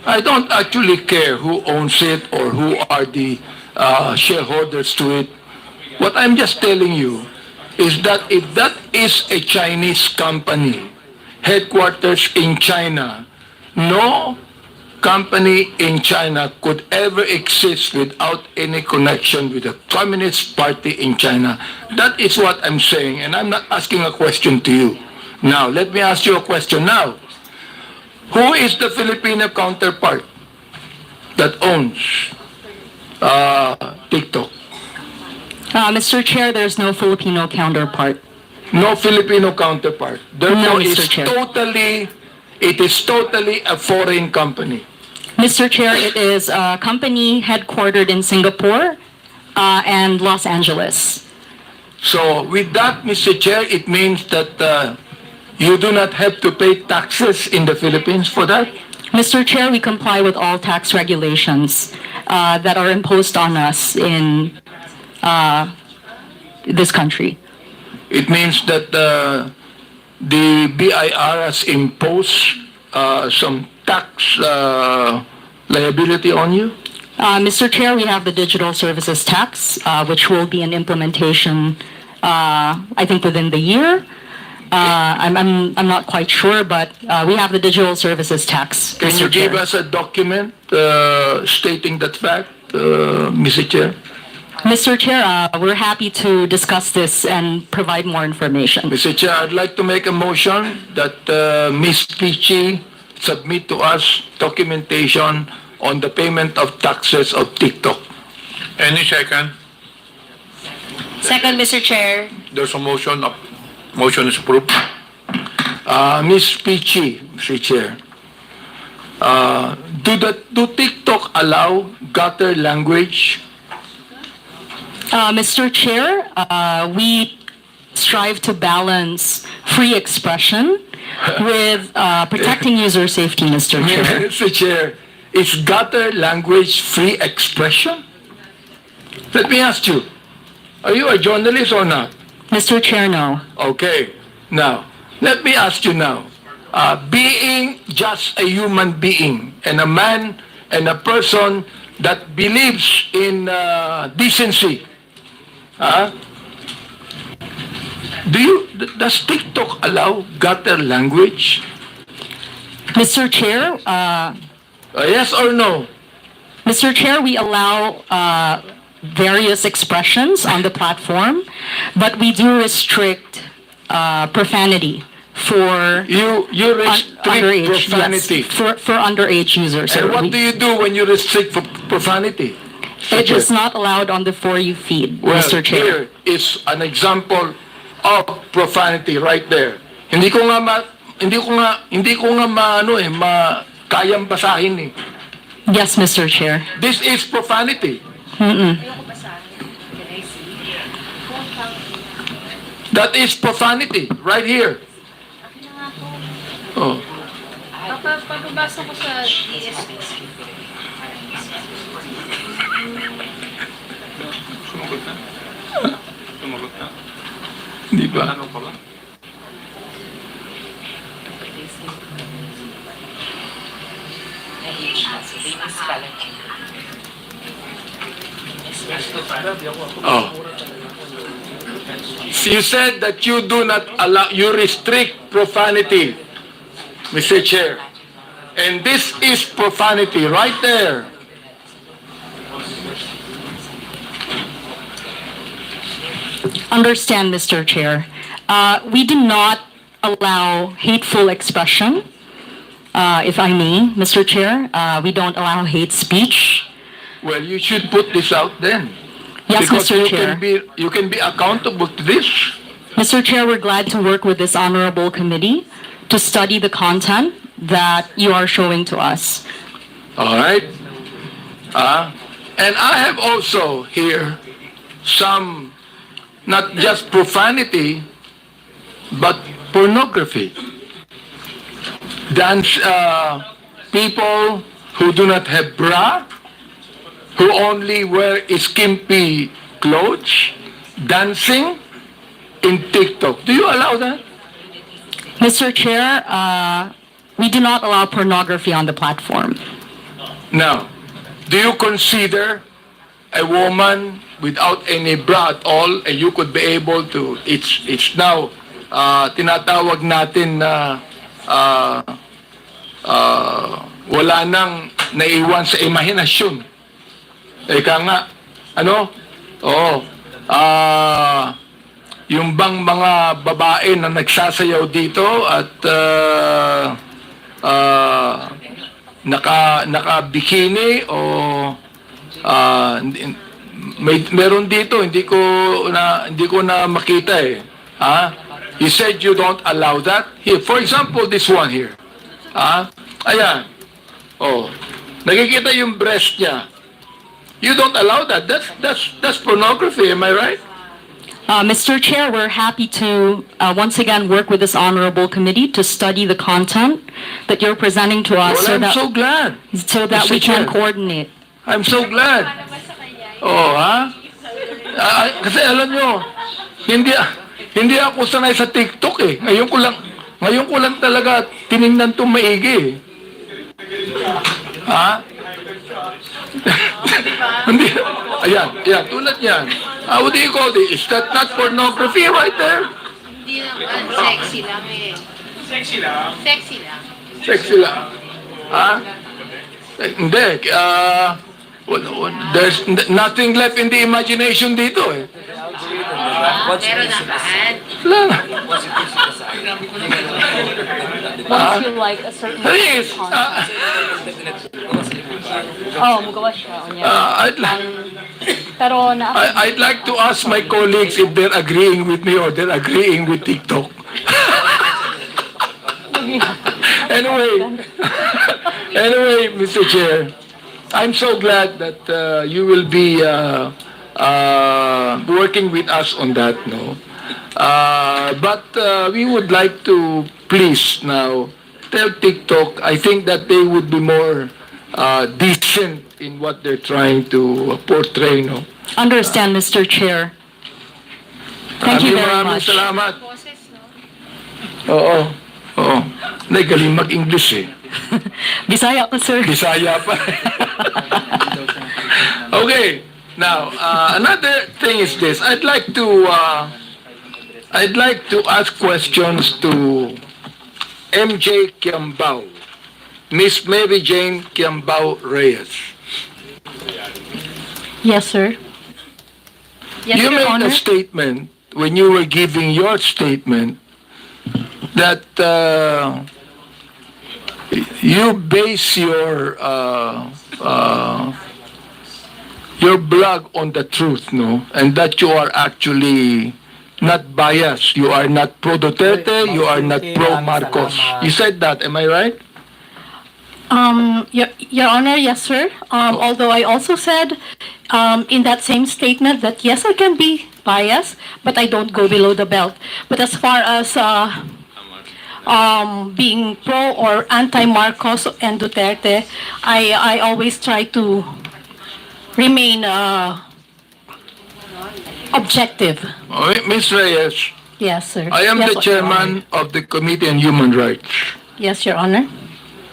I don't actually care who owns it or who are the shareholders to it. What I'm just telling you is that if that is a Chinese company, headquarters in China, no company in China could ever exist without any connection with the Communist Party in China. That is what I'm saying, and I'm not asking a question to you. Now, let me ask you a question now. Who is the Filipino counterpart that owns TikTok? Mr. Chair, there's no Filipino counterpart. No Filipino counterpart. Therefore, No, Mr. Chair. it is totally a foreign company. Mr. Chair, it is a company headquartered in Singapore and Los Angeles. So with that, Mr. Chair, it means that you do not have to pay taxes in the Philippines for that? Mr. Chair, we comply with all tax regulations that are imposed on us in this country. It means that the BIR has imposed some tax liability on you? Mr. Chair, we have the digital services tax, which will be an implementation, I think, within the year. I'm not quite sure, but we have the digital services tax. Can you Mr. give Chair. us a document stating that fact, Mr. Chair? Mr. Chair, we're happy to discuss this and provide more information. Mr. Chair, I'd like to make a motion that Ms. Pichi submit to us documentation on the payment of taxes of TikTok. Any second? Second, Mr. Chair. There's a motion. Motion is approved. Ms. Pichi, Mr. Chair, do TikTok allow gutter language? Mr. Chair, we strive to balance free expression with protecting user safety, Mr. Chair. Mr. Chair, is gutter language free expression? Let me ask you, are you a journalist or not? Mr. Chair, no. Okay. Now, let me ask you now. Being just a human being and a man and a person that believes in decency, does TikTok allow gutter language? Mr. Chair, yes or no? Mr. Chair, we allow various expressions on the platform, but we do restrict profanity for you restrict underage, profanity. yes, for underage users. And what do you do when you restrict profanity? It is not allowed on the For You feed, Well, Mr. Chair. here is an example of profanity right there. Hindi ko nga kayang basahin eh. Yes, Mr. Chair. This is profanity. That is profanity right here. Oh. Pagpapasa ko sa DSP. Di ba? Oh. You said that you do not allow, you restrict profanity, Mr. Chair. And this is profanity right there. Understand, Mr. Chair. We do not allow hateful expression, if I may, Mr. Chair. We don't allow hate speech. Well, you should put this out then. Yes, because Mr. Chair. you can be accountable to this. Mr. Chair, we're glad to work with this honorable committee to study the content that you are showing to us. All right? And I have also here some, not just profanity, but pornography. Dance, people who do not have bra, who only wear skimpy clothes, dancing in TikTok. Do you allow that? Mr. Chair, we do not allow pornography on the platform. Now, do you consider a woman without any bra at all, and you could be able to, it's now, tinatawag natin na wala nang naiwan sa imahinasyon. Eka nga, ano? Oo. Yung bang mga babae na nagsasayaw dito at naka-bikini o meron dito, hindi ko na makita eh. You said you don't allow that. Here, for example, this one here. Ayan. Oh. Nakikita yung breast niya. You don't allow that. That's pornography, am I right? Mr. Chair, we're happy to once again work with this honorable committee to study the content that you're presenting to us Well, I'm so glad. so that Mr. we can Chair. coordinate. I'm so glad. Oh, kasi alam nyo, hindi ako sanay sa TikTok eh. Ngayon ko lang talaga tiningnan itong maigi eh. Hindi. Ayan, tulad yan. What do you call this? Is that not pornography right there? Hindi naman, sexy lang eh. Sexy lang? Sexy lang. Sexy lang. Hindi. There's nothing left in the imagination dito eh. Meron naman. Wala na. Once you like a certain Please. magawa siya. Pero I'd like to ask my colleagues if they're agreeing with me or they're agreeing with TikTok. Anyway, Mr. Chair, I'm so glad that you will be working with us on that, no? But we would like to please now tell TikTok, I think that they would be more decent in what they're trying to portray, no? understand, Mr. Chair. Thank you very Maraming much. salamat. Oo. Galing mag-English eh. Bisaya po, sir. Bisaya pa. Okay. Now, another thing is this. I'd like to ask questions to MJ Kiambao, Miss Mary Jane Kiambao Reyes. Yes, sir. Yes, You Your made Honor. a statement when you were giving your statement that you base your blog on the truth, no? And that you are actually not biased. You are not pro Duterte. You are not pro Marcos. You said that. Am I right? Your Honor, yes, sir. Although I also said in that same statement that yes, I can be biased, but I don't go below the belt. But as far as being pro or anti-Marcos and Duterte, I always try to remain objective. Ms. Reyes, Yes, sir. I am Yes, the Your chairman of the Committee on Human Rights. Yes, Your Honor.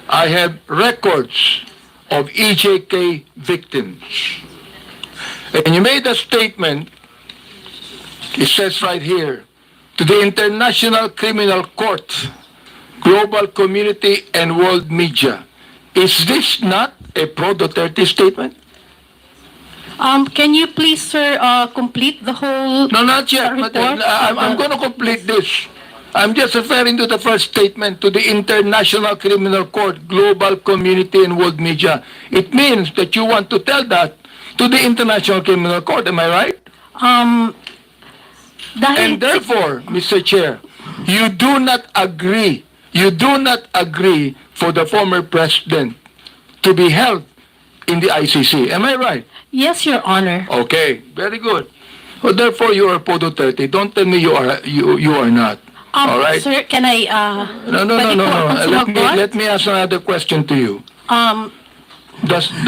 I have records of EJK victims. And you made a statement, it says right here, to the International Criminal Court, global community, and world media. Is this not a pro-Duterte statement? Can you please, sir, complete the whole No, not yet. report? I'm going to complete this. I'm just referring to the first statement, to the International Criminal Court, global community, and world media. It means that you want to tell that to the International Criminal Court. Am I right? Dahil And therefore, Mr. Chair, you do not agree for the former president to be held in the ICC. Am I right? yes, Your Honor. Okay, very good. So therefore, you are Podo 30. Don't tell me you are not. All right? Sir, can I, No. pwede po akong sumagot? Let me ask another question to you.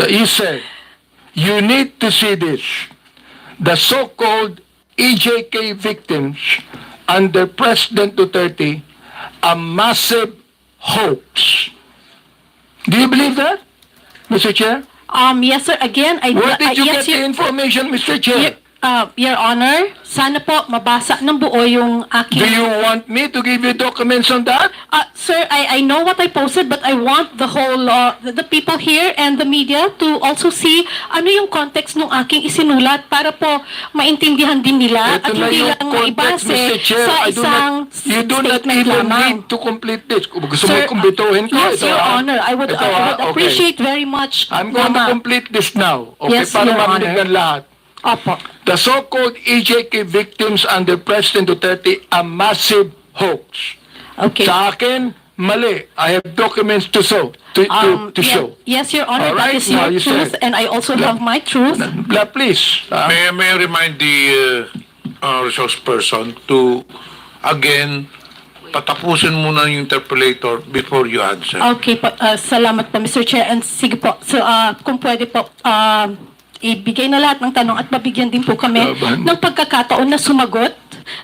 You said you need to see this. The so-called EJK victims under President Duterte, a massive hoax. Do you believe that, Mr. Chair? Yes, sir. Again, Where did you yes, get the information, Mr. Chair? Your Honor, sana po mabasa ng buo yung aking... Do you want me to give you documents on that? Sir, I know what I posted, but I want the whole, the people here and the media to also see ano yung context ng aking isinulat para po maintindihan din nila at Ito na hindi yung lang context, maibase Mr. Chair. sa isang You do not statement even lamang. need to complete this. Kung gusto Sir, mo kumbituhin ko. yes, ito, Your ah. Honor, I would Okay. appreciate very much. I'm going to complete this now. Okay, Yes, para Your marinig Honor. ng lahat. Opo. The so-called EJK victims under President Duterte, a massive hoax. Okay. Sa akin, mali. I have documents to show. Yes, Your Honor, All that right, is your now you truth, said. and I also have my truth. Please. May I remind the resource person to, again, patapusin muna yung interpolator before you answer. Okay po, salamat po, Mr. Chair. And sige po, so, kung pwede po, ibigay na lahat ng tanong at mabigyan din po kami ng pagkakataon na sumagot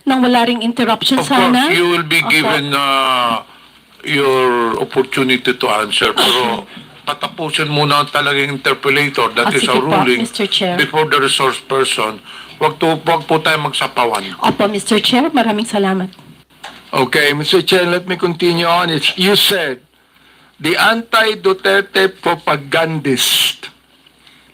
nang wala ring interruption Of sana. course, you will be Opo. given your opportunity to answer. Pero patapusin muna ang talagang interpolator. That is sige a po, ruling Mr. Chair. before the resource person. Wag po tayo magsapawan. Opo, Mr. Chair, maraming salamat. Okay, Mr. Chair, let me continue on. You said, the anti-Duterte propagandist.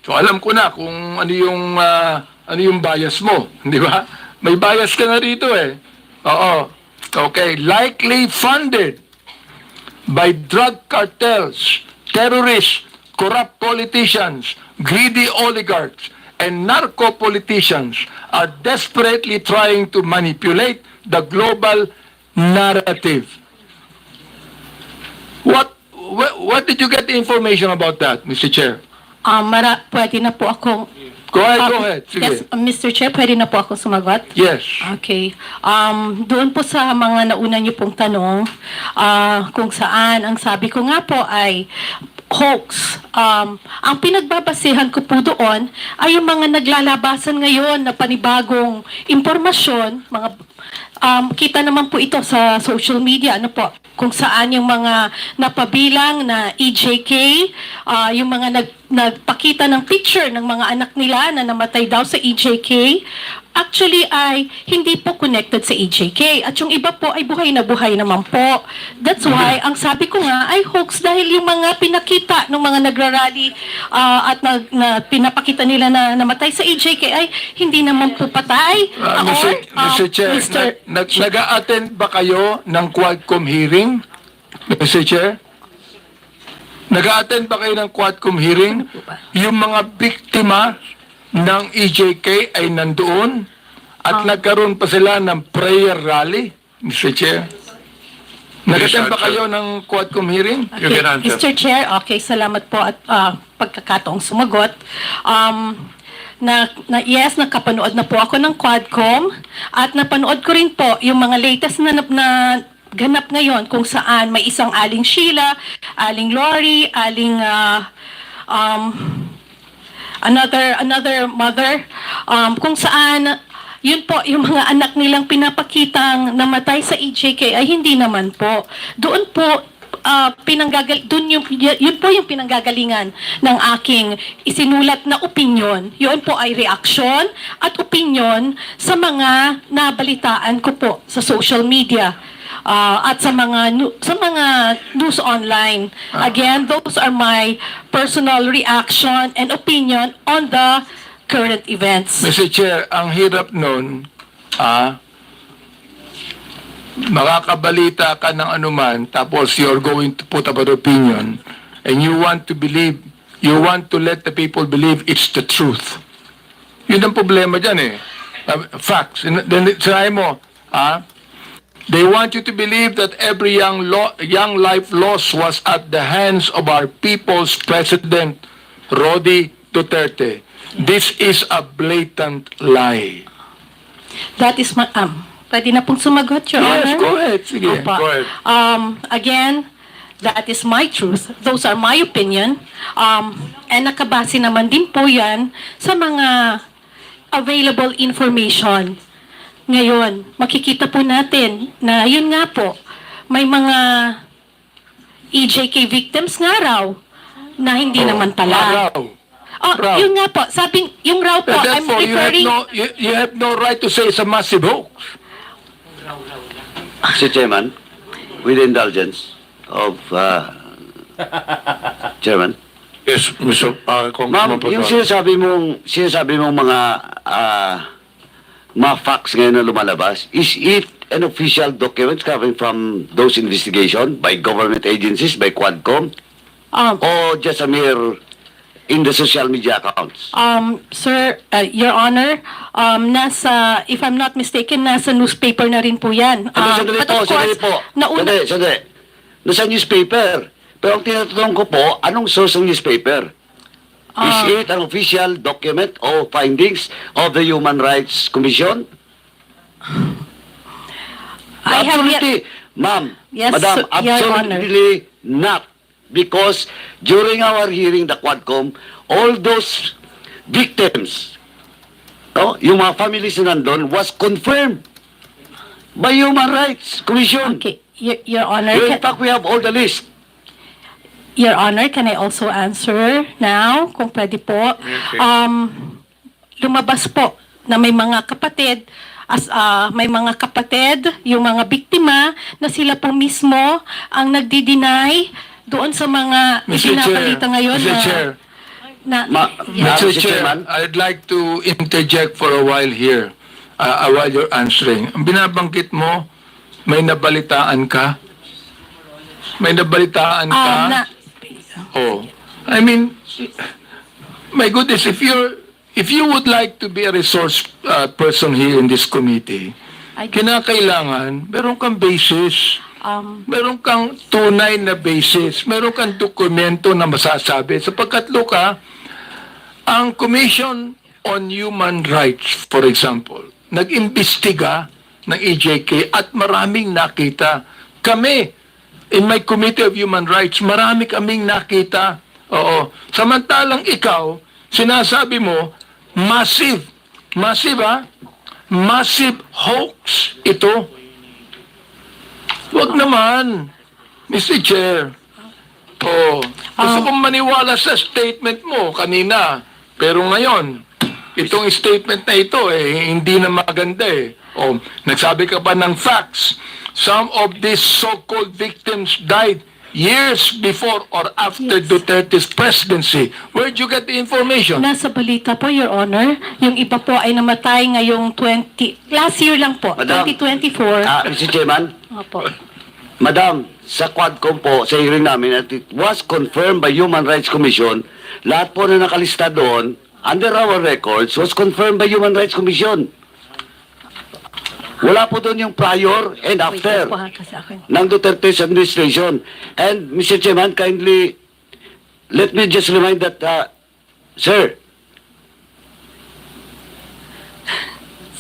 So alam ko na kung ano yung bias mo, di ba? May bias ka na rito eh. Oo. Okay, likely funded by drug cartels, terrorists, corrupt politicians, greedy oligarchs, and narco-politicians are desperately trying to manipulate the global narrative. What did you get the information about that, Mr. Chair? Pwede na po akong... Go ahead. Sige. Yes, Mr. Chair, pwede na po akong sumagot? Yes. Okay. Doon po sa mga nauna niyo pong tanong, kung saan, ang sabi ko nga po ay hoax. Ang pinagbabasehan ko po doon ay yung mga naglalabasan ngayon na panibagong impormasyon, kita naman po ito sa social media, kung saan yung mga napabilang na EJK, yung mga nagpakita ng picture ng mga anak nila na namatay daw sa EJK, actually ay hindi po connected sa EJK. At yung iba po ay buhay na buhay naman po. That's why, ang sabi ko nga ay hoax dahil yung mga pinakita ng mga nagrarally at pinapakita nila na namatay sa EJK ay hindi naman po patay. Mr. Chair, nag-a-attend ba kayo ng Quadcom hearing? Mr. Chair? Nag-a-attend ba kayo ng Quadcom hearing? Yung mga biktima ng EJK ay nandoon at nagkaroon pa sila ng prayer rally, Mr. Chair. Nag-attend ba kayo ng Quadcom hearing? Okay, Mr. Chair, okay, salamat po at pagkakataong sumagot. Yes, nakapanood na po ako ng Quadcom at napanood ko rin po yung mga latest na ganap ngayon kung saan may isang Aling Sheila, Aling Lori, Aling another mother, kung saan yun po, yung mga anak nilang pinapakitang namatay sa EJK ay hindi naman po. Doon po, yun po yung pinanggagalingan ng aking isinulat na opinion. Yun po ay reaksyon at opinion sa mga nabalitaan ko po sa social media. At sa mga news online. Again, those are my personal reaction and opinion on the current events. Mr. Chair, ang hirap nun, makakabalita ka ng anuman, tapos you're going to put up an opinion, and you want to let the people believe it's the truth. Yun ang problema dyan eh. Facts. Then, sinabi mo, they want you to believe that every young life lost was at the hands of our people's president, Rodi Duterte. This is a blatant lie. That is my, pwede na pong sumagot, Your Honor? Yes, go ahead. Sige, Opa. go ahead. Again, that is my truth. Those are my opinion. And nakabase naman din po yan sa mga available information. Ngayon, makikita po natin na yun nga po, may mga EJK victims nga raw na hindi naman pala. Raw. Yun nga po, sabing, yung raw po, I'm Therefore, referring... you have no right to say it's a massive hoax. Mr. Chairman, with the indulgence of Chairman. Yes, Mr. Ma'am, yung sinasabi mong mga facts ngayon na lumalabas, is it an official document coming from those investigation by government agencies, by Quadcom, or just a mere in the social media accounts? Sir, Your Honor, if I'm not mistaken, nasa newspaper na rin po yan. Sandali po. Nasa newspaper. Pero ang tinatanong ko po, anong source ng newspaper? Is it an official document or findings of the Human Rights Commission? Absolutely, ma'am. Yes, Madam, Your Honor. absolutely not. Because during our hearing, the Quadcom, all those victims, yung mga families na nandun, was confirmed by Human Rights Commission. Okay, Your Honor. In fact, we have all the list. Your Honor, can I also answer now, kung pwede po? Okay. Lumabas po na may mga kapatid, yung mga biktima, na sila po mismo ang nagdi-deny doon sa mga ipinabalita ngayon. Mr. Chair, Mr. Chair, I'd like to interject for a while here, while you're answering. Ang binabanggit mo, may nabalitaan ka? May nabalitaan ka? I mean, my goodness, if you would like to be a resource person here in this committee, kinakailangan, meron kang basis. Meron kang tunay na basis. Meron kang dokumento na masasabi. Sapagkat, Luka, ang Commission on Human Rights, for example, nag-imbestiga ng EJK at maraming nakita. Kami, in my Committee of Human Rights, marami kaming nakita. Oo. Samantalang ikaw, sinasabi mo, massive hoax ito. Wag naman, Mr. Chair. Gusto kong maniwala sa statement mo kanina. Pero ngayon, itong statement na ito, hindi na maganda eh. Nagsabi ka pa ng facts. Some of these so-called victims died years before or after Duterte's presidency. Where'd you get the information? Nasa balita po, Your Honor. Yung iba po ay namatay ngayong last year lang po, Madam, 2024. Mr. Chairman? Opo. Madam, sa Quadcom po, sa hearing namin, at it was confirmed by Human Rights Commission, lahat po na nakalista doon, under our records, was confirmed by Human Rights Commission. Wala po doon yung prior and after ng Duterte's administration. And, Mr. Chairman, kindly, let me just remind that, sir,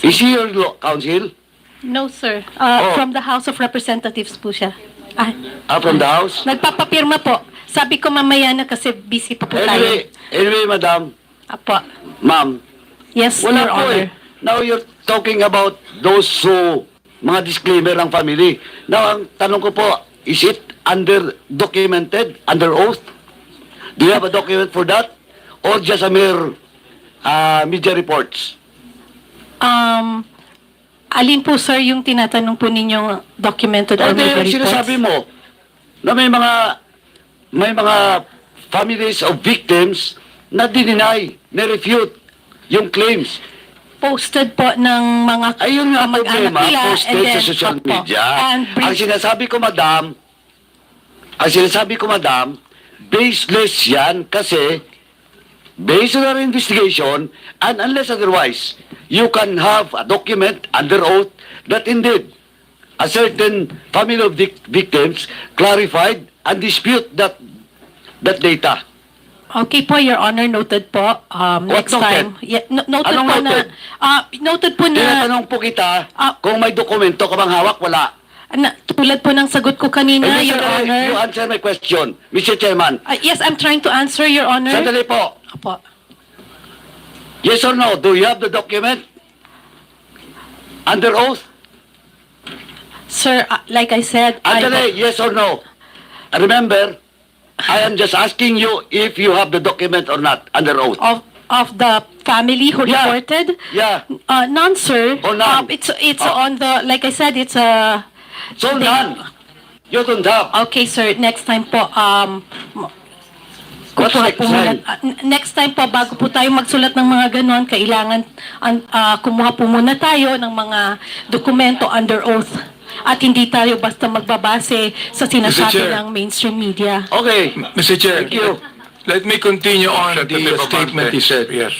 is he your counsel? No, sir. From the House of Representatives po siya. From the House? Nagpapapirma po. Sabi ko mamaya na kasi busy pa po tayo. Anyway, madam. Apo. Ma'am. Yes, Wala Your po Honor. Now you're talking about those mga disclaimer ng family. Now, ang tanong ko po, is it documented, under oath? Do you have a document for that? Or just a mere media reports? Alin po, sir, yung tinatanong po ninyong documented or Ano media yung reports? sinasabi mo na may mga families of victims na dineny, na-refute yung claims. Posted po ng mga Ayun nga kamag-anak problema, nila, posted and then, sa social opo, media. and Ang sinasabi ko, madam, baseless yan kasi based on our investigation and unless otherwise, you can have a document under oath that indeed a certain family of victims clarified and dispute that data. Okay po, Your Honor, noted po. Next noted? time. Yeah, noted Anong po noted? noted po na, Tinatanong po kita kung may dokumento ka bang hawak, wala. tulad po ng sagot ko kanina, Eh, Your Mr. Honor. You answer my question, Mr. Chairman. Yes, I'm trying to answer, Your Honor. Sandali po. Opo. Yes or no? Do you have the document? Under oath? Sir, like I said, Andale, yes or no? Remember, I am just asking you if you have the document or not under oath. of the family who Yeah. reported? Yeah. None, sir. Oh, none. It's on the, like I said, it's a... So none. You don't have. Okay, sir. Next time po, What's kukuha next po muna- time? next time po, bago po tayo magsulat ng mga ganon, kailangan kumuha po muna tayo ng mga dokumento under oath. At hindi tayo basta magbabase sa sinasabi Chair. ng mainstream media. Okay. Mr. Chair, Thank you. let me continue on the Representative statement Abante. he said. Yes.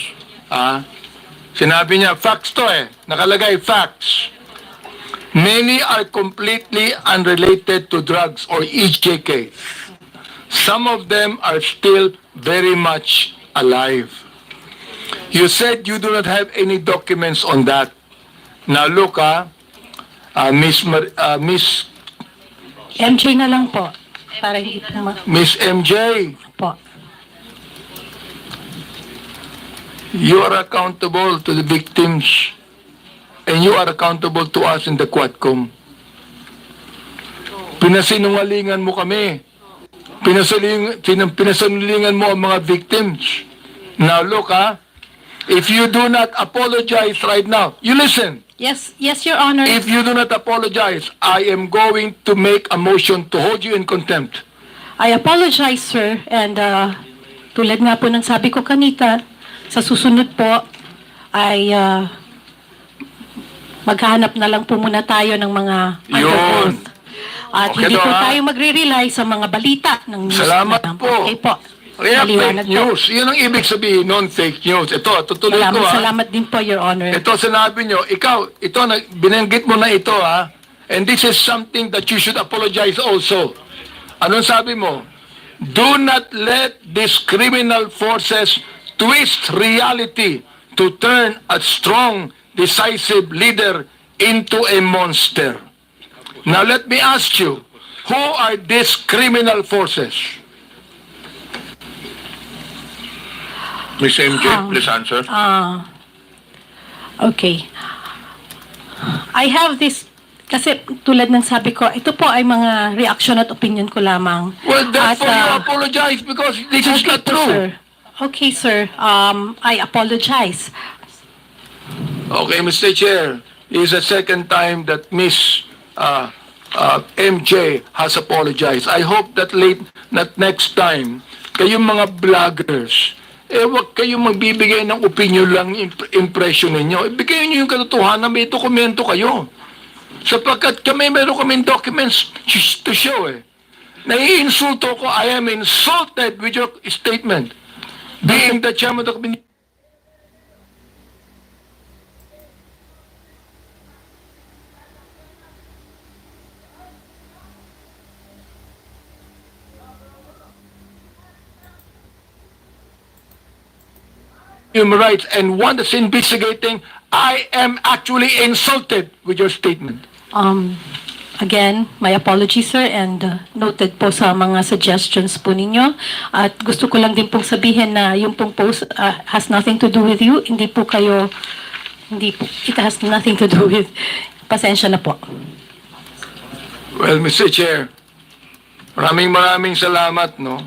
Sinabi niya, facts to nakalagay, facts. Many are completely unrelated to drugs or EJK. Some of them are still very much alive. You said you do not have any documents on that. Now look, Miss MJ na lang po. Para hindi po Miss MJ, po. you are accountable to the victims and you are accountable to us in the Quadcom. Pinasinungalingan mo kami. Pinasinungalingan mo ang mga victims. Now look, if you do not apologize right now, you listen. Yes, Your Honor. If you do not apologize, I am going to make a motion to hold you in contempt. I apologize, sir. And tulad nga po ng sabi ko kanita, sa susunod po ay maghanap na lang po muna tayo ng mga under Yun. oath. At Okay hindi daw, po ha? tayo magre-rely sa mga balita ng news. Salamat na- po. Okay po. Kaya Maliwanag fake po. news. Yun ang ibig sabihin, non-fake news. Ito, tutuloy ko Salamat din po, Your Honor. Ito sinabi nyo, binanggit mo na ito and this is something that you should apologize also. Anong sabi mo? Do not let these criminal forces twist reality to turn a strong, decisive leader into a monster. Now let me ask you, who are these criminal forces? Miss MJ, please answer. Okay. I have this, kasi tulad ng sabi ko, ito po ay mga reaction at opinion ko lamang. Well, therefore At, you apologize because this is okay not po, true. sir. Okay, sir. I apologize. Okay, Mr. Chair, this is the second time that Miss MJ has apologized. I hope that next time, kayong mga vloggers, wag kayong magbibigay ng opinion lang, impression ninyo. Ibigay niyo yung katotohanan, may dokumento kayo. Sapagkat meron kaming documents to show Naiinsulto ko, I am insulted with your statement. Being the chairman of the committee. Human rights and one that's investigating, I am actually insulted with your statement. Again, my apologies, sir, and noted po sa mga suggestions po ninyo. At gusto ko lang din pong sabihin na yung pong post has nothing to do with you. Hindi po, it has nothing to do with, pasensya na po. Well, Mr. Chair, Maraming salamat, no?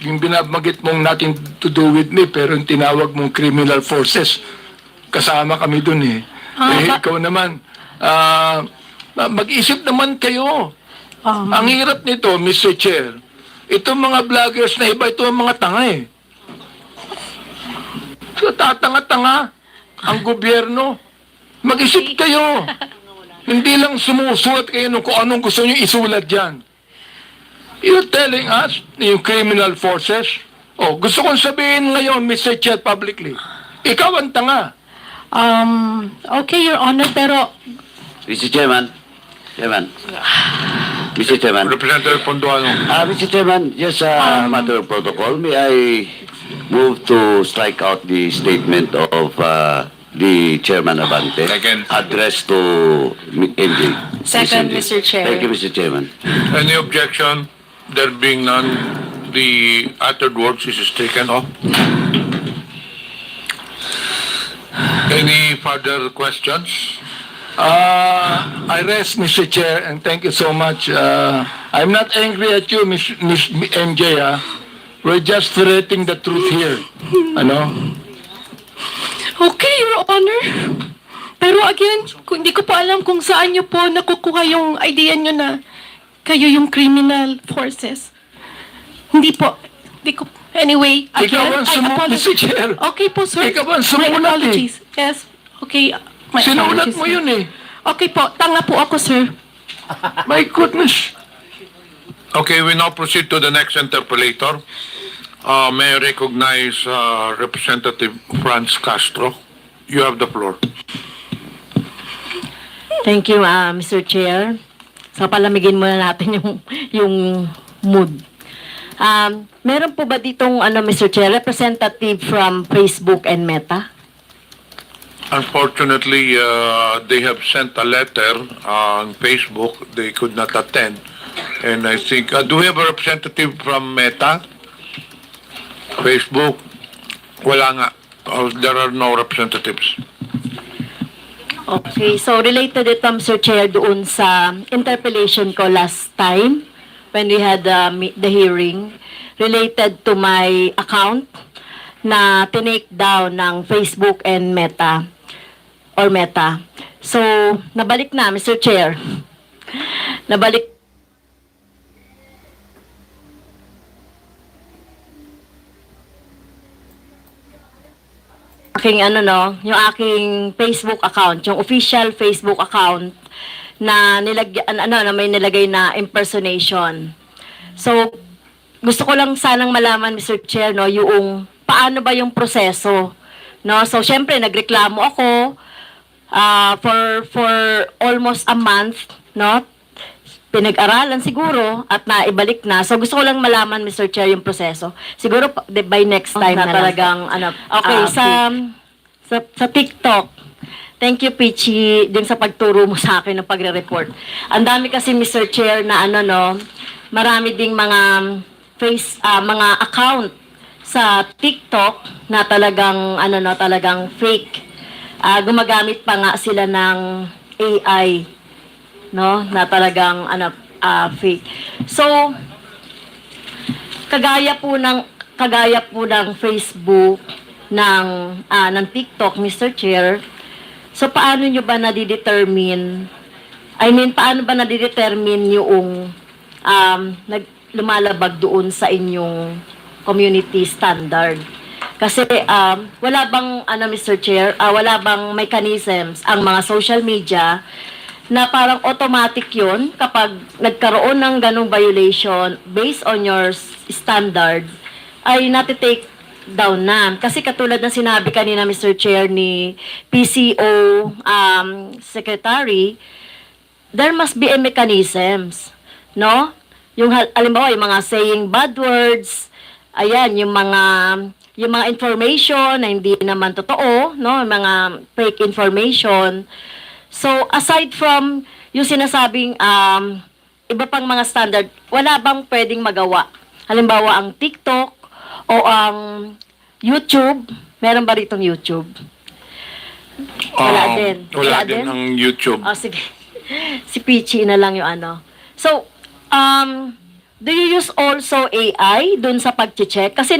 Yung binabagit mong nothing to do with me, pero yung tinawag mong criminal forces, kasama kami dun eh. Ikaw naman, mag-isip naman kayo. Ang hirap nito, Mr. Chair, itong mga vloggers na iba, ito ang mga tanga eh. So, tatanga-tanga ang gobyerno. Mag-isip kayo. Hindi lang sumusulat kayo kung anong gusto nyo isulat dyan. You're telling us, yung criminal forces, gusto kong sabihin ngayon, Mr. Chair, publicly, ikaw ang tanga. Okay, Your Honor, pero Mr. Chairman. Mr. Chairman. Representative Ponduano. Mr. Chairman, just a matter of protocol, may I move to strike out the statement of the Chairman Abante addressed to MJ. Second, Mr. Chair. Thank you, Mr. Chairman. Any objection? There being none, the uttered words is taken off. Any further questions? I rest, Mr. Chair, and thank you so much. I'm not angry at you, Miss MJ. We're just ferreting the truth here. Ano? okay, Your Honor. Pero again, hindi ko po alam kung saan niyo po nakukuha yung idea niyo na kayo yung criminal forces. Hindi po. Anyway, again, Ikaw ang I apologize. Mr. Chair. Okay po, sir. Ikaw ang My sumulat apologies. Yes. Okay. My Sinulat apologies, mo sir. yun eh. Okay po. Tanga po ako, sir. My goodness. Okay, we now proceed to the next interpellator. May I recognize Representative Franz Castro. You have the floor. Thank you, Mr. Chair. So, palamigin muna natin yung mood. Meron po ba ditong, Mr. Chair, representative from Facebook and Meta? Unfortunately, they have sent a letter on Facebook. They could not attend. And I think, do we have a representative from Meta? Facebook? Wala nga. There are no representatives. Okay, so related ito, Mr. Chair, doon sa interpellation ko last time when we had the hearing related to my account na tinake down ng Facebook and Meta or Meta. So, nabalik na, Mr. Chair. Nabalik aking yung aking Facebook account, yung official Facebook account na na may nilagay na impersonation. So, gusto ko lang sanang malaman, Mr. Chair, no, yung paano ba yung proseso, no? So, syempre nagreklamo ako for almost a month, no? Pinag-aralan siguro at naibalik na. So gusto ko lang malaman, Mr. Chair, yung proseso. Siguro by next time na talagang okay, sa TikTok. Thank you, Pichi, din sa pagturo mo sa akin ng pagre-report. Ang dami kasi, Mr. Chair, na marami ding mga mga account sa TikTok na talagang talagang fake. Gumagamit pa nga sila ng AI, no, na talagang fake. So kagaya po ng Facebook ng TikTok, Mr. Chair. So paano nyo ba nadidetermine? Paano ba nadidetermine yung lumalabag doon sa inyong community standard? Kasi wala bang Mr. Chair, wala bang mechanisms ang mga social media na parang automatic yun kapag nagkaroon ng ganong violation based on your standard ay natitake down na. Kasi katulad ng sinabi kanina, Mr. Chair, ni PCO Secretary, there must be a mechanisms, no? Yung halimbawa, yung mga saying bad words, ayan, yung mga information na hindi naman totoo, no? Mga fake information. So, aside from yung sinasabing iba pang mga standard, wala bang pwedeng magawa? Halimbawa, ang TikTok o ang YouTube, meron ba ritong YouTube? Wala din. Wala din ang YouTube. Oh, sige. Si Pichi na lang yung So, do you use also AI dun sa pag-check? Kasi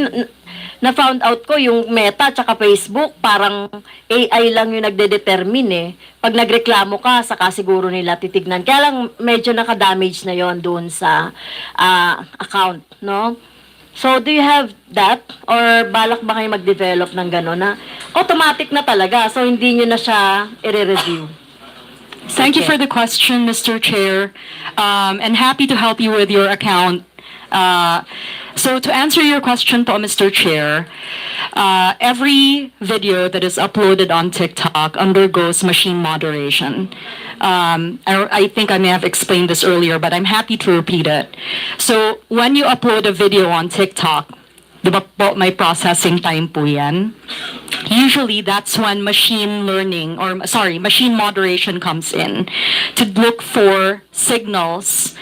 na-found out ko yung Meta tsaka Facebook, parang AI lang yung nagde-determine eh. Pag nagreklamo ka, saka siguro nila titignan. Kaya lang medyo naka-damage na yon dun sa account, no? So, do you have that? Or balak ba kayo mag-develop ng gano'n na automatic na talaga, so hindi nyo na siya i-review? Thank you for the question, Mr. Chair, and happy to help you with your account. So to answer your question to Mr. Chair, every video that is uploaded on TikTok undergoes machine moderation. I think I may have explained this earlier, but I'm happy to repeat it. So when you upload a video on TikTok, di ba po may processing time po yan? Usually, that's when machine moderation comes in to look for signals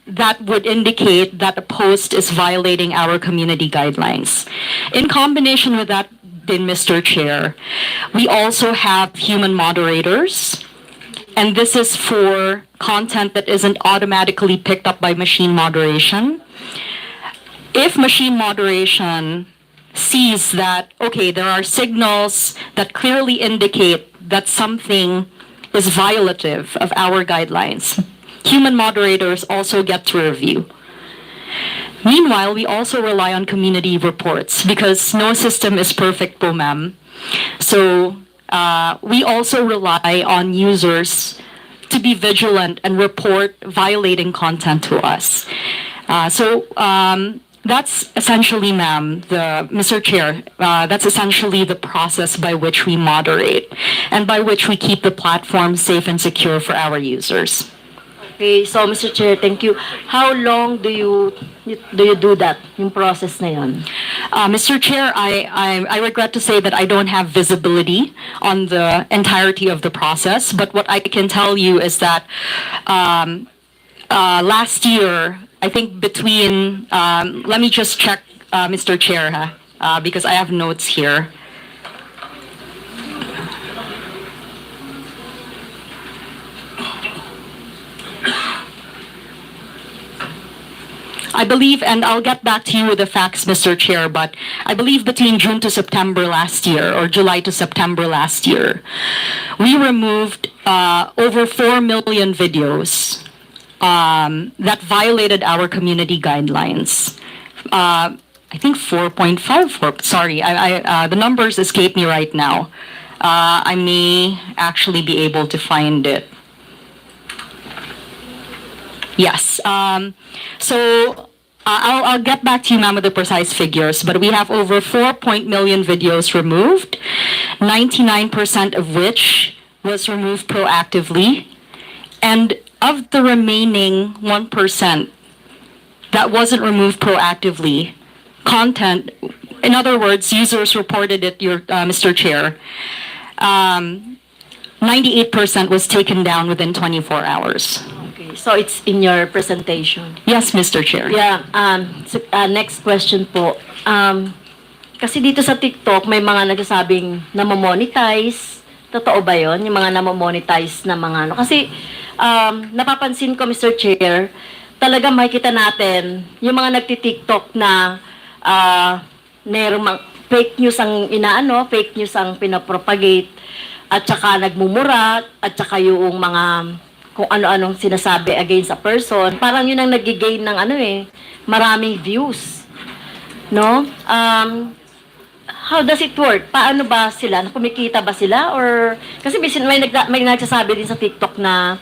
that would indicate that a post is violating our community guidelines. In combination with that, then, Mr. Chair, we also have human moderators, and this is for content that isn't automatically picked up by machine moderation. If machine moderation sees that, okay, there are signals that clearly indicate that something is violative of our guidelines, human moderators also get to review. Meanwhile, we also rely on community reports because no system is perfect po, ma'am. So we also rely on users to be vigilant and report violating content to us. That's essentially, ma'am, Mr. Chair, that's essentially the process by which we moderate and by which we keep the platform safe and secure for our users. Okay, so Mr. Chair, thank you. How long do you do that, yung process na yun? Mr. Chair, I regret to say that I don't have visibility on the entirety of the process, but what I can tell you is that last year, I think between, let me just check, Mr. Chair, because I have notes here. I believe, and I'll get back to you with the facts, Mr. Chair, but I believe between June to September last year, or July to September last year, we removed over 4 million videos that violated our community guidelines. I think 4.5, sorry, the numbers escape me right now. I may actually be able to find it. Yes, so I'll get back to you, ma'am, with the precise figures, but we have over 4 million videos removed, 99% of which was removed proactively, and of the remaining 1% that wasn't removed proactively, content, in other words, users reported it, Mr. Chair, 98% was taken down within 24 hours. Okay, so it's in your presentation. Yes, Mr. Chair. Yeah, next question po. Kasi dito sa TikTok, may mga nagsasabing namamonetize. Totoo ba yun? Yung mga namamonetize na mga ano. Kasi napapansin ko, Mr. Chair, talaga makikita natin yung mga nagti-TikTok na fake news ang fake news ang pinapropagate, at saka nagmumura, at saka yung mga kung ano-anong sinasabi against a person. Parang yun ang nag-gain ng maraming views. No? How does it work? Paano ba sila? Kumikita ba sila? Or kasi may nagsasabi din sa TikTok na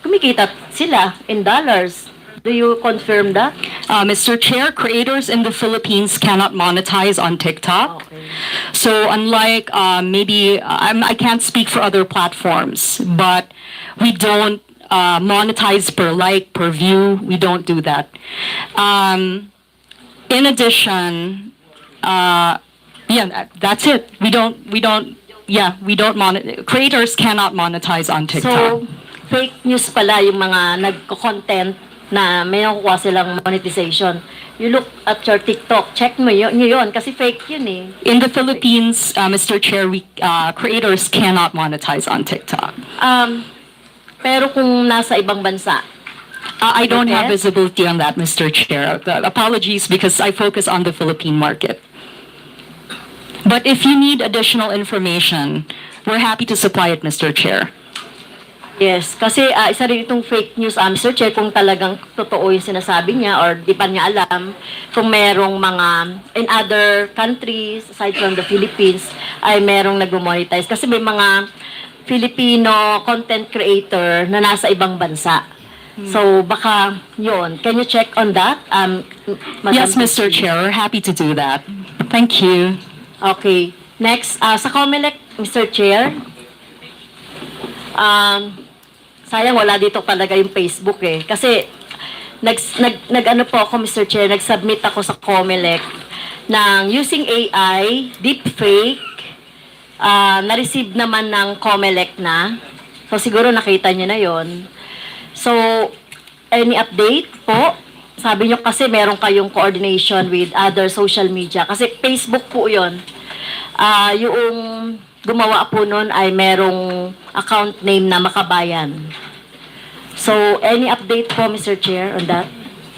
kumikita sila in dollars. Do you confirm that? Mr. Chair, creators in the Philippines cannot monetize on TikTok. Okay. So unlike maybe, I can't speak for other platforms, but we don't monetize per like, per view. We don't do that. In addition, that's it. We don't creators cannot monetize on TikTok. So, fake news pala yung mga nagko-content na may nakukuha silang monetization. You look at your TikTok, check mo yun kasi fake yun eh. In the Philippines, Mr. Chair, creators cannot monetize on TikTok. Pero kung nasa ibang bansa, I don't have Okay. visibility on that, Mr. Chair. Apologies because I focus on the Philippine market. But if you need additional information, we're happy to supply it, Mr. Chair. Yes, kasi isa rin itong fake news, Mr. Chair, kung talagang totoo yung sinasabi niya or di pa niya alam kung merong mga in other countries aside from the Philippines ay merong nag-monetize. Kasi may mga Filipino content creator na nasa ibang bansa. So baka yun. Can you check on that? Madam Yes, Mr. Christine? Chair, we're happy to do that. Thank you. Okay. Next, sa COMELEC, Mr. Chair, sayang wala dito talaga yung Facebook eh. Kasi nag-ano po ako, Mr. Chair, nag-submit ako sa COMELEC ng using AI, deepfake, na-receive naman ng COMELEC na. So siguro nakita niyo na yon. So, any update po? Sabi niyo kasi meron kayong coordination with other social media. Kasi Facebook po yon. Yung gumawa po nun ay merong account name na Makabayan. So, any update po, Mr. Chair, on that?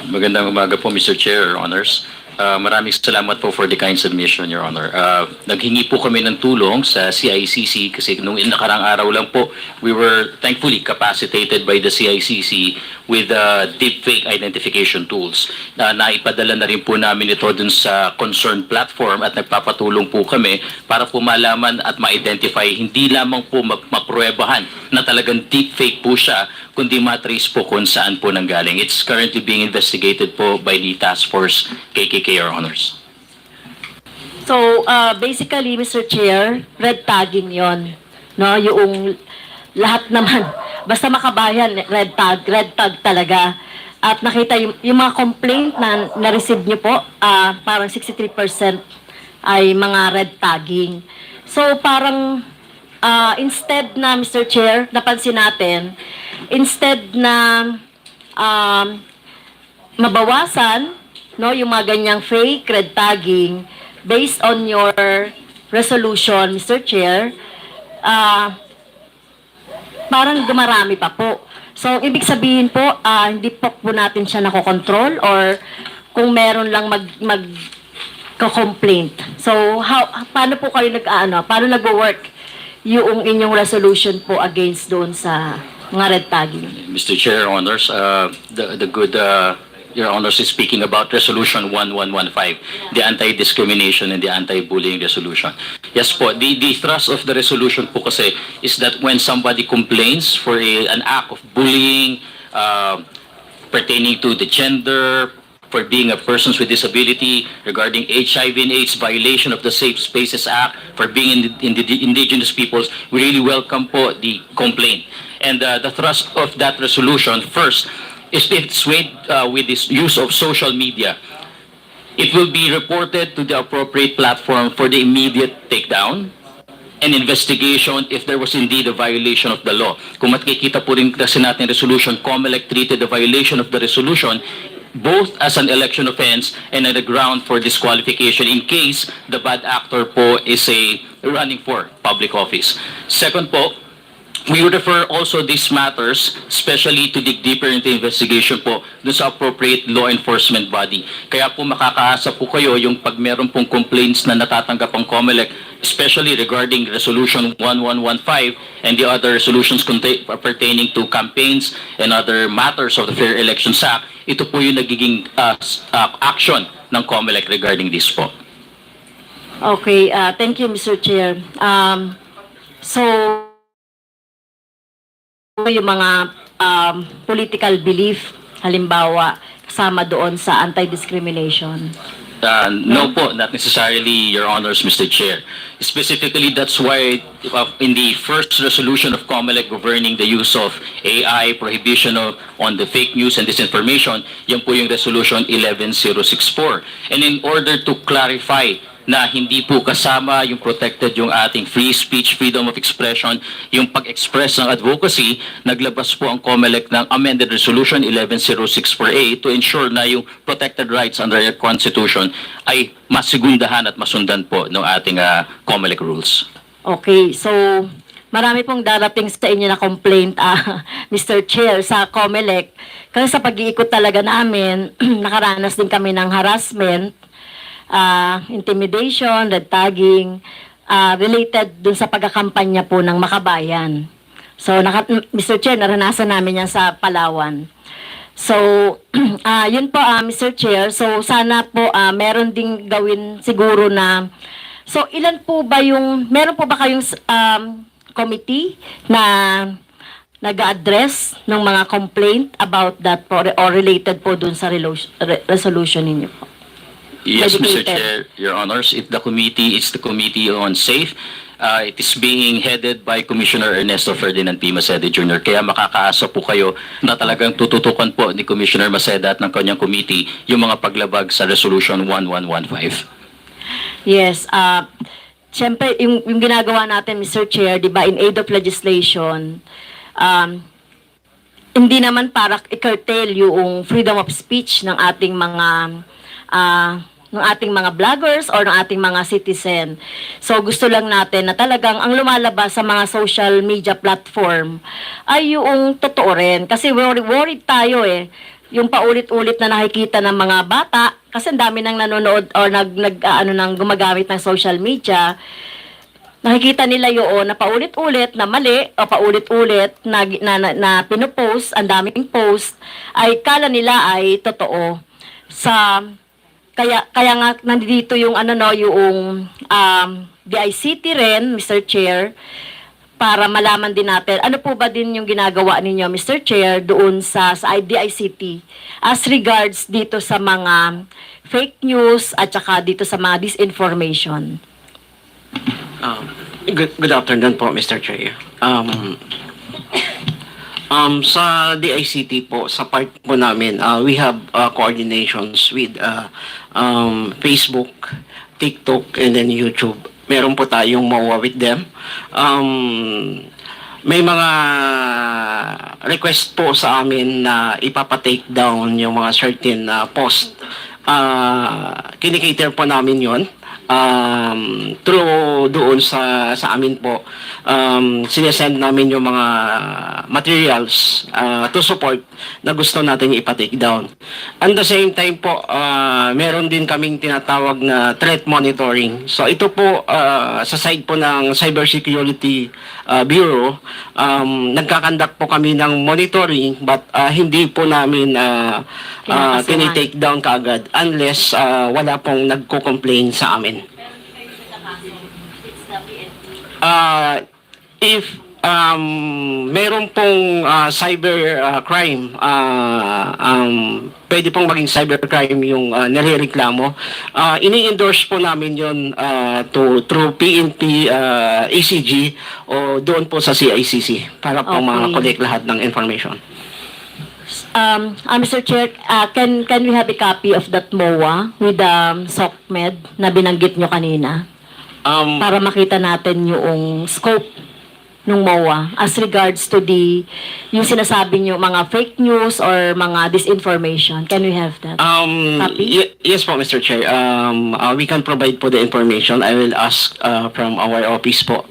Magandang umaga po, Mr. Chair, Your Honors. Maraming salamat po for the kind submission, Your Honor. Naghingi po kami ng tulong sa CICC kasi nung nakarang araw lang po, we were thankfully capacitated by the CICC with deepfake identification tools. Naipadala na rin po namin ito dun sa concerned platform at nagpapatulong po kami para po malaman at ma-identify, hindi lamang po mapruebahan na talagang deepfake po siya, kundi matrace po kung saan po nanggaling. It's currently being investigated po by the Task Force KKK, Your Honors. So, basically, Mr. Chair, red tagging yon, no? Yung lahat naman, basta Makabayan, red tag talaga. At nakita yung mga complaint na na-receive niyo po, parang 63% ay mga red tagging. So, parang instead na, Mr. Chair, napansin natin, instead na mabawasan, no, yung mga ganyang fake red tagging, based on your resolution, Mr. Chair, parang dumarami pa po. So, ibig sabihin po, hindi po natin siya nakokontrol or kung meron lang mag-complaint. So, paano po kayo paano nag-work yung inyong resolution po against doon sa mga red tagging? Mr. Chair, Your Honors, Your Honors is speaking about Resolution 1115, the anti-discrimination and the anti-bullying resolution. Yes po, the thrust of the resolution po kasi is that when somebody complains for an act of bullying pertaining to the gender, for being a persons with disability, regarding HIV and AIDS violation of the Safe Spaces Act, for being in the indigenous peoples, we really welcome po the complaint. And the thrust of that resolution, first, is it's with this use of social media. It will be reported to the appropriate platform for the immediate takedown and investigation if there was indeed a violation of the law. Kung makikita po rin kasi natin resolution, COMELEC treated the violation of the resolution both as an election offense and as a ground for disqualification in case the bad actor po is running for public office. Second po, we would refer also these matters, especially to dig deeper into investigation po dun sa appropriate law enforcement body. Kaya po makakaasa po kayo yung pag meron pong complaints na natatanggap ang COMELEC, especially regarding Resolution 1115 and the other resolutions pertaining to campaigns and other matters of the Fair Elections Act, ito po yung nagiging action ng COMELEC regarding this po. Okay, thank you, Mr. Chair. So, yung mga political belief, halimbawa, kasama doon sa anti-discrimination? No po, not necessarily, Your Honors, Mr. Chair. Specifically, that's why in the first resolution of COMELEC governing the use of AI, prohibition on the fake news and disinformation, yan po yung resolution 11064. And in order to clarify na hindi po kasama yung protected yung ating free speech, freedom of expression, yung pag-express ng advocacy, naglabas po ang COMELEC ng amended resolution 11064A to ensure na yung protected rights under the Constitution ay masigundahan at masundan po ng ating COMELEC rules. Okay, so marami pong darating sa inyo na complaint, Mr. Chair, sa COMELEC. Kasi sa pag-iikot talaga namin, nakaranas din kami ng harassment, intimidation, red tagging, related dun sa pagkakampanya po ng Makabayan. So, Mr. Chair, naranasan namin yan sa Palawan. So, yun po, Mr. Chair. So, sana po, meron ding gawin siguro na, so, ilan po ba yung, meron po ba kayong committee na nag-address ng mga complaint about that po, or related po dun sa resolution ninyo po? Yes, Mr. Dedicated. Chair, Your Honors, it's the Committee on Safe. It is being headed by Commissioner Ernesto Ferdinand P. Maceda Jr. Kaya makakaasa po kayo na talagang tututukan po ni Commissioner Maceda at ng kanyang committee yung mga paglabag sa Resolution 1115. Yes, siyempre, yung ginagawa natin, Mr. Chair, di ba, in aid of legislation, hindi naman para i-curtail yung freedom of speech ng ating mga vloggers or ng ating mga citizen. So gusto lang natin na talagang ang lumalabas sa mga social media platform ay yung totoo rin. Kasi worried tayo yung paulit-ulit na nakikita ng mga bata kasi ang dami nang nanonood or nang gumagamit ng social media. Nakikita nila yun na paulit-ulit na mali o paulit-ulit na pinopost, ang daming post, ay kala nila ay totoo. Kaya nga nandito yung yung DICT rin, Mr. Chair, para malaman din natin ano po ba din yung ginagawa ninyo, Mr. Chair, doon sa DICT as regards dito sa mga fake news at saka dito sa mga disinformation. Good afternoon po, Mr. Chair. Sa DICT po, sa part po namin, we have coordinations with Facebook, TikTok, and then YouTube. Meron po tayong MOA with them. May mga request po sa amin na ipapatake down yung mga certain post. Kinikater po namin yon. Through doon sa amin po, sinesend namin yung mga materials to support na gusto natin ipatake down. At the same time po, meron din kaming tinatawag na threat monitoring. So ito po, sa side po ng Cybersecurity Bureau, nagkakandak po kami ng monitoring but hindi po namin tinitake down kaagad unless wala pong nagko-complain sa amin. If meron pong cyber crime, pwede pong maging cyber crime yung nirereklamo, ini-endorse po namin yun through PNP, ACG o doon po sa CICC para po ma-collect lahat ng information. Mr. Chair, can we have a copy of that MOA with SOCMED na binanggit nyo kanina? Para makita natin yung scope ng MOA as regards to yung sinasabi nyo, mga fake news or mga disinformation. Can we have that copy? Yes po, Mr. Chair. We can provide po the information. I will ask from our office po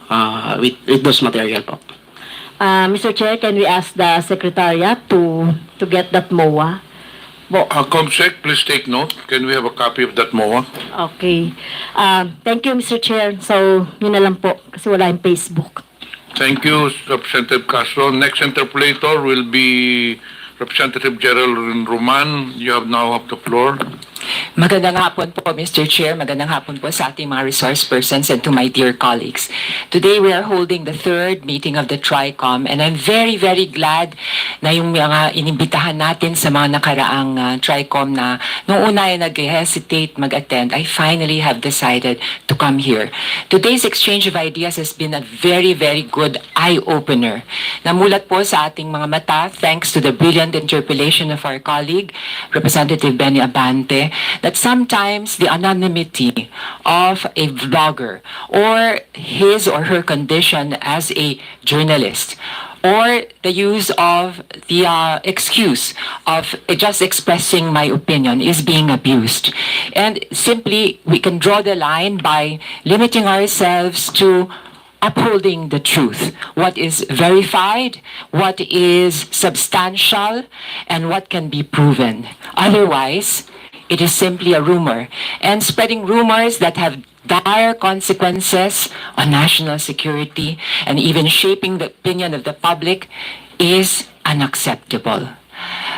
with those material po. Mr. Chair, can we ask the Secretariat to get that MOA? COMSEC, please take note. Can we have a copy of that MOA? Okay. Thank you, Mr. Chair. So, yun na lang po kasi wala yung Facebook. Thank you, Representative Castro. Next interpolator will be Representative Gerald Roman. You now have the floor. Magandang hapon po, Mr. Chair. Magandang hapon po sa ating mga resource persons and to my dear colleagues. Today, we are holding the third meeting of the TRICOM and I'm very, very glad na yung mga inimbitahan natin sa mga nakaraang TRICOM na noong una ay nag-hesitate mag-attend, I finally have decided to come here. Today's exchange of ideas has been a very, very good eye-opener. Namulat po sa ating mga mata thanks to the brilliant interpellation of our colleague, Representative Benny Abante, that sometimes the anonymity of a vlogger or his or her condition as a journalist or the use of the excuse of just expressing my opinion is being abused. And simply, we can draw the line by limiting ourselves to upholding the truth, what is verified, what is substantial, and what can be proven. Otherwise, it is simply a rumor. And spreading rumors that have dire consequences on national security and even shaping the opinion of the public is unacceptable.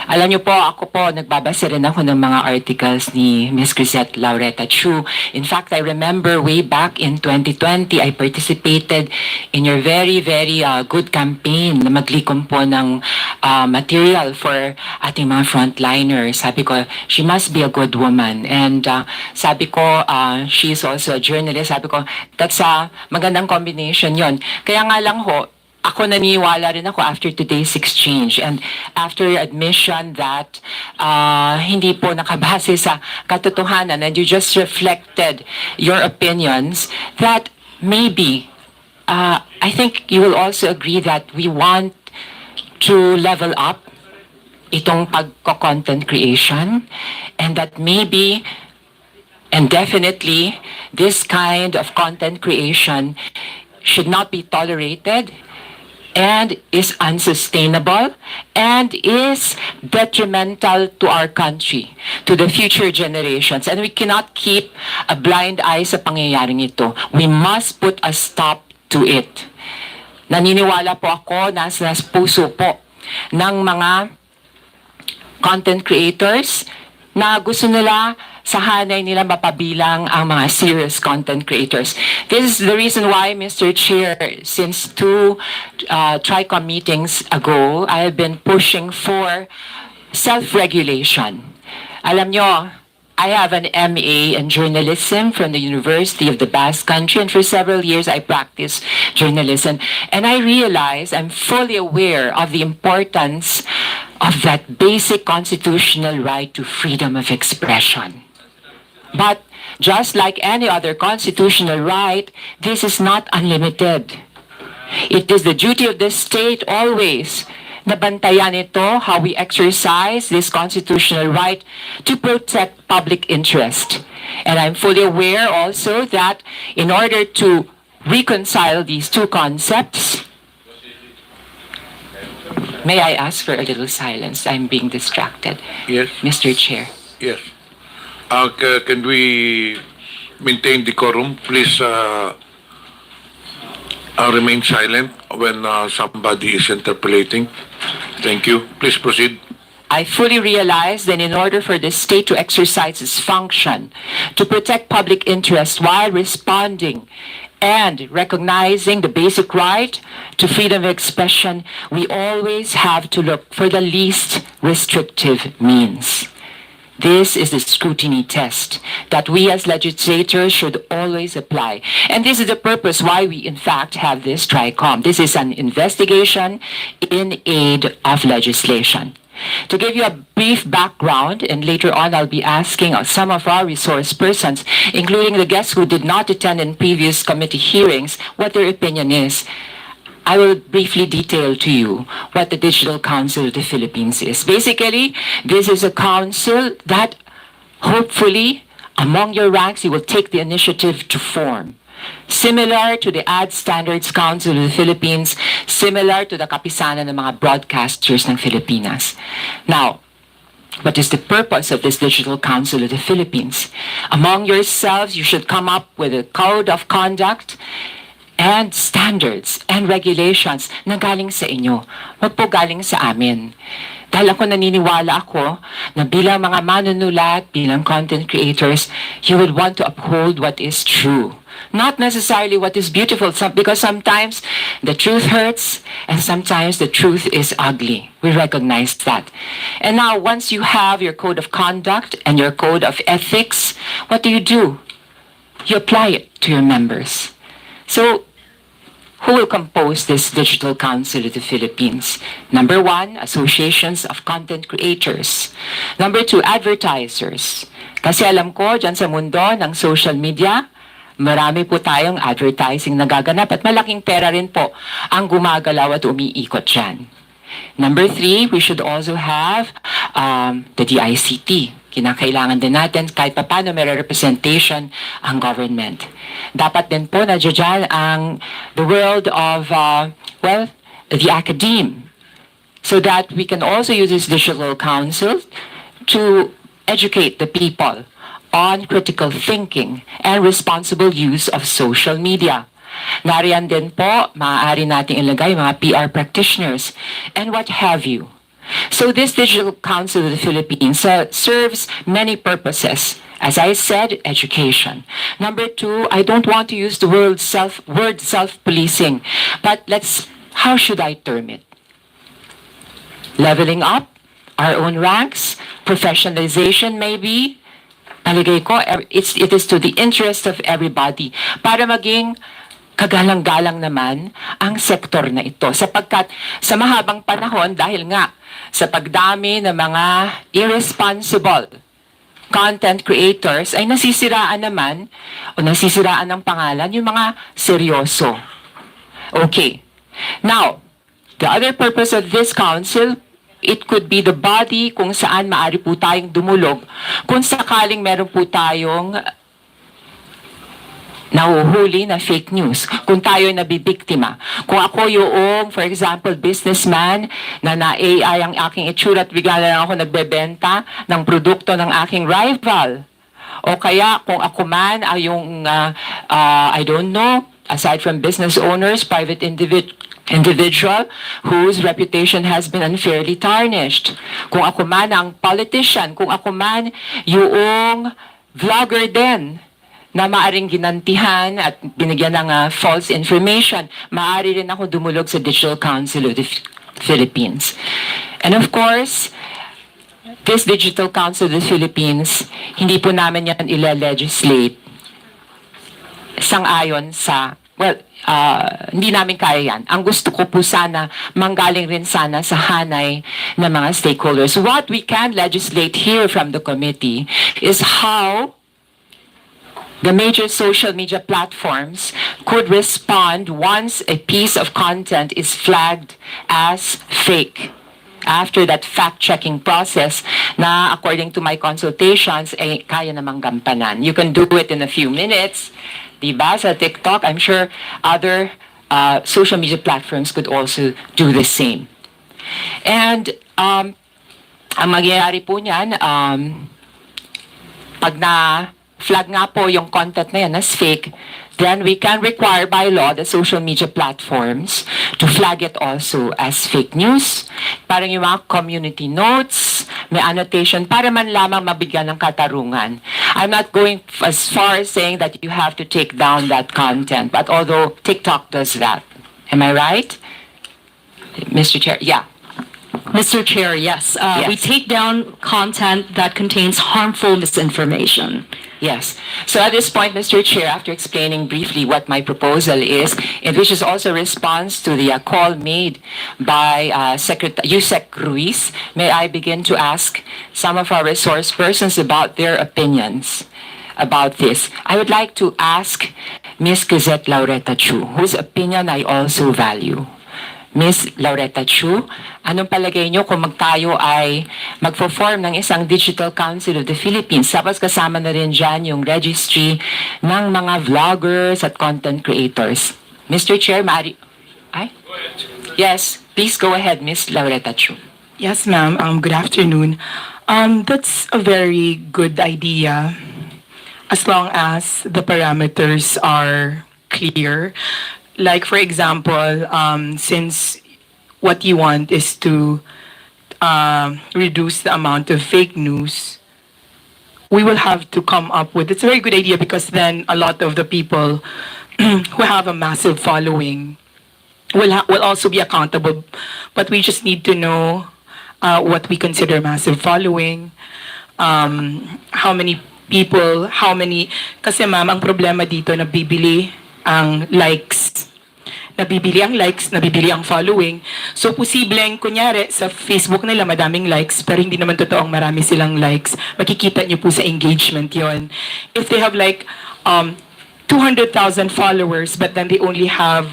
Alam niyo po, ako po, nagbabasa rin ako ng mga articles ni Ms. Grisette Laureta Chu. In fact, I remember way back in 2020, I participated in your very, very good campaign na maglikom po ng material for ating mga frontliners. Sabi ko, she must be a good woman. And sabi ko, she is also a journalist. Sabi ko, that's a magandang combination yon. Kaya nga lang ho, ako naniniwala rin ako after today's exchange and after your admission that hindi po nakabase sa katotohanan and you just reflected your opinions that maybe I think you will also agree that we want to level up itong pagko-content creation and that maybe and definitely this kind of content creation should not be tolerated and is unsustainable and is detrimental to our country, to the future generations. And we cannot keep a blind eye sa pangyayaring ito. We must put a stop to it. Naniniwala po ako na sa puso po ng mga content creators na gusto nila sa hanay nila mapabilang ang mga serious content creators. This is the reason why, Mr. Chair, since two TRICOM meetings ago, I have been pushing for self-regulation. Alam nyo, I have an MA in journalism from the University of the Basque Country, and for several years I practiced journalism. And I realize I'm fully aware of the importance of that basic constitutional right to freedom of expression. But just like any other constitutional right, this is not unlimited. It is the duty of the state always na bantayan ito how we exercise this constitutional right to protect public interest. And I'm fully aware also that in order to reconcile these two concepts, may I ask for a little silence? I'm being distracted. Yes. Mr. Chair. Yes. Can we maintain decorum? Please remain silent when somebody is interpolating. Thank you. Please proceed. I fully realize that in order for the state to exercise its function, to protect public interest while responding and recognizing the basic right to freedom of expression, we always have to look for the least restrictive means. This is the scrutiny test that we as legislators should always apply. And this is the purpose why we in fact have this TRICOM. This is an investigation in aid of legislation. To give you a brief background, and later on I'll be asking some of our resource persons, including the guests who did not attend in previous committee hearings, what their opinion is. I will briefly detail to you what the Digital Council of the Philippines is. Basically, this is a council that hopefully among your ranks you will take the initiative to form. Similar to the Ad Standards Council of the Philippines, similar to the kapisanan ng mga broadcasters ng Filipinas. Now, what is the purpose of this Digital Council of the Philippines? Among yourselves, you should come up with a code of conduct and standards and regulations na galing sa inyo. Wag po galing sa amin. Dahil ako naniniwala ako na bilang mga manunulat, bilang content creators, you would want to uphold what is true. Not necessarily what is beautiful, because sometimes the truth hurts and sometimes the truth is ugly. We recognize that. And now, once you have your code of conduct and your code of ethics, what do? You apply it to your members. So, who will compose this Digital Council of the Philippines? Number one, associations of content creators. Number two, advertisers. Kasi alam ko, dyan sa mundo ng social media, marami po tayong advertising nagaganap at malaking pera rin po ang gumagalaw at umiikot dyan. Number three, we should also have the DICT. Kinakailangan din natin kahit paano may representation ang government. Dapat din po na dyan ang the world of, the academe, so that we can also use this digital council to educate the people on critical thinking and responsible use of social media. Nariyan din po, maaari nating ilagay mga PR practitioners and what have you. So this Digital Council of the Philippines serves many purposes. As I said, education. Number two, I don't want to use the word self-policing, but how should I term it? Leveling up our own ranks, professionalization maybe. Palagay ko, it is to the interest of everybody para maging kagalang-galang naman ang sektor na ito. Sapagkat sa mahabang panahon, dahil nga sa pagdami ng mga irresponsible content creators, ay nasisiraan naman o nasisiraan ng pangalan yung mga seryoso. Okay. Now, the other purpose of this council, it could be the body kung saan maaari po tayong dumulog kung sakaling meron po tayong nahuhuli na fake news, kung tayo nabibiktima. Kung ako yung, for example, businessman na na-AI ang aking itsura at bigla na lang ako nagbebenta ng produkto ng aking rival. O kaya kung ako man ay yung, I don't know, aside from business owners, private individual whose reputation has been unfairly tarnished. Kung ako man ang politician, kung ako man yung vlogger din, na maaring ginantihan at binigyan ng false information, maaari rin ako dumulog sa Digital Council of the Philippines. And of course, this Digital Council of the Philippines, hindi po namin yan ila-legislate sang-ayon sa, hindi namin kaya yan. Ang gusto ko po sana, manggaling rin sana sa hanay ng mga stakeholders. What we can legislate here from the committee is how the major social media platforms could respond once a piece of content is flagged as fake. After that fact-checking process na according to my consultations, kaya namang gampanan. You can do it in a few minutes. Diba? Sa TikTok, I'm sure other social media platforms could also do the same. And ang mangyayari po niyan, pag flag nga po yung content na yan as fake, then we can require by law the social media platforms to flag it also as fake news. Parang yung mga community notes, may annotation, para man lamang mabigyan ng katarungan. I'm not going as far as saying that you have to take down that content, but although TikTok does that. Am I right? Mr. Chair, yeah. Mr. Chair, yes. We take down content that contains harmful misinformation. Yes. So at this point, Mr. Chair, after explaining briefly what my proposal is, and which is also a response to the call made by Yusek Ruiz, may I begin to ask some of our resource persons about their opinions about this. I would like to ask Ms. Gazette Laureta Chu, whose opinion I also value. Ms. Laureta Chu, anong palagay nyo kung tayo ay magpo-form ng isang Digital Council of the Philippines? Tapos kasama na rin dyan yung registry ng mga vloggers at content creators. Mr. Chair, maaari... Ay? Yes, please go ahead, Ms. Laureta Chu. Yes, ma'am. Good afternoon. That's a very good idea as long as the parameters are clear. Like, for example, since what you want is to reduce the amount of fake news, we will have to come up with, it's a very good idea because then a lot of the people who have a massive following will also be accountable. But we just need to know what we consider massive following, how many people, kasi ma'am, ang problema dito, nabibili ang likes, nabibili ang following. So, posibleng, kunyari, sa Facebook nila, madaming likes, pero hindi naman totoong marami silang likes. Makikita niyo po sa engagement yon. If they have like 200,000 followers, but then they only have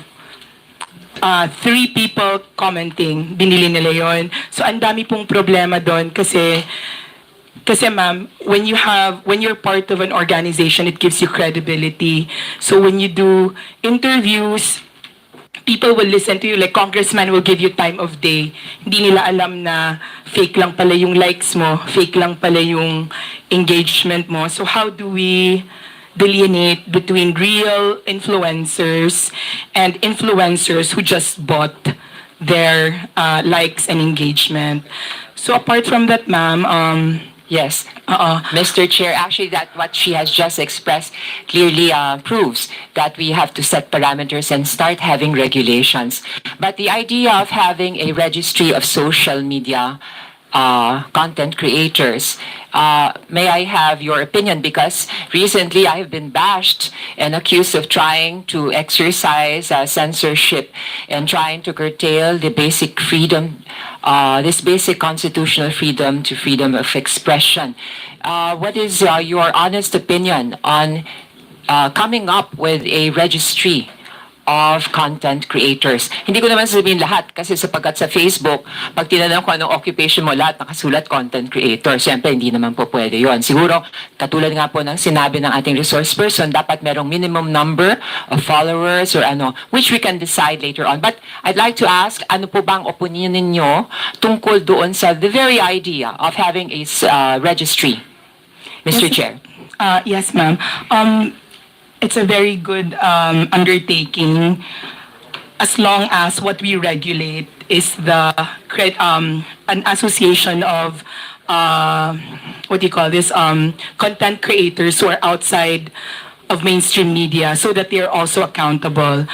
3 people commenting, binili nila yon. So ang dami pong problema doon kasi ma'am, when you're part of an organization, it gives you credibility. So when you do interviews, people will listen to you, like congressman will give you time of day. Hindi nila alam na fake lang pala yung likes mo, fake lang pala yung engagement mo. So how do we delineate between real influencers and influencers who just bought their likes and engagement? So apart from that, ma'am, Yes. Mr. Chair, actually that what she has just expressed clearly proves that we have to set parameters and start having regulations. But the idea of having a registry of social media content creators, may I have your opinion? Because recently I have been bashed and accused of trying to exercise censorship and trying to curtail the basic freedom, this basic constitutional freedom to freedom of expression. What is your honest opinion on coming up with a registry of content creators? Hindi ko naman sabihin lahat kasi sapagkat sa Facebook, pag tinanong ko anong occupation mo, lahat nakasulat content creator. Siyempre, hindi naman po pwede yon. Siguro, katulad nga po ng sinabi ng ating resource person, dapat merong minimum number of followers or ano, which we can decide later on. But I'd like to ask, ano po bang opinion ninyo tungkol doon sa the very idea of having a registry? Mr. Chair. Yes, ma'am. It's a very good undertaking as long as what we regulate is an association of what do you call this, content creators who are outside of mainstream media so that they are also accountable.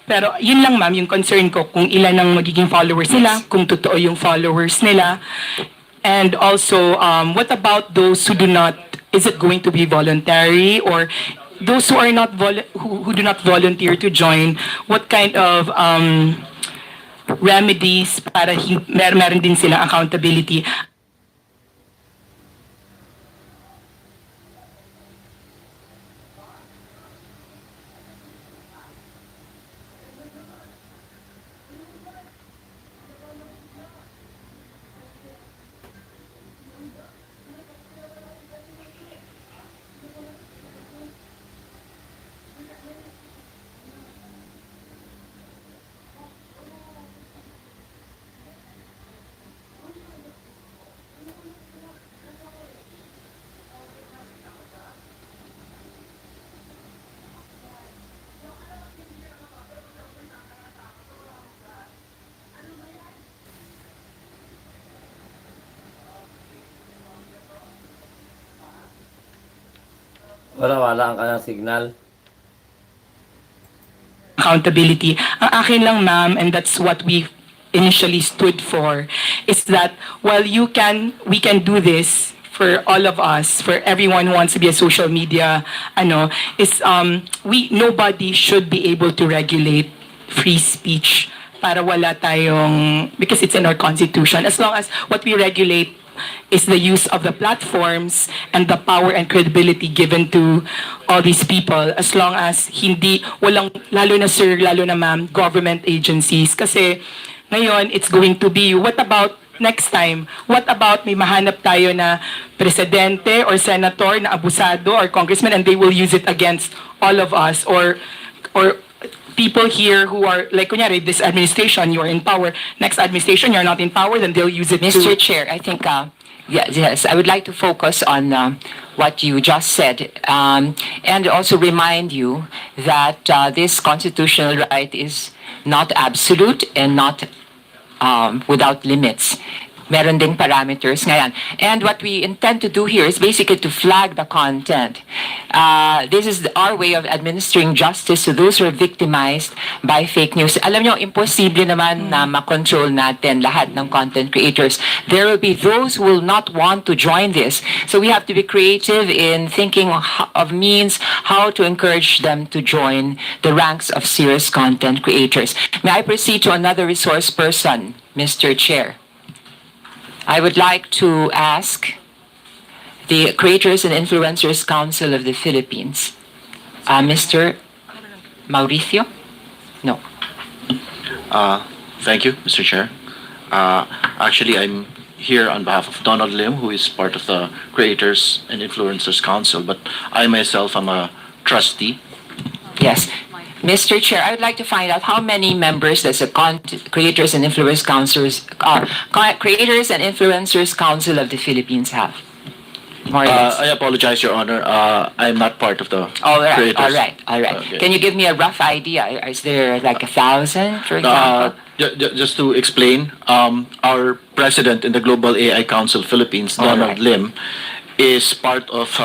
Pero yun lang ma'am, yung concern ko kung ilan ang magiging followers nila, kung totoo yung followers nila. And also, what about those who do not, is it going to be voluntary, or those who are not who do not volunteer to join, what kind of remedies para meron din silang accountability? Wala ka ng signal. Accountability. Ang akin lang ma'am, and that's what we initially stood for, is that while we can do this for all of us, for everyone who wants to be a social media, nobody should be able to regulate free speech para wala tayong, because it's in our constitution. As long as what we regulate is the use of the platforms and the power and credibility given to all these people, as long as walang, lalo na sir, lalo na ma'am, government agencies. Kasi ngayon, it's going to be, what about next time? What about may mahanap tayo na presidente or senator na abusado or congressman, and they will use it against all of us, or people here who are, like, kunyari, this administration, you're in power. Next administration, you're not in power, then they'll use it Mr. Chair, I think, yes, I would like to focus on what you just said, and also remind you that this constitutional right is not absolute and not without limits. Meron ding parameters ngayon. And what we intend to do here is basically to flag the content. This is our way of administering justice to those who are victimized by fake news. Alam nyo, imposible naman na makontrol natin lahat ng content creators. There will be those who will not want to join this. So we have to be creative in thinking of means how to encourage them to join the ranks of serious content creators. May I proceed to another resource person, Mr. Chair? I would like to ask the Creators and Influencers Council of the Philippines, Mr. Mauricio. No. Thank you, Mr. Chair. Actually, I'm here on behalf of Donald Lim, who is part of the Creators and Influencers Council, but I myself am a trustee. Yes. Mr. Chair, I would like to find out how many members does the Creators and Influencers Council of the Philippines have? More or less. I apologize, Your Honor. I'm not part of the All right, Creators. all right, all right. Okay. Can you give me a rough idea? Is there like 1,000, for example? Just to explain, our president in the Global AI Council Philippines, Donald Lim, is part of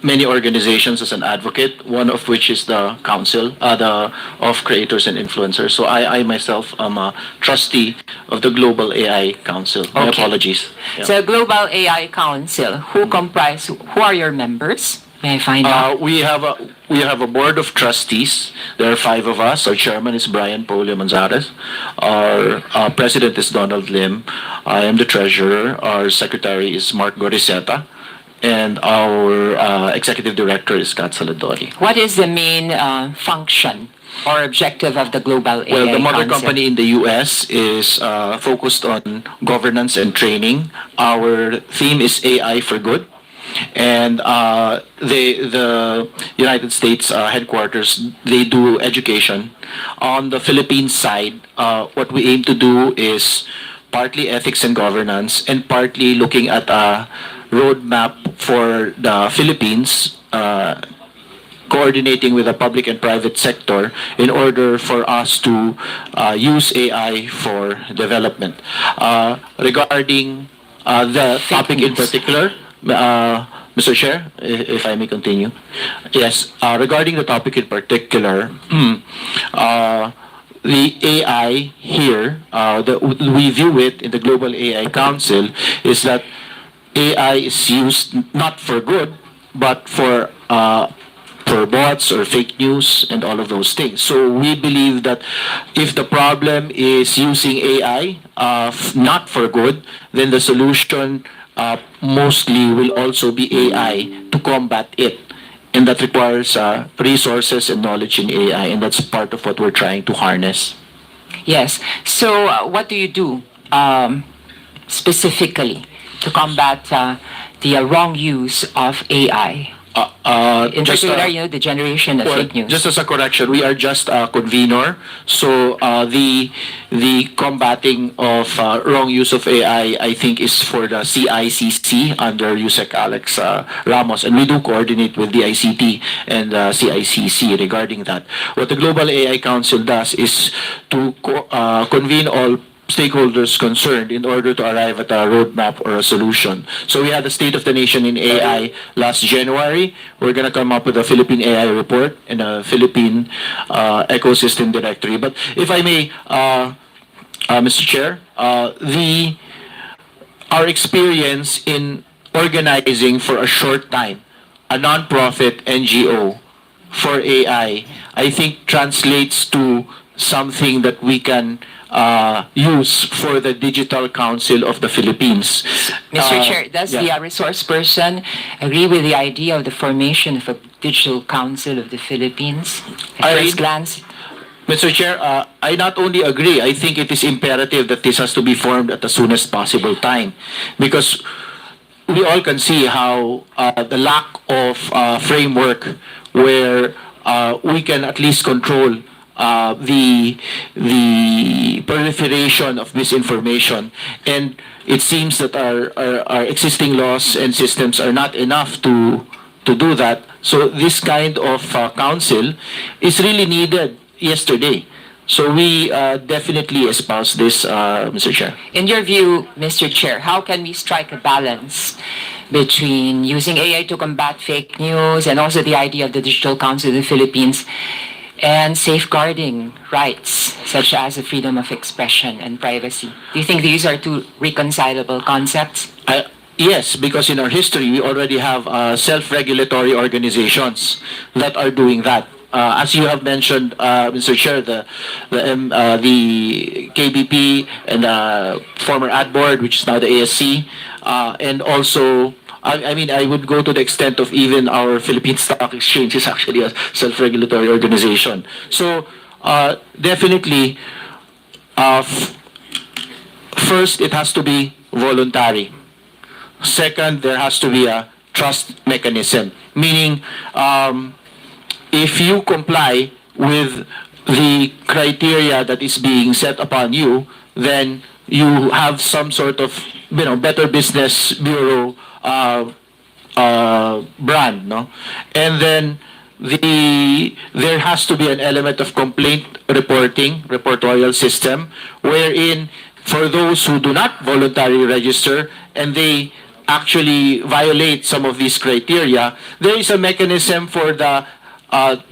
many organizations as an advocate, one of which is the Council of Creators and Influencers. So I myself am a trustee of the Global AI Council. My Okay. apologies. Yeah. So Global AI Council, who are your members? May I find out? We have a board of trustees. There are 5 of us. Our chairman is Brian Polio Manzares. Our president is Donald Lim. I am the treasurer. Our secretary is Mark Goriseta. And our executive director is Kat Saladori. What is the main function or objective of the Global AI Well, the mother Council? company in the U.S. is focused on governance and training. Our theme is AI for Good. And the United States headquarters, they do education. On the Philippines side, what we aim to do is partly ethics and governance and partly looking at a roadmap for the Philippines, coordinating with the public and private sector in order for us to use AI for development. Regarding the topic in particular, Mr. Chair, if I may continue. Yes, regarding the topic in particular, the AI here, we view it in the Global AI Council, is that AI is used not for good, but for bots or fake news and all of those things. So we believe that if the problem is using AI not for good, then the solution mostly will also be AI to combat it. And that requires resources and knowledge in AI, and that's part of what we're trying to harness. Yes. So what do you do specifically to combat the wrong use of AI? In particular, the generation of fake news. Just as a correction, we are just a convener. So the combating of wrong use of AI, I think, is for the CICC under USEC Alex Ramos, and we do coordinate with the ICT and CICC regarding that. What the Global AI Council does is to convene all stakeholders concerned in order to arrive at a roadmap or a solution. So we had the State of the Nation in AI last January. We're going to come up with a Philippine AI report and a Philippine ecosystem directory. But if I may, Mr. Chair, our experience in organizing for a short time a non-profit NGO for AI, I think translates to something that we can use for the Digital Council of the Philippines. Mr. Chair, does the resource person agree with the idea of the formation of a Digital Council of the Philippines at first glance? Mr. Chair, I not only agree, I think it is imperative that this has to be formed at the soonest possible time, because we all can see how the lack of framework where we can at least control the proliferation of misinformation, and it seems that our existing laws and systems are not enough to do that. So this kind of council is really needed yesterday. So we definitely espouse this, Mr. Chair. In your view, Mr. Chair, how can we strike a balance between using AI to combat fake news and also the idea of the Digital Council of the Philippines and safeguarding rights such as the freedom of expression and privacy? Do you think these are two reconcilable concepts? Yes, because in our history, we already have self-regulatory organizations that are doing that. As you have mentioned, Mr. Chair, the KBP and the former ad board, which is now the ASC, and also, I mean, I would go to the extent of even our Philippine Stock Exchange is actually a self-regulatory organization. So definitely, first, it has to be voluntary. Second, there has to be a trust mechanism, meaning if you comply with the criteria that is being set upon you, then you have some sort of, Better Business Bureau brand, no? And then there has to be an element of complaint reportorial system, wherein for those who do not voluntarily register and they actually violate some of these criteria, there is a mechanism for the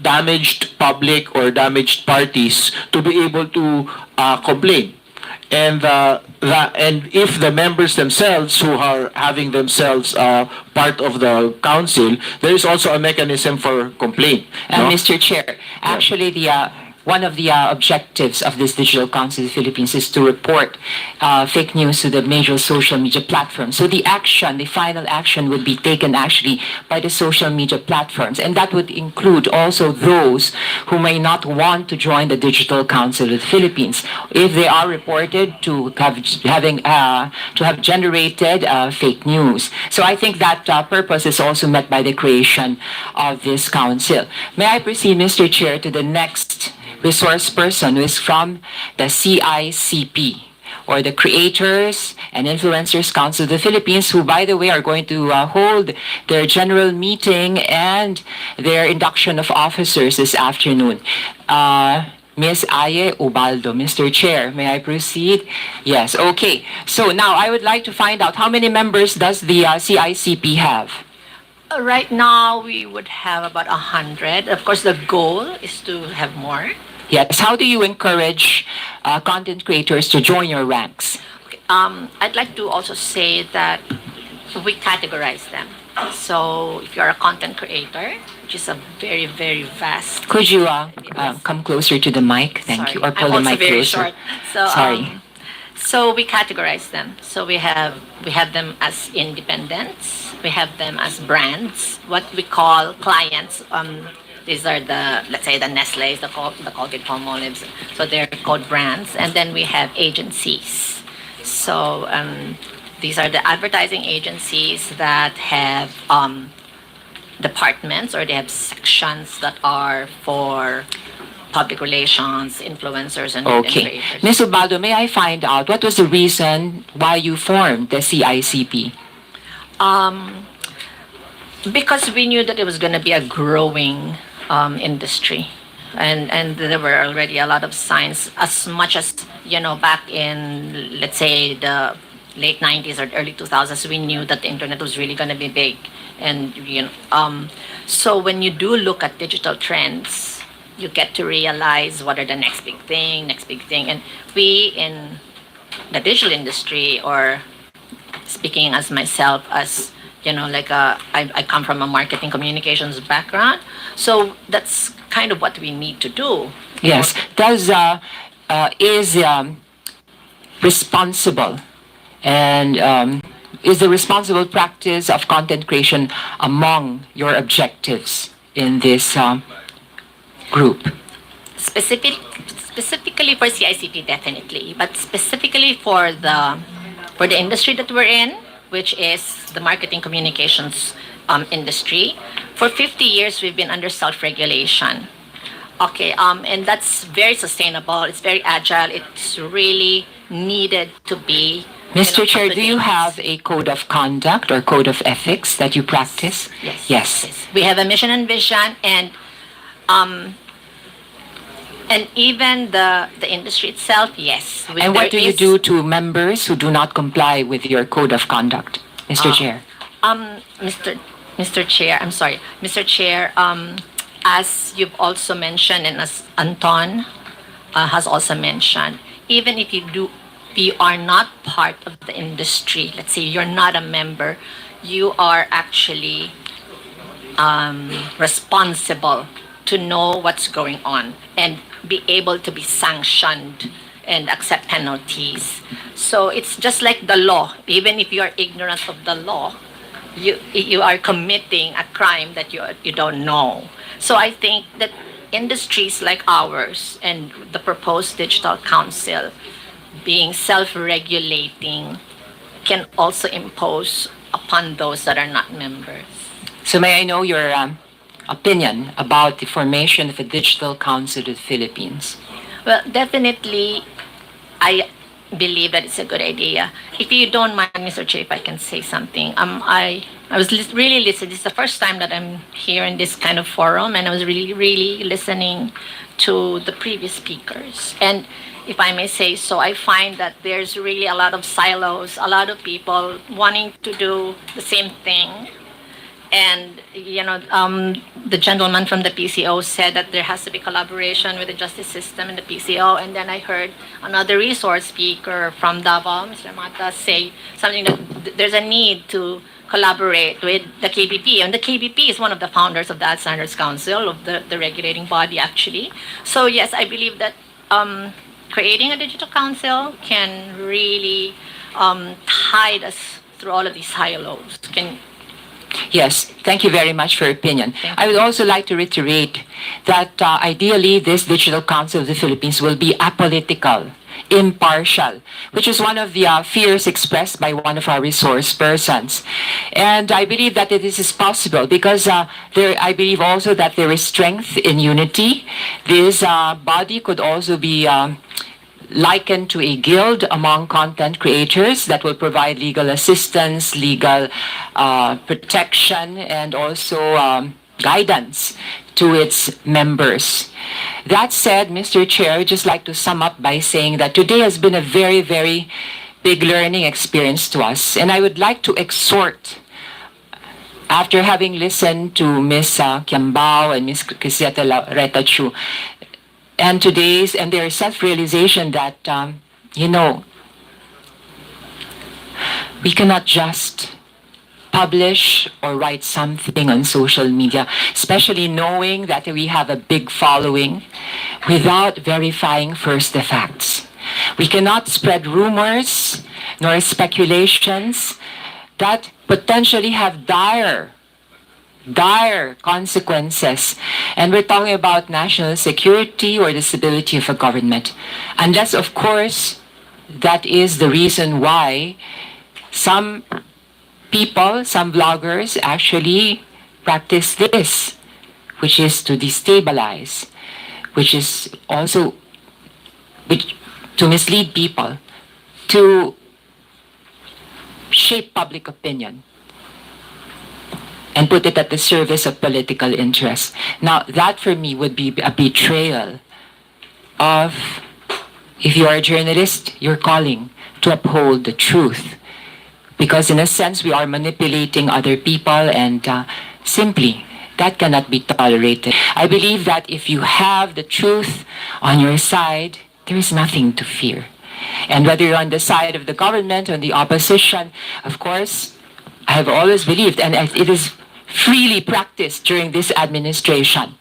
damaged public or damaged parties to be able to complain. And if the members themselves who are having themselves part of the council, there is also a mechanism for complaint. no? Mr. Chair, actually, one of the objectives of this Digital Council of the Philippines is to report fake news to the major social media platforms. So the final action would be taken actually by the social media platforms, and that would include also those who may not want to join the Digital Council of the Philippines if they are reported to have generated fake news. So I think that purpose is also met by the creation of this council. May I proceed, Mr. Chair, to the next resource person who is from the CICP, or the Creators and Influencers Council of the Philippines, who, by the way, are going to hold their general meeting and their induction of officers this afternoon. Ms. Aye Ubaldo. Mr. Chair, may I proceed? Yes, okay. So now I would like to find out how many members does the CICP have? Right now, we would have about 100. Of course, the goal is to have more. Yes. How do you encourage content creators to join your ranks? I'd like to also say that we categorize them. So if you're a content creator, which is a very, very vast... Could you come closer to the mic? Thank you. Or pull the mic closer. Short. So, Sorry. So we categorize them. So we have them as independents. We have them as brands. What we call clients. These are let's say the Nestle's, the Colgate-Palmolives. So they're called brands. And then we have agencies. So these are the advertising agencies that have departments, or they have sections that are for public relations, influencers, and Okay. creators. Ms. Ubaldo, may I find out what was the reason why you formed the CICP? Because we knew that it was going to be a growing industry. And there were already a lot of signs, as much as, back in, let's say, the late 90s or early 2000s, we knew that the internet was really going to be big. And, so when you do look at digital trends, you get to realize what are the next big thing. And we in the digital industry, or speaking as myself, as, I come from a marketing communications background. So that's kind of what we need to do. Yes. Is responsible and is the responsible practice of content creation among your objectives in this group? Specifically for CICP, definitely. But specifically for the industry that we're in, which is the marketing communications industry, for 50 years we've been under self-regulation. Okay, and that's very sustainable. It's very agile. It's really needed to be. Mr. Chair, do you have a code of conduct or code of ethics that you practice? Yes. We have a mission and vision, and even the industry itself, yes. And what do you do to members who do not comply with your code of conduct, Mr. Chair? Mr. Chair, I'm sorry. Mr. Chair, as you've also mentioned, and as Anton has also mentioned, even if you are not part of the industry, let's say you're not a member, you are actually responsible to know what's going on and be able to be sanctioned and accept penalties. So it's just like the law. Even if you are ignorant of the law, you are committing a crime that you don't know. So I think that industries like ours and the proposed digital council being self-regulating can also impose upon those that are not members. So may I know your opinion about the formation of a digital council of the Philippines? Well, definitely, I believe that it's a good idea. If you don't mind, Mr. Chair, if I can say something. I was really listening. This is the first time that I'm here in this kind of forum, and I was really listening to the previous speakers. And if I may say so, I find that there's really a lot of silos, a lot of people wanting to do the same thing. And, the gentleman from the PCO said that there has to be collaboration with the justice system and the PCO. And then I heard another resource speaker from Davao, Mr. Mata, say something that there's a need to collaborate with the KBP. And the KBP is one of the founders of that Standards Council, of the regulating body, actually. So, yes, I believe that creating a digital council can really tide us through all of these silos. Yes, thank you very much for your opinion. I would also like to reiterate that ideally this Digital Council of the Philippines will be apolitical, impartial, which is one of the fears expressed by one of our resource persons. And I believe that this is possible because I believe also that there is strength in unity. This body could also be likened to a guild among content creators that will provide legal assistance, legal protection, and also guidance to its members. That said, Mr. Chair, I'd just like to sum up by saying that today has been a very big learning experience to us. And I would like to exhort, after having listened to Ms. Kiambao and Ms. Criseta Retachu, and their self-realization that, we cannot just publish or write something on social media, especially knowing that we have a big following, without verifying first the facts. We cannot spread rumors nor speculations that potentially have dire consequences. And we're talking about national security or the stability of a government. Unless, of course, that is the reason why some people, some bloggers actually practice this, which is to destabilize, which is also to mislead people, to shape public opinion, and put it at the service of political interests. Now, that for me would be a betrayal of, if you are a journalist, your calling to uphold the truth. Because in a sense, we are manipulating other people, and simply, that cannot be tolerated. I believe that if you have the truth on your side, there is nothing to fear. And whether you're on the side of the government or the opposition, of course, I have always believed, and it is freely practiced during this administration,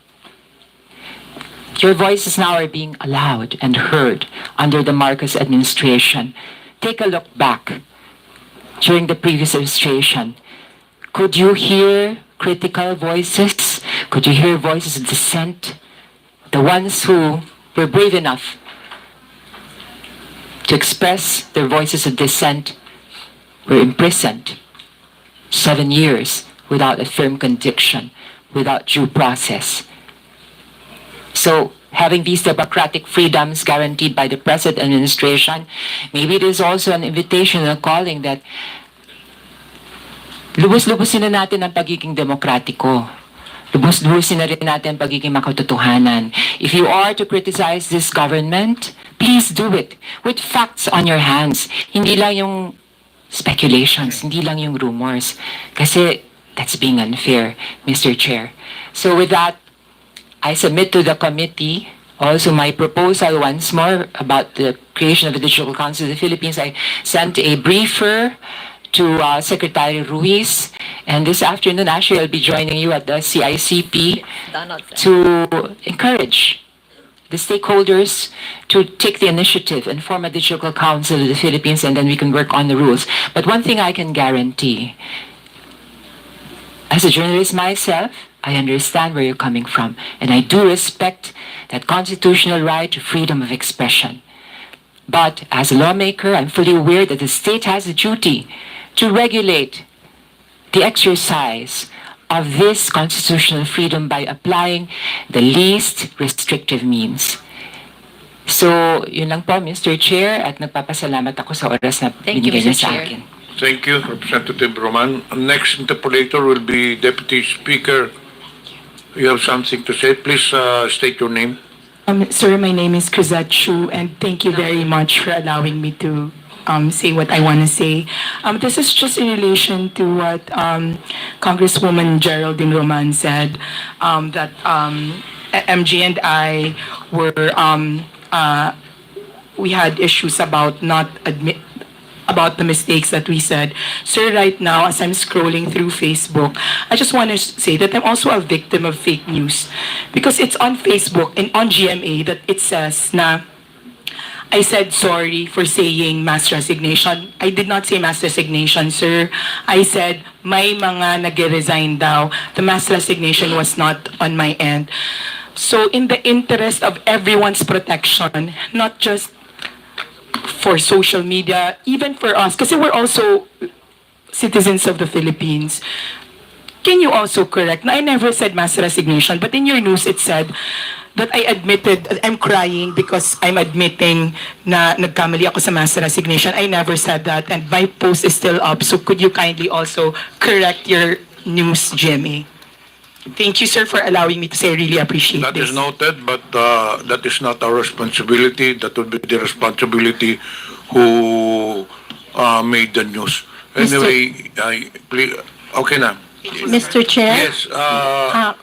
your voices now are being allowed and heard under the Marcos administration. Take a look back during the previous administration. Could you hear critical voices? Could you hear voices of dissent? The ones who were brave enough to express their voices of dissent were imprisoned 7 years without a firm conviction, without due process. So, having these democratic freedoms guaranteed by the present administration, maybe it is also an invitation and a calling that lubos-lubosin na natin ang pagiging demokratiko. Lubos-lubosin na rin natin ang pagiging makatotohanan. If you are to criticize this government, please do it with facts on your hands. Hindi lang yung speculations, hindi lang yung rumors. Kasi that's being unfair, Mr. Chair. So with that, I submit to the committee also my proposal once more about the creation of the Digital Council of the Philippines. I sent a briefer to Secretary Ruiz, and this afternoon actually I'll be joining you at the CICP to encourage the stakeholders to take the initiative and form a Digital Council of the Philippines, and then we can work on the rules. But one thing I can guarantee, as a journalist myself, I understand where you're coming from, and I do respect that constitutional right to freedom of expression. But as a lawmaker, I'm fully aware that the state has a duty to regulate the exercise of this constitutional freedom by applying the least restrictive means. So, yun lang po, Mr. Chair, at nagpapasalamat ako sa oras na Thank you, binigay niyo Mr. sa Chair. akin. Thank you, Representative Roman. Next interpolator will be Deputy Speaker. You have something to say? Please state your name. Sir, my name is Krizat Chu, and thank you very much for allowing me to say what I want to say. This is just in relation to what Congresswoman Geraldine Roman said, that MG and I were, we had issues about about the mistakes that we said. Sir, right now, as I'm scrolling through Facebook, I just want to say that I'm also a victim of fake news. Because it's on Facebook and on GMA that it says na I said sorry for saying mass resignation. I did not say mass resignation, sir. I said may mga nag-resign daw. The mass resignation was not on my end. So in the interest of everyone's protection, not just for social media, even for us, kasi we're also citizens of the Philippines. Can you also correct? Na I never said mass resignation, but in your news it said that I admitted, I'm crying because I'm admitting na nagkamali ako sa mass resignation. I never said that, and my post is still up. So could you kindly also correct your news, Jimmy? Thank you, sir, for allowing me to say. I really appreciate That this. is noted, but that is not our responsibility. That would be the responsibility who made the news. Anyway, please, okay na. Mr. Chair? Yes, you are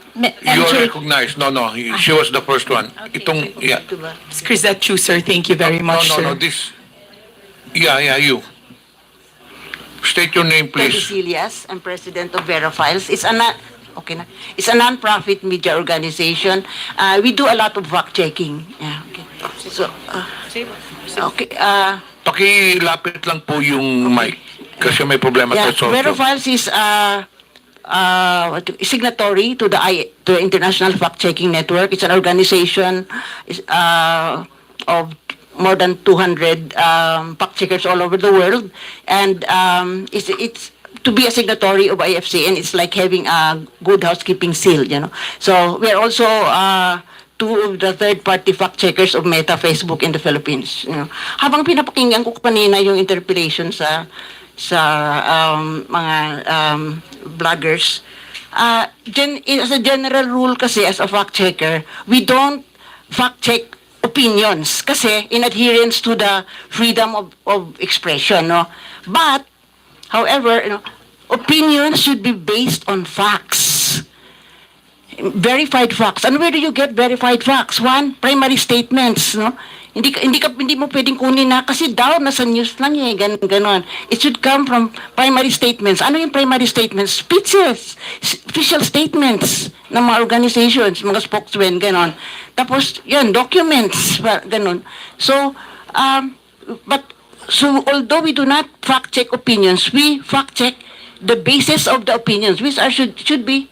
recognized. No, she was the first one. Itong, yeah. Ms. Krizat Chu, sir, thank you very much, sir. No, this, yeah, you. State your name, please. Cecilias, I'm president of Verifiles. It's a non-profit media organization. We do a lot of fact-checking. Yeah, okay. So, okay. Pakilapit lang po yung mic kasi may problema Yeah, sa audio. Verifiles is signatory to the International Fact-Checking Network. It's an organization of more than 200 fact-checkers all over the world, and it's to be a signatory of IFC, and it's like having a good housekeeping seal, you know. So we are also two of the third-party fact-checkers of Meta Facebook in the Philippines. You know. Habang pinapakinggan ko kanina yung interpellation sa mga bloggers, as a general rule kasi as a fact-checker, we don't fact-check opinions kasi in adherence to the freedom of expression, no? But however, you know, opinions should be based on facts. Verified facts. And where do you get verified facts? One, primary statements, no? Hindi mo pwedeng kunin na kasi daw nasa news lang eh, ganon. It should come from primary statements. Ano yung primary statements? Speeches, official statements ng mga organizations, mga spokesmen, ganon. Tapos, yun, documents, ganon. So, so although we do not fact-check opinions, we fact-check the basis of the opinions, which should be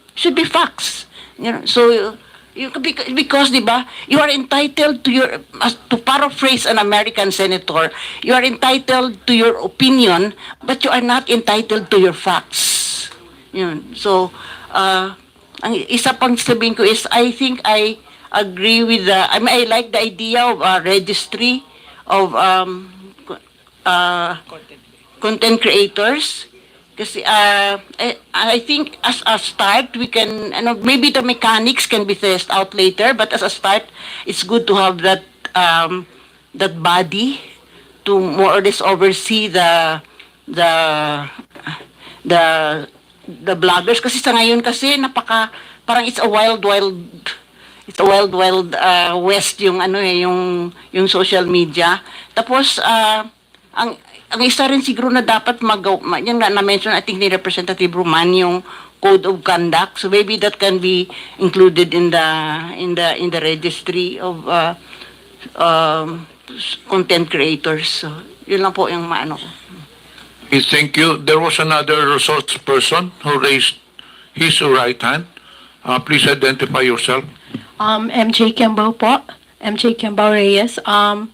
facts. You know, so because diba, you are entitled to to paraphrase an American senator, you are entitled to your opinion, but you are not entitled to your facts. Yun. So, ang isa pang sabihin ko is, I think I agree with I like the idea of a registry of content creators. Kasi I think as a start, we can, maybe the mechanics can be tested out later, but as a start, it's good to have that body to more or less oversee the bloggers. Kasi sa ngayon kasi parang it's a wild west yung yung social media. Tapos ang isa rin siguro na dapat yan nga na-mention, I think ni Representative Roman, yung code of conduct. So maybe that can be included in the registry of content creators. So yun lang po yung maano ko. Thank you. There was another resource person who raised his right hand. Please identify yourself. MJ Kembao po. MJ Kembao Reyes.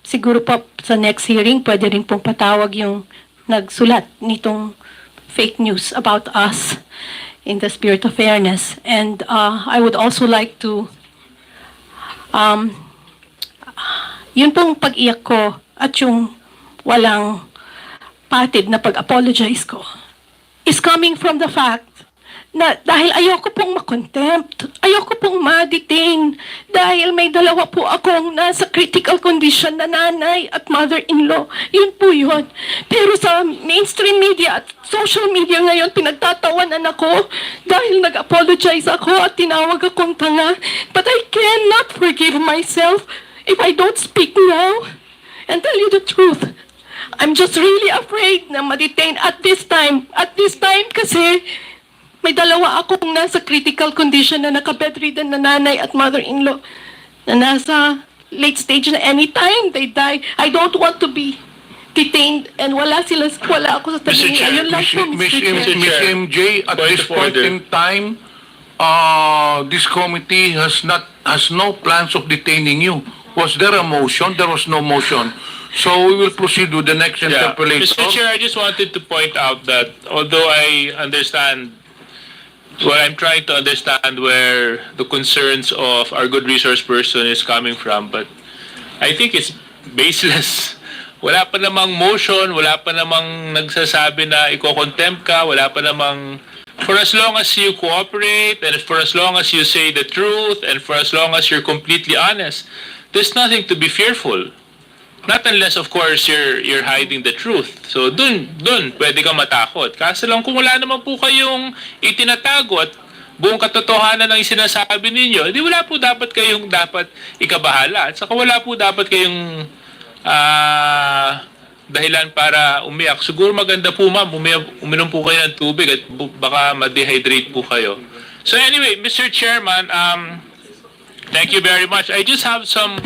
Siguro po sa next hearing, pwede rin pong patawag yung nagsulat nitong fake news about us in the spirit of fairness. And I would also like to, yun pong pag-iyak ko at yung walang patid na pag-apologize ko is coming from the fact na dahil ayoko pong makontempt, ayoko pong ma-detain, dahil may dalawa po akong nasa critical condition na nanay at mother-in-law. Yun po yun. Pero sa mainstream media at social media ngayon, pinagtatawanan ako dahil nag-apologize ako at tinawag akong tanga. But I cannot forgive myself if I don't speak now and tell you the truth. I'm just really afraid na ma-detain at this time. At this time kasi may dalawa akong nasa critical condition na naka-bedridden na nanay at mother-in-law na nasa late stage na anytime they die. I don't want to be detained and wala ako sa tabi. Ayun lang po, Miss Mr. Chair. MJ, at this point in time, this committee has no plans of detaining you. Was there a motion? There was no motion. So we will proceed with the next interpellation. Mr. Chair, I just wanted to point out that although I understand, well, I'm trying to understand where the concerns of our good resource person is coming from, but I think it's baseless. Wala pa namang motion, wala pa namang nagsasabi na iko-contempt ka, wala pa namang, for as long as you cooperate, and for as long as you say the truth, and for as long as you're completely honest, there's nothing to be fearful. Not unless, of course, you're hiding the truth. So, dun, pwede kang matakot. Kaso lang kung wala naman po kayong itinatago at buong katotohanan ng sinasabi ninyo, di wala po dapat kayong ikabahala. At saka wala po dapat kayong dahilan para umiyak. Siguro maganda po, ma'am, uminom po kayo ng tubig at baka ma-dehydrate po kayo. So anyway, Mr. Chairman, thank you very much. I just have some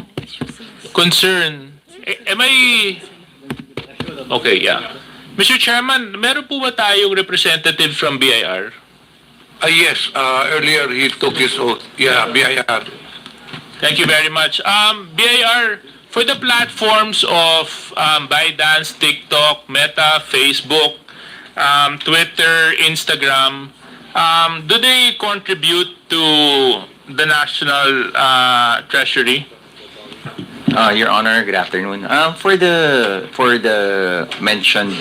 concern. Am I... Okay, yeah. Mr. Chairman, meron po ba tayong representative from BIR? Yes, earlier he took his oath. Yeah, BIR. Thank you very much. BIR, for the platforms of ByteDance, TikTok, Meta, Facebook, Twitter, Instagram, do they contribute to the national treasury? Your Honor, good afternoon. For the mentioned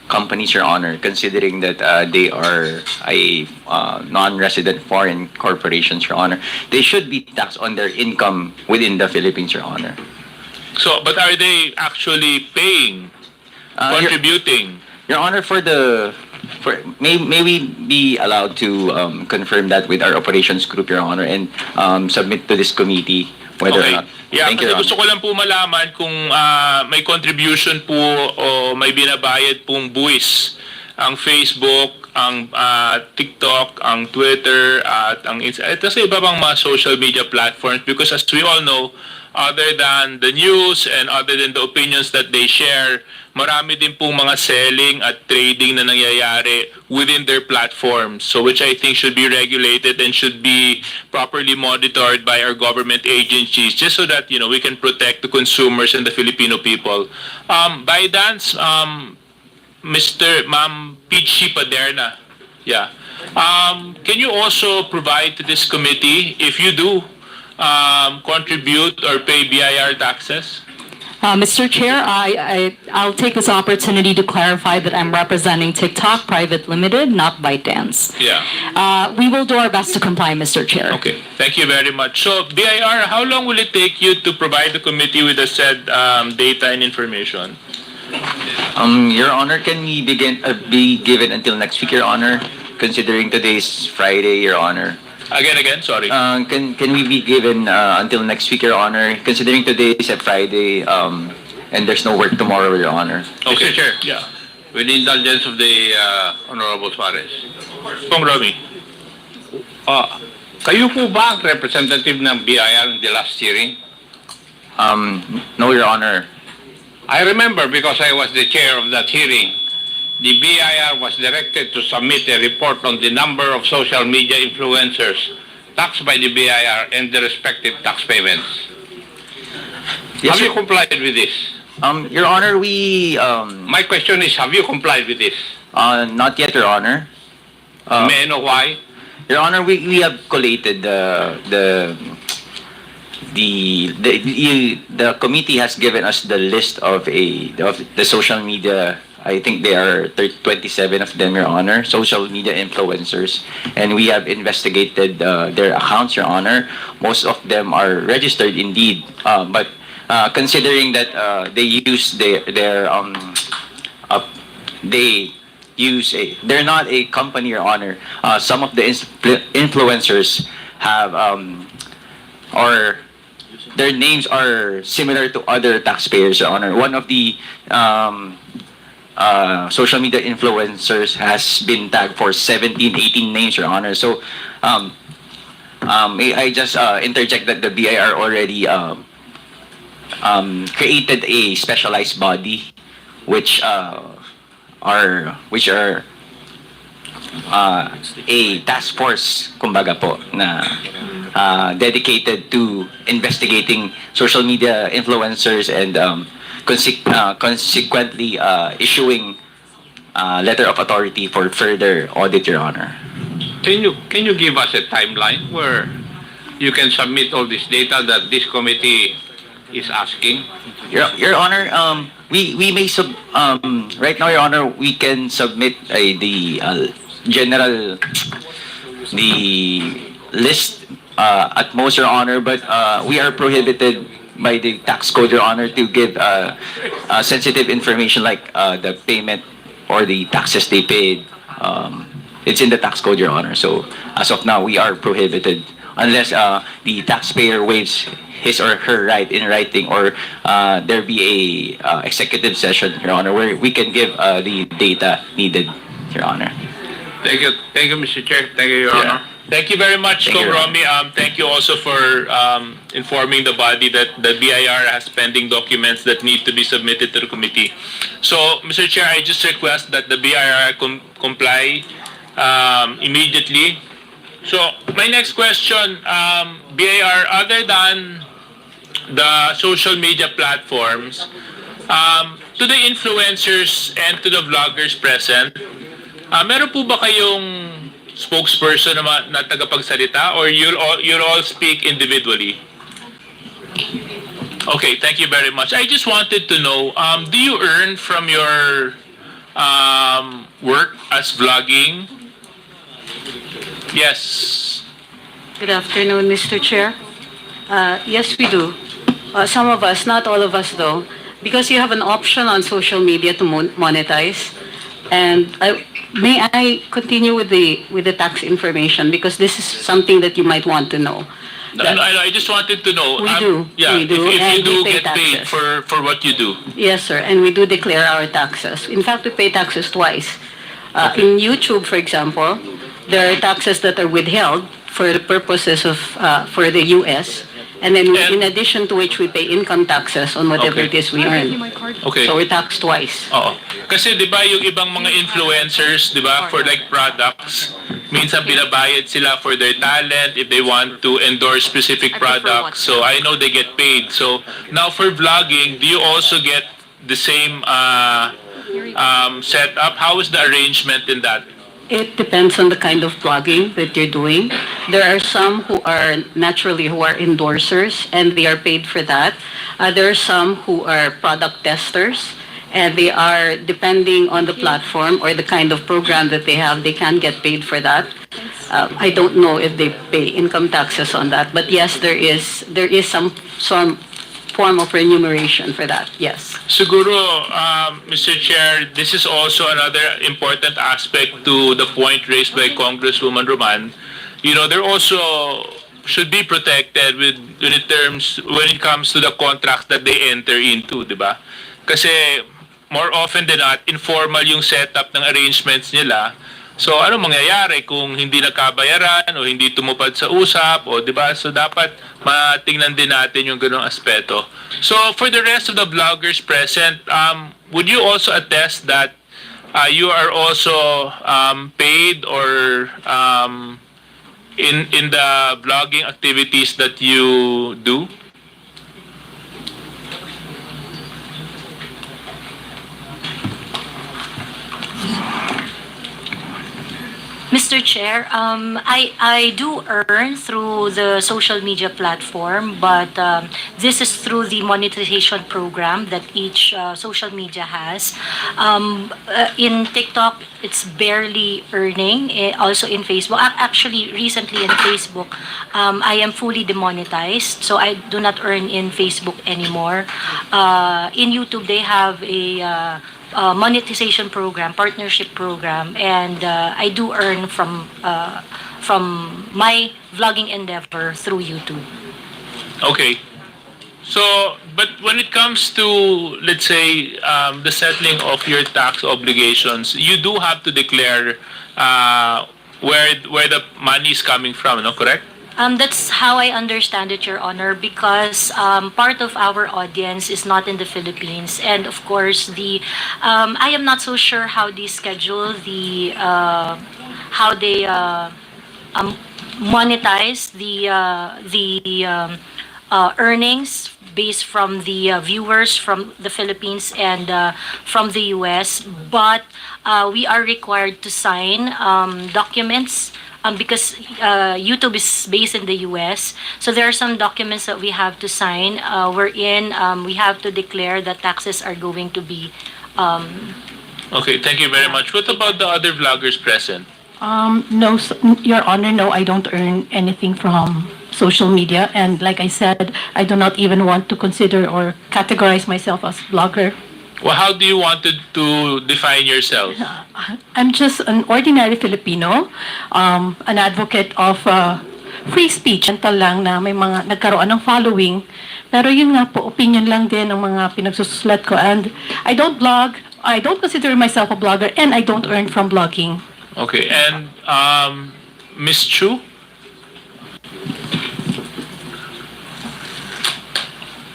companies, Your Honor, considering that they are a non-resident foreign corporations, Your Honor, they should be taxed on their income within the Philippines, Your Honor. So, but are they actually paying, contributing? Your Honor, may we be allowed to confirm that with our operations group, Your Honor, and submit to this committee whether or not. Yeah, Thank you, kasi gusto ko lang po malaman kung may contribution po o may binabayad pong buwis ang Facebook, ang TikTok, ang Twitter, at ang sa iba pang mga social media platforms, because as we all know, other than the news and other than the opinions that they share, marami din pong mga selling at trading na nangyayari within their platforms, so which I think should be regulated and should be properly monitored by our government agencies, just so that, you know, we can protect the consumers and the Filipino people. ByteDance, Ma'am Peachy Paderna, yeah. Can you also provide to this committee, if you do, contribute or pay BIR taxes? Mr. Chair, I'll take this opportunity to clarify that I'm representing TikTok Private Limited, not ByteDance. Yeah. We will do our best to comply, Mr. Chair. Okay, thank you very much. So, BIR, how long will it take you to provide the committee with the said data and information? Your Honor, can we be given until next week, Your Honor, considering today's Friday, Your Honor? Again, sorry. Can we be given until next week, Your Honor, considering today is a Friday and there's no work tomorrow, Your Honor? Okay. Mr. Chair. Yeah. With the indulgence of the Honorable Suarez. Pong Romy. Kayo po ba ang representative ng BIR in the last hearing? No, Your Honor. I remember because I was the chair of that hearing the BIR was directed to submit a report on the number of social media influencers taxed by the BIR and the respective tax payments. Yes, Have you sir. complied with this? Your Honor, we My question is, have you complied with this? not yet, Your Honor. May I know why? Your Honor, we have collated the committee has given us the list of the social media. I think they are 27 of them, Your Honor, social media influencers, and we have investigated their accounts, Your Honor. Most of them are registered indeed, but considering that they're not a company, Your Honor. Some of the influencers have or their names are similar to other taxpayers, Your Honor. One of the social media influencers has been tagged for 17, 18 names, Your Honor. So, may I just interject that the BIR already created a specialized body, which are a task force, kumbaga po, na dedicated to investigating social media influencers and consequently issuing letter of authority for further audit, Your Honor. Can you give us a timeline where you can submit all this data that this committee is asking? Your Honor, we may right now, Your Honor, we can submit the list at most, Your Honor, but we are prohibited by the tax code, Your Honor, to give sensitive information like the payment or the taxes they paid. It's in the tax code, Your Honor. So as of now, we are prohibited unless the taxpayer waives his or her right in writing, or there be a executive session, Your Honor, where we can give the data needed, Your Honor. Thank you, Mr. Chair. Thank you, Your Honor. Thank you very much, Thank you, Your Romy. Thank you also for informing the body that the BIR has pending documents that need to be submitted to the committee. So, Mr. Chair, I just request that the BIR comply immediately. So, my next question, BIR, other than the social media platforms, to the influencers and to the vloggers present, meron po ba kayong spokesperson na tagapagsalita, or you'll all speak individually? Okay, thank you very much. I just wanted to know, do you earn from your work as vlogging? Yes. Good afternoon, Mr. Chair. Yes, we do. Some of us, not all of us though, because you have an option on social media to monetize. And may I continue with the tax information, because this is something that you might want to know. I just wanted to know. We do. Yeah, We do, if and you do we pay get paid taxes. for what you do. Yes, sir, and we do declare our taxes. In fact, we pay taxes twice. In YouTube, for example, there are taxes that are withheld for the purposes of for the U.S. And then in addition to which we pay income taxes on whatever it is we earn. Okay. So we tax twice. Oo. Kasi 'di ba yung ibang mga influencers, 'di ba, for like products, minsan binabayad sila for their talent if they want to endorse specific products. So I know they get paid. So now for vlogging, do you also get the same setup? How is the arrangement in that? It depends on the kind of blogging that you're doing. There are some who are endorsers and they are paid for that. There are some who are product testers and they are, depending on the platform or the kind of program that they have, they can get paid for that. I don't know if they pay income taxes on that, but yes, there is some form of remuneration for that, yes. Siguro, Mr. Chair, this is also another important aspect to the point raised by Congresswoman Roman. You know, they're also should be protected when it comes to the contracts that they enter into, di ba? Kasi more often than not, informal yung setup ng arrangements nila. So ano mangyayari kung hindi nakabayaran o hindi tumupad sa usap, o di ba? So dapat matingnan din natin yung ganung aspeto. So for the rest of the vloggers present, would you also attest that you are also paid or in the blogging activities that you do? Mr. Chair, I do earn through the social media platform, but this is through the monetization program that each social media has. In TikTok, it's barely earning. Also in Facebook, actually recently in Facebook, I am fully demonetized, so I do not earn in Facebook anymore. In YouTube, they have a monetization program, partnership program, and I do earn from my vlogging endeavor through YouTube. Okay. So, but when it comes to, let's say, the settling of your tax obligations, you do have to declare where the money is coming from, no? Correct? That's how I understand it, Your Honor, because part of our audience is not in the Philippines, and of course, I am not so sure how they schedule how they monetize the earnings based from the viewers from the Philippines and from the U.S. But we are required to sign documents. Because YouTube is based in the US, so there are some documents that we have to sign, wherein we have to declare that taxes are going to be. Okay, thank you very much. What about the other vloggers present? No, Your Honor, no, I don't earn anything from social media. And like I said, I do not even want to consider or categorize myself as blogger. Well, how do you want to define yourself? I'm just an ordinary Filipino, an advocate of free speech. Mental lang na may mga nagkaroon ng following. Pero yun nga po, opinion lang din ng mga pinagsusulat ko. And I don't blog, I don't consider myself a blogger, and I don't earn from blogging. Okay, and Ms. Chu?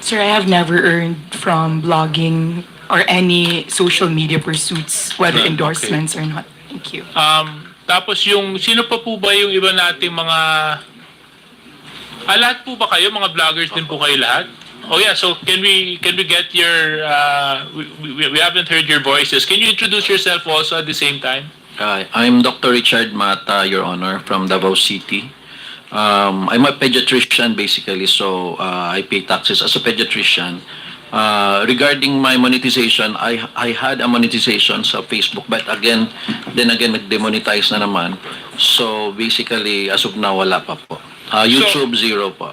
Sir, I have never earned from blogging or any social media pursuits, whether Okay. endorsements or not. Thank you. Tapos sino pa po ba yung iba nating mga... lahat po ba kayo? Mga vloggers din po kayo lahat? Oh yeah, so can we get your... we haven't heard your voices. Can you introduce yourself also at the same time? I'm Dr. Richard Mata, Your Honor, from Davao City. I'm a pediatrician basically, so I pay taxes as a pediatrician. Regarding my monetization, I had a monetization sa Facebook, but then again, nag-demonetize na naman. So basically, as of now, wala pa po. YouTube, zero po.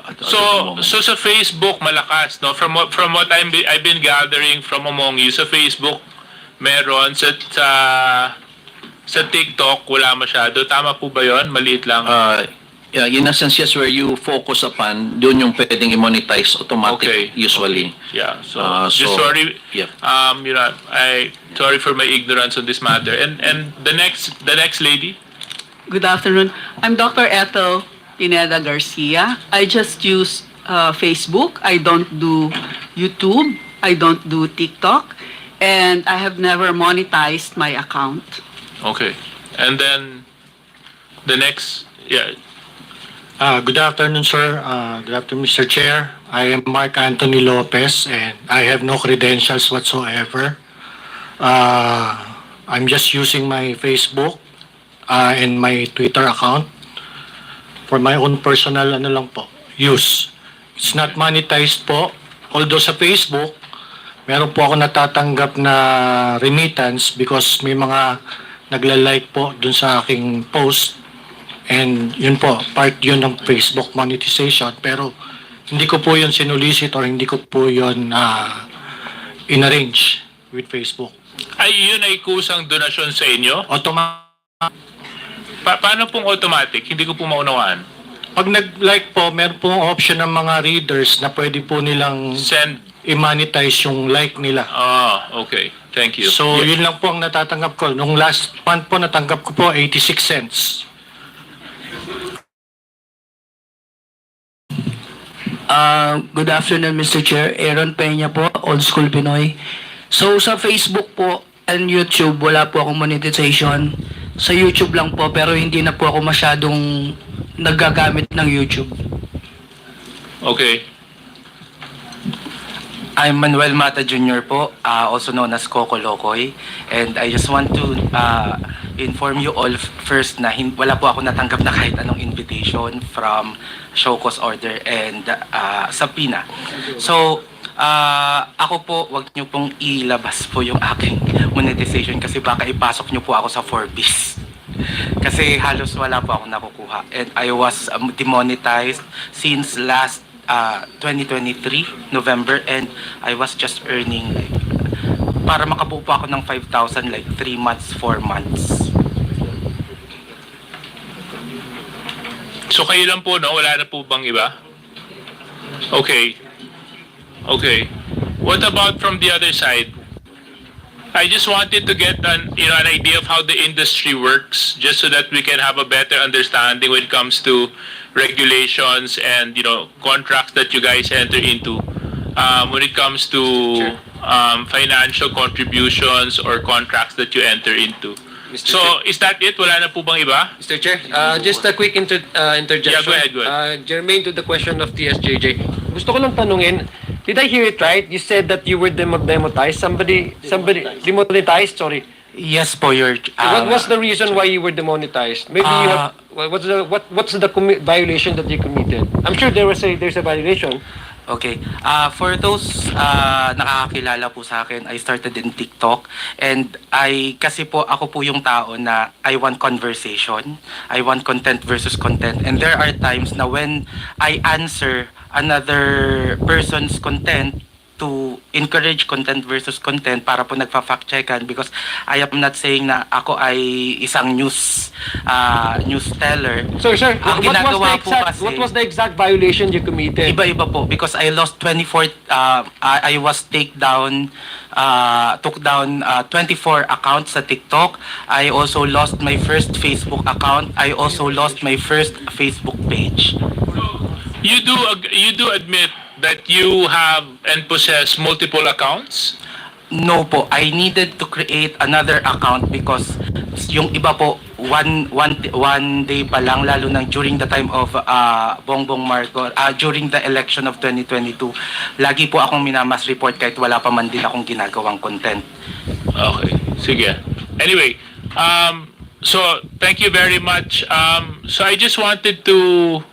So sa Facebook, malakas, no? From what I've been gathering from among you, sa Facebook, meron. Sa TikTok, wala masyado. Tama po ba yun? Maliit lang. Yeah, in a sense, yes, where you focus upon, doon yung pwedeng i-monetize automatic, usually. Okay. Yeah, so so, just sorry. yeah. Sorry for my ignorance on this matter. And the next lady. Good afternoon. I'm Dr. Ethel Pineda Garcia. I just use Facebook. I don't do YouTube. I don't do TikTok. And I have never monetized my account. Okay. And then the next, yeah. Good afternoon, sir. Good afternoon, Mr. Chair. I am Mark Anthony Lopez, and I have no credentials whatsoever. I'm just using my Facebook and my Twitter account for my own personal use. It's not monetized po. Although sa Facebook, meron po ako natatanggap na remittance because may mga nagla-like po dun sa aking post. And yun po, part yun ng Facebook monetization. Pero hindi ko po yun sinulisit or hindi ko po yun in-arrange with Facebook. Ay, yun ay kusang donasyon sa inyo? Paano pong automatic? Hindi ko po maunawaan. Pag nag-like po, meron pong option ng mga readers na pwede po nilang i-monetize yung like nila. Okay. Thank you. So, yun lang po ang natatanggap ko. Nung last month po, natanggap ko po 86 cents. Good afternoon, Mr. Chair. Aaron Peña po, Old School Pinoy. So, sa Facebook po, and YouTube, wala po akong monetization. Sa YouTube lang po, pero hindi na po ako masyadong nagagamit ng YouTube. Okay. I'm Manuel Mata Jr. po, also known as Coco Locoy. And I just want to inform you all first na wala po ako natanggap na kahit anong invitation from show cause order and subpoena. So, ako po, wag niyo pong ilabas po yung aking monetization kasi baka ipasok niyo po ako sa Forbes. Kasi halos wala po ako nakukuha. And I was demonetized since last 2023 November, and I was just earning like para makabuo pa ako ng 5,000 like 3 months, 4 months. So kayo lang po, no? Wala na po bang iba? Okay. Okay. What about from the other side? I just wanted to get an idea of how the industry works, just so that we can have a better understanding when it comes to regulations and contracts that you guys enter into. When it comes to financial contributions or contracts that you enter into. So is that it? Wala na po bang iba? Mr. Chair, just a quick interjection. Yeah, go ahead. Germaine to the question of TSJJ. Gusto ko lang tanungin, did I hear it right? You said that you were demonetized. Somebody demonetized. Sorry. Yes po, your What was the reason why you were demonetized? Maybe you have what's the violation that you committed? I'm sure there's a violation. Okay. For those nakakakilala po sa akin, I started in TikTok, and kasi po ako po yung tao na I want conversation. I want content versus content. And there are times na when I answer another person's content to encourage content versus content para po nagfa-fact checkan, because I am not saying na ako ay isang news teller. So sir, what was the exact violation you committed? Iba-iba po, because I lost 24 I was took down 24 accounts sa TikTok. I also lost my first Facebook account. I also lost my first Facebook page. You do admit that you have and possess multiple accounts? No po, I needed to create another account because yung iba po one day pa lang, lalo nang during the time of Bongbong Marcos, during the election of 2022, lagi po akong minamas report kahit wala pa man din akong ginagawang content. Okay, sige. Anyway, so thank you very much. So I just wanted to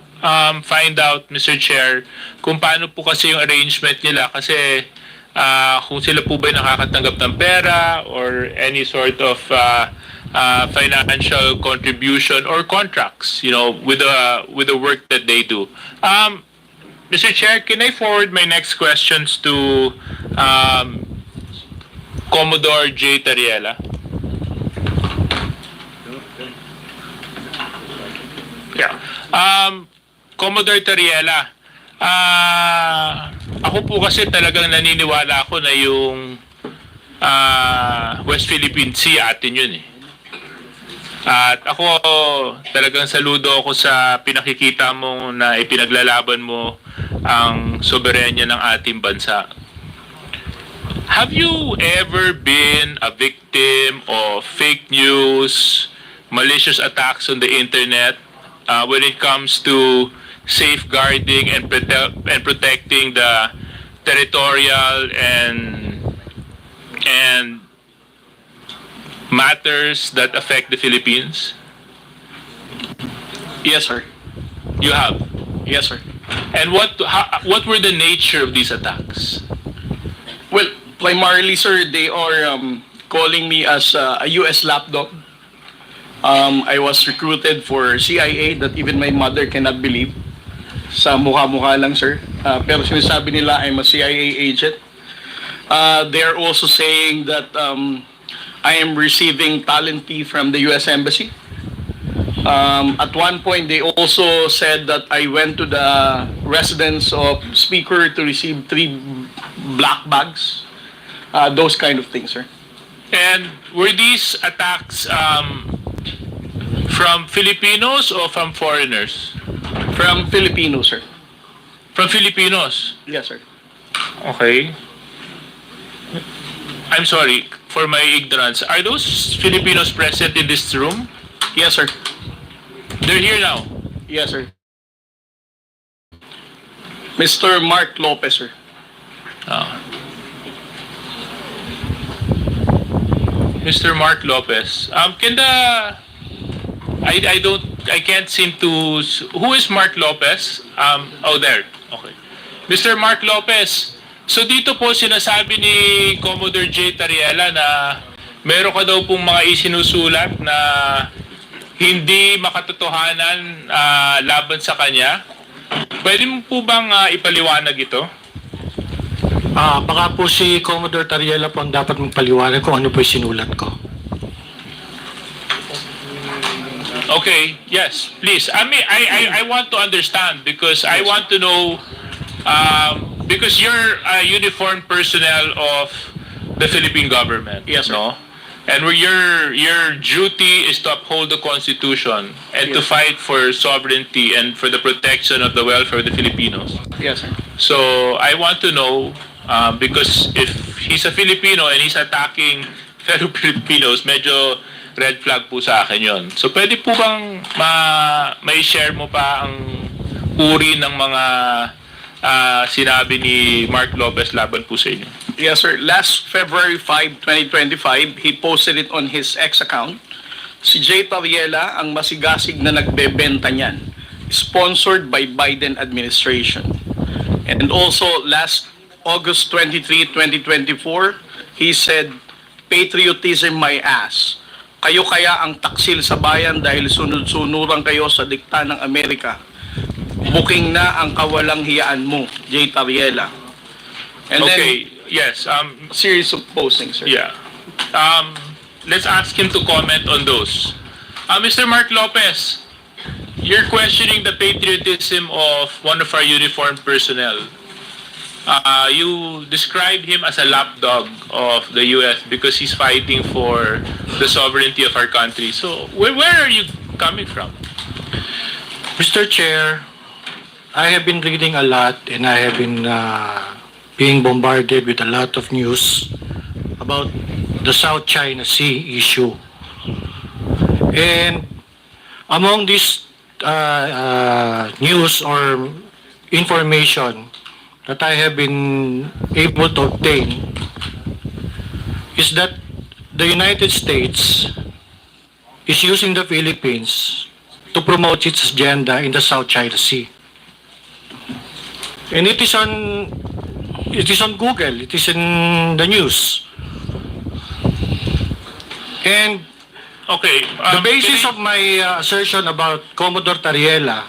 find out, Mr. Chair, kung paano po kasi yung arrangement nila, kasi kung sila po ba nakakatanggap ng pera or any sort of financial contribution or contracts, with the work that they do. Mr. Chair, can I forward my next questions to Commodore J. Tariela? Yeah. Commodore Tariela, ako po kasi talagang naniniwala ako na yung West Philippine Sea atin yun eh. At ako talagang saludo ako sa pinakikita mo na ipinaglalaban mo ang soberenya ng ating bansa. Have you ever been a victim of fake news, malicious attacks on the internet when it comes to safeguarding and protecting the territorial and matters that affect the Philippines? Yes, sir. You have? Yes, sir. And what were the nature of these attacks? Well, primarily, sir, they are calling me as a U.S. lapdog. I was recruited for CIA that even my mother cannot believe. Sa mukha-mukha lang, sir. Pero sinasabi nila I'm a CIA agent. They are also saying that I am receiving talent fee from the U.S. Embassy. At one point, they also said that I went to the residence of Speaker to receive 3 black bags. Those kind of things, sir. And were these attacks from Filipinos or from foreigners? From Filipinos, sir. From Filipinos? Yes, sir. Okay. I'm sorry for my ignorance. Are those Filipinos present in this room? Yes, sir. They're here now. Yes, sir. Mr. Mark Lopez, sir. Mr. Mark Lopez. I can't seem to. Who is Mark Lopez? There. Okay. Mr. Mark Lopez. So dito po sinasabi ni Commodore J. Tariela na meron ka daw pong mga isinusulat na hindi makatotohanan laban sa kanya. Pwede mo po bang ipaliwanag ito? Baka po si Commodore Tariela po ang dapat magpaliwanag kung ano po yung sinulat ko. Okay, yes, please. I want to understand because I want to know, because you're a uniformed personnel of the Philippine government. Yes, sir. No? And your duty is to uphold the Constitution and to Yes, sir. fight for sovereignty and for the protection of the welfare of the Filipinos. Yes, sir. So I want to know, because if he's a Filipino and he's attacking fellow Filipinos, medyo red flag po sa akin yon. So pwede po bang may share mo pa ang uri ng mga sinabi ni Mark Lopez laban po sa inyo? Yes, sir. Last February 5, 2025, he posted it on his X account. Si J. Tariela ang masigasig na nagbebenta niyan, sponsored by Biden administration. And also, last August 23, 2024, he said, "Patriotism my ass. Kayo kaya ang taksil sa bayan dahil sunod-sunuran kayo sa dikta ng Amerika. Booking na ang kawalang hiyaan mo, J. Tariela." And Okay, then, yes. series of postings, sir. Yeah. Let's ask him to comment on those. Mr. Mark Lopez, you're questioning the patriotism of one of our uniformed personnel. You describe him as a lapdog of the U.S. because he's fighting for the sovereignty of our country. So, where are you coming from? Mr. Chair, I have been reading a lot and I have been being bombarded with a lot of news about the South China Sea issue. And among this news or information that I have been able to obtain is that the United States is using the Philippines to promote its agenda in the South China Sea. And it is on Google, it is in the news. And okay, the basis of my assertion about Commodore Tariela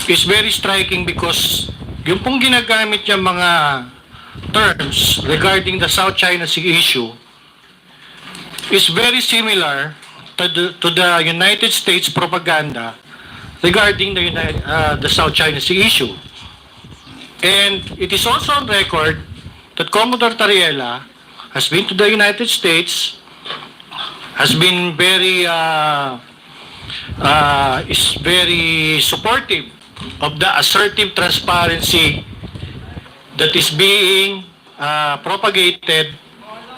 is very striking because yung pong ginagamit niya mga terms regarding the South China Sea issue is very similar to the United States propaganda regarding the South China Sea issue. And it is also on record that Commodore Tariela has been to the United States, has been is very supportive of the assertive transparency that is being propagated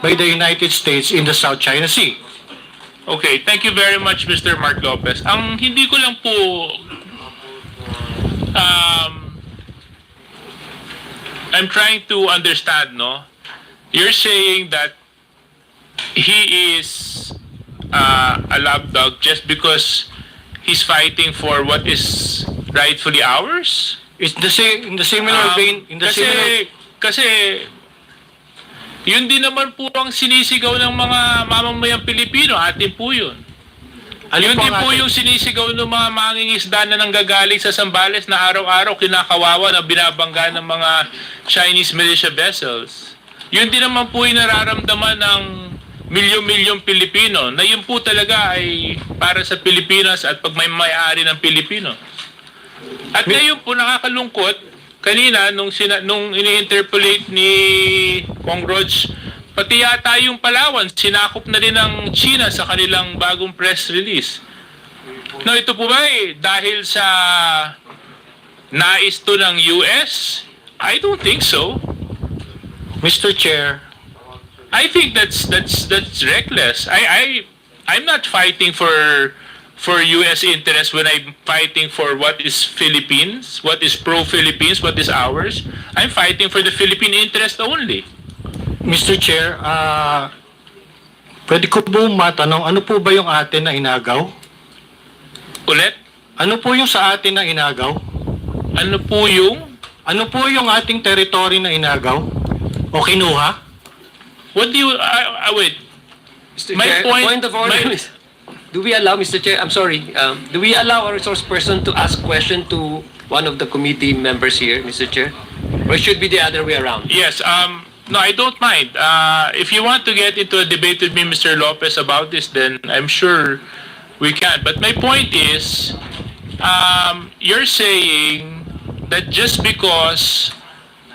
by the United States in the South China Sea. Okay, thank you very much, Mr. Mark Lopez. Ang hindi ko lang po I'm trying to understand, no? You're saying that he is a lapdog just because he's fighting for what is rightfully ours? It's the same in the similar vein Kasi yun din naman po ang sinisigaw ng mga mamamayang Pilipino, atin po yun. Yun din po yung sinisigaw ng mga mangingisda na nanggagaling sa Zambales na araw-araw kinakawawa na binabangga ng mga Chinese militia vessels. Yun din naman po yung nararamdaman ng milyon-milyong Pilipino na yun po talaga ay para sa Pilipinas at pag may-ari ng Pilipino. At ngayon po nakakalungkot, kanina nung ini-interpolate ni Kong Rog, pati yata yung Palawan, sinakop na rin ng China sa kanilang bagong press release. No, ito po ba dahil sa nais to ng US? I don't think so. Mr. Chair, I think that's reckless. I'm not fighting for U.S. interests when I'm fighting for what is Philippines, what is pro-Philippines, what is ours. I'm fighting for the Philippine interest only. Mr. Chair, pwede ko po matanong, ano po ba yung atin na inagaw? Ulit? Ano po yung sa atin na inagaw? Ano po yung? Ano po yung ating territory na inagaw? O kinuha? What do you, wait. Mr. My Chair, point- of order. my- Do we allow, Mr. Chair, I'm sorry, do we allow a resource person to ask question to one of the committee members here, Mr. Chair? Or it should be the other way around? Yes, no, I don't mind. If you want to get into a debate with me, Mr. Lopez, about this, then I'm sure we can. But my point is, you're saying that just because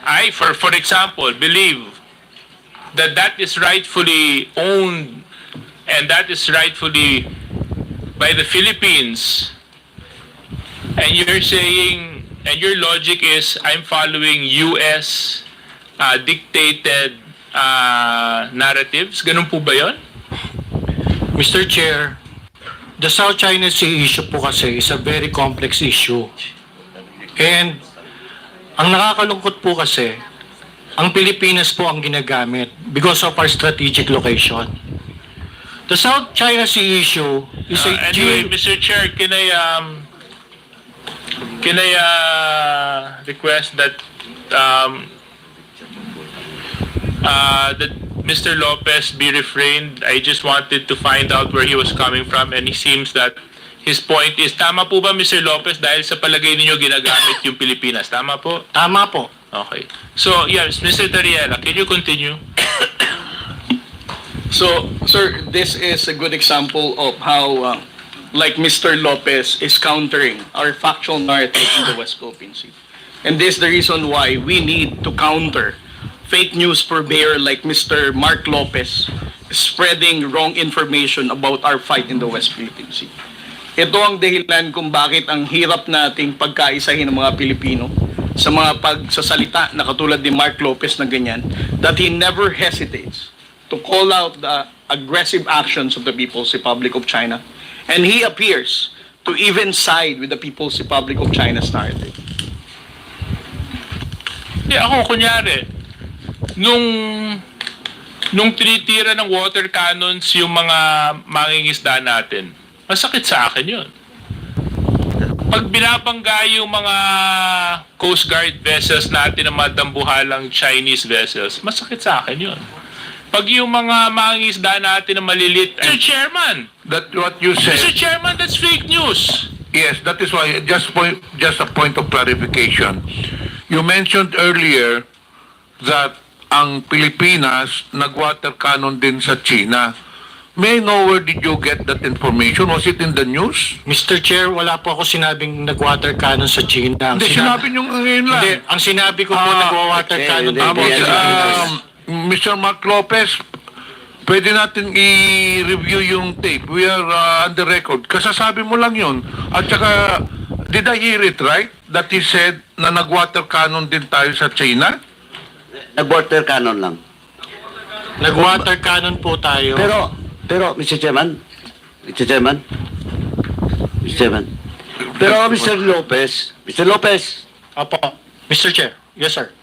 I, for example, believe that that is rightfully owned and that is rightfully by the Philippines, and you're saying, and your logic is, I'm following U.S. Dictated narratives? Ganun po ba yun? Mr. Chair, the South China Sea issue po kasi is a very complex issue. And ang nakakalungkot po kasi, ang Pilipinas po ang ginagamit because of our strategic location. The South China Sea issue is a Anyway, Mr. Chair, can I request that that Mr. Lopez be refrained? I just wanted to find out where he was coming from, and it seems that his point is, tama po ba, Mr. Lopez, dahil sa palagay ninyo ginagamit yung Pilipinas? Tama po? Tama po. Okay. So, yes, Mr. Tariela, can you continue? So, sir, this is a good example of how, like Mr. Lopez is countering our factual narrative in the West Philippine Sea. And this is the reason why we need to counter fake news purveyor like Mr. Mark Lopez spreading wrong information about our fight in the West Philippine Sea. Ito ang dahilan kung bakit ang hirap nating pagkaisahin ng mga Pilipino sa mga pagsasalita na katulad ni Mark Lopez na ganyan, that he never hesitates to call out the aggressive actions of the People's Republic of China, and he appears to even side with the People's Republic of China's narrative. Ako, kunyari, nung tinitira ng water cannons yung mga mangingisda natin, masakit sa akin yun. Pag binabangga yung mga Coast Guard vessels natin na madambuhalang Chinese vessels, masakit sa akin yun. Pag yung mga mangingisda natin na malilit, Mr. Chairman! That what you said. Mr. Chairman, that's fake news! Yes, that is why, just a point of clarification. You mentioned earlier that ang Pilipinas nag-water cannon din sa China. May I know where did you get that information? Was it in the news? Mr. Chair, wala po ako sinabing nag-water cannon sa China. Hindi, sinabi nyo ngayon lang. Hindi, ang sinabi ko po nag-water cannon din po sa Pilipinas. Mr. Mark Lopez, pwede natin i-review yung tape. We are on the record. Kasasabi mo lang yun. At saka, did I hear it right? That he said na nag-water cannon din tayo sa China? Nag-water cannon lang. Nag-water cannon po tayo. Pero, Mr. Chairman, pero Mr. Lopez, Opo, Mr. Chair. Yes, sir.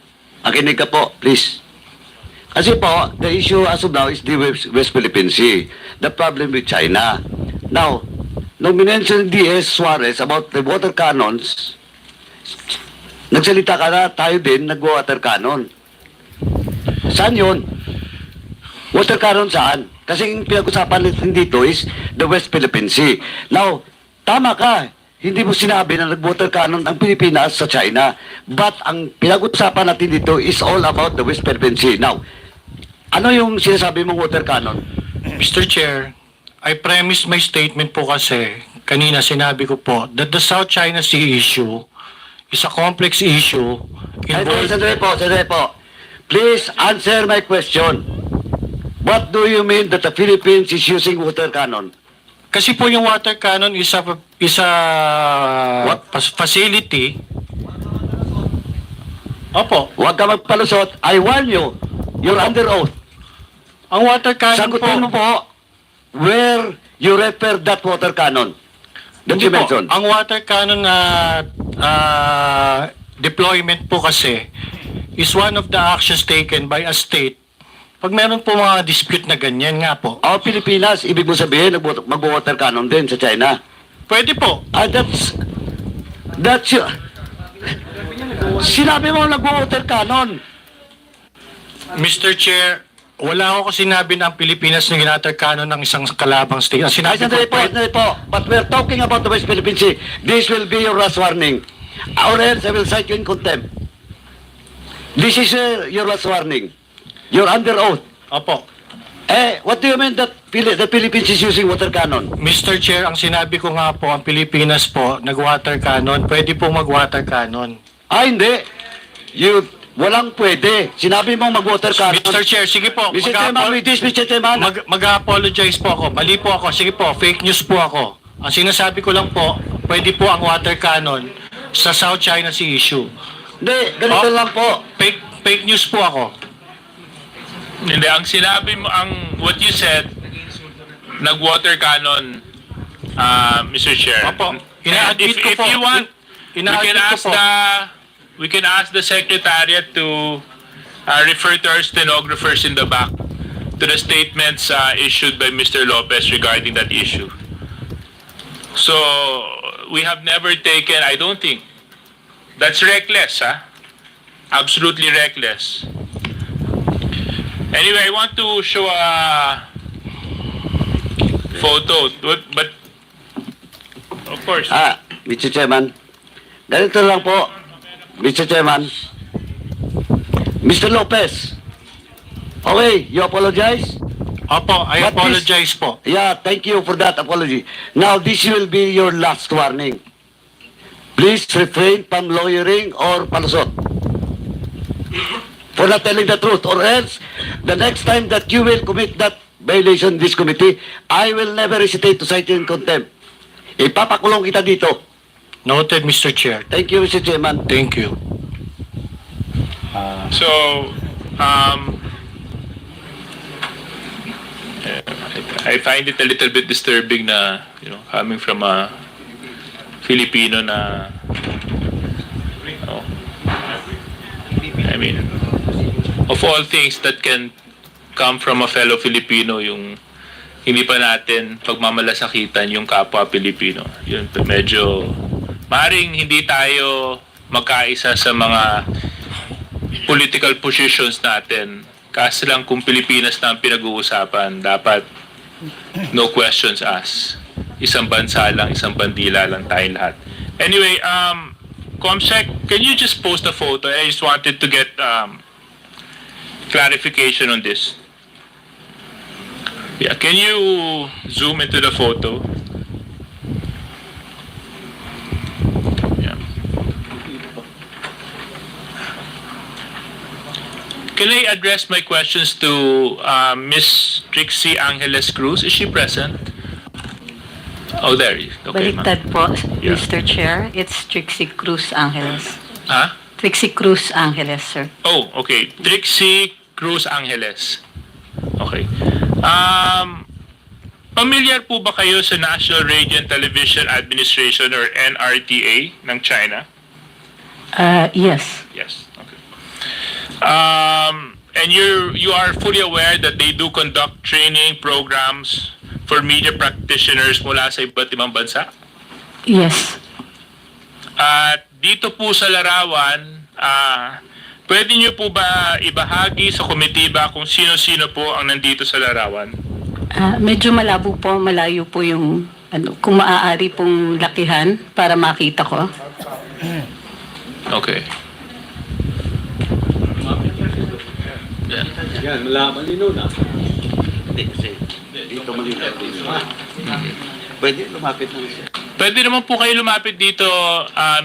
akinig ka po, please. Kasi po, the issue as of now is the West Philippine Sea. The problem with China. Now, nung minention D.S. Suarez about the water cannons, nagsalita ka na, tayo din nag-water cannon. Saan yun? Water cannon saan? Kasi yung pinag-usapan natin dito is the West Philippine Sea. Now, tama ka. Hindi mo sinabi na nag-water cannon ang Pilipinas sa China. But ang pinag-usapan natin dito is all about the West Philippine Sea. Now, ano yung sinasabi mong water cannon? Mr. Chair, I premise my statement po kasi, kanina sinabi ko po, that the South China Sea issue is a complex issue. Sandali po. Please answer my question. What do you mean that the Philippines is using water cannon? Kasi po yung water cannon is a facility. Opo. Huwag ka magpalusot. I warn you. You're under oath. Ang water cannon Sagutin mo po, where you refer that water cannon that Hindi you po, mentioned. ang water cannon na deployment po kasi is one of the actions taken by a state pag meron po mga dispute na ganyan nga po. Pilipinas, ibig mo sabihin, mag-water cannon din sa China. Pwede po. That's sinabi mo nag-water cannon. Mr. Chair, wala ako sinabi na ang Pilipinas na ginater cannon ng isang kalabang state. Ang sinabi Sandali po. But we're talking about the West Philippine Sea. This will be your last warning. Or else I will cite you in contempt. This is your last warning. You're under oath. Opo. What do you mean that the Philippines is using water cannon? Mr. Chair, ang sinabi ko nga po, ang Pilipinas po, nag-water cannon, pwede pong mag-water cannon. Hindi. Walang pwede. Sinabi mong mag-water cannon. Mr. Chair, sige po. Mr. Chairman, with this, Mr. Chairman. Mag-apologize po ako. Mali po ako. Sige po, fake news po ako. Ang sinasabi ko lang po, pwede po ang water cannon sa South China Sea issue. Hindi, ganito lang po. Fake news po ako. Hindi, ang sinabi mo, what you said, nag-water cannon, Mr. Chair. Opo. If you want, we can ask the Secretariat to refer to our stenographers in the back to the statements issued by Mr. Lopez regarding that issue. So, we have never taken, I don't think, that's reckless, absolutely reckless. Anyway, I want to show a photo, but of course. Mr. Chairman, ganito lang po, Mr. Chairman. Mr. Lopez, okay, you apologize? Opo, I apologize po. Yeah, thank you for that apology. Now, this will be your last warning. Please refrain from lawyering or palusot. For not telling the truth, or else, the next time that you will commit that violation in this committee, I will never hesitate to cite you in contempt. Ipapakulong kita dito. Noted, Mr. Chair. Thank you, Mr. Chairman. Thank you. So, I find it a little bit disturbing na, coming from a Filipino na, I mean, of all things that can come from a fellow Filipino, yung hindi pa natin pagmamalasakitan yung kapwa Pilipino. Yun, medyo, maring hindi tayo magkaisa sa mga political positions natin. Kasi lang kung Pilipinas na ang pinag-uusapan, dapat no questions asked. Isang bansa lang, isang bandila lang tayong lahat. Anyway, Comsec, can you just post a photo? I just wanted to get clarification on this. Yeah, can you zoom into the photo? Yeah. Can I address my questions to Miss Trixie Angeles Cruz? Is she present? Oh, there. Okay, Baliktad po, Yeah. Mr. Chair. It's Trixie Cruz Angeles. Huh? Trixie Cruz Angeles, sir. Oh, okay. Trixie Cruz Angeles. Okay. Familiar po ba kayo sa National Radio and Television Administration or NRTA ng China? Yes. Yes. Okay. And you are fully aware that they do conduct training programs for media practitioners mula sa iba't ibang bansa? Yes. At dito po sa larawan, pwede niyo po ba ibahagi sa komitiba kung sino-sino po ang nandito sa larawan? Medyo malabo po, malayo po yung, kung maaari pong lakihan para makita ko. Okay. Yan, malinaw na. Hindi kasi dito malinaw. Pwede lumapit na siya. Pwede naman po kayo lumapit dito,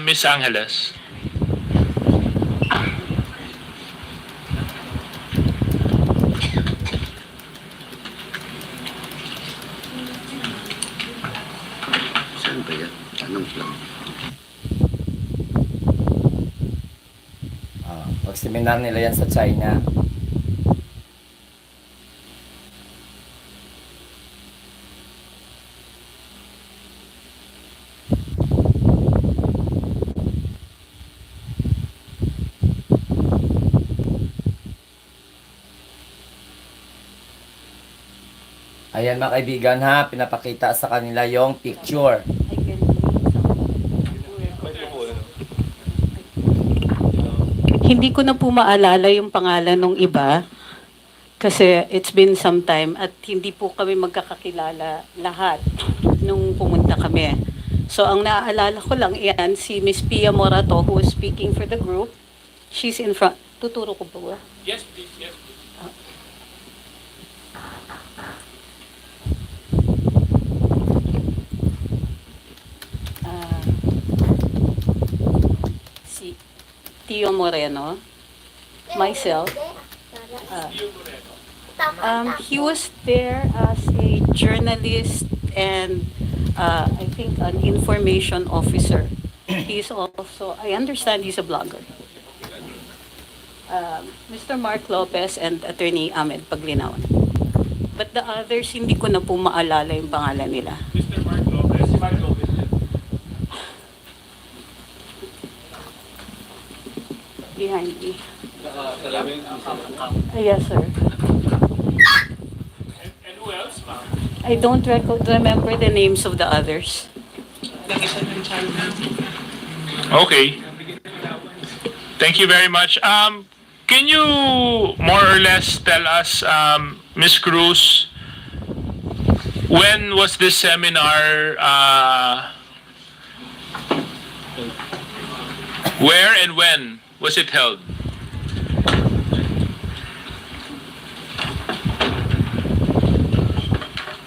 Miss Angeles. Saan ba yan? Anong lang? Pag-seminar nila yan sa China. Ayan mga kaibigan ha, pinapakita sa kanila yung picture. Hindi ko na po maalala yung pangalan ng iba kasi it's been some time at hindi po kami magkakakilala lahat nung pumunta kami. So ang naaalala ko lang iyan si Miss Pia Morato who was speaking for the group. She's in front. Tuturo ko po ba? Yes, please. Yes, please. Si Tio Moreno, myself. He was there as a journalist and I think an information officer. He's also, I understand he's a blogger. Mr. Mark Lopez and Attorney Ahmed Paglinawan. But the others, hindi ko na po maalala yung pangalan nila. Mr. Mark Lopez. Si Mark Lopez. Behind me. Yes, sir. And who else, ma'am? I don't remember the names of the others. Okay. Thank you very much. Can you more or less tell us, Ms. Cruz, when was this seminar, where and when was it held?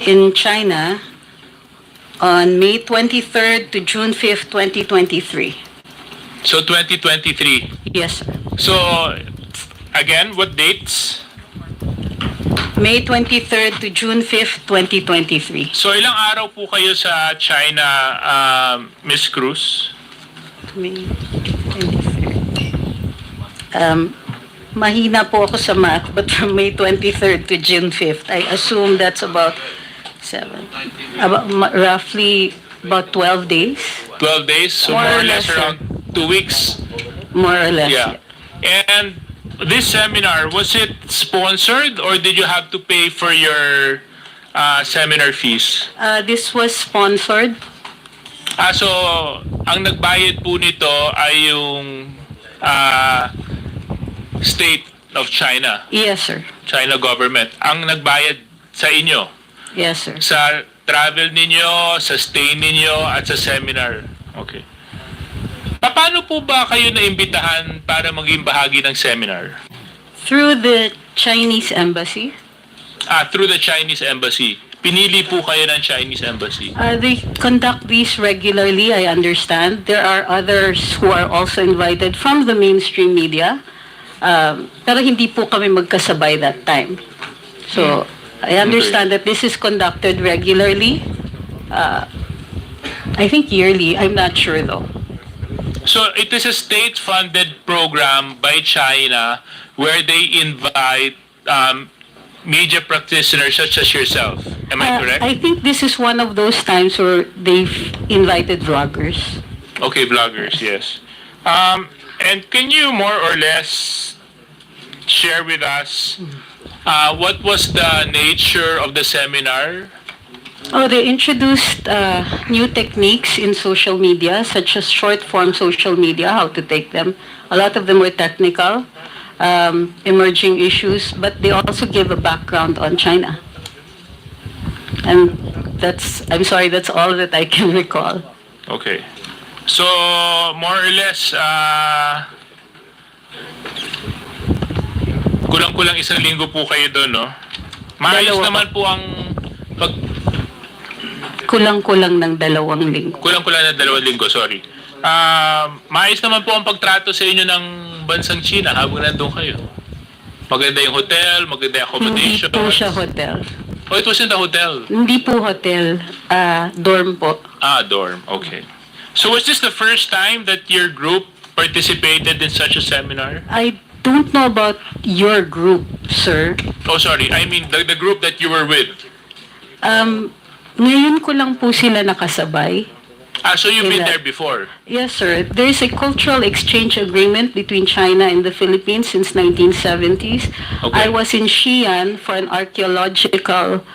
In China, on May 23rd to June 5th, 2023. So 2023. Yes, sir. So again, what dates? May 23rd to June 5th, 2023. So ilang araw po kayo sa China, Ms. Cruz? May 23rd. Mahina po ako sa math, but from May 23rd to June 5th, I assume that's about roughly about 12 days. 12 days, so more or less around 2 weeks. More or less. Yeah. And this seminar, was it sponsored or did you have to pay for your seminar fees? This was sponsored. So ang nagbayad po nito ay yung state of China. Yes, sir. China government. Ang nagbayad sa inyo. Yes, sir. Sa travel ninyo, sa stay ninyo, at sa seminar. Okay. Paano po ba kayo naimbitahan para maging bahagi ng seminar? Through the Chinese embassy. Through the Chinese embassy. Pinili po kayo ng Chinese embassy. They conduct these regularly, I understand. There are others who are also invited from the mainstream media. Pero hindi po kami magkasabay that time. So, I understand that this is conducted regularly. I think yearly. I'm not sure though. So, it is a state-funded program by China where they invite media practitioners such as yourself. Am I correct? I think this is one of those times where they've invited vloggers. Okay, vloggers, yes. And can you more or less share with us what was the nature of the seminar? Oh, they introduced new techniques in social media, such as short-form social media, how to take them. A lot of them were technical, emerging issues, but they also gave a background on China. And I'm sorry, that's all that I can recall. Okay. So, more or less, kulang-kulang isang linggo po kayo doon, no? Maayos naman po ang Kulang-kulang ng 2 linggo. Kulang-kulang na 2 linggo, sorry. Maayos naman po ang pagtrato sa inyo ng bansang China habang nandun kayo. Maganda yung hotel, maganda yung accommodation. Hindi po siya hotel. Oh, it was in the hotel? Hindi po hotel, dorm po. Dorm, okay. So was this the first time that your group participated in such a seminar? I don't know about your group, sir. Oh, sorry. I mean the group that you were with. Ngayon ko lang po sila nakasabay. So you've been there before? Yes, sir. There is a cultural exchange agreement between China and the Philippines since 1970s. Okay. I was in Xi'an for an archaeological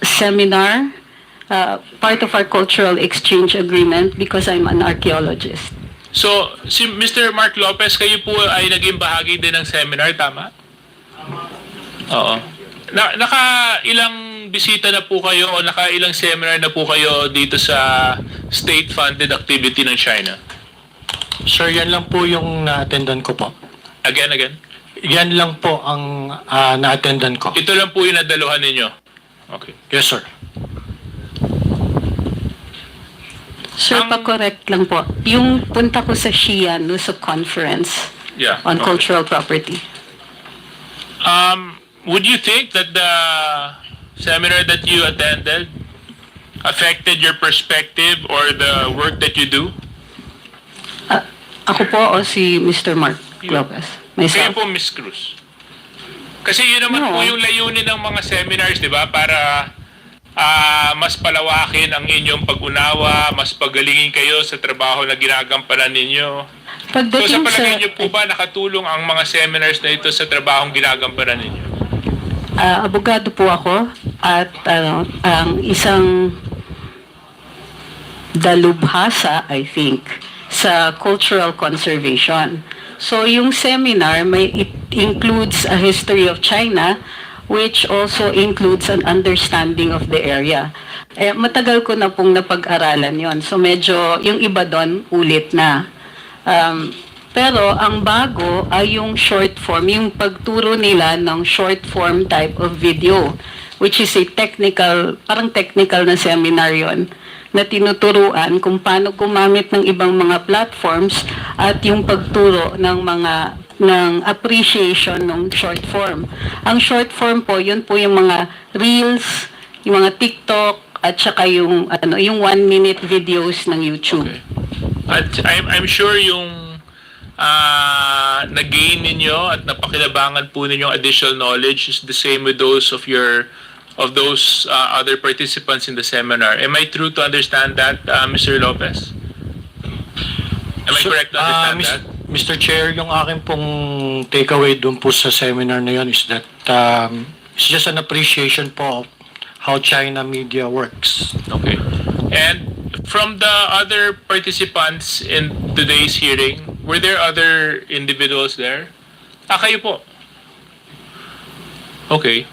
seminar, part of our cultural exchange agreement because I'm an archaeologist. So, si Mr. Mark Lopez, kayo po ay naging bahagi din ng seminar, tama? Oo. Naka-ilang bisita na po kayo o naka-ilang seminar na po kayo dito sa state-funded activity ng China? Sir, yan lang po yung na-attendan ko po. Again? Yan lang po ang na-attendan ko. Ito lang po yung nadaluhan ninyo? Okay. Yes, sir. Sir, pa-correct lang po. Yung punta ko sa Xi'an, no, sa conference on cultural property. Would you think that the seminar that you attended affected your perspective or the work that you do? Ako po o si Mr. Mark Lopez? Kayo Myself. po, Miss Cruz. Kasi yun naman po yung layunin ng mga seminars, di ba? Para mas palawakin ang inyong pag-unawa, mas pagalingin kayo sa trabaho na ginagampanan ninyo. So sa palagay niyo po ba nakatulong ang mga seminars na ito sa trabahong ginagampanan ninyo? Abogado po ako at ang isang dalubhasa, I think, sa cultural conservation. So yung seminar, it includes a history of China, which also includes an understanding of the area. Matagal ko na pong napag-aralan yon. So medyo yung iba doon ulit na. Pero ang bago ay yung short form, yung pagturo nila ng short form type of video, which is a technical, parang technical na seminar yon, na tinuturuan kung paano gumamit ng ibang mga platforms at yung pagturo ng appreciation ng short form. Ang short form po, yun po yung mga reels, yung mga TikTok, at saka yung 1-minute videos ng YouTube. Okay. At I'm sure yung nag-gain ninyo at napakinabangan po ninyong additional knowledge is the same with those of those other participants in the seminar. Am I true to understand that, Mr. Lopez? Am I correct to understand that? Mr. Chair, yung akin pong takeaway dun po sa seminar na yun is that it's just an appreciation po of how China media works. Okay. And from the other participants in today's hearing, were there other individuals there? Kayo po. Okay.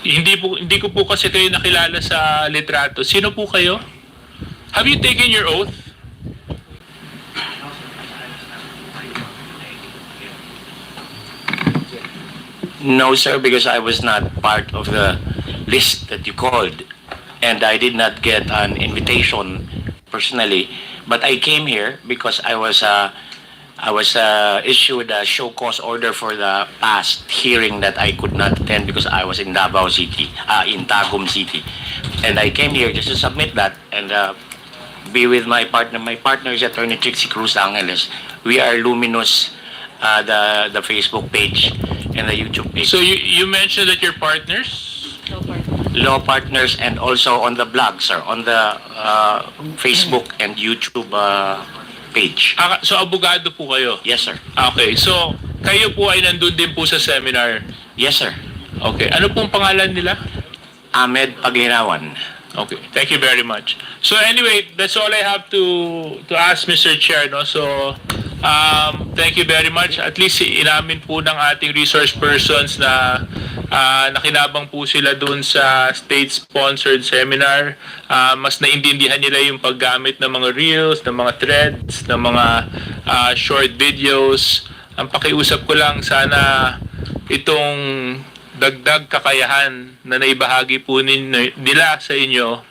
Hindi ko po kasi kayo nakilala sa litrato. Sino po kayo? Have you taken your oath? No, sir, because I was not part of the list that you called. And I did not get an invitation personally. But I came here because I was issued a show cause order for the past hearing that I could not attend because I was in Davao City, in Tacurong City. And I came here just to submit that and be with my partner. My partner is Attorney Trixie Cruz Angeles. We are Luminous, the Facebook page and the YouTube page. So you mentioned that you're partners? Law partners and also on the blog, sir, on the Facebook and YouTube page. So abogado po kayo? Yes, sir. Okay, so kayo po ay nandun din po sa seminar? Yes, sir. Okay, ano pong pangalan nila? Ahmed Paglinawan. Okay, thank you very much. So anyway, that's all I have to ask, Mr. Chair, no? So thank you very much. At least inamin po ng ating resource persons na nakinabang po sila doon sa state-sponsored seminar. Mas naintindihan nila yung paggamit ng mga reels, ng mga threads, ng mga short videos. Ang pakiusap ko lang, sana itong dagdag kakayahan na naibahagi po nila sa inyo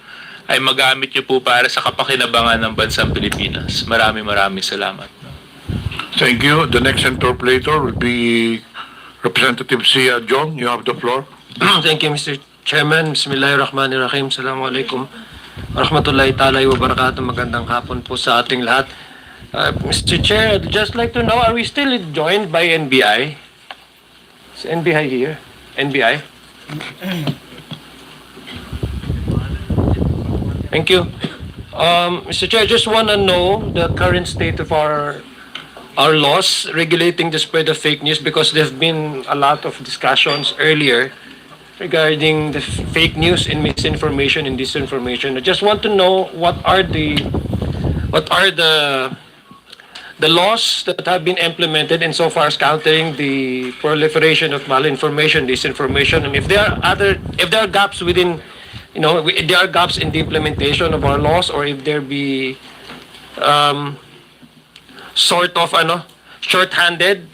ay magamit nyo po para sa kapakinabangan ng bansang Pilipinas. Maraming salamat. Thank you. The next interpolator will be Representative Sia John. You have the floor. Thank you, Mr. Chairman. Bismillahirrahmanirrahim. Assalamualaikum warahmatullahi ta'ala wa barakatuh. Magandang hapon po sa ating lahat. Mr. Chair, I'd just like to know, are we still joined by NBI? Is NBI here? NBI? Thank you. Mr. Chair, I just want to know the current state of our laws regulating the spread of fake news because there have been a lot of discussions earlier regarding the fake news and misinformation and disinformation. I just want to know what are the laws that have been implemented insofar as countering the proliferation of malinformation, disinformation, and if there are gaps within, if there are gaps in the implementation of our laws, or if there be sort of short-handed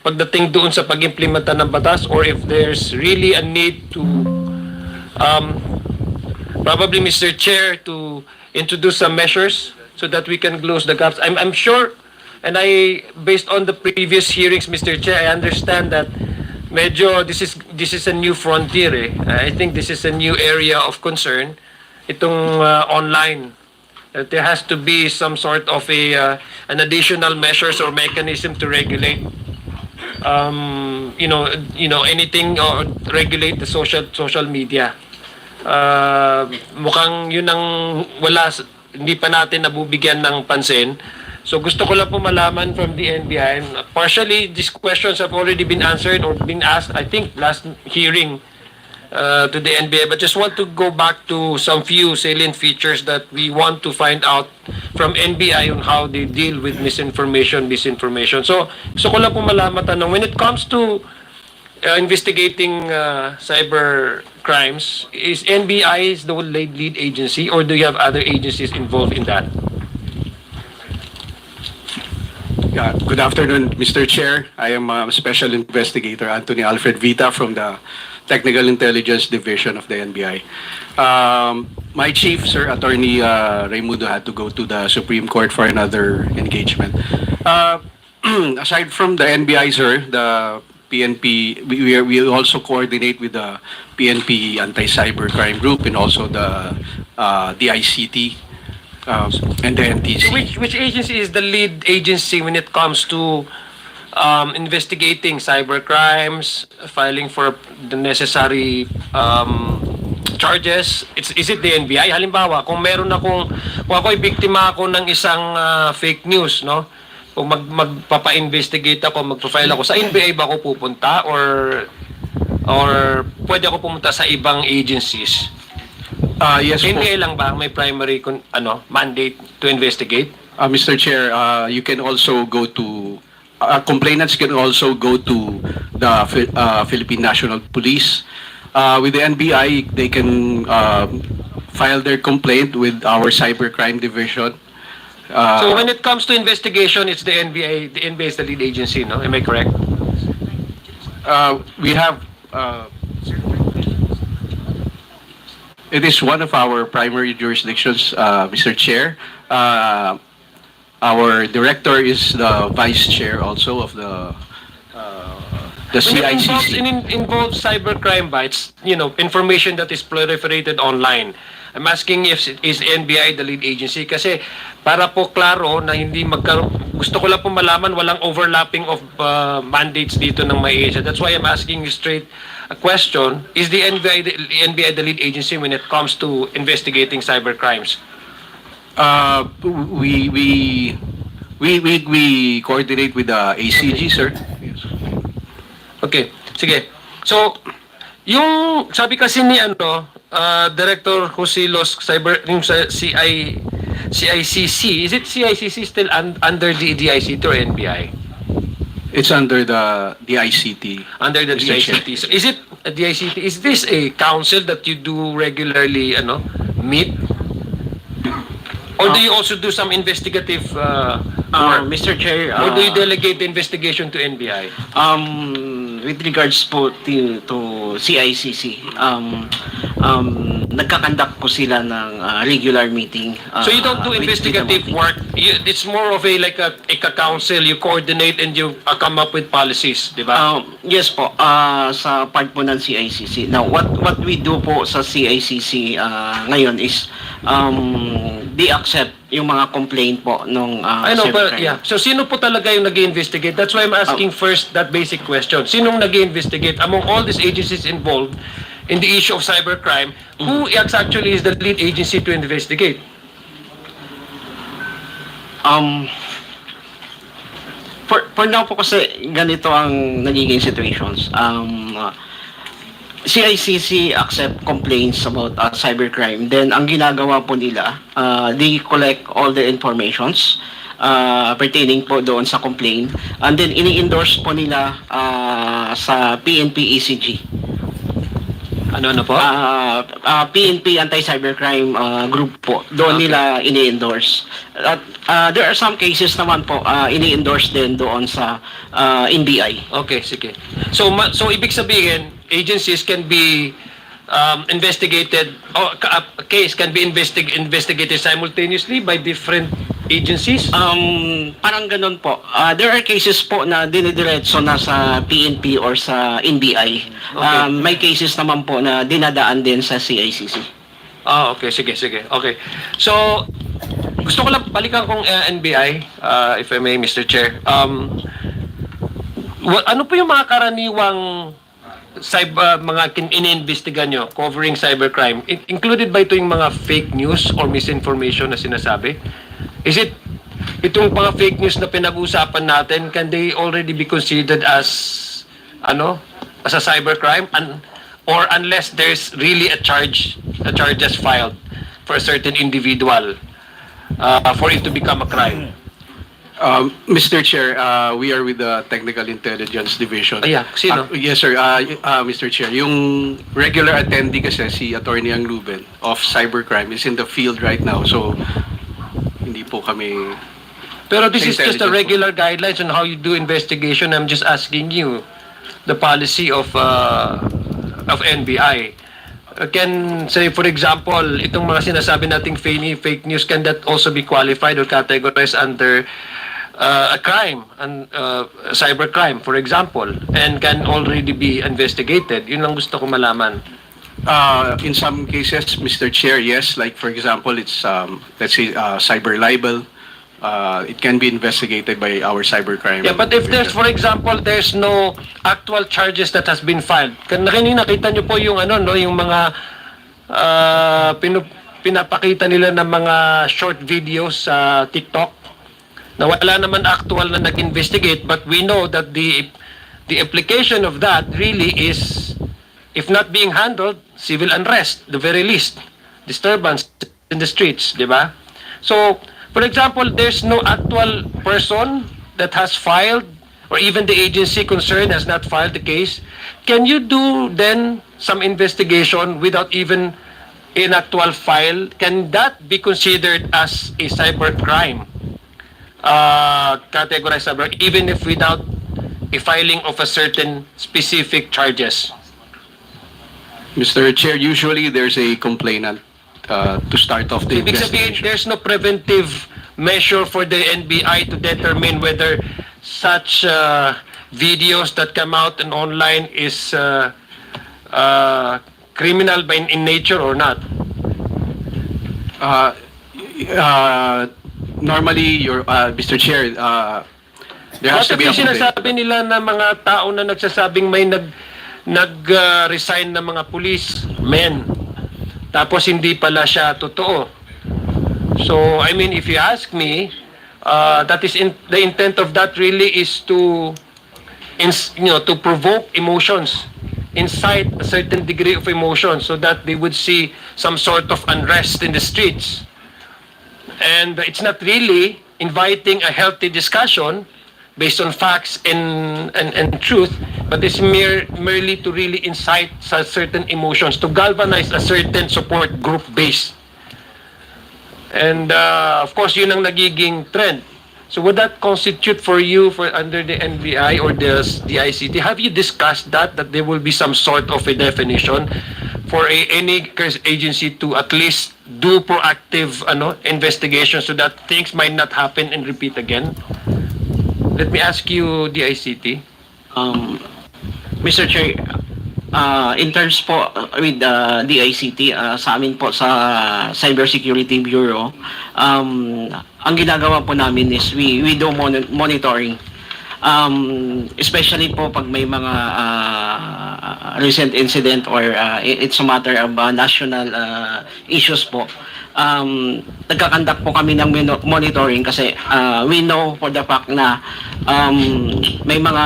pagdating doon sa pag-implementa ng batas, or if there's really a need to probably, Mr. Chair, to introduce some measures so that we can close the gaps. I'm sure, and based on the previous hearings, Mr. Chair, I understand that medyo this is a new frontier. I think this is a new area of concern, itong online. That there has to be some sort of an additional measures or mechanism to regulate anything, or regulate the social media. Mukhang yun ang hindi pa natin nabubigyan ng pansin. So gusto ko lang po malaman from the NBI, and partially these questions have already been answered or been asked, I think, last hearing to the NBI, but just want to go back to some few salient features that we want to find out from NBI on how they deal with misinformation, disinformation. So gusto ko lang po malaman, when it comes to investigating cyber crimes, is NBI the lead agency, or do you have other agencies involved in that? Yeah, good afternoon, Mr. Chair. I am Special Investigator Anthony Alfred Vita from the Technical Intelligence Division of the NBI. My chief, Sir Attorney Raimundo, had to go to the Supreme Court for another engagement. Aside from the NBI, sir, the PNP, we also coordinate with the PNP Anti-Cybercrime Group and also the DICT and the NTC. So which agency is the lead agency when it comes to investigating cyber crimes, filing for the necessary charges? Is it the NBI? Halimbawa, kung ako'y biktima ako ng isang fake news, no? Kung magpapa-investigate ako, magpa-file ako, sa NBI ba ako pupunta, or pwede ako pumunta sa ibang agencies? Yes po. NBI lang ba may primary mandate to investigate? Mr. Chair, you can also go to complainants can also go to the Philippine National Police. With the NBI, they can file their complaint with our cybercrime division. So when it comes to investigation, it's the NBI. The NBI is the lead agency, no? Am I correct? We have. It is one of our primary jurisdictions, Mr. Chair. Our director is the vice chair also of the CICC. When it involves cybercrime bites, information that is proliferated online. I'm asking if is NBI the lead agency, kasi para po klaro na hindi gusto ko lang po malaman walang overlapping of mandates dito ng may agency. That's why I'm asking you straight a question. Is the NBI the lead agency when it comes to investigating cyber crimes? We coordinate with the ACG, sir. Yes. Okay, sige. So, yung sabi kasi ni Director Husilos yung sa CICC, is it CICC still under the DICT or NBI? It's under the DICT. Under the DICT. So is it a DICT? Is this a council that you do regularly meet? Or do you also do some investigative work? Mr. Chair, or do you delegate the investigation to NBI? With regards po to CICC, nagkakandak po sila ng regular meeting. So you don't do investigative work. It's more of a council. You coordinate and you come up with policies, di ba? Yes po, sa part po ng CICC. Now, what we do po sa CICC ngayon is they accept yung mga complaint po nung I know, but yeah. So sino po talaga yung nag-investigate? That's why I'm asking first that basic question. Sinong nag-investigate among all these agencies involved in the issue of cybercrime? Who actually is the lead agency to investigate? For now po kasi ganito ang nagiging situations. CICC accept complaints about cybercrime. Then, ang ginagawa po nila, they collect all the informations pertaining po doon sa complaint. And then, ini-endorse po nila sa PNP ECG. Ano po? PNP Anti-Cybercrime Group po. Doon nila ini-endorse. At there are some cases naman po ini-endorse din doon sa NBI. Okay, sige. So ibig sabihin, agencies can be investigated, or a case can be investigated simultaneously by different agencies? Parang ganun po. There are cases po na dinidiretso na sa PNP or sa NBI. Okay. May cases naman po na dinadaan din sa CICC. Okay, sige. Okay. So, gusto ko lang balikan kong NBI, if I may, Mr. Chair. Ano po yung mga karaniwang mga iniimbestigan nyo covering cybercrime? Included ba ito yung mga fake news or misinformation na sinasabi? Is it itong mga fake news na pinag-uusapan natin, can they already be considered as a cybercrime, or unless there's really a charges filed for a certain individual for it to become a crime? Mr. Chair, we are with the Technical Intelligence Division. Sino? Yes, sir. Mr. Chair, yung regular attendee kasi si Attorney Ang Ruben of Cybercrime is in the field right now. So, hindi po kami... Pero this is just a regular guidelines on how you do investigation. I'm just asking you the policy of NBI. Can say, for example, itong mga sinasabi nating fake news, can that also be qualified or categorized under a crime, and cybercrime, for example, and can already be investigated? Yun lang gusto ko malaman. In some cases, Mr. Chair, yes. Like, for example, it's, let's say, cyber libel. It can be investigated by our cybercrime. Yeah, but if there's, for example, there's no actual charges that has been filed. Kanina nakita niyo po yung yung mga pinapakita nila ng mga short videos sa TikTok na wala naman actual na nag-investigate, but we know that the application of that really is, if not being handled, civil unrest, the very least, disturbance in the streets, di ba? So, for example, there's no actual person that has filed, or even the agency concerned has not filed the case. Can you do then some investigation without even an actual file? Can that be considered as a cybercrime? Categorized cyber, even if without a filing of a certain specific charges? Mr. Chair, usually there's a complainant to start off the Ibig sabihin, investigation. there's no preventive measure for the NBI to determine whether such videos that come out and online is criminal in nature or not? Normally, Mr. Chair, there has to be a Bakit yung sinasabi nila na mga tao na nagsasabing may nag-resign na mga police men, tapos hindi pala siya totoo? So, I mean, if you ask me, that is the intent of that really is to provoke emotions, incite a certain degree of emotion, so that they would see some sort of unrest in the streets. And it's not really inviting a healthy discussion based on facts and truth, but it's merely to really incite certain emotions, to galvanize a certain support group base. And of course, yun ang nagiging trend. So would that constitute for you under the NBI or the ICT? Have you discussed that there will be some sort of a definition for any agency to at least do proactive investigation so that things might not happen and repeat again? Let me ask you, the ICT. Mr. Chair, in terms po with the ICT, sa amin po sa Cybersecurity Bureau, ang ginagawa po namin is we do monitoring. Especially po pag may mga recent incident or it's a matter of national issues po. Nagkakandak po kami ng monitoring kasi we know for the fact na may mga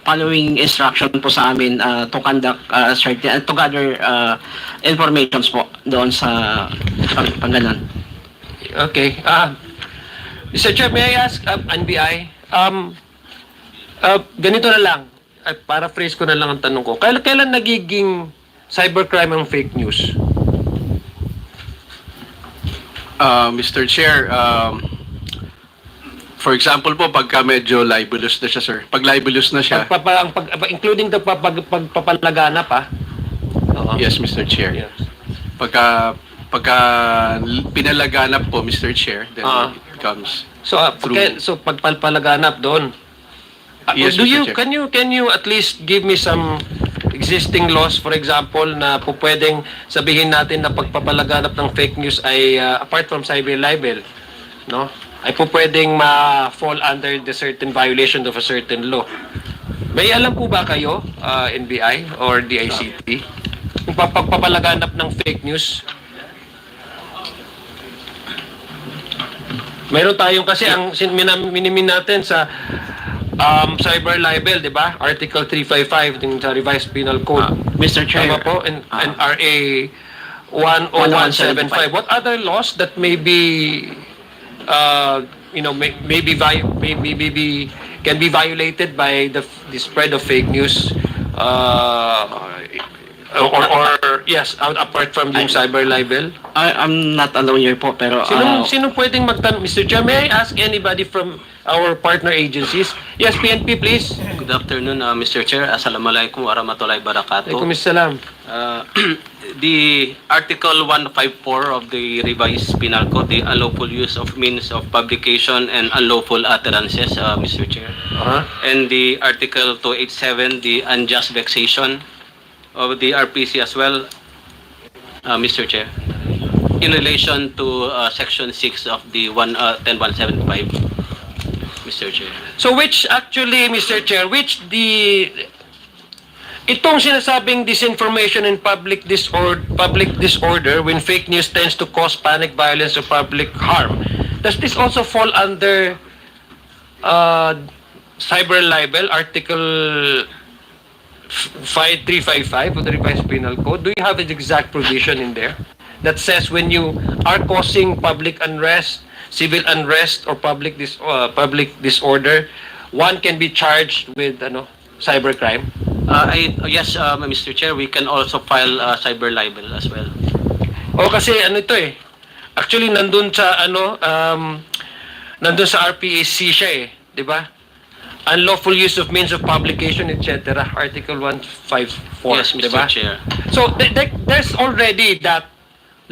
following instruction po sa amin to conduct certain, to gather informations po doon sa pangganan. Okay. Mr. Chair, may I ask NBI? Ganito na lang. Paraphrase ko na lang ang tanong ko. Kailan nagiging cybercrime ang fake news? Mr. Chair, for example po, pagka medyo libelous na siya, sir. Pag libelous na siya, Including the pagpapalaganap, Oo. yes, Mr. Chair. Yes. Pagka pinalaganap po, Mr. Chair, then it becomes So, pagpapalaganap doon. Yes, Mr. Chair. Can you at least give me some existing laws, for example, na po pwedeng sabihin natin na pagpapalaganap ng fake news ay apart from cyber libel, no? Ay po pwedeng ma-fall under the certain violation of a certain law. May alam po ba kayo, NBI or DICT, kung pagpapalaganap ng fake news? Meron tayong kasi ang minimin natin sa cyber libel, di ba? Article 355 ng sa Revised Penal Code. Mr. Chair. Tama po? And RA 10175. What other laws that may be can be violated by the spread of fake news or yes, apart from yung cyber libel? I'm not alone here po, pero Sino pwedeng magtanong? Mr. Chair, may I ask anybody from our partner agencies? Yes, PNP, please. Good afternoon, Mr. Chair. Assalamualaikum warahmatullahi wabarakatuh. Alaikum assalam. The Article 154 of the Revised Penal Code, the unlawful use of means of publication and unlawful utterances, Mr. Chair. And the Article 287, the unjust vexation of the RPC as well, Mr. Chair, in relation to Section 6 of the 10175, Mr. Chair. So which actually, Mr. Chair, itong sinasabing disinformation and public disorder when fake news tends to cause panic, violence, or public harm, does this also fall under cyber libel, Article 5355 of the Revised Penal Code? Do you have an exact provision in there that says when you are causing public unrest, civil unrest, or public disorder, one can be charged with cybercrime? Yes, Mr. Chair, we can also file cyber libel as well. Kasi ito actually nandun sa RPAC siya di ba? Unlawful use of means of publication, etc. Article 154. Yes, Mr. Chair. So there's already that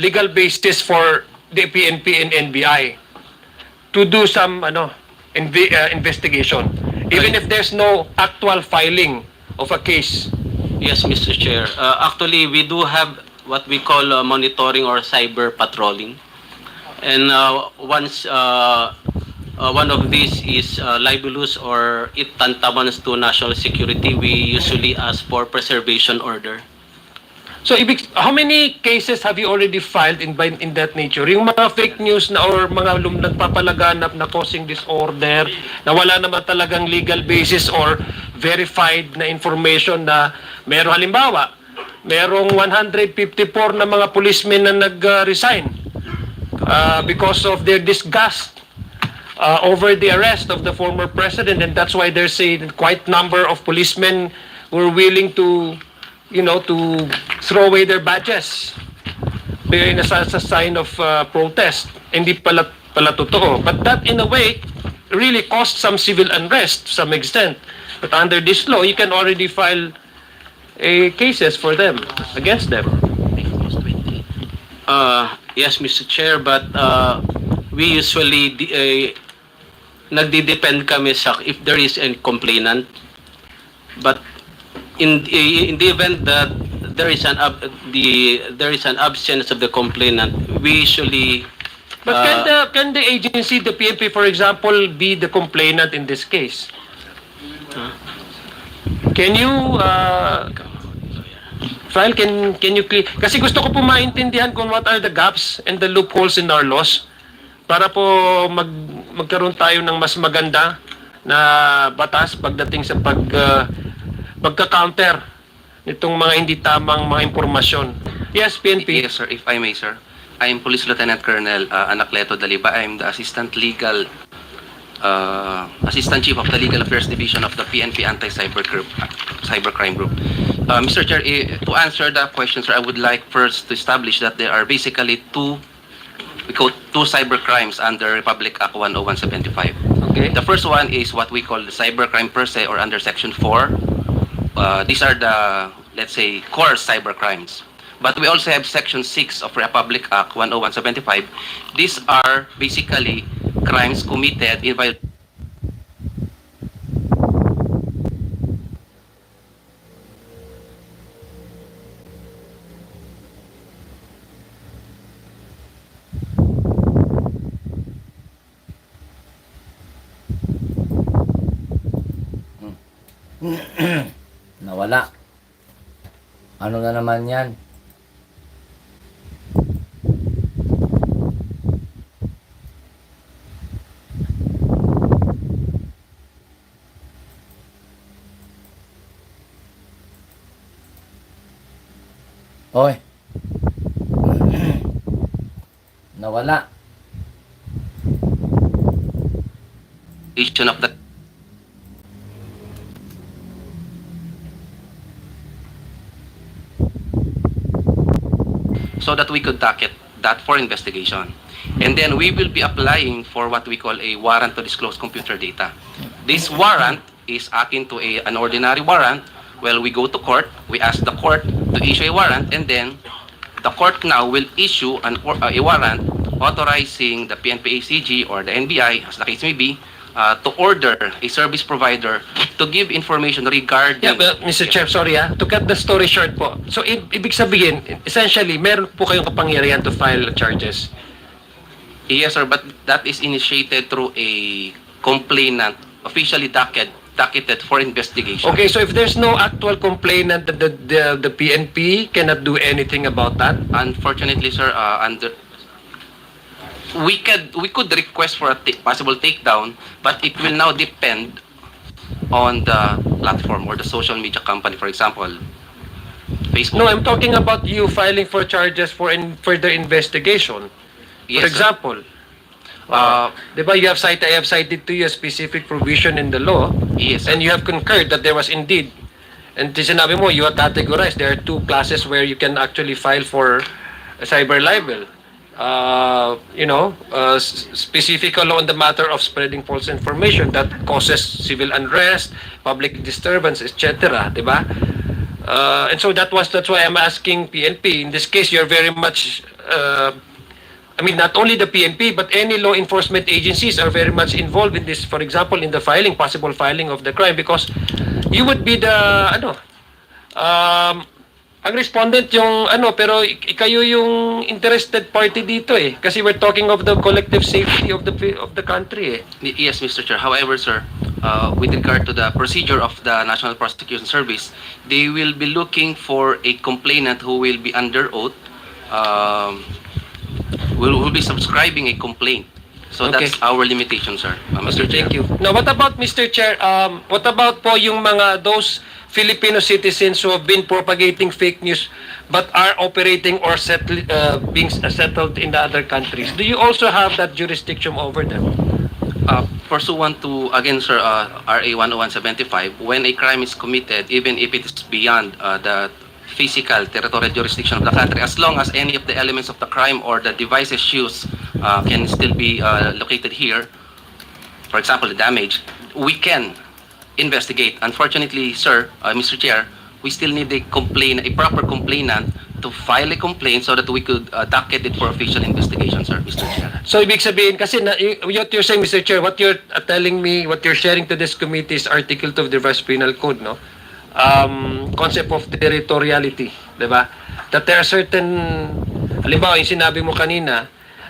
legal basis for the PNP and NBI to do some investigation, even if there's no actual filing of a case. Yes, Mr. Chair. Actually, we do have what we call monitoring or cyber patrolling. And once one of these is libelous or it tantamount to national security, we usually ask for preservation order. So, how many cases have you already filed in that nature? Yung mga fake news na or mga nagpapalaganap na causing disorder, na wala naman talagang legal basis or verified na information na halimbawa, merong 154 na mga policemen na nag-resign because of their disgust over the arrest of the former president, and that's why there's a quite number of policemen who are willing to to throw away their badges as a sign of protest. Hindi pala totoo. But that, in a way, really caused some civil unrest to some extent. But under this law, you can already file cases for them, against them. Yes, Mr. Chair, but we usually nagdi-depend kami sa if there is a complainant. But in the event that there is an absence of the complainant, we usually. But can the agency, the PNP, for example, be the complainant in this case? Can you file? Can you clear? Kasi gusto ko po maintindihan kung what are the gaps and the loopholes in our laws para po magkaroon tayo ng mas maganda na batas pagdating sa magka-counter nitong mga hindi tamang mga impormasyon. Yes, PNP. Yes, sir. If I may, sir. I am Police Lieutenant Colonel Anacleto Daliba. I am the Assistant Chief of the Legal Affairs Division of the PNP Cybercrime Group. Mr. Chair, to answer that question, sir, I would like first to establish that there are basically two cybercrimes under Republic Act 10175. Okay. The first one is what we call the cybercrime per se, or under Section 4. These are the, let's say, core cybercrimes. But we also have Section 6 of Republic Act 10175. These are basically crimes committed in violation. Nawala. Ano na naman yan? Hoy. Nawala. Of the so that we could docket that for investigation. And then we will be applying for what we call a warrant to disclose computer data. This warrant is akin to an ordinary warrant. Well, we go to court, we ask the court to issue a warrant, and then the court now will issue a warrant authorizing the PNP-ACG or the NBI, as the case may be, to order a service provider to give information regarding... Yeah, but Mr. Chair, sorry to cut the story short po. So, ibig sabihin, essentially, meron po kayong kapangyarihan to file charges. Yes, sir, but that is initiated through a complainant, officially docketed for investigation. Okay, so if there's no actual complainant, the PNP cannot do anything about that? Unfortunately, sir, we could request for a possible takedown, but it will now depend on the platform or the social media company, for example, Facebook. No, I'm talking about you filing for charges for further investigation. Yes, For sir. example, diba I have cited to you a specific provision in the law, Yes, sir. and you have concurred that there was indeed, and sinabi mo, you have categorized, there are two classes where you can actually file for a cyber libel. Specifically on the matter of spreading false information that causes civil unrest, public disturbance, etc. Diba? And so that's why I'm asking PNP. In this case, you're very much, not only the PNP, but any law enforcement agencies are very much involved in this. For example, in the possible filing of the crime, because you would be the, ang respondent yung pero kayo yung interested party dito kasi we're talking of the collective safety of the country Yes, Mr. Chair. However, sir, with regard to the procedure of the National Prosecution Service, they will be looking for a complainant who will be under oath, will be subscribing a complaint. So Okay. that's our limitation, sir. Mr. Chair. Thank you. Now, what about, Mr. Chair, what about po yung those Filipino citizens who have been propagating fake news but are operating or being settled in the other countries? Do you also have that jurisdiction over them? Pursuant to, again, sir, RA 10175, when a crime is committed, even if it is beyond the physical territorial jurisdiction of the country, as long as any of the elements of the crime or the devices used can still be located here, for example, the damage, we can investigate. Unfortunately, sir, Mr. Chair, we still need a proper complainant to file a complaint so that we could docket it for official investigation, sir, Mr. Chair. So, ibig sabihin, kasi what you're saying, Mr. Chair, what you're telling me, what you're sharing to this committee is Article 2 of the Revised Penal Code, no? Concept of territoriality, diba? That there are certain, halimbawa, yung sinabi mo kanina,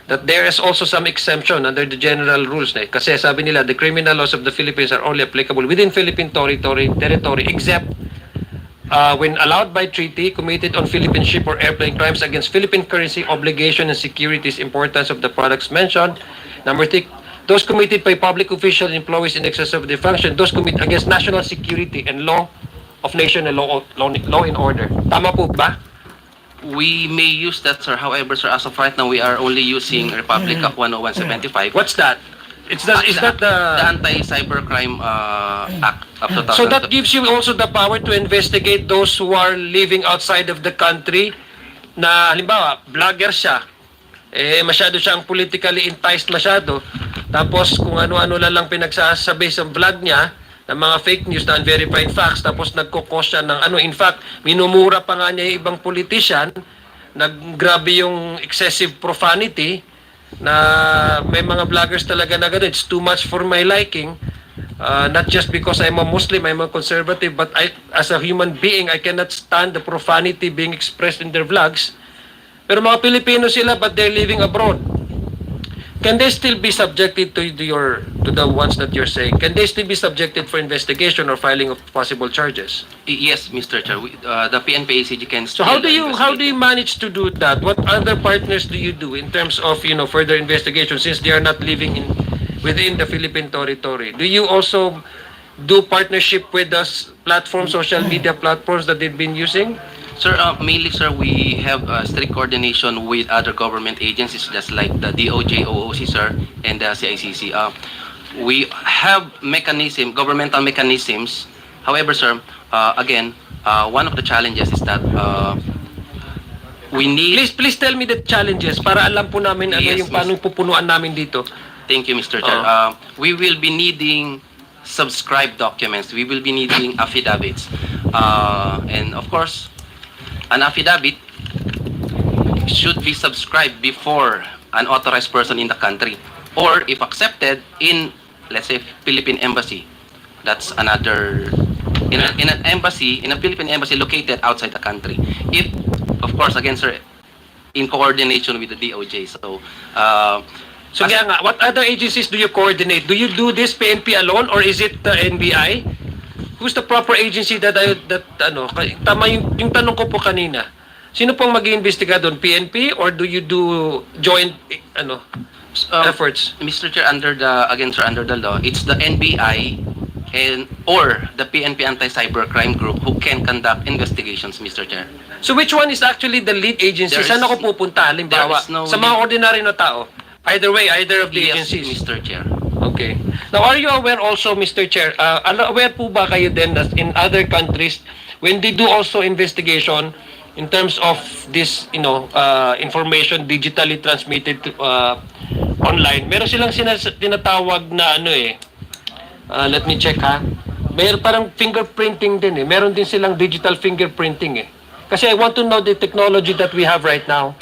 that there is also some exemption under the general rules. Kasi sabi nila, the criminal laws of the Philippines are only applicable within Philippine territory except when allowed by treaty, committed on Philippine ship or airplane, crimes against Philippine currency, obligation and securities, importance of the products mentioned. Number 3, those committed by public officials, employees in excess of their function, those committed against national security and law of nation and law and order. Tama po ba? We may use that, sir. However, sir, as of right now, we are only using Republic Act 10175. What's that? Is that the the... Anti-Cybercrime Act of 2000? So that gives you also the power to investigate those who are living outside of the country na halimbawa, vlogger siya, masyado siyang politically enticed masyado, tapos kung ano-ano lang pinagsasabi sa vlog niya, ng mga fake news na unverified facts, tapos nagkukos siya ng in fact, minumura pa nga niya yung ibang politician, naggrabe yung excessive profanity, na may mga vloggers talaga na gano'n, it's too much for my liking, not just because I'm a Muslim, I'm a conservative, but as a human being, I cannot stand the profanity being expressed in their vlogs. Pero mga Pilipino sila, but they're living abroad. Can they still be subjected to the ones that you're saying? Can they still be subjected for investigation or filing of possible charges? Yes, Mr. Chair. The PNP-ACG can So how do you manage to do that? What other partners do you do in terms of further investigation since they are not living within the Philippine territory? Do you also do partnership with the social media platforms that they've been using? Sir, mainly, sir, we have strict coordination with other government agencies just like the DOJ, OOC, sir, and the CICC. We have governmental mechanisms. However, sir, again, one of the challenges is that we need... Please tell me the challenges para alam po namin yung paano pupunuan namin dito. Thank you, Mr. Chair. We will be needing subscribed documents. We will be needing affidavits. And of course, an affidavit should be subscribed before an authorized person in the country, or if accepted in, let's say, Philippine embassy. That's another in a Philippine embassy located outside the country. If, of course, again, sir, in coordination with the DOJ. So kaya nga, what other agencies do you coordinate? Do you do this PNP alone, or is it the NBI? Who's the proper agency tama yung tanong ko po kanina. Sino pong mag-iimbestiga doon? PNP, or do you do joint efforts? Mr. Chair, under the law, it's the NBI or the PNP Anti-Cybercrime Group who can conduct investigations, Mr. Chair. So which one is actually the lead agency? Saan ako pupunta? Halimbawa, sa mga ordinary na tao? Either way, either of the agencies? Yes, Mr. Chair. Okay. Now, are you aware also, Mr. Chair, aware po ba kayo din that in other countries, when they do also investigation in terms of this, information digitally transmitted online, meron silang tinatawag na let me check ha. Meron parang fingerprinting din Meron din silang digital fingerprinting Kasi I want to know the technology that we have right now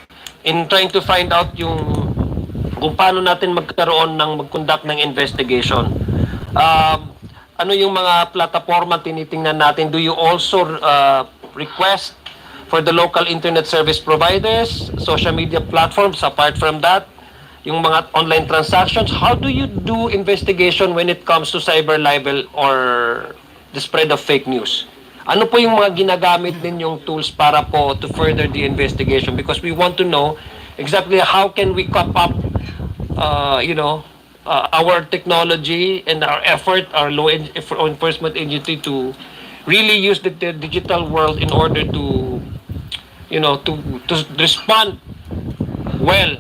in trying to find out kung paano natin mag-conduct ng investigation. Ano yung mga plataforma tinitingnan natin? Do you also request for the local internet service providers, social media platforms, apart from that, yung mga online transactions? How do you do investigation when it comes to cyber libel or the spread of fake news? Ano po yung mga ginagamit ninyong tools para po to further the investigation? Because we want to know exactly how can we cop up our technology and our effort, our law enforcement agency to really use the digital world in order to respond well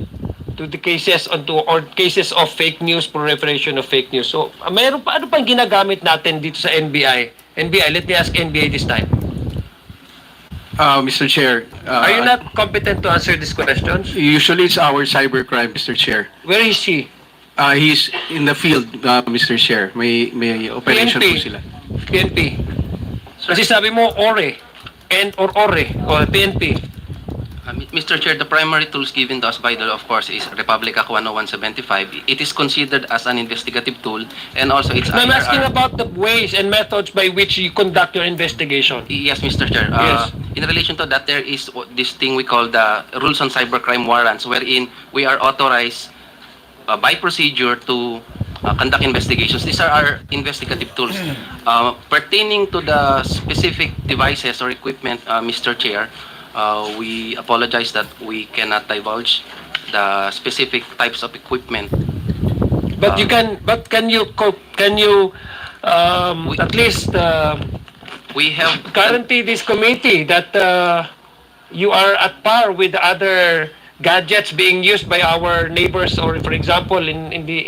to the cases or cases of fake news, proliferation of fake news. So, ano pang ginagamit natin dito sa NBI? NBI, let me ask NBI this time. Mr. Chair. Are you not competent to answer these questions? Usually it's our cybercrime, Mr. Chair. Where is he? He's in the field, Mr. Chair. May operation po sila. PNP. Kasi sabi mo, ORE. Or PNP. Mr. Chair, the primary tools given to us by the, of course, is Republic Act 10175. It is considered as an investigative tool, and also it's... I'm asking about the ways and methods by which you conduct your investigation. Yes, Mr. Chair. Yes. In relation to that, there is this thing we call the rules on cybercrime warrants, wherein we are authorized by procedure to conduct investigations. These are our investigative tools. Pertaining to the specific devices or equipment, Mr. Chair, we apologize that we cannot divulge the specific types of equipment. But can you at least We have guarantee this committee that you are at par with the other gadgets being used by our neighbors, or for example in the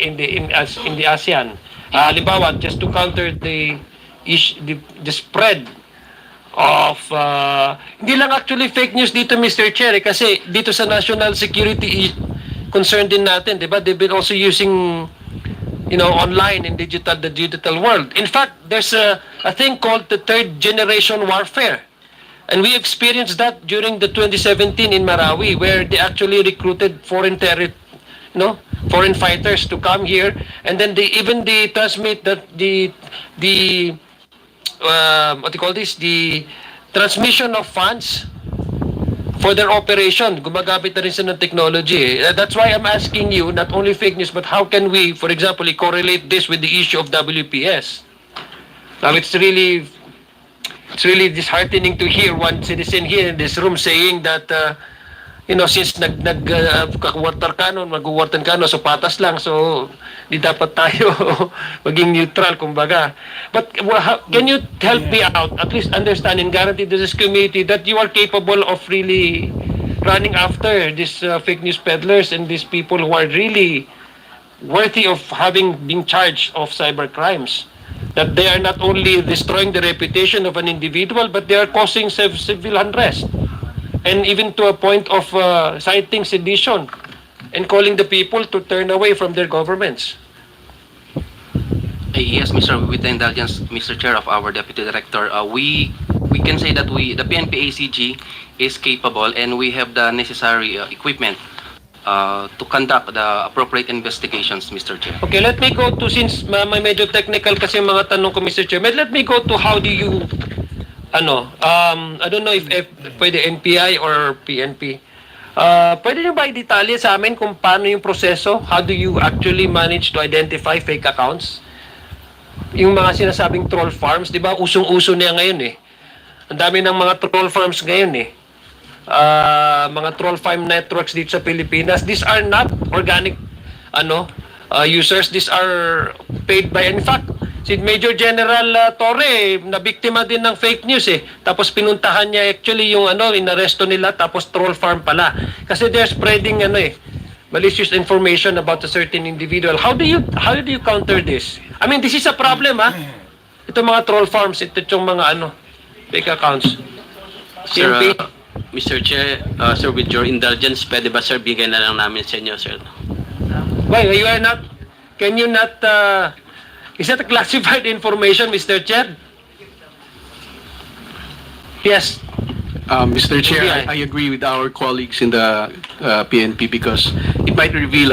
ASEAN. Halimbawa, just to counter the spread of hindi lang actually fake news dito, Mr. Chair, kasi dito sa national security concern din natin, 'di ba? They've been also using online in the digital world. In fact, there's a thing called the third generation warfare. And we experienced that during the 2017 in Marawi, where they actually recruited foreign fighters to come here, and then they transmit that the transmission of funds for their operation. Gumagamit na rin sila ng technology. That's why I'm asking you, not only fake news, but how can we, for example, correlate this with the issue of WPS? Now, it's really disheartening to hear one citizen here in this room saying that, since mag-water cannon, so patas lang, so di dapat tayo maging neutral, kumbaga. But can you help me out, at least understand and guarantee to this committee that you are capable of really running after these fake news peddlers and these people who are really worthy of being charged of cyber crimes? That they are not only destroying the reputation of an individual, but they are causing civil unrest. And even to a point of citing sedition and calling the people to turn away from their governments. Yes, with the indulgence, Mr. Chair, of our Deputy Director, we can say that the PNP-ACG is capable and we have the necessary equipment to conduct the appropriate investigations, Mr. Chair. Okay, let me go to, since may medyo technical kasi mga tanong ko, Mr. Chair, let me go to how do you, I don't know if pwede NPI or PNP. Pwede nyo ba i-detalye sa amin kung paano yung proseso? How do you actually manage to identify fake accounts? Yung mga sinasabing troll farms, di ba? Usong-uso na ngayon eh. Ang dami ng mga troll farms ngayon eh. Mga troll farm networks dito sa Pilipinas. These are not organic users. These are paid by, in fact, si Major General Torre, nabiktima din ng fake news eh. Tapos pinuntahan niya actually yung inaresto nila, tapos troll farm pala. Kasi they're spreading malicious information about a certain individual. How do you counter this? I mean, this is a problem Ito mga troll farms, ito yung mga fake accounts. Sir, Mr. Chair, sir, with your indulgence, pwede ba sir, bigyan na lang namin sa inyo, sir? Why, can you not, is that a classified information, Mr. Chair? Yes. Mr. Chair, I agree with our colleagues in the PNP because it might reveal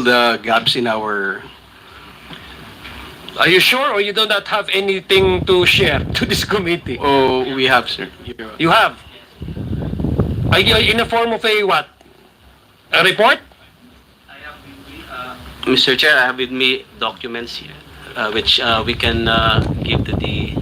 the gaps in our. Are you sure, or you do not have anything to share to this committee? Oh, we have, sir. You have? Are you in the form of a what? A report? Mr. Chair, I have with me documents here, which we can give to the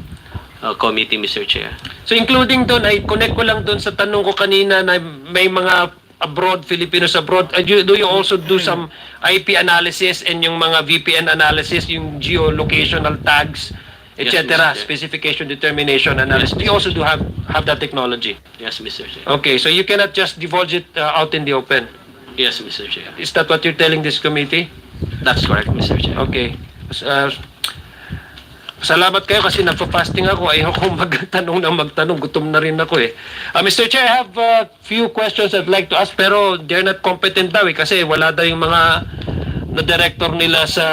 committee, Mr. Chair. So including doon, ay connect ko lang doon sa tanong ko kanina na may mga abroad, Filipinos abroad. Do you also do some IP analysis and yung mga VPN analysis, yung geolocational tags, etc., Yes, specification determination analysis? Do you also do have that technology? Yes, Mr. Chair. Okay, so you cannot just divulge it out in the open. Yes, Mr. Chair. Is that what you're telling this committee? That's correct, Mr. Chair. Okay. Salamat kayo kasi nagpa-fasting ako. Ayaw ko magtanong. Gutom na rin ako eh. Mr. Chair, I have a few questions I'd like to ask pero they're not competent daw eh kasi wala daw yung mga na-director nila sa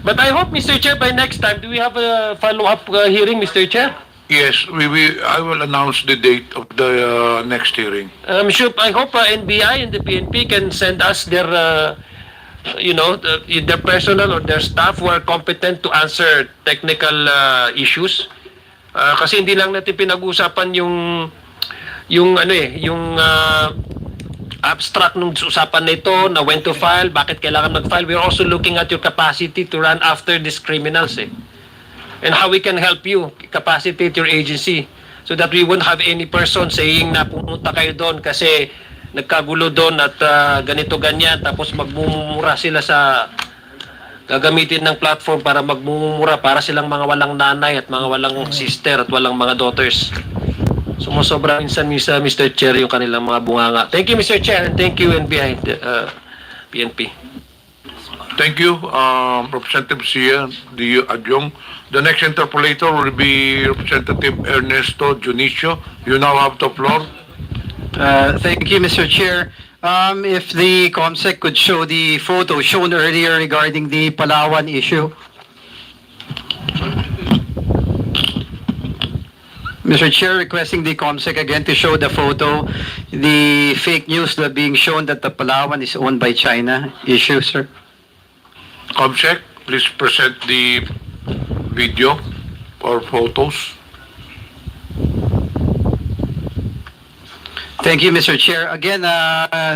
But I hope, Mr. Chair, by next time, do we have a follow-up hearing, Mr. Chair? Yes, I will announce the date of the next hearing. I hope NBI and the PNP can send us their their personnel or their staff who are competent to answer technical issues. Kasi hindi lang natin pinag-usapan yung abstract nung usapan na ito, na when to file, bakit kailangan mag-file. We're also looking at your capacity to run after these criminals and how we can help you capacitate your agency so that we won't have any person saying na pumunta kayo doon kasi nagkagulo doon at ganito ganyan tapos magmumura sila sa gagamitin ng platform para magmumura para silang mga walang nanay at mga walang sister at walang mga daughters. Sumusobra minsan Mr. Chair yung kanilang mga bunganga. Thank you Mr. Chair and thank you NBI PNP. Thank you, Representative Sia, the adjunct. The next interpolator will be Representative Ernesto Junicio. You now have the floor. Thank you, Mr. Chair. If the COMSEC could show the photo shown earlier regarding the Palawan issue. Mr. Chair, requesting the COMSEC again to show the photo, the fake news that being shown that the Palawan is owned by China issue, sir. COMSEC, please present the video or photos. Thank you, Mr. Chair. Again,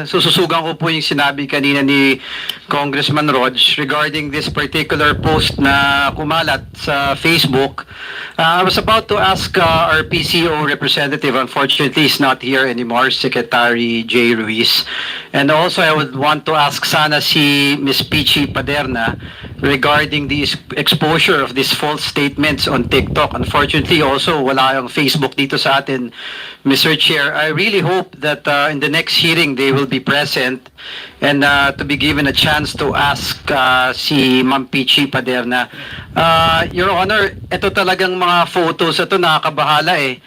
sususugan ko po yung sinabi kanina ni Congressman Rog regarding this particular post na kumalat sa Facebook. I was about to ask our PCO representative, unfortunately he's not here anymore, Secretary J. Ruiz. And also I would want to ask sana si Ms. Pichi Paderna regarding the exposure of these false statements on TikTok. Unfortunately, also wala yung Facebook dito sa atin, Mr. Chair. I really hope that in the next hearing they will be present and to be given a chance to ask si Ma'am Pichi Paderna. Your Honor, ito talagang mga photos, ito nakakabahala eh.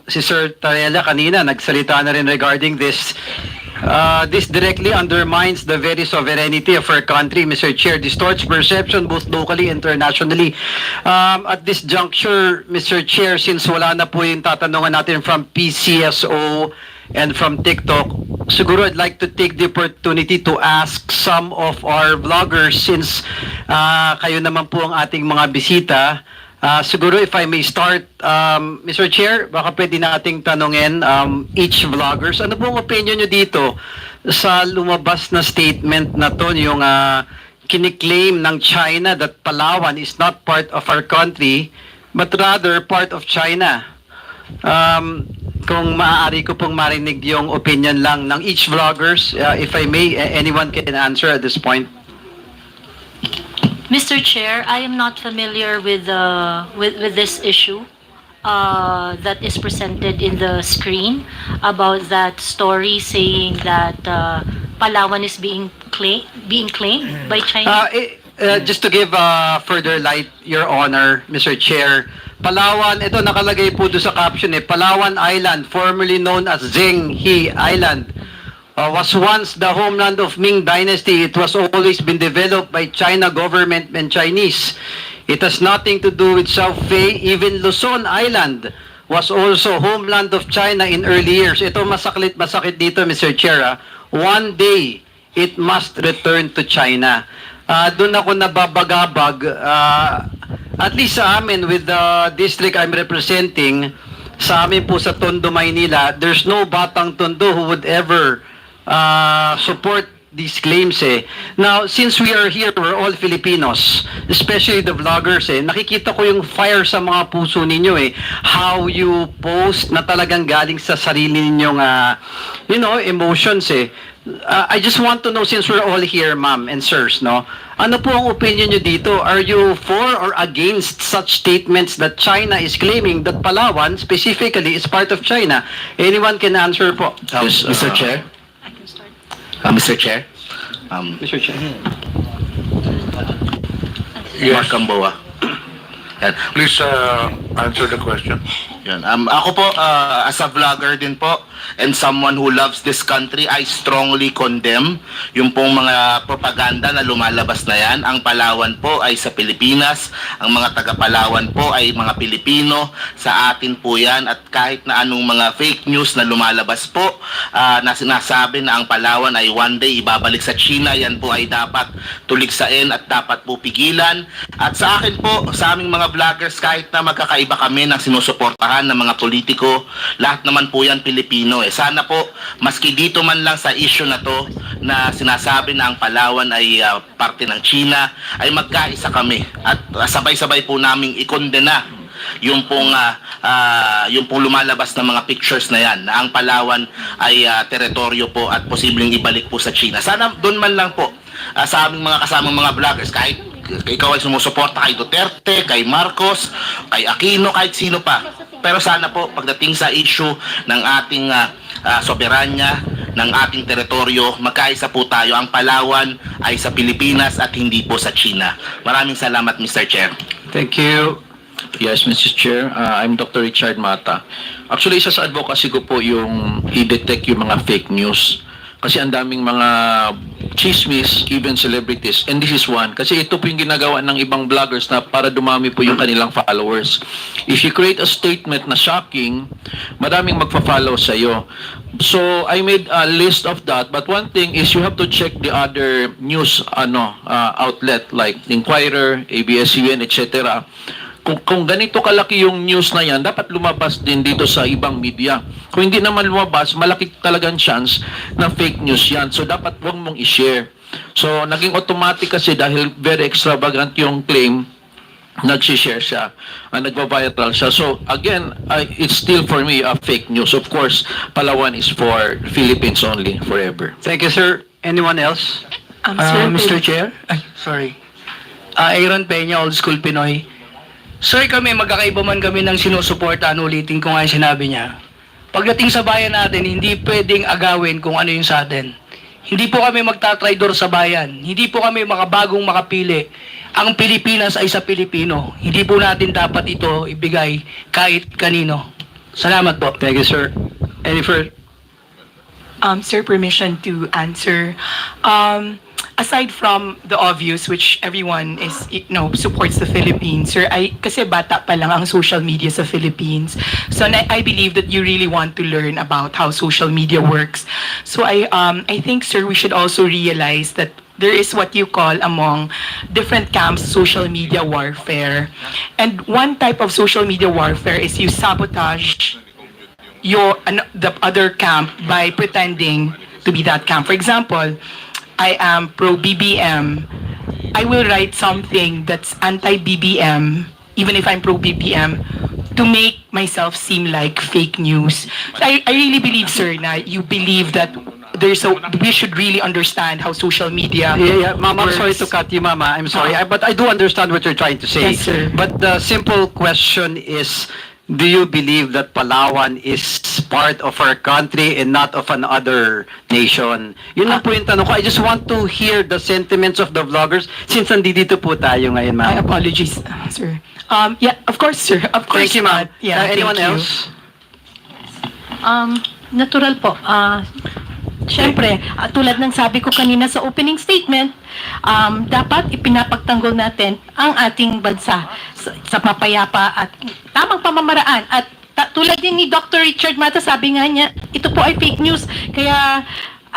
Si Sir Tarela kanina nagsalita na rin regarding this. This directly undermines the very sovereignty of our country, Mr. Chair, distorts perception both locally and internationally. At this juncture, Mr. Chair, since wala na po yung tatanungan natin from PCSO and from TikTok, siguro I'd like to take the opportunity to ask some of our vloggers since kayo naman po ang ating mga bisita. Siguro if I may start, Mr. Chair, baka pwede nating tanungin each vloggers, ano pong opinion nyo dito sa lumabas na statement na to, yung kiniklaim ng China that Palawan is not part of our country, but rather part of China. Kung maaari ko pong marinig yung opinion lang ng each vloggers, if I may, anyone can answer at this point. Mr. Chair, I am not familiar with this issue that is presented in the screen about that story saying that Palawan is being claimed by China. Just to give further light, Your Honor, Mr. Chair, Palawan, ito nakalagay po doon sa caption eh, Palawan Island, formerly known as Zhenghe Island, was once the homeland of Ming Dynasty. It was always been developed by China government and Chinese. It has nothing to do with South Fei. Even Luzon Island was also homeland of China in early years. Ito masakit dito, Mr. Chair. One day, it must return to China. Doon ako nababagabag, at least sa amin with the district I'm representing, sa amin po sa Tondo, Maynila, there's no batang Tondo who would ever support these claims eh. Now, since we are here, we're all Filipinos, especially the vloggers eh, nakikita ko yung fire sa mga puso ninyo eh. How you post na talagang galing sa sarili ninyong, emotions eh. I just want to know, since we're all here, ma'am and sirs, no? Ano po ang opinion nyo dito? Are you for or against such statements that China is claiming that Palawan specifically is part of China? Anyone can answer po. Mr. Chair? Mr. Chair? Mr. Chair. Yes. Mark Gamboa. Yan. Please answer the question. Yan. Ako po, as a vlogger din po, and someone who loves this country, I strongly condemn yung pong mga propaganda na lumalabas na yan. Ang Palawan po ay sa Pilipinas, ang mga taga-Palawan po ay mga Pilipino, sa atin po yan, at kahit na anong mga fake news na lumalabas po, na sinasabi na ang Palawan ay one day ibabalik sa China, yan po ay dapat tuligsain at dapat po pigilan. At sa akin po, sa aming mga vloggers, kahit na magkakaiba kami ng sinusuportahan ng mga politiko, lahat naman po yan Pilipino. Sana po, maski dito man lang sa issue na to na sinasabi na ang Palawan ay parte ng China, ay magkaisa kami at sabay-sabay po naming ikondena yung pong lumalabas na mga pictures na yan na ang Palawan ay teritoryo po at posibleng ibalik po sa China. Sana doon man lang po sa aming mga kasamang mga vloggers, kahit ikaw ay sumusuporta kay Duterte, kay Marcos, kay Aquino, kahit sino pa. Pero sana po, pagdating sa issue ng ating soberanya, ng ating teritoryo, magkaisa po tayo. Ang Palawan ay sa Pilipinas at hindi po sa China. Maraming salamat, Mr. Chair. Thank you. Yes, Mr. Chair. I'm Dr. Richard Mata. Actually, isa sa advocacy ko po yung i-detect yung mga fake news. Kasi ang daming mga chismis, even celebrities. And this is one. Kasi ito po yung ginagawa ng ibang vloggers na para dumami po yung kanilang followers. If you create a statement na shocking, madaming magpa-follow sa iyo. So, I made a list of that. But one thing is you have to check the other news outlet like Inquirer, ABS-CBN, etc. Kung ganito kalaki yung news na yan, dapat lumabas din dito sa ibang media. Kung hindi naman lumabas, malaki talagang chance na fake news yan. So, dapat huwag mong i-share. So, naging automatic kasi dahil very extravagant yung claim, nag-share siya, nagba-viral siya. So, again, it's still for me a fake news. Of course, Palawan is for Philippines only, forever. Thank you, sir. Anyone else? Mr. Chair? Ay, sorry. Aaron Peña, Old School Pinoy. Sir, kami, magkakaiba man kami ng sinusuportahan, ulitin ko nga yung sinabi niya. Pagdating sa bayan natin, hindi pwedeng agawin kung ano yung sa atin. Hindi po kami magtatraidor sa bayan. Hindi po kami makabagong makapili. Ang Pilipinas ay sa Pilipino. Hindi po natin dapat ito ibigay kahit kanino. Salamat po. Thank you, sir. Any further? Sir, permission to answer. Aside from the obvious, which everyone is, supports the Philippines, sir, kasi bata pa lang ang social media sa Philippines. So I believe that you really want to learn about how social media works. So I think, sir, we should also realize that there is what you call among different camps social media warfare. And one type of social media warfare is you sabotage the other camp by pretending to be that camp. For example, I am pro-BBM. I will write something that's anti-BBM, even if I'm pro-BBM, to make myself seem like fake news. I really believe, sir, na you believe that we should really understand how social media Mama, I'm works. sorry to cut you, Mama. I'm sorry. But I do understand what you're trying to say. Yes, sir. But the simple question is, do you believe that Palawan is part of our country and not of another nation? Yun lang po yung tanong ko. I just want to hear the sentiments of the vloggers since nandito po tayo ngayon, ma'am. My apologies, sir. Yeah, of course, sir. Of course. Thank you, ma'am. Yeah, Anyone thank you. else? Natural po. Siyempre, tulad ng sabi ko kanina sa opening statement, dapat ipinapagtanggol natin ang ating bansa sa mapayapa at tamang pamamaraan. At tulad din ni Dr. Richard Mata, sabi nga niya, ito po ay fake news. Kaya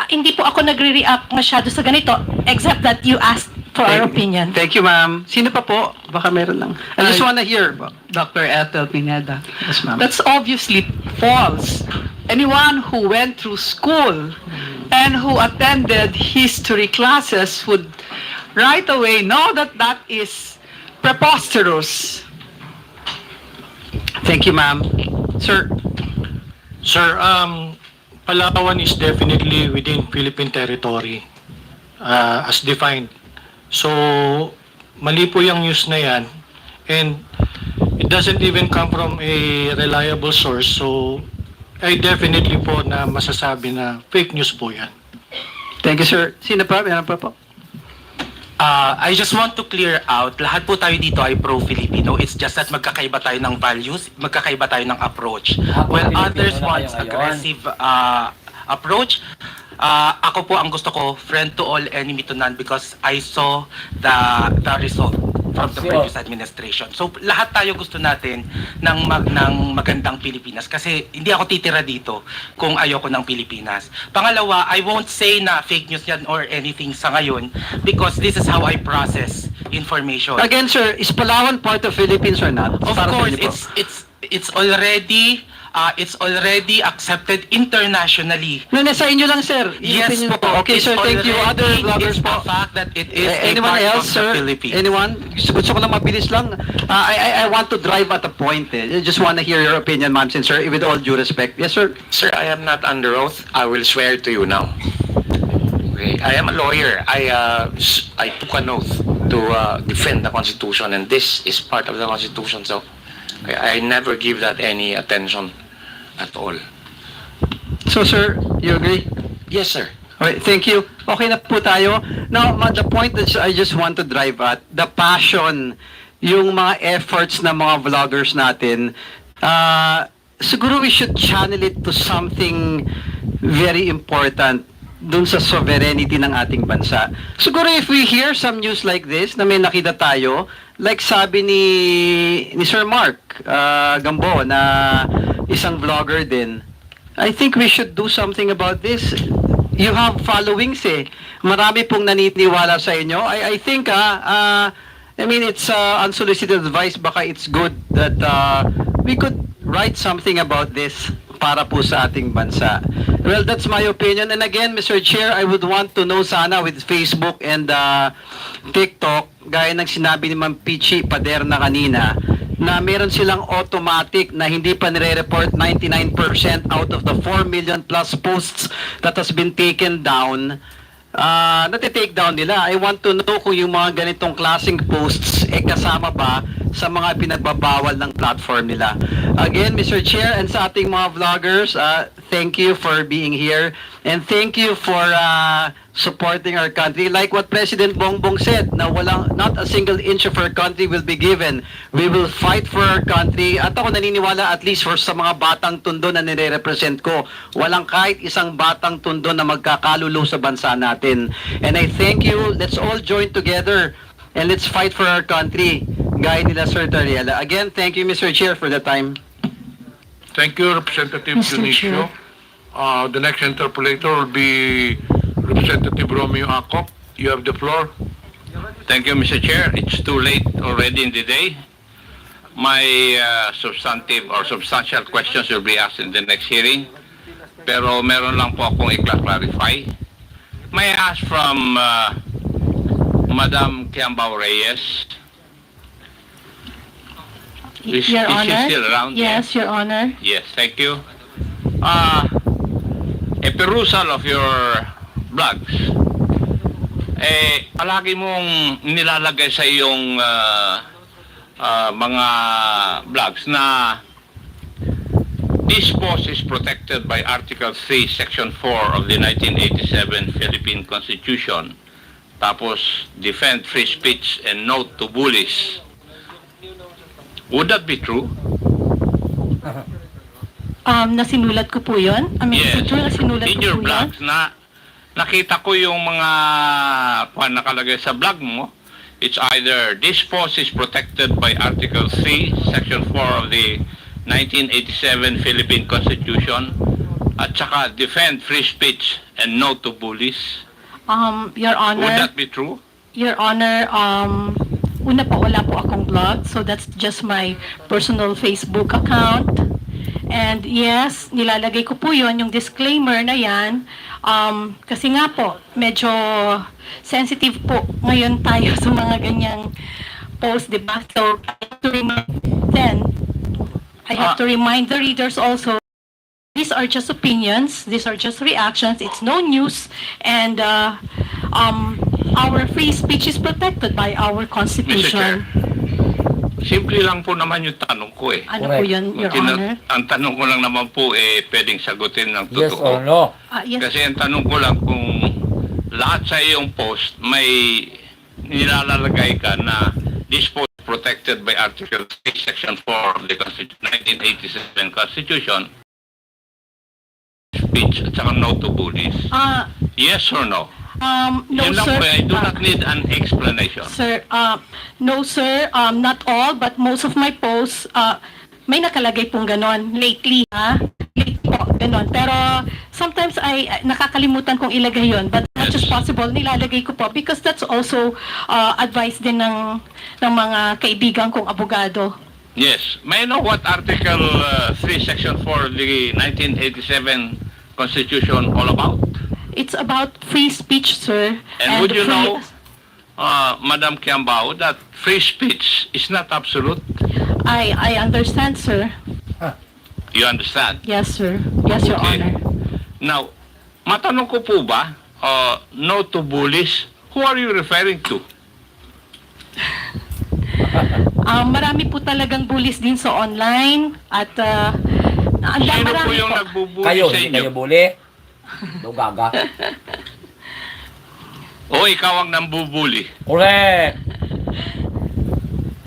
hindi po ako nagre-react masyado sa ganito, except that you asked for our opinion. Thank you, ma'am. Sino pa po? Baka meron lang. I just wanna hear. Dr. Ethel Pineda. Yes, ma'am. That's obviously false. Anyone who went through school and who attended history classes would right away know that that is preposterous. Thank you, ma'am. Sir. Sir, Palawan is definitely within Philippine territory as defined. So, mali po yung news na yan. And it doesn't even come from a reliable source. So, I definitely po na masasabi na fake news po yan. Thank you, sir. Sino pa? Meron pa po? I just want to clear out, lahat po tayo dito ay pro-Filipino. It's just that magkakaiba tayo ng values, magkakaiba tayo ng approach. While others want aggressive approach, ako po ang gusto ko, friend to all, enemy to none, because I saw the result from the previous administration. So lahat tayo gusto natin ng magandang Pilipinas kasi hindi ako titira dito kung ayoko ng Pilipinas. Pangalawa, I won't say na fake news yan or anything sa ngayon because this is how I process information. Again, sir, is Palawan part of Philippines or not? Of course, it's already accepted internationally. No, nasa inyo lang, sir. Yes Opinion po. Okay, sir, thank you. Other vloggers po. po. It's a fact that it is Anyone a part else, of sir? the Philippines. Anyone? Gusto ko lang mabilis lang. I want to drive at a point. I just want to hear your opinion, ma'am, sir, with all due respect. Yes, sir. Sir, I am not under oath. I will swear to you now. Okay, I am a lawyer. I took an oath to defend the Constitution, and this is part of the Constitution. So I never give that any attention at all. So, sir, you agree? Yes, sir. Okay, thank you. Okay na po tayo. Now, the point that I just want to drive at, the passion, yung mga efforts ng mga vloggers natin, siguro we should channel it to something very important dun sa sovereignty ng ating bansa. Siguro if we hear some news like this, na may nakita tayo, like sabi ni Sir Mark Gambo, na isang vlogger din, I think we should do something about this. You have followings eh. Marami pong naniniwala sa inyo. I think I mean, it's unsolicited advice. Baka it's good that we could write something about this para po sa ating bansa. Well, that's my opinion. And again, Mr. Chair, I would want to know sana with Facebook and TikTok, gaya ng sinabi ni Ma'am Pichi Paderna kanina, na meron silang automatic na hindi pa nire-report 99% out of the 4 million plus posts that has been taken down, nati-take down nila. I want to know kung yung mga ganitong klaseng posts kasama ba sa mga pinagbabawal ng platform nila. Again, Mr. Chair, and sa ating mga vloggers, thank you for being here and thank you for supporting our country. Like what President Bongbong said, na not a single inch of our country will be given. We will fight for our country. At ako naniniwala, at least for sa mga batang tundo na nire-represent ko, walang kahit isang batang tundo na magkakalulo sa bansa natin. And I thank you. Let's all join together and let's fight for our country. Gaya nila Sir Tariela. Again, thank you, Mr. Chair, for the time. Thank you, Representative Dionisio. The next interpolator will be Representative Romeo Acop. You have the floor. Thank you, Mr. Chair. It's too late already in the day. My substantive or substantial questions will be asked in the next hearing. Pero meron lang po akong i-clarify. May I ask from Madam Kiambao Reyes? Is she still around? Yes, Your Honor. Yes, thank you. A perusal of your blogs, palagi mong nilalagay sa iyong mga blogs na this post is protected by Article 3, Section 4 of the 1987 Philippine Constitution. Tapos, defend free speech and no to bullies. Would that be true? Nasinulat ko po yun. Yes. Nasinulat In ko your po blogs, nakita ko yung mga nakalagay sa blog mo. It's either this post is protected by Article 3, Section 4 of the 1987 Philippine Constitution, at saka defend free speech and no to bullies. Your Honor. Would that be true? Your Honor, una po, wala po akong blog, so that's just my personal Facebook account. And yes, nilalagay ko po yon yung disclaimer na yan, kasi nga po, medyo sensitive po ngayon tayo sa mga ganyang post, diba? So, I have to remind the readers also, these are just opinions, these are just reactions, it's no news, and our free speech is protected by our Constitution. Simple lang po naman yung tanong ko eh. Ano po yun, Your Honor? Ang tanong ko lang naman po pwedeng sagutin ng totoo. Yes or no? Yes. Kasi ang tanong ko lang kung lahat sa iyong post may nilalagay ka na this post protected by Article 6, Section 4 of the 1987 Constitution, speech at saka no to bullies. Yes or no? No, Yun lang sir. po, I do not need an explanation. Sir, no, sir. Not all, but most of my posts, may nakalagay pong ganon. Lately, lately po, ganon. Pero sometimes ay nakakalimutan kong ilagay yon, but as much as possible, nilalagay ko po because that's also advice din ng mga kaibigan kong abogado. Yes. May I know what Article 3, Section 4 of the 1987 Constitution all about? It's about free speech, sir. And would you know, Madam Kiambao, that free speech is not absolute? I understand, sir. You understand? Yes, sir. Yes, Your Honor. Now, matanong ko po ba, no to bullies. Who are you referring to? Marami po talagang bullies din sa online at Sino po marami yung po. nagbubuli Kayo, sa hindi inyo? kayo bully? No gaga. O ikaw ang nambubuli? Correct.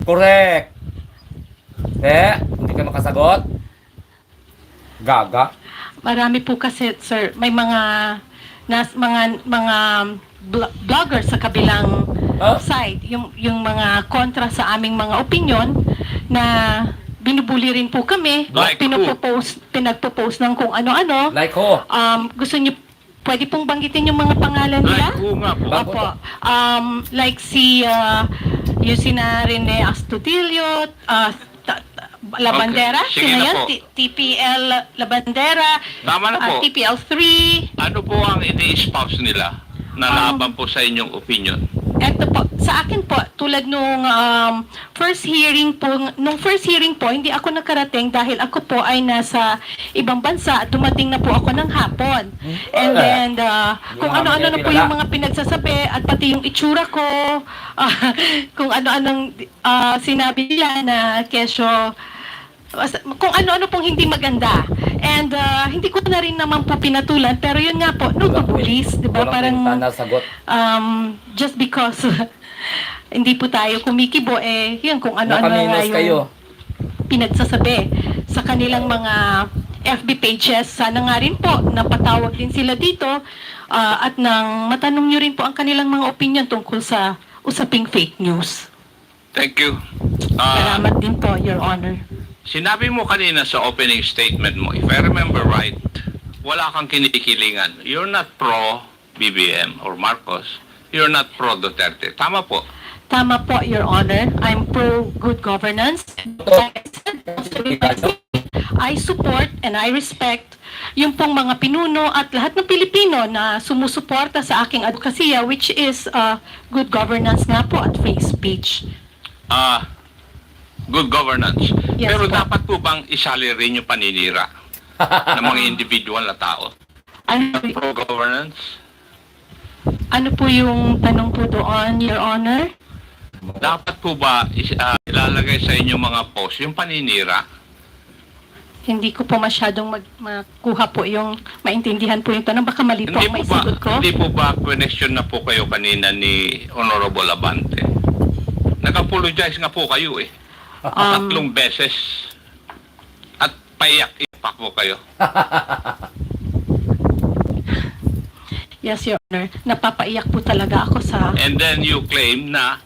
Correct. Hindi ka makasagot? Gaga. Marami po kasi, sir, may mga vlogger sa kabilang side, yung mga kontra sa aming mga opinion na binubuli rin po kami, Like pinagpo-post ng kung ano-ano. Like who? Gusto niyo, pwede pong banggitin yung mga pangalan nila? Like who nga po? Opo. Like yung sina Rene Astudillo, Labandera, Okay, sige sino na yan? po. TPL Labandera, Tama na po. TPL 3. Ano po ang ini-espouse nila na laban po sa inyong opinion? Eto po, sa akin po, tulad nung first hearing po, hindi ako nakarating dahil ako po ay nasa ibang bansa at dumating na po ako ng hapon. And then, kung ano-ano na po yung mga pinagsasabi at pati yung itsura ko, kung ano-anong sinabi nila na kesyo, kung ano-ano pong hindi maganda. And hindi ko na rin naman po pinatulan, pero yun nga po, no to bullies, di ba? Parang, just because hindi po tayo kumikibo, yun, kung ano-ano nga yung pinagsasabi sa kanilang mga FB pages. Sana nga rin po, napatawag din sila dito at nang matanong nyo rin po ang kanilang mga opinion tungkol sa usaping fake news. Thank you. Salamat din po, Your Honor. Sinabi mo kanina sa opening statement mo, if I remember right, wala kang kinikilingan. You're not pro-BBM or Marcos. You're not pro-Duterte. Tama po. Tama po, Your Honor. I'm pro good governance. I support and I respect yung pong mga pinuno at lahat ng Pilipino na sumusuporta sa aking advokasya, which is good governance nga po at free speech. Good governance. Yes, Pero po. dapat po bang isali rin yung paninira ng mga individual na tao? Pro-governance? Ano po yung tanong po doon, Your Honor? Dapat po ba ilalagay sa inyong mga post yung paninira? Hindi ko po masyadong makuha po yung maintindihan po yung tanong. Baka mali po ang maisigot ko. Hindi po ba question na po kayo kanina ni Honorable Abante? Nag-apologize nga po kayo eh. 3 beses. At paiyak-ipak po kayo. Yes, Your Honor. Napapaiyak po talaga ako sa... And then you claim na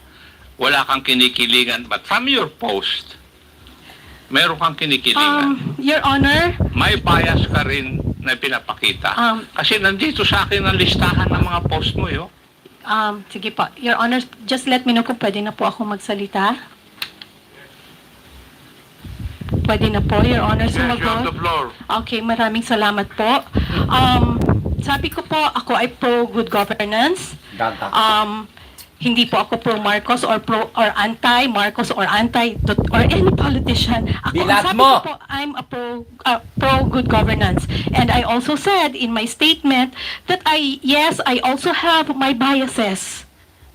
wala kang kinikilingan. But from your post, meron kang kinikilingan. Your Honor, May bias ka rin na pinapakita. Kasi nandito sa akin ang listahan ng mga post mo, yo. sige po. Your Honor, just let me know kung pwede na po ako magsalita. Pwede na po, Your Honor. Yes, you have the floor. Okay, maraming salamat po. Sabi ko po, ako ay pro good governance. Hindi po ako pro Marcos or anti Marcos or anti or any politician. Ako, Bilat sabi mo! ko po, I'm a pro good governance. And I also said in my statement that I also have my biases.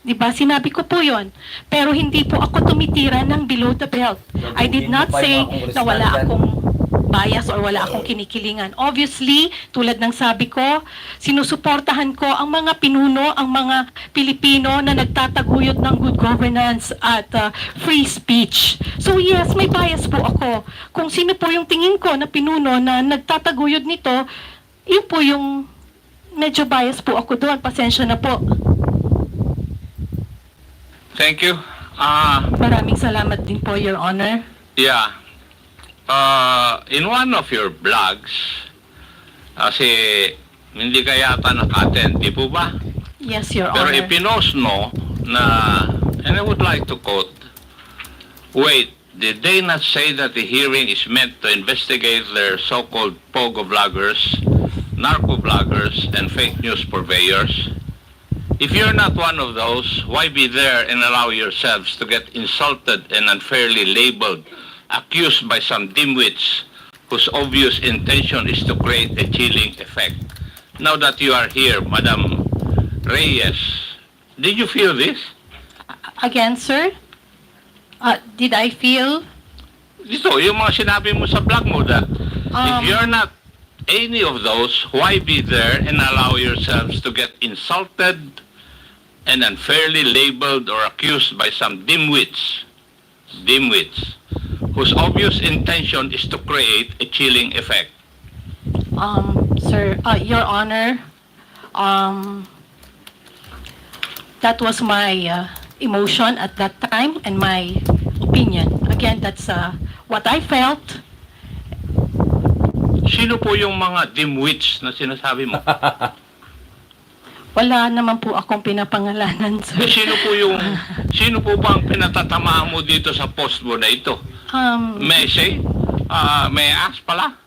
Diba? Sinabi ko po yon. Pero hindi po ako tumitira ng below the belt. I did not say na wala akong bias or wala akong kinikilingan. Obviously, tulad ng sabi ko, sinusuportahan ko ang mga pinuno, ang mga Pilipino na nagtataguyod ng good governance at free speech. So yes, may bias po ako. Kung sino po yung tingin ko na pinuno na nagtataguyod nito, yun po yung medyo bias po ako doon. Pasensya na po. Thank you. Maraming salamat din po, Your Honor. Yeah. In one of your blogs, kasi hindi ka yata naka-attend, di po ba? Yes, Your Pero Honor. ipinost mo na, and I would like to quote, wait, did they not say that the hearing is meant to investigate their so-called pogo vloggers, narco vloggers, and fake news purveyors? If you're not one of those, why be there and allow yourselves to get insulted and unfairly labeled, accused by some dimwits whose obvious intention is to create a chilling effect? Now that you are here, Madam Reyes. Did you feel this? Again, sir, did I feel? Dito, yung mga sinabi mo sa blog mo that if you're not any of those, why be there and allow yourselves to get insulted and unfairly labeled or accused by some dimwits whose obvious intention is to create a chilling effect? Sir, Your Honor, that was my emotion at that time and my opinion. Again, that's what I felt. Sino po yung mga dimwits na sinasabi mo? Wala naman po akong pinapangalanan, sir. Sino po ba ang pinatatamaan mo dito sa post mo na ito? May I say? May I ask pala?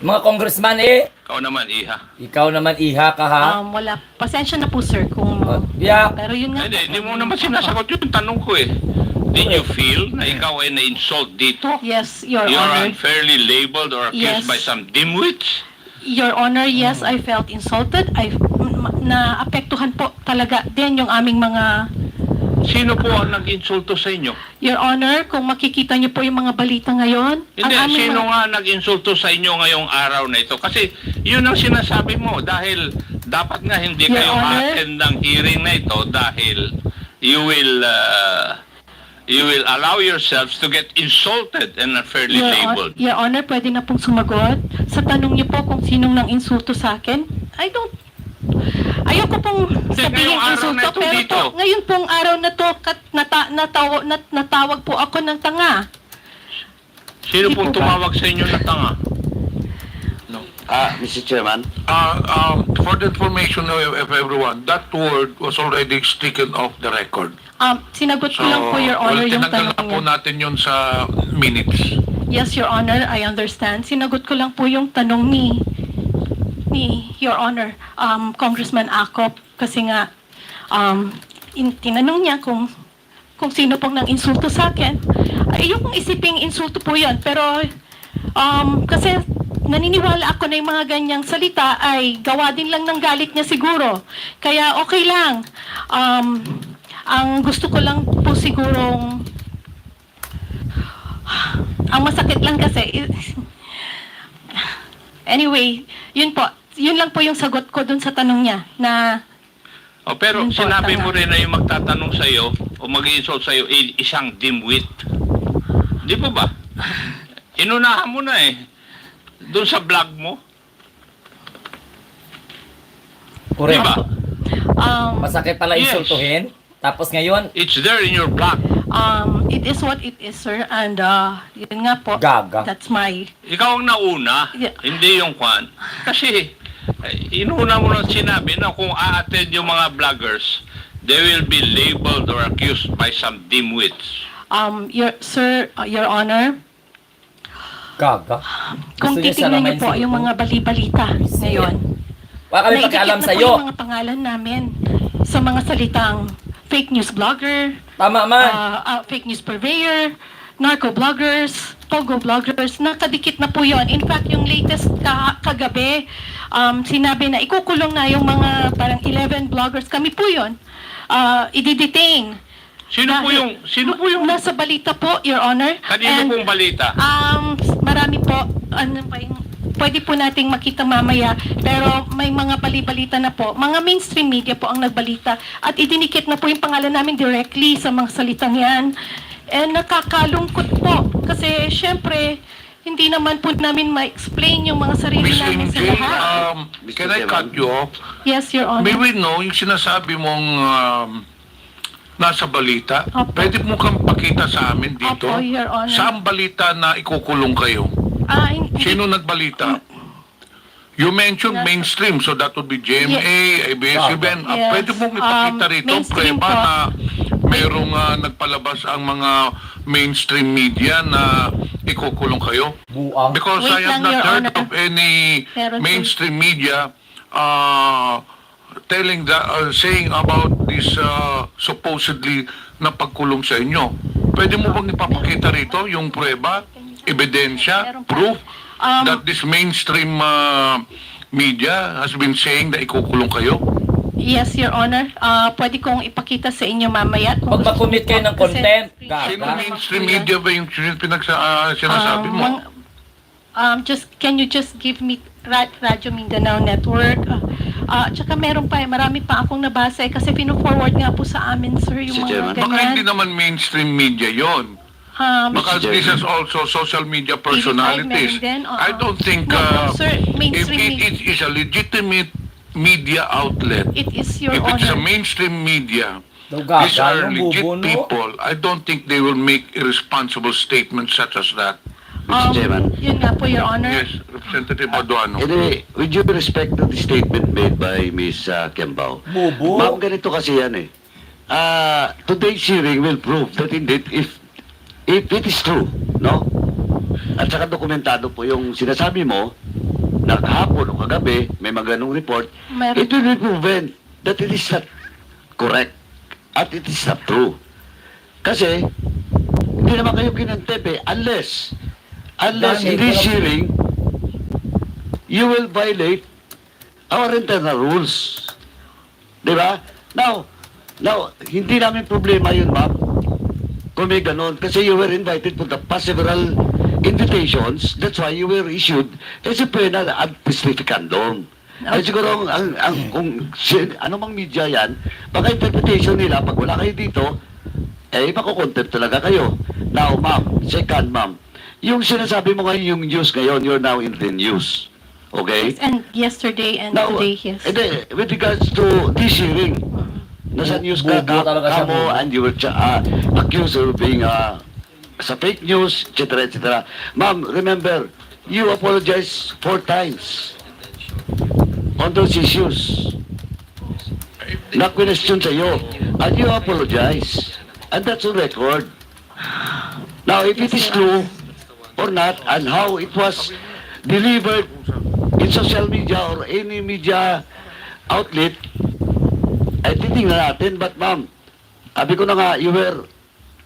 Mga congressman Ikaw naman, Iha. Ikaw naman, Iha, ka ha? Wala. Pasensya na po, sir, kung... Yeah. Pero yun nga. Hindi mo naman sinasagot yung tanong ko eh. Did you feel na ikaw ay na-insult dito? Yes, Your You're Honor. unfairly labeled or accused Yes. by some dimwits? Your Honor, yes, I felt insulted. Naapektuhan po talaga din yung aming mga... Sino po ang nag-insulto sa inyo? Your Honor, kung makikita niyo po yung mga balita ngayon... Hindi, sino nga nag-insulto sa inyo ngayong araw na ito? Kasi yun ang sinasabi mo dahil dapat nga hindi Your kayo Honor? attend ng hearing na ito dahil you will allow yourselves to get insulted and unfairly labeled. Your Honor, pwede na pong sumagot. Sa tanong niyo po kung sinong nang insulto sa akin, ayoko pong sabihin ngayong araw insulto, na ito pero dito. po, ngayon pong araw na to, natawag po ako ng tanga. Sino pong tumawag sa inyo na tanga? Mr. Chairman. For the information of everyone, that word was already stricken off the record. Sinagot ko lang po, Your Honor, yung tinanggal tanong na po niya. natin yun sa minutes. Yes, Your Honor, I understand. Sinagot ko lang po yung tanong ni Your Honor, Congressman Acop, kasi nga, tinanong niya kung sino pong nang insulto sa akin. Yung isiping insulto po yan, pero kasi naniniwala ako na yung mga ganyang salita ay gawa din lang ng galit niya siguro. Kaya okay lang. Ang gusto ko lang po sigurong, ang masakit lang kasi, anyway, yun lang po yung sagot ko dun sa tanong niya na Pero yun po, sinabi tanga. mo rin na yung magtatanong sa iyo o mag-insult sa iyo isang dimwit. Di po ba? Inunahan mo na eh. Doon sa vlog mo. Correct. Diba? Masakit pala Yes. insultuhin. Tapos ngayon, It's there in your blog. it is what it is, sir, and yun nga po, Gaga. that's my... Ikaw ang nauna, Yeah. hindi yung kwan. Kasi, inuna mo na sinabi na kung a-attend yung mga vloggers, they will be labeled or accused by some dimwits. Your Honor, gaga. kung Gusto niya titignan salamain niyo po si yung Rupo. mga bali-balita ngayon, Wala kami naidikit pakialam na sa po iyo. yung mga pangalan namin sa mga salitang fake news blogger, Tama man. fake news purveyor, narco bloggers, pogo bloggers, nakadikit na po yon. In fact, yung latest kagabi, sinabi na ikukulong na yung mga parang 11 bloggers. Kami po yon. I-detain. Sino po yung nasa balita po, Your Honor. Kanino pong balita? Marami po, pwede po nating makita mamaya, pero may mga bali-balita na po. Mga mainstream media po ang nagbalita at idinikit na po yung pangalan namin directly sa mga salitang yan. And nakakalungkot po kasi syempre hindi naman po namin ma-explain yung mga sarili Miss namin sa MJ, lahat. can I cut you off? Yes, Your Honor. May we know yung sinasabi mong nasa balita? Pwede mo kang pakita sa amin dito? Opo, Your Honor. Saan balita na ikukulong kayo? Sino nagbalita? You mentioned mainstream, so that would be GMA, ABS-CBN. Yes. Pwede mong ipakita rito, mainstream preba po. na merong nagpalabas ang mga mainstream media na ikukulong kayo? Because Wait I have lang, not Your heard Honor. of any Meron po. mainstream media saying about this supposedly na pagkulong sa inyo. Pwede mo bang ipapakita rito yung prueba, ebidensya, proof that this mainstream media has been saying na ikukulong kayo? Yes, Your Honor. Pwede kong ipakita sa inyo mamaya. Pag mag-commit kayo ng contempt, Sino gaga. mainstream media ba yung sinasabi mo? Can you just give me Radyo Mindanao Network? Tsaka meron pa, marami pa akong nabasa kasi pino-forward nga po sa amin, sir, yung mga Baka hindi ganyan. naman mainstream media yon. Because this is also social media personalities. meron din, oo. I don't think No, sir, if mainstream it is a legitimate media outlet, It is, Your if it's a Honor. mainstream media, No, gaga, these are yung legit bubo, no? people. I don't think they will make irresponsible statements such as that. Yun nga po, Your Honor. Yes, Representative Aduano. Anyway, with due respect to the statement made by Ms. Kembao, ma'am, ganito kasi yan eh. Today's hearing will prove that indeed, if it is true, no? At saka dokumentado po yung sinasabi mo, na kahapon o kagabi, may mga ganong report, it will be proven that it is not correct at it is not true. Kasi, hindi naman kayo kinantep eh, unless in this hearing, you will violate our internal rules. Di ba? Now, hindi namin problema yun, ma'am, kung may ganon. Kasi you were invited to the past several invitations. That's why you were issued as a penal ad testificandum. Ay siguro, ano mang media yan, baka interpretation nila, pag wala kayo dito, makukontempt talaga kayo. Now, ma'am, second, ma'am, yung sinasabi mo ngayon, yung news ngayon, you're now in the news. Okay? And yesterday and Now, today, yes. with regards to this hearing, nasa news ka, kamo, and you were accused of being sa fake news, etc., etc. Ma'am, remember, you apologized 4 times on those issues. Na-question sa'yo, and you apologize. And that's on record. Now, if it is true or not, and how it was delivered in social media or any media outlet, ay titingnan natin. But ma'am, sabi ko na nga, you were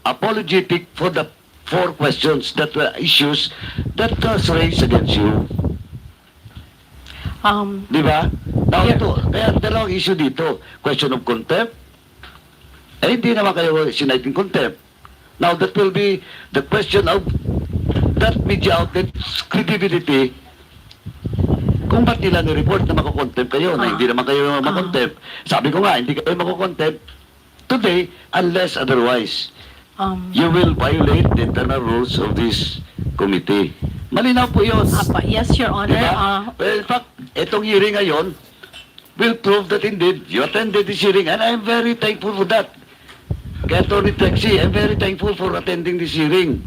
apologetic for the 4 questions that were issues that was raised against you. Di ba? Now ito, kaya dalawang issue dito. Question of contempt. Hindi naman kayo siniting contempt. Now that will be the question of that media outlet's credibility. Kung ba't nila ni-report na makakontempt kayo, na hindi naman kayo makakontempt. Sabi ko nga, hindi kayo makakontempt today unless otherwise. You will violate the internal rules of this committee. Malinaw po yun. Yes, Your Honor. Diba? Well, in fact, itong hearing ngayon will prove that indeed you attended this hearing, and I'm very thankful for that. Kaya Tony Trexie, I'm very thankful for attending this hearing.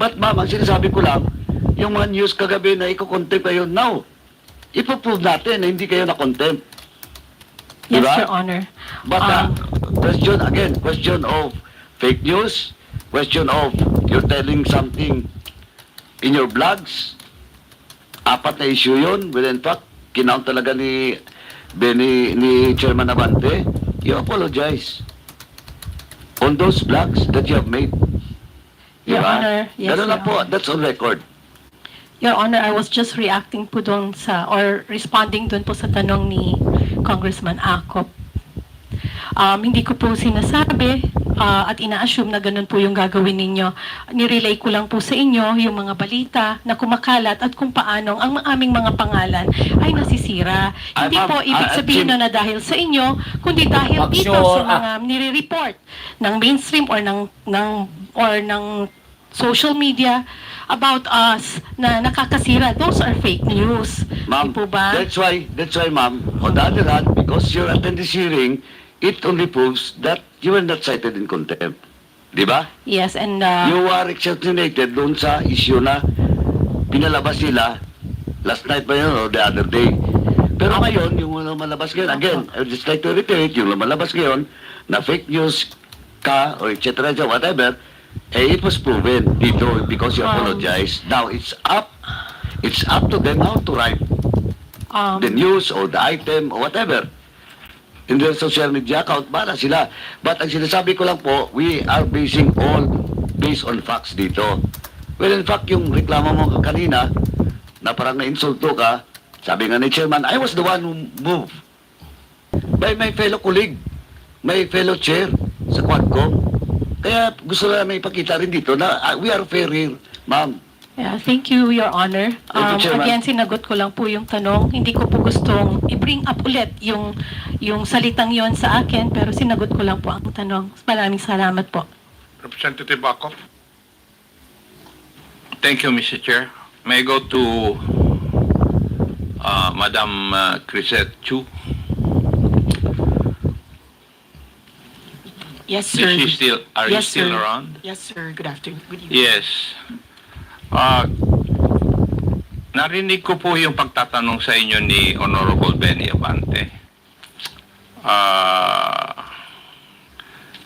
But ma'am, ang sinasabi ko lang, yung mga news kagabi na iko-contempt kayo, now, ipoprove natin na hindi kayo na-contempt. Yes, Diba? Your Honor. But question of fake news, question of you're telling something in your blogs, 4 na issue yun. Well, in fact, kinount talaga ni Chairman Abante, you apologize on those blogs that you have made. Your Honor, yes, Ganun na Your po, Honor. that's on record. Your Honor, I was just reacting po doon or responding doon po sa tanong ni Congressman Acop. Hindi ko po sinasabi at ina-assume na ganun po yung gagawin ninyo. Nirelay ko lang po sa inyo yung mga balita na kumakalat at kung paano ang aming mga pangalan ay nasisira. Hindi po ibig sabihin na dahil sa inyo, kundi dahil dito sa mga nire-report ng mainstream or ng social media about us na nakakasira. Those are fake news. Ma'am, Di po ba? that's why, ma'am, on the other hand, because you're attending this hearing, it only proves that you were not cited in contempt. Di ba? Yes, and You are exonerated doon sa issue na pinalabas nila last night ba yun or the other day. Pero ngayon, yung lumalabas ngayon, again, I would just like to repeat, yung lumalabas ngayon na fake news ka or etc. whatever, it was proven dito because you apologize. Now, it's up to them how to write the news or the item or whatever in their social media account, para sila. But ang sinasabi ko lang po, we are basing all based on facts dito. Well, in fact, yung reklamo mo kanina, na parang na-insulto ka, Sabi nga ni Chairman, I was the one who moved by my fellow colleague, my fellow chair sa Quadcom. Kaya gusto namin ipakita rin dito na we are fair here, ma'am. Yeah, thank you, Your Honor. Thank you, Chairman. Again, sinagot ko lang po yung tanong. Hindi ko po gustong i-bring up ulit yung salitang yon sa akin, pero sinagot ko lang po ang tanong. Maraming salamat po. Representative Akop. Thank you, Mr. Chair. May I go to Madam Crisette Chu? Yes, sir. Are you Yes, still sir. around? Yes, sir. Good afternoon. Good evening. Yes. Narinig ko po yung pagtatanong sa inyo ni Honorable Benny Abante.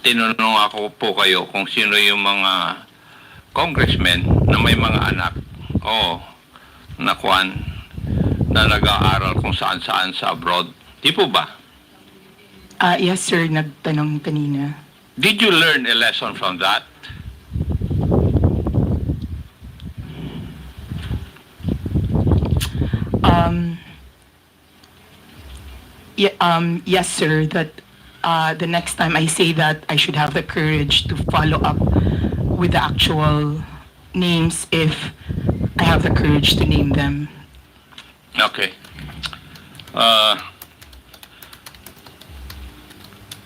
Tinanong ako po kayo kung sino yung mga congressmen na may mga anak o nakuan na nag-aaral kung saan-saan sa abroad. Di po ba? Yes, sir. Nagtanong kanina. Did you learn a lesson from that? Yes, sir. That the next time I say that, I should have the courage to follow up with the actual names if I have the courage to name them. Okay.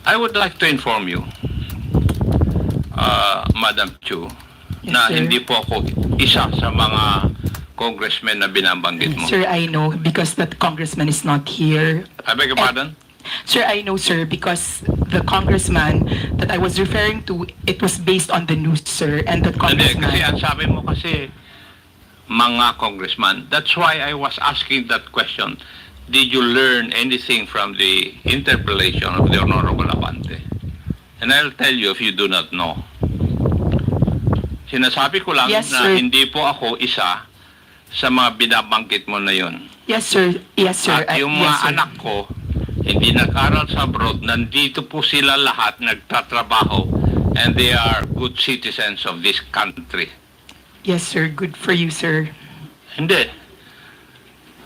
I would like to inform you, Madam Chu, na sir. hindi po ako isa sa mga congressmen na binabanggit mo. Sir, I know because that congressman is not here. I beg your pardon? Sir, I know, sir, because the congressman that I was referring to, it was based on the news, sir, and that Hindi, congressman... kasi ang sabi mo kasi mga congressman. That's why I was asking that question. Did you learn anything from the interpellation of the Honorable Abante? And I'll tell you if you do not know. Sinasabi ko lang Yes, na sir. hindi po ako isa sa mga binabanggit mo na yun. Yes, sir. Yes, sir. At yung mga yes, sir. anak ko, hindi nag-aral sa abroad, nandito po sila lahat nagtatrabaho and they are good citizens of this country. Yes, sir. Good for you, sir. Hindi.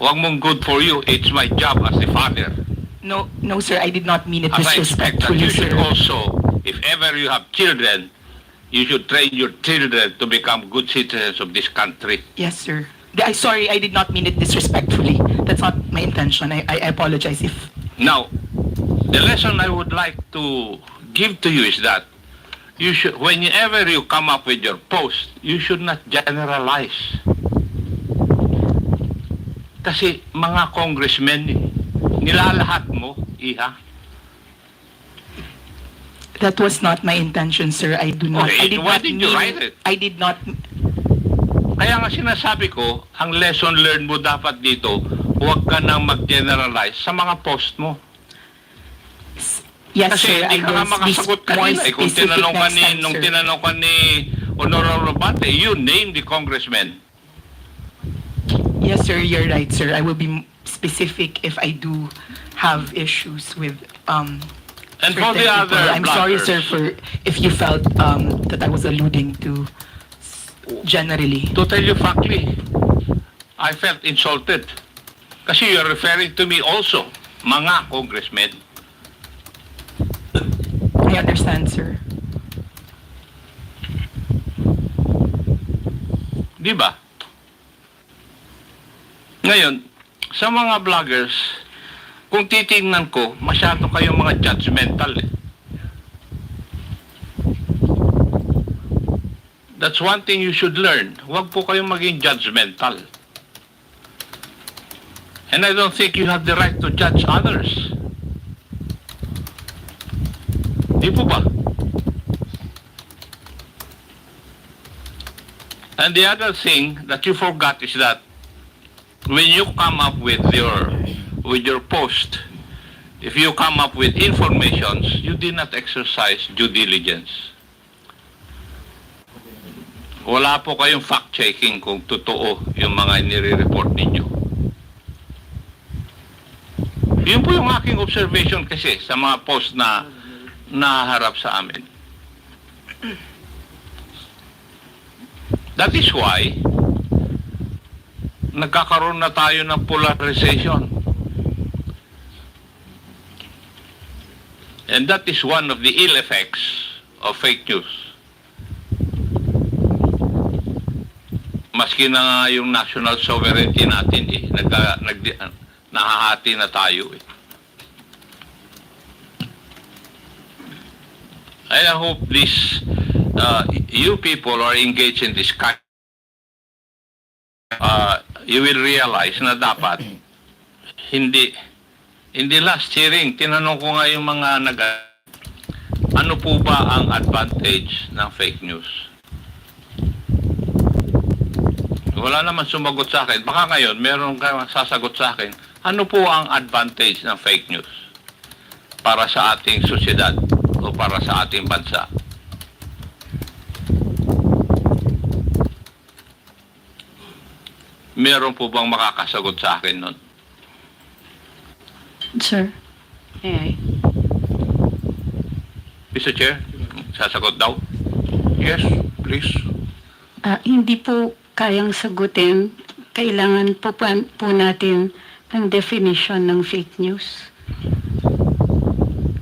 Huwag mong good for you. It's my job as a father. No, no, sir. I did not mean it As I expect that disrespectfully, you should sir. also, if ever you have children, you should train your children to become good citizens of this country. Yes, sir. Sorry, I did not mean it disrespectfully. That's not my intention. I apologize if... Now, the lesson I would like to give to you is that you should, whenever you come up with your post, you should not generalize. Kasi mga congressmen, nilalahat mo, iha. That was not my intention, sir. I do not... Okay, I did why not did you mean- write it? I did not... Kaya nga sinasabi ko, ang lesson learned mo dapat dito, huwag ka nang mag-generalize sa mga post mo. Yes, Kasi sir. hindi I ka nga will be makasagot more kanina. Eh, kung specific tinanong ka next ni, time, nung sir. tinanong ka ni Honorable Abante, you name the congressman. Yes, sir. You're right, sir. I will be specific if I do have issues with... And for certain the other people. I'm sorry, bloggers. sir, for if you felt that I was alluding to generally. To tell you frankly, I felt insulted. Kasi you're referring to me also, mga congressmen. I understand, sir. Di ba? Ngayon, sa mga vloggers, kung titingnan ko, masyado kayong mga judgmental eh. That's one thing you should learn. Huwag po kayong maging judgmental. And I don't think you have the right to judge others. Di po ba? And the other thing that you forgot is that when you come up with your post, if you come up with informations, you did not exercise due diligence. Wala po kayong fact-checking kung totoo yung mga nire-report ninyo. Yun po yung aking observation kasi sa mga post na naharap sa amin. That is why nagkakaroon na tayo ng polarization. And that is one of the ill effects of fake news. Maski na nga yung national sovereignty natin nahahati na tayo eh. I hope this, you people are engaged in this kind. You will realize na dapat hindi last hearing, tinanong ko nga yung mga ano po ba ang advantage ng fake news? Wala naman sumagot sa akin. Baka ngayon, meron kang sasagot sa akin. Ano po ang advantage ng fake news para sa ating sosyedad o para sa ating bansa? Meron po bang makakasagot sa akin nun? Sir, may I? Mr. Chair, sasagot daw? Yes, please. Hindi po kayang sagutin. Kailangan po natin ng definition ng fake news.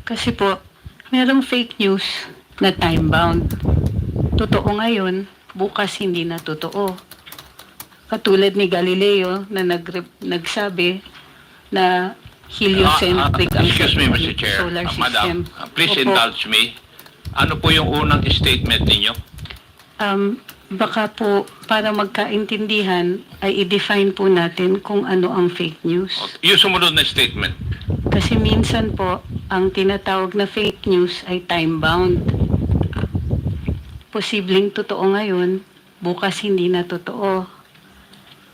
Kasi po, merong fake news na time-bound. Totoo ngayon, bukas hindi na totoo. Katulad ni Galileo na nagsabi na heliocentric ang Excuse me, Mr. Chair. solar Madam, system. please Opo. indulge me. Ano po yung unang statement ninyo? Baka po, para magkaintindihan, ay i-define po natin kung ano ang fake news. Yung sumunod na statement. Kasi minsan po, ang tinatawag na fake news ay time-bound. Posibleng totoo ngayon, bukas hindi na totoo.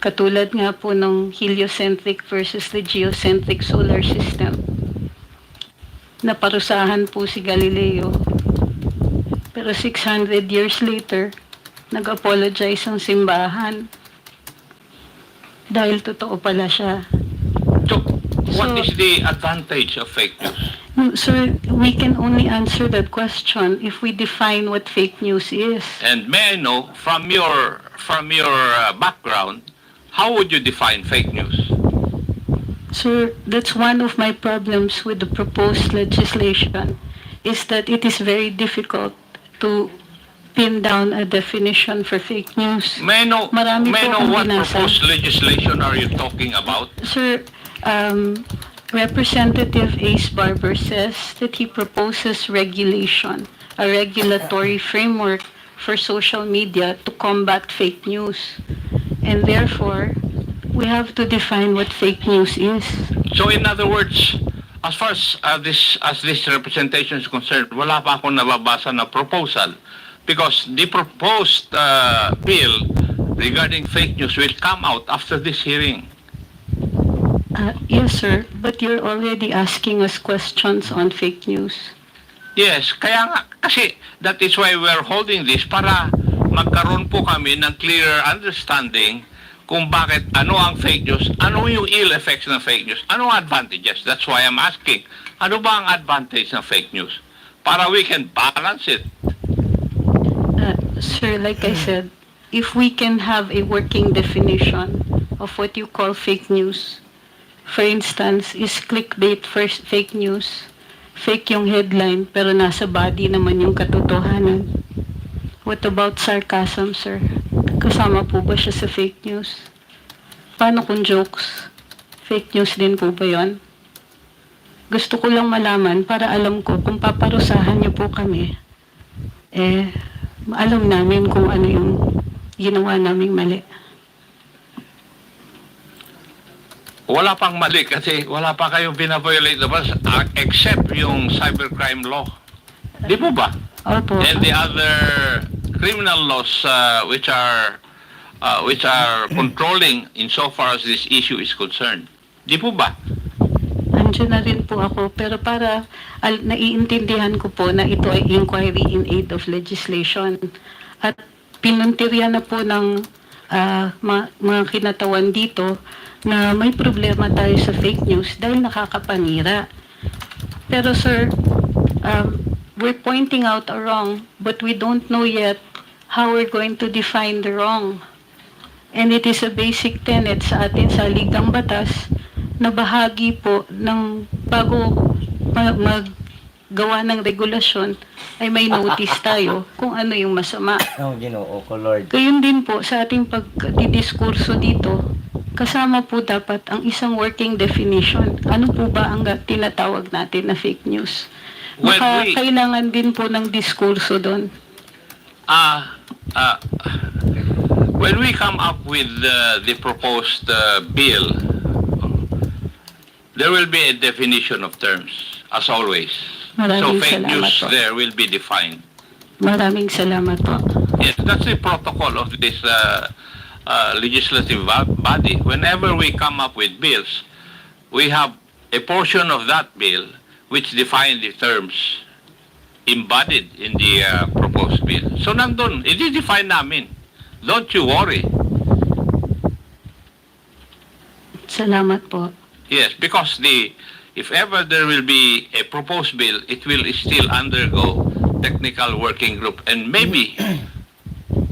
Katulad nga po ng heliocentric versus the geocentric solar system. Naparusahan po si Galileo. Pero 600 years later, nag-apologize ang simbahan. Dahil totoo pala siya. So, what is the advantage of fake news? Sir, we can only answer that question if we define what fake news is. And may I know, from your background, how would you define fake news? Sir, that's one of my problems with the proposed legislation, is that it is very difficult to pin down a definition for fake news. May I know akong what binasa. proposed legislation are you talking about? Sir, Representative Ace Barber says that he proposes regulation, a regulatory framework for social media to combat fake news. And therefore, we have to define what fake news is. So in other words, as far as this representation is concerned, wala pa akong nababasa na proposal because the proposed bill regarding fake news will come out after this hearing. Yes, sir, but you're already asking us questions on fake news. Yes, kaya nga, kasi that is why we're holding this para magkaroon po kami ng clearer understanding kung bakit, ano ang fake news, ano yung ill effects ng fake news, ano ang advantages. That's why I'm asking, ano ba ang advantage ng fake news? Para we can balance it. Sir, like I said, if we can have a working definition of what you call fake news, for instance, is clickbait first fake news, fake yung headline pero nasa body naman yung katotohanan. What about sarcasm, sir? Kasama po ba siya sa fake news? Paano kung jokes? Fake news din po ba yun? Gusto ko lang malaman para alam ko kung paparusahan niyo po kami, alam namin kung ano yung ginawa naming mali. Wala pang mali kasi wala pa kayong binaviolate except yung cybercrime law. Di po ba? Opo. And the other criminal laws which are controlling insofar as this issue is concerned. Di po ba? Andiyan na rin po ako, pero para naiintindihan ko po na ito ay inquiry in aid of legislation. At pinuntirya na po ng mga kinatawan dito na may problema tayo sa fake news dahil nakakapangira. Pero sir, we're pointing out a wrong, but we don't know yet how we're going to define the wrong. And it is a basic tenet sa atin sa Ligang Batas na bahagi po ng bago maggawa ng regulasyon ay may notice tayo kung ano yung masama. Oh, Ginoo ko, Lord. Gayun din po sa ating pagdidiskurso dito, kasama po dapat ang isang working definition. Ano po ba ang tinatawag natin na fake news? Kailangan din po ng diskurso doon. When we come up with the proposed bill, there will be a definition of terms, as always. Maraming So fake salamat news po. there will be defined. Maraming salamat po. Yes, that's the protocol of this legislative body. Whenever we come up with bills, we have a portion of that bill which define the terms embodied in the proposed bill. So nandun, i-define namin. Don't you worry. Salamat po. Yes, because if ever there will be a proposed bill, it will still undergo technical working group, and maybe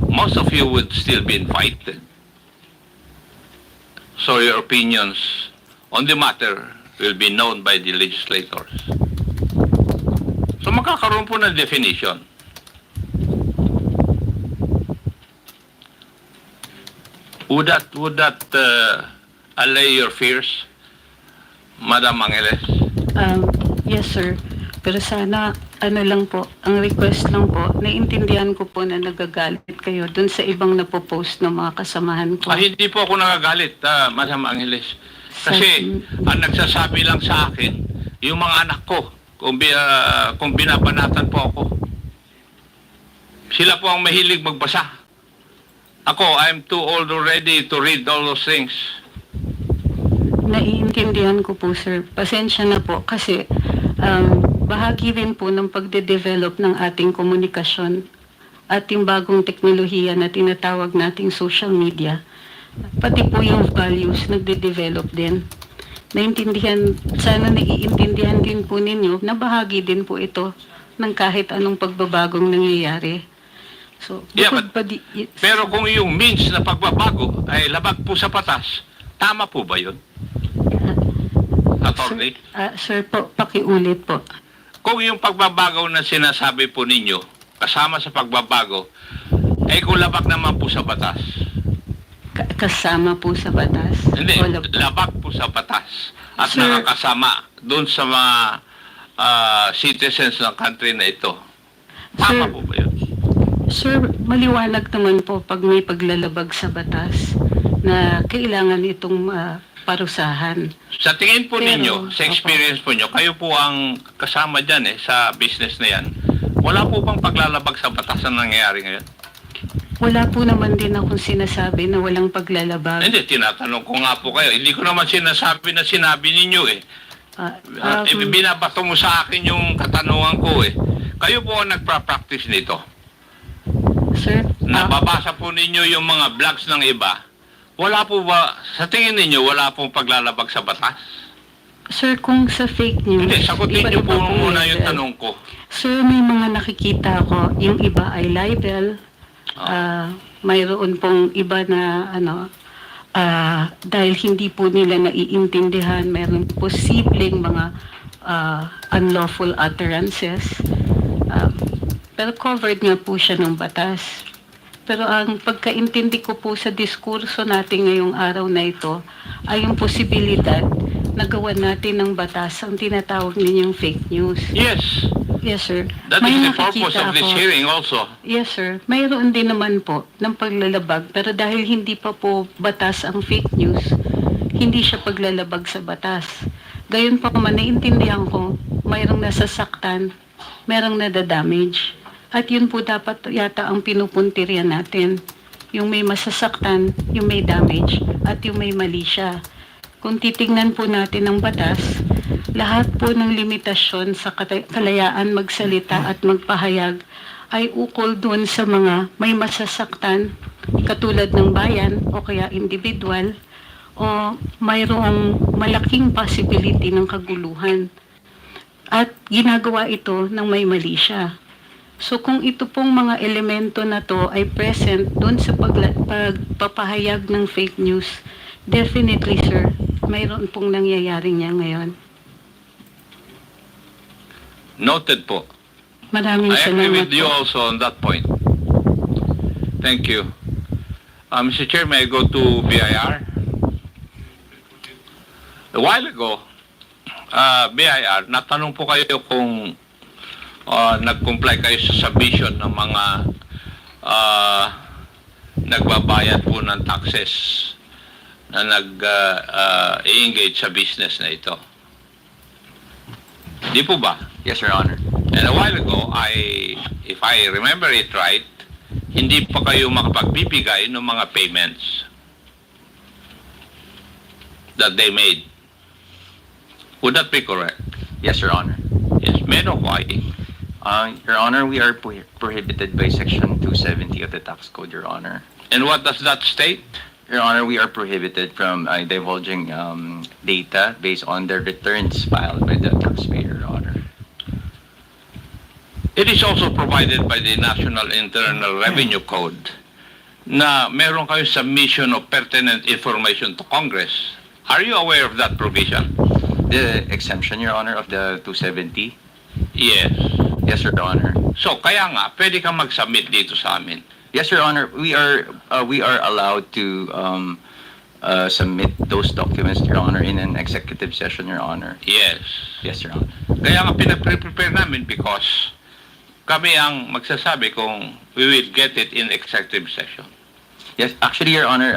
most of you would still be invited. So your opinions on the matter will be known by the legislators. So magkakaroon po ng definition. Would that allay your fears, Madam Angeles? Yes, sir. Pero sana, ano lang po, ang request lang po, naiintindihan ko po na nagagalit kayo dun sa ibang napopost ng mga kasamahan ko. Hindi po ako nagagalit, Madam Angeles. Kasi ang nagsasabi lang sa akin, yung mga anak ko, kung binabanatan po ako. Sila po ang mahilig magbasa. Ako, I'm too old already to read all those things. Naiintindihan ko po, sir. Pasensya na po kasi bahagi rin po ng pagde-develop ng ating komunikasyon at yung bagong teknolohiya na tinatawag nating social media. Pati po yung values nagde-develop din. Sana naiintindihan din po ninyo na bahagi din po ito ng kahit anong pagbabagong nangyayari. So, Pero kung yung means na pagbabago ay labag po sa batas, tama po ba yun? Attorney? Sir po, pakiulit po. Kung yung pagbabago na sinasabi po ninyo, kasama sa pagbabago, ay kung labag naman po sa batas. Kasama po sa batas? Hindi, labag po sa batas. At Sir, nakakasama doon sa mga citizens ng country na ito. Tama po ba yun? Sir, maliwanag naman po pag may paglalabag sa batas na kailangan itong parusahan. Sa tingin po ninyo, sa experience po nyo, kayo po ang kasama dyan sa business na yan. Wala po bang paglalabag sa batas na nangyayari ngayon? Wala po naman din akong sinasabi na walang paglalabag. Hindi, tinatanong ko nga po kayo. Hindi ko naman sinasabi na sinabi ninyo binabato mo sa akin yung katanungan ko Kayo po ang nagpa-practice nito. Sir? Nababasa po ninyo yung mga blogs ng iba. Wala po ba, sa tingin ninyo, wala pong paglalabag sa batas? Sir, kung sa fake news... Hindi, sagutin niyo po muna yung tanong ko. Sir, may mga nakikita ko, yung iba ay libel. Mayroon pong iba na dahil hindi po nila naiintindihan, mayroon posibleng mga unlawful utterances. Pero covered nga po siya ng batas. Pero ang pagkaintindi ko po sa diskurso natin ngayong araw na ito ay yung posibilidad na gawan natin ng batas ang tinatawag ninyong fake news. Yes. Yes, sir. That May is the purpose nakikita of this ako. hearing also. Yes, sir. Mayroon din naman po ng paglalabag, pero dahil hindi pa po batas ang fake news, hindi siya paglalabag sa batas. Gayon pa man, naiintindihan ko, mayroong nasasaktan, mayroong nadadamage. At yun po dapat yata ang pinupuntirya natin. Yung may masasaktan, yung may damage, at yung may mali siya. Kung titingnan po natin ang batas, lahat po ng limitasyon sa kalayaan magsalita at magpahayag ay ukol doon sa mga may masasaktan, katulad ng bayan o kaya individual, o mayroong malaking possibility ng kaguluhan. At ginagawa ito ng may mali siya. So kung ito pong mga elemento na to ay present doon sa pagpapahayag ng fake news, definitely sir, mayroon pong nangyayaring niya ngayon. Noted po. Maraming I agree salamat with you po. also on that point. Thank you. Mr. Chair, may I go to BIR? A while ago, BIR, natanong po kayo kung nag-comply kayo sa submission ng mga nagbabayad po ng taxes na nag-engage sa business na ito. Di po ba? Yes, Your Honor. And a while ago, if I remember it right, hindi pa kayo makapagbibigay ng mga payments that they made. Would that be correct? Yes, Your Honor. Yes, may know why. Your Honor, we are prohibited by Section 270 of the Tax Code, Your Honor. And what does that state? Your Honor, we are prohibited from divulging data based on the returns filed by the taxpayer, Your Honor. It is also provided by the National Internal Revenue Code na meron kayo submission of pertinent information to Congress. Are you aware of that provision? The exemption, Your Honor, of the 270? Yes. Yes, Your Honor. So, kaya nga, pwede kang mag-submit dito sa amin. Yes, Your Honor. We are allowed to submit those documents, Your Honor, in an executive session, Your Honor. Yes. Yes, Your Honor. Kaya nga pinag-prepare namin because kami ang magsasabi kung we will get it in executive session. Yes, actually, Your Honor,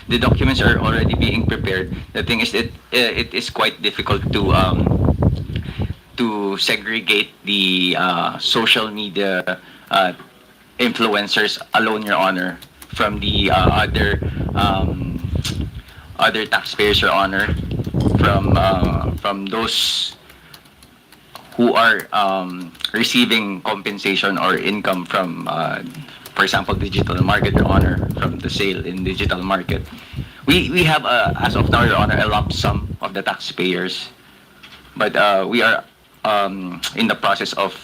the documents are already being prepared. The thing is, it is quite difficult to segregate the social media influencers alone, Your Honor, from the other taxpayers, Your Honor, from those who are receiving compensation or income from, for example, digital market, Your Honor, from the sale in digital market. We have, as of now, Your Honor, a lump sum of the taxpayers, but we are in the process of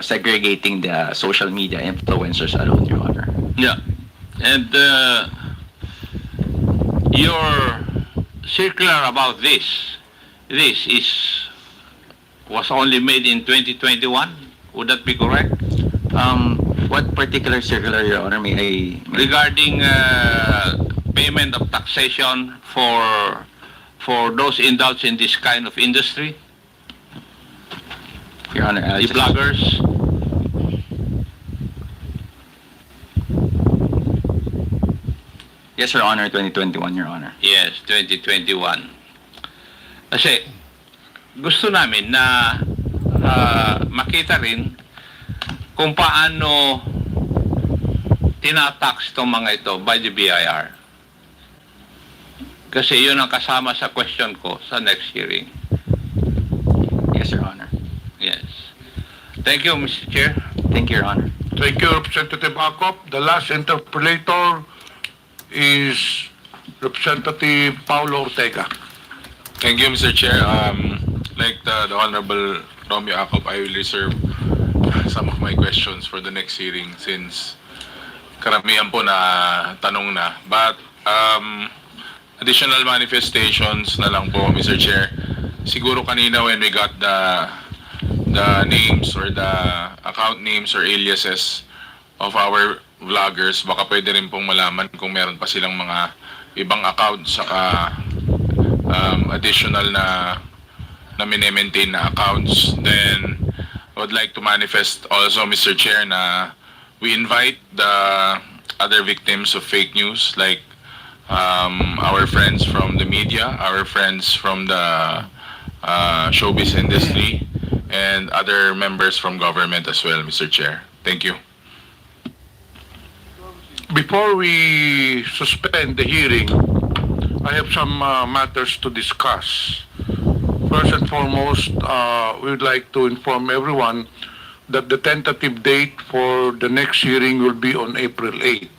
segregating the social media influencers alone, Your Honor. Yeah. And your circular about this was only made in 2021? Would that be correct? What particular circular, Your Honor, may I... Regarding payment of taxation for those indulged in this kind of industry? Your Honor, The bloggers? Yes, Your Honor, 2021, Your Honor. Yes, 2021. Kasi gusto namin na makita rin kung paano tinatax itong mga ito by the BIR. Kasi yun ang kasama sa question ko sa next hearing. Yes, Your Honor. Yes. Thank you, Mr. Chair. Thank you, Your Honor. Thank you, Representative Acop. The last interpolator is Representative Paulo Ortega. Thank you, Mr. Chair. Like the Honorable Romeo Acop, I will reserve some of my questions for the next hearing since karamihan po na tanong na. But additional manifestations na lang po, Mr. Chair. Siguro kanina when we got the names or the account names or aliases of our vloggers, baka pwede rin pong malaman kung meron pa silang mga ibang accounts saka additional na mini-maintain na accounts. Then I would like to manifest also, Mr. Chair, na we invite the other victims of fake news like our friends from the media, our friends from the showbiz industry, and other members from government as well, Mr. Chair. Thank you. Before we suspend the hearing, I have some matters to discuss. First and foremost, we would like to inform everyone that the tentative date for the next hearing will be on April 8.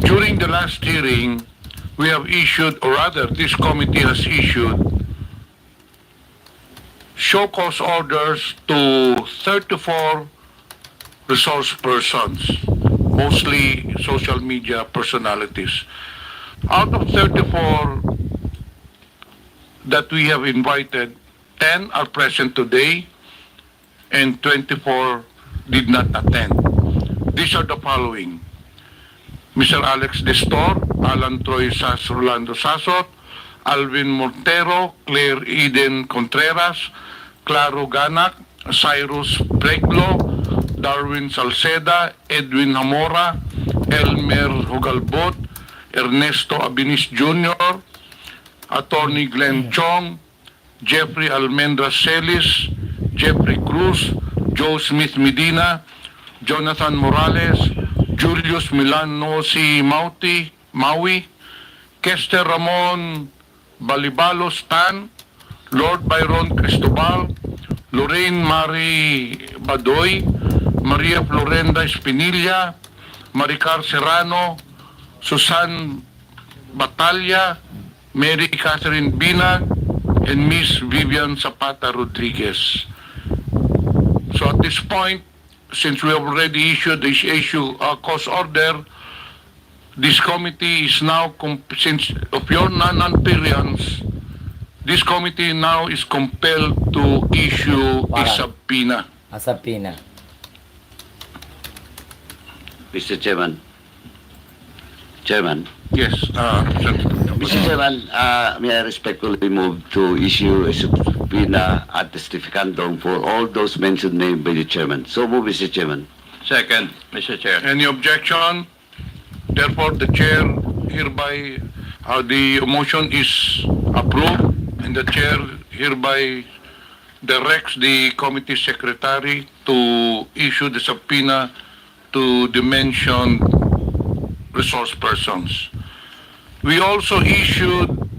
During the last hearing, we have issued, or rather, this committee has issued show cause orders to 34 resource persons, mostly social media personalities. Out of 34 that we have invited, 10 are present today and 24 did not attend. These are the following: Mr. Alex Destor, Alan Troy Rolando Sasot, Alvin Montero, Claire Eden Contreras, Claro Ganak, Cyrus Preglo, Darwin Salceda, Edwin Hamora, Elmer Hugalbot, Ernesto Abinis Jr., Attorney Glenn Chong, Jeffrey Almendra Celis, Jeffrey Cruz, Joe Smith Medina, Jonathan Morales, Julius Milanosi Maui, Kester Ramon Balibalos Tan, Lord Byron Cristobal, Lorraine Marie Badoy, Maria Florenda Espinilla, Maricar Serrano, Susan Batalla, Mary Catherine Binag, and Miss Vivian Zapata Rodriguez. So at this point, since we have already issued this cause order, this committee is now, since of your non-appearance, this committee now is compelled to issue a subpoena. A subpoena. Mr. Chairman. Chairman. Yes, Mr. Chairman, may I respectfully move to issue a subpoena at testificandum for all those mentioned named by the Chairman. So move, Mr. Chairman. Second, Mr. Chair. Any objection? Therefore, the chair hereby, the motion is approved, and the chair hereby directs the committee secretary to issue the subpoena to the mentioned resource persons. We also issued,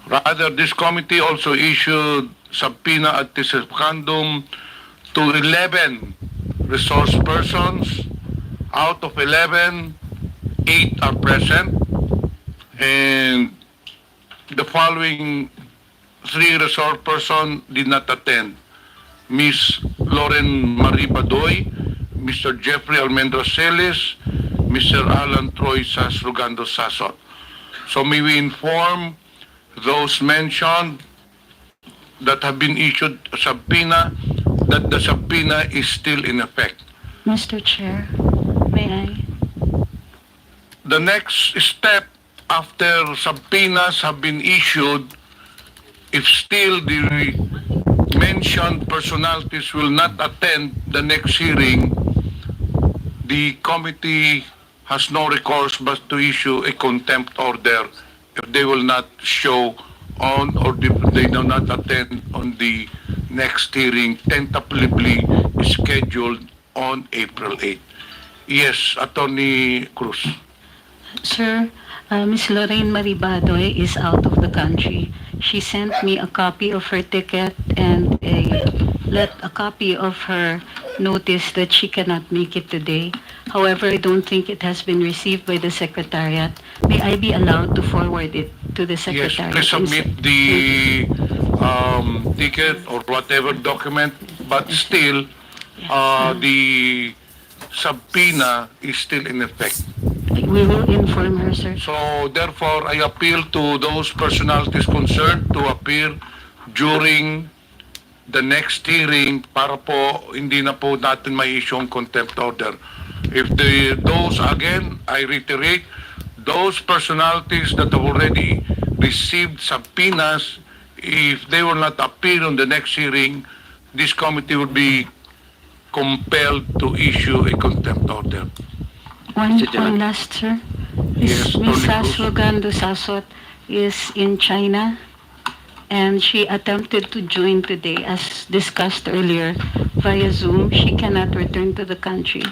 rather this committee also issued subpoena at testificandum to 11 resource persons. Out of 11, 8 are present, and the following 3 resource persons did not attend: Miss Lauren Marie Badoy, Mr. Jeffrey Almendra Celis, Mr. Alan Troy Rugando Sasot. So may we inform those mentioned that have been issued a subpoena that the subpoena is still in effect. Mr. Chair, may I? The next step after subpoenas have been issued, if still the mentioned personalities will not attend the next hearing, the committee has no recourse but to issue a contempt order if they will not show on or if they do not attend on the next hearing tentatively scheduled on April 8. Yes, Attorney Cruz. Sir, Miss Lorraine Maribadoy is out of the country. She sent me a copy of her ticket and a copy of her notice that she cannot make it today. However, I don't think it has been received by the Secretariat. May I be allowed to forward it to the Yes, Secretariat? please submit the ticket or whatever document, but still, the subpoena is still in effect. We will inform her, sir. So therefore, I appeal to those personalities concerned to appear during the next hearing para po hindi na po natin may issue ang contempt order. If those, again, I reiterate, those personalities that have already received subpoenas, if they will not appear on the next hearing, this committee will be compelled to issue a contempt order. One last, sir. Yes, Miss Tony Cruz. Rugando Sasot is in China, and she attempted to join today, as discussed earlier, via Zoom. She cannot return to the country.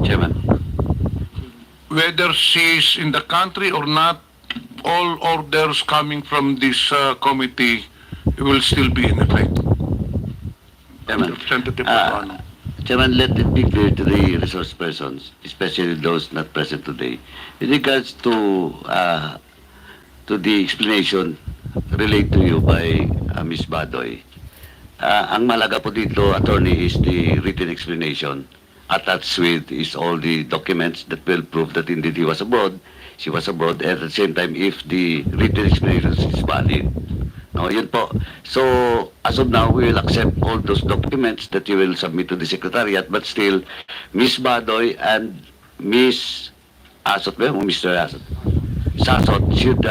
Chairman. Whether she's in the country or not, all orders coming from this committee will still be in effect. Chairman. Representative Paduano. Chairman, let it be clear to the resource persons, especially those not present today, with regards to the explanation relayed to you by Ms. Badoy. Ang malaga po dito, attorney, is the written explanation. Attached with is all the documents that will prove that indeed he was abroad, she was abroad, and at the same time, if the written explanation is valid. No, yun po. So, as of now, we will accept all those documents that you will submit to the Secretariat, but still, Ms. Badoy and Ms. Asot, Mr. Asot, Sasot should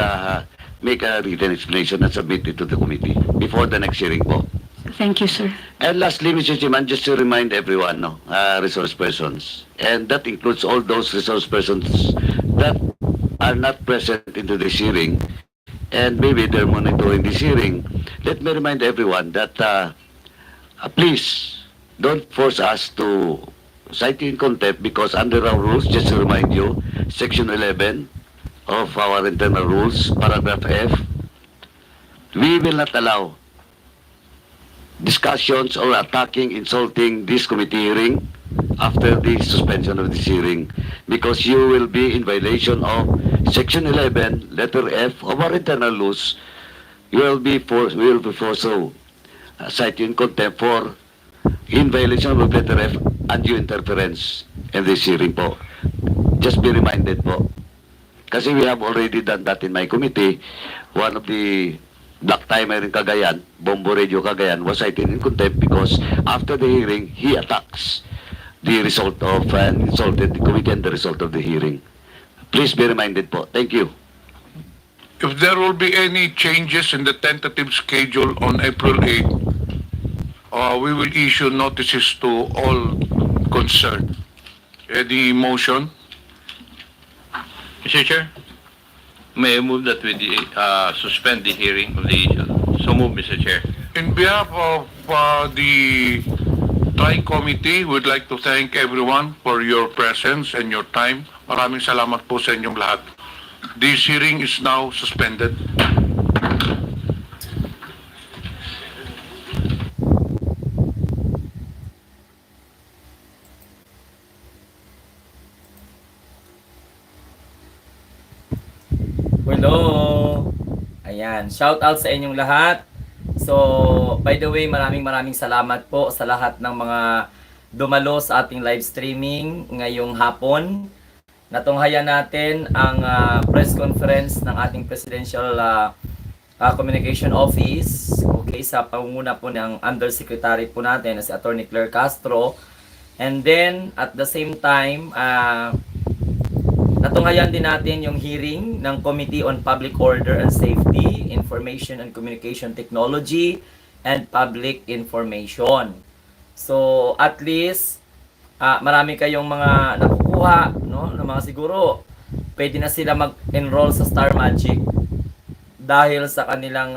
make a written explanation and submit it to the committee before the next hearing po. Thank you, sir. And lastly, Mr. Chairman, just to remind everyone, resource persons, and that includes all those resource persons that are not present into this hearing, and maybe they're monitoring this hearing. Let me remind everyone that please don't force us to cite you in contempt, because under our rules, just to remind you, Section 11 of our internal rules, paragraph F, we will not allow discussions or attacking, insulting this committee hearing after the suspension of this hearing, because you will be in violation of Section 11, letter F of our internal rules. We will be forced to cite you in contempt for in violation of letter F, undue interference in this hearing po. Just be reminded po. Kasi we have already done that in my committee. One of the Black Timer in Cagayan, Bombo Radio Cagayan, was cited in contempt because after the hearing, he attacks the result of and insulted the committee and the result of the hearing. Please be reminded po. Thank you. If there will be any changes in the tentative schedule on April 8, we will issue notices to all concerned. Any motion? Mr. Chair, may I move that we suspend the hearing of the issue? So move, Mr. Chair. In behalf of the TRICOM committee, we'd like to thank everyone for your presence and your time. Maraming salamat po sa inyong lahat. This hearing is now suspended. Hello! Ayan, shout out sa inyong lahat. So, by the way, maraming salamat po sa lahat ng mga dumalo sa ating live streaming ngayong hapon. Natunghayan natin ang press conference ng ating Presidential Communication Office, okay, sa pangunguna po ng Undersecretary po natin na si Attorney Claire Castro. And then, at the same time, natunghayan din natin yung hearing ng Committee on Public Order and Safety, Information and Communication Technology, and Public Information. So, at least, marami kayong mga nakukuha, no? Na mga siguro, pwede na sila mag-enroll sa Star Magic dahil sa kanilang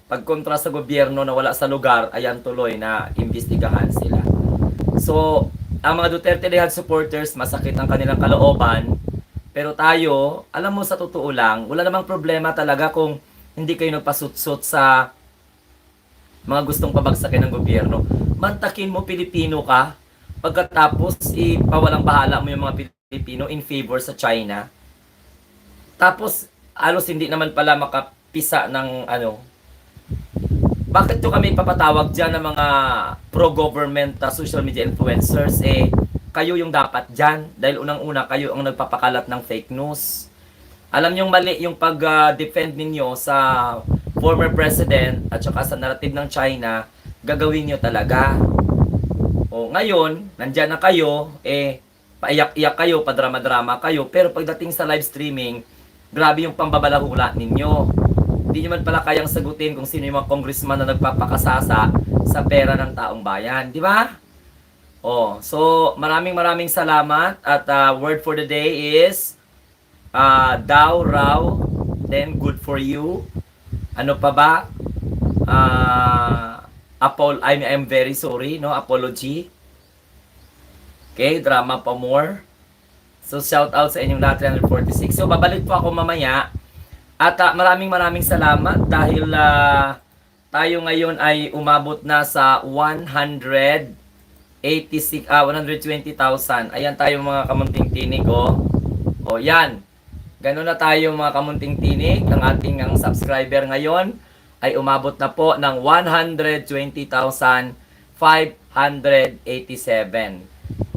pagkontra sa gobyerno na wala sa lugar, ayan tuloy na imbestigahan sila. So, ang mga Duterte Lehad supporters, masakit ang kanilang kalooban. Pero tayo, alam mo sa totoo lang, wala namang problema talaga kung hindi kayo nagpasutsot sa mga gustong pabagsakin ng gobyerno. Mantakin mo, Pilipino ka, pagkatapos ipawalang bahala mo yung mga Pilipino in favor sa China. Tapos, alos hindi naman pala makapisa ng bakit to kami papatawag dyan ng mga pro-government social media influencers? Kayo yung dapat dyan. Dahil unang-una, kayo ang nagpapakalat ng fake news. Alam nyo mali yung pag-defend ninyo sa former president at saka sa narrative ng China, gagawin nyo talaga. O ngayon, nandyan na kayo, paiyak-iyak kayo, padrama-drama kayo, pero pagdating sa live streaming, grabe yung pambabalahula ninyo. Hindi nyo man pala kayang sagutin kung sino yung mga congressman na nagpapakasasa sa pera ng taong bayan. Di ba? So maraming salamat. At word for the day is daw, raw, then good for you. Ano pa ba? I'm very sorry, no? Apology. Okay, drama pa more. So shout out sa inyong lahat, 346. So babalik po ako mamaya. At maraming salamat dahil tayo ngayon ay umabot na sa 120,000. Ayan tayo mga kamunting tinig, O yan. Ganun na tayo mga kamunting tinig ng ating subscriber ngayon. ay umabot na po ng 120,587.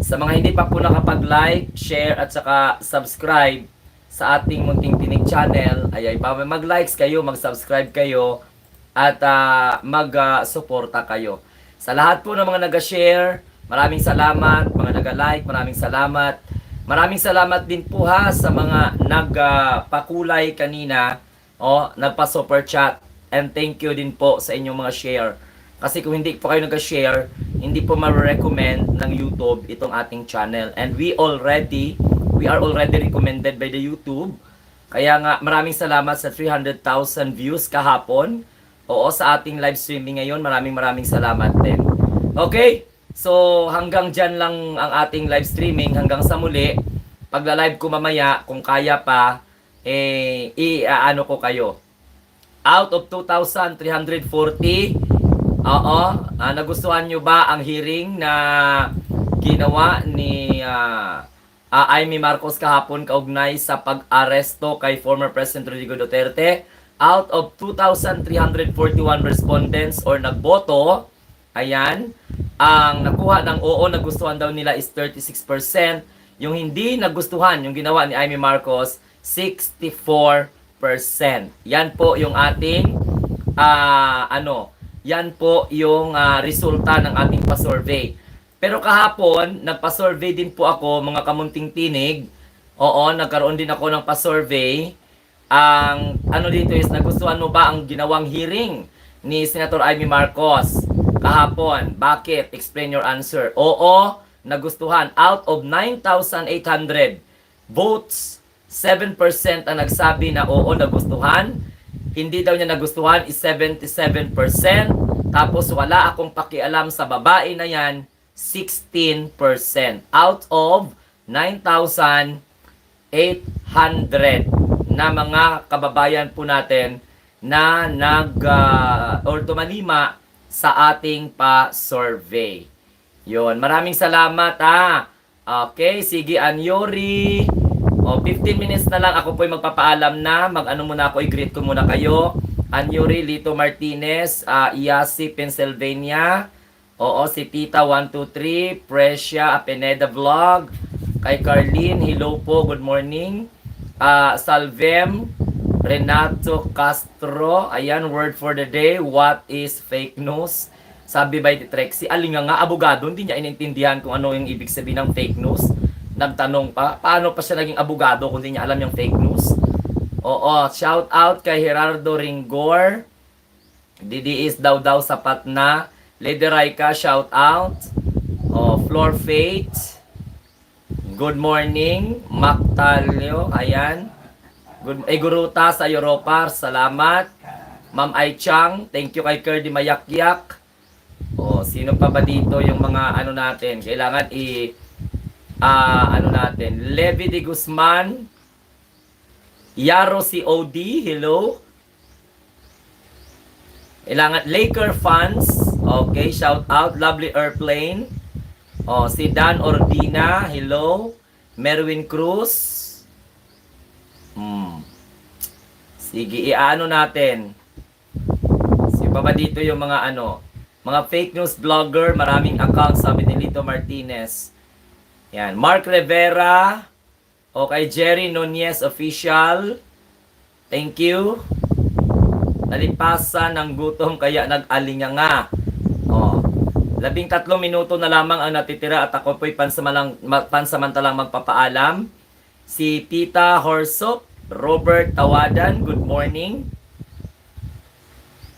Sa mga hindi pa po nakapag-like, share at saka subscribe sa ating Munting Tinig channel, ay mag-likes kayo, mag-subscribe kayo at mag-suporta kayo. Sa lahat po ng mga nag-share, maraming salamat. Mga nag-like, maraming salamat. Maraming salamat din po ha sa mga nagpakulay kanina, nagpa-super chat. And thank you din po sa inyong mga share. Kasi kung hindi po kayo nag-share, hindi po ma-recommend ng YouTube itong ating channel. And we are already recommended by the YouTube. Kaya nga, maraming salamat sa 300,000 views kahapon. Oo, sa ating live streaming ngayon, maraming salamat din. Okay, so hanggang dyan lang ang ating live streaming. Hanggang sa muli, pagla-live ko mamaya, kung kaya pa, i-ano ko kayo. Out of 2,340, nagustuhan nyo ba ang hearing na ginawa ni Amy Marcos kahapon kaugnay sa pag-aresto kay former President Rodrigo Duterte? Out of 2,341 respondents or nagboto, ayan, ang nakuha ng oo, nagustuhan daw nila is 36%. Yung hindi nagustuhan, yung ginawa ni Amy Marcos, 64%. Yan po yung ating yan po yung resulta ng ating pa-survey. Pero kahapon, nagpa-survey din po ako, mga kamunting tinig. Oo, nagkaroon din ako ng pa-survey. Ang dito is, nagustuhan mo ba ang ginawang hearing ni Senator Amy Marcos kahapon? Bakit? Explain your answer. Oo, nagustuhan. Out of 9,800 votes, 7% ang nagsabi na oo, nagustuhan. Hindi daw niya nagustuhan is 77%. Tapos wala akong pakialam sa babae na yan, 16%. Out of 9,800 na mga kababayan po natin na tumalima sa ating pa-survey. Yun, maraming salamat Okay, sige Anyori. 15 minutes na lang ako po'y magpapaalam na. Mag-ano muna ako, i-greet ko muna kayo. Anyuri, Lito Martinez, Iasi, Pennsylvania. Oo, si Tita 123, Precia, Apeneda Vlog. Kay Carlene, hello po, good morning. Salvem, Renato Castro, ayan, word for the day, what is fake news? Sabi by Trexie, alinga nga, abogado, hindi niya inintindihan kung ano yung ibig sabihin ng fake news. Nagtanong pa, paano pa siya naging abogado kung hindi niya alam yung fake news? Oo, shout out kay Gerardo Ringor. DDS daw sapat na. Lady Raika, shout out. Floor Faith. Good morning. Mactalio, ayan. Guruta sa Europa, salamat. Ma'am Ai Chang, thank you kay Kerdy Mayakyak. Sino pa ba dito yung mga natin? Kailangan natin. Levi de Guzman. Yaro COD, hello. Kailangan Laker fans. Okay, shout out. Lovely Airplane. Si Dan Ordina, hello. Merwin Cruz. Sige, natin. Sino pa ba dito yung mga mga fake news vlogger, maraming account, sabi ni Lito Martinez. Yan, Mark Rivera, kay Jerry Nunez Official. Thank you. Nalipasan ng gutom kaya nag-alinga nga. 13 minuto na lamang ang natitira at ako po'y pansamantalang magpapaalam. Si Tita Horsop, Robert Tawadan, good morning.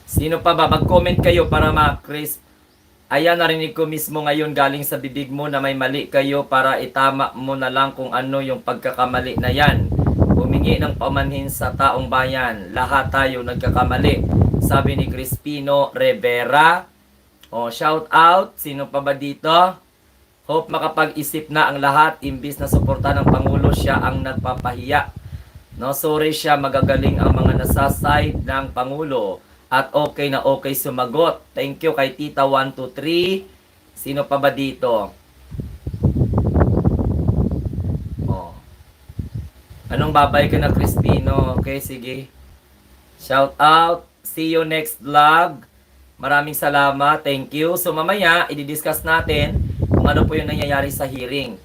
Sino pa ba? Mag-comment kayo para ma-crisp. Ayan, narinig ko mismo ngayon galing sa bibig mo na may mali kayo para itama mo na lang kung ano yung pagkakamali na yan. Humingi ng pamanhin sa taong bayan. Lahat tayo nagkakamali. Sabi ni Crispino Rivera. Shout out. Sino pa ba dito? Hope makapag-isip na ang lahat. Imbis na suporta ng Pangulo, siya ang nagpapahiya. Sorry siya, magagaling ang mga nasa side ng Pangulo. At okay na okay sumagot. Thank you kay Tita 123. Sino pa ba dito? Anong babay ka na, Crispino? Okay, sige. Shout out. See you next vlog. Maraming salamat. Thank you. So mamaya, i-discuss natin kung ano po yung nangyayari sa hearing.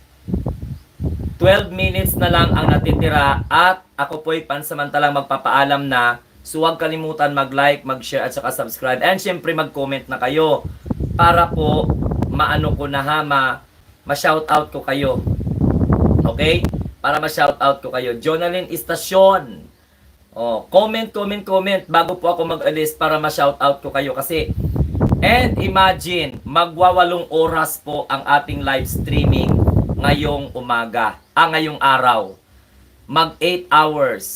12 minutes na lang ang natitira at ako po'y pansamantalang magpapaalam na. So huwag kalimutan mag-like, mag-share at saka subscribe. And syempre mag-comment na kayo para po maano ko na ha, ma-shoutout ko kayo. Okay? Para ma-shoutout ko kayo. Jonalyn Estacion. Comment bago po ako mag-alis para ma-shoutout ko kayo kasi and imagine, magwawalong oras po ang ating live streaming ngayong umaga, ngayong araw. Mag 8 hours.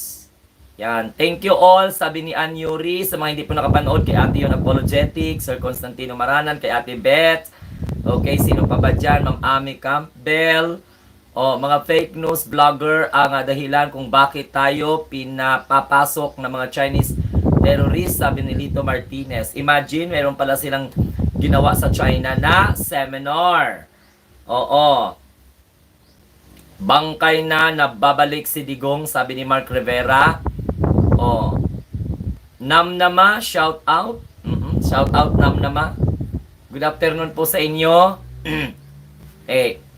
Yan. Thank you all, sabi ni Ann Yuri, sa mga hindi po nakapanood, kay Ate Yon Apologetics, Sir Constantino Maranan, kay Ate Beth, okay, sino pa ba dyan? Ma'am Ami Campbell, mga fake news vlogger ang dahilan kung bakit tayo pinapapasok ng mga Chinese terrorists, sabi ni Lito Martinez. Imagine, meron pala silang ginawa sa China na seminar. Bangkay na nababalik si Digong, sabi ni Mark Rivera. Namnama, shout out. Shout out Namnama. Good afternoon po sa inyo.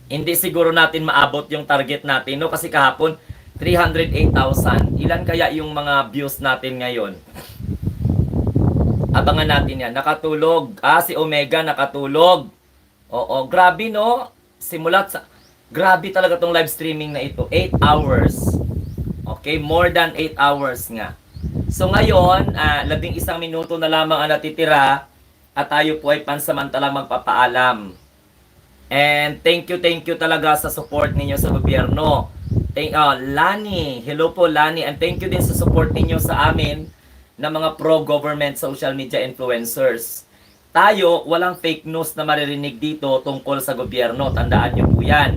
Hindi siguro natin maabot yung target natin, no? Kasi kahapon 308,000. Ilan kaya yung mga views natin ngayon? Abangan natin yan. Nakatulog. Si Omega nakatulog. Grabe, no? Grabe talaga tong live streaming na ito. 8 hours. Okay, more than 8 hours nga. So ngayon, 11 minuto na lamang ang natitira at tayo po ay pansamantalang magpapaalam. And thank you talaga sa support ninyo sa gobyerno. Lani, hello po Lani, and thank you din sa support ninyo sa amin na mga pro-government social media influencers. Tayo, walang fake news na maririnig dito tungkol sa gobyerno. Tandaan nyo po yan.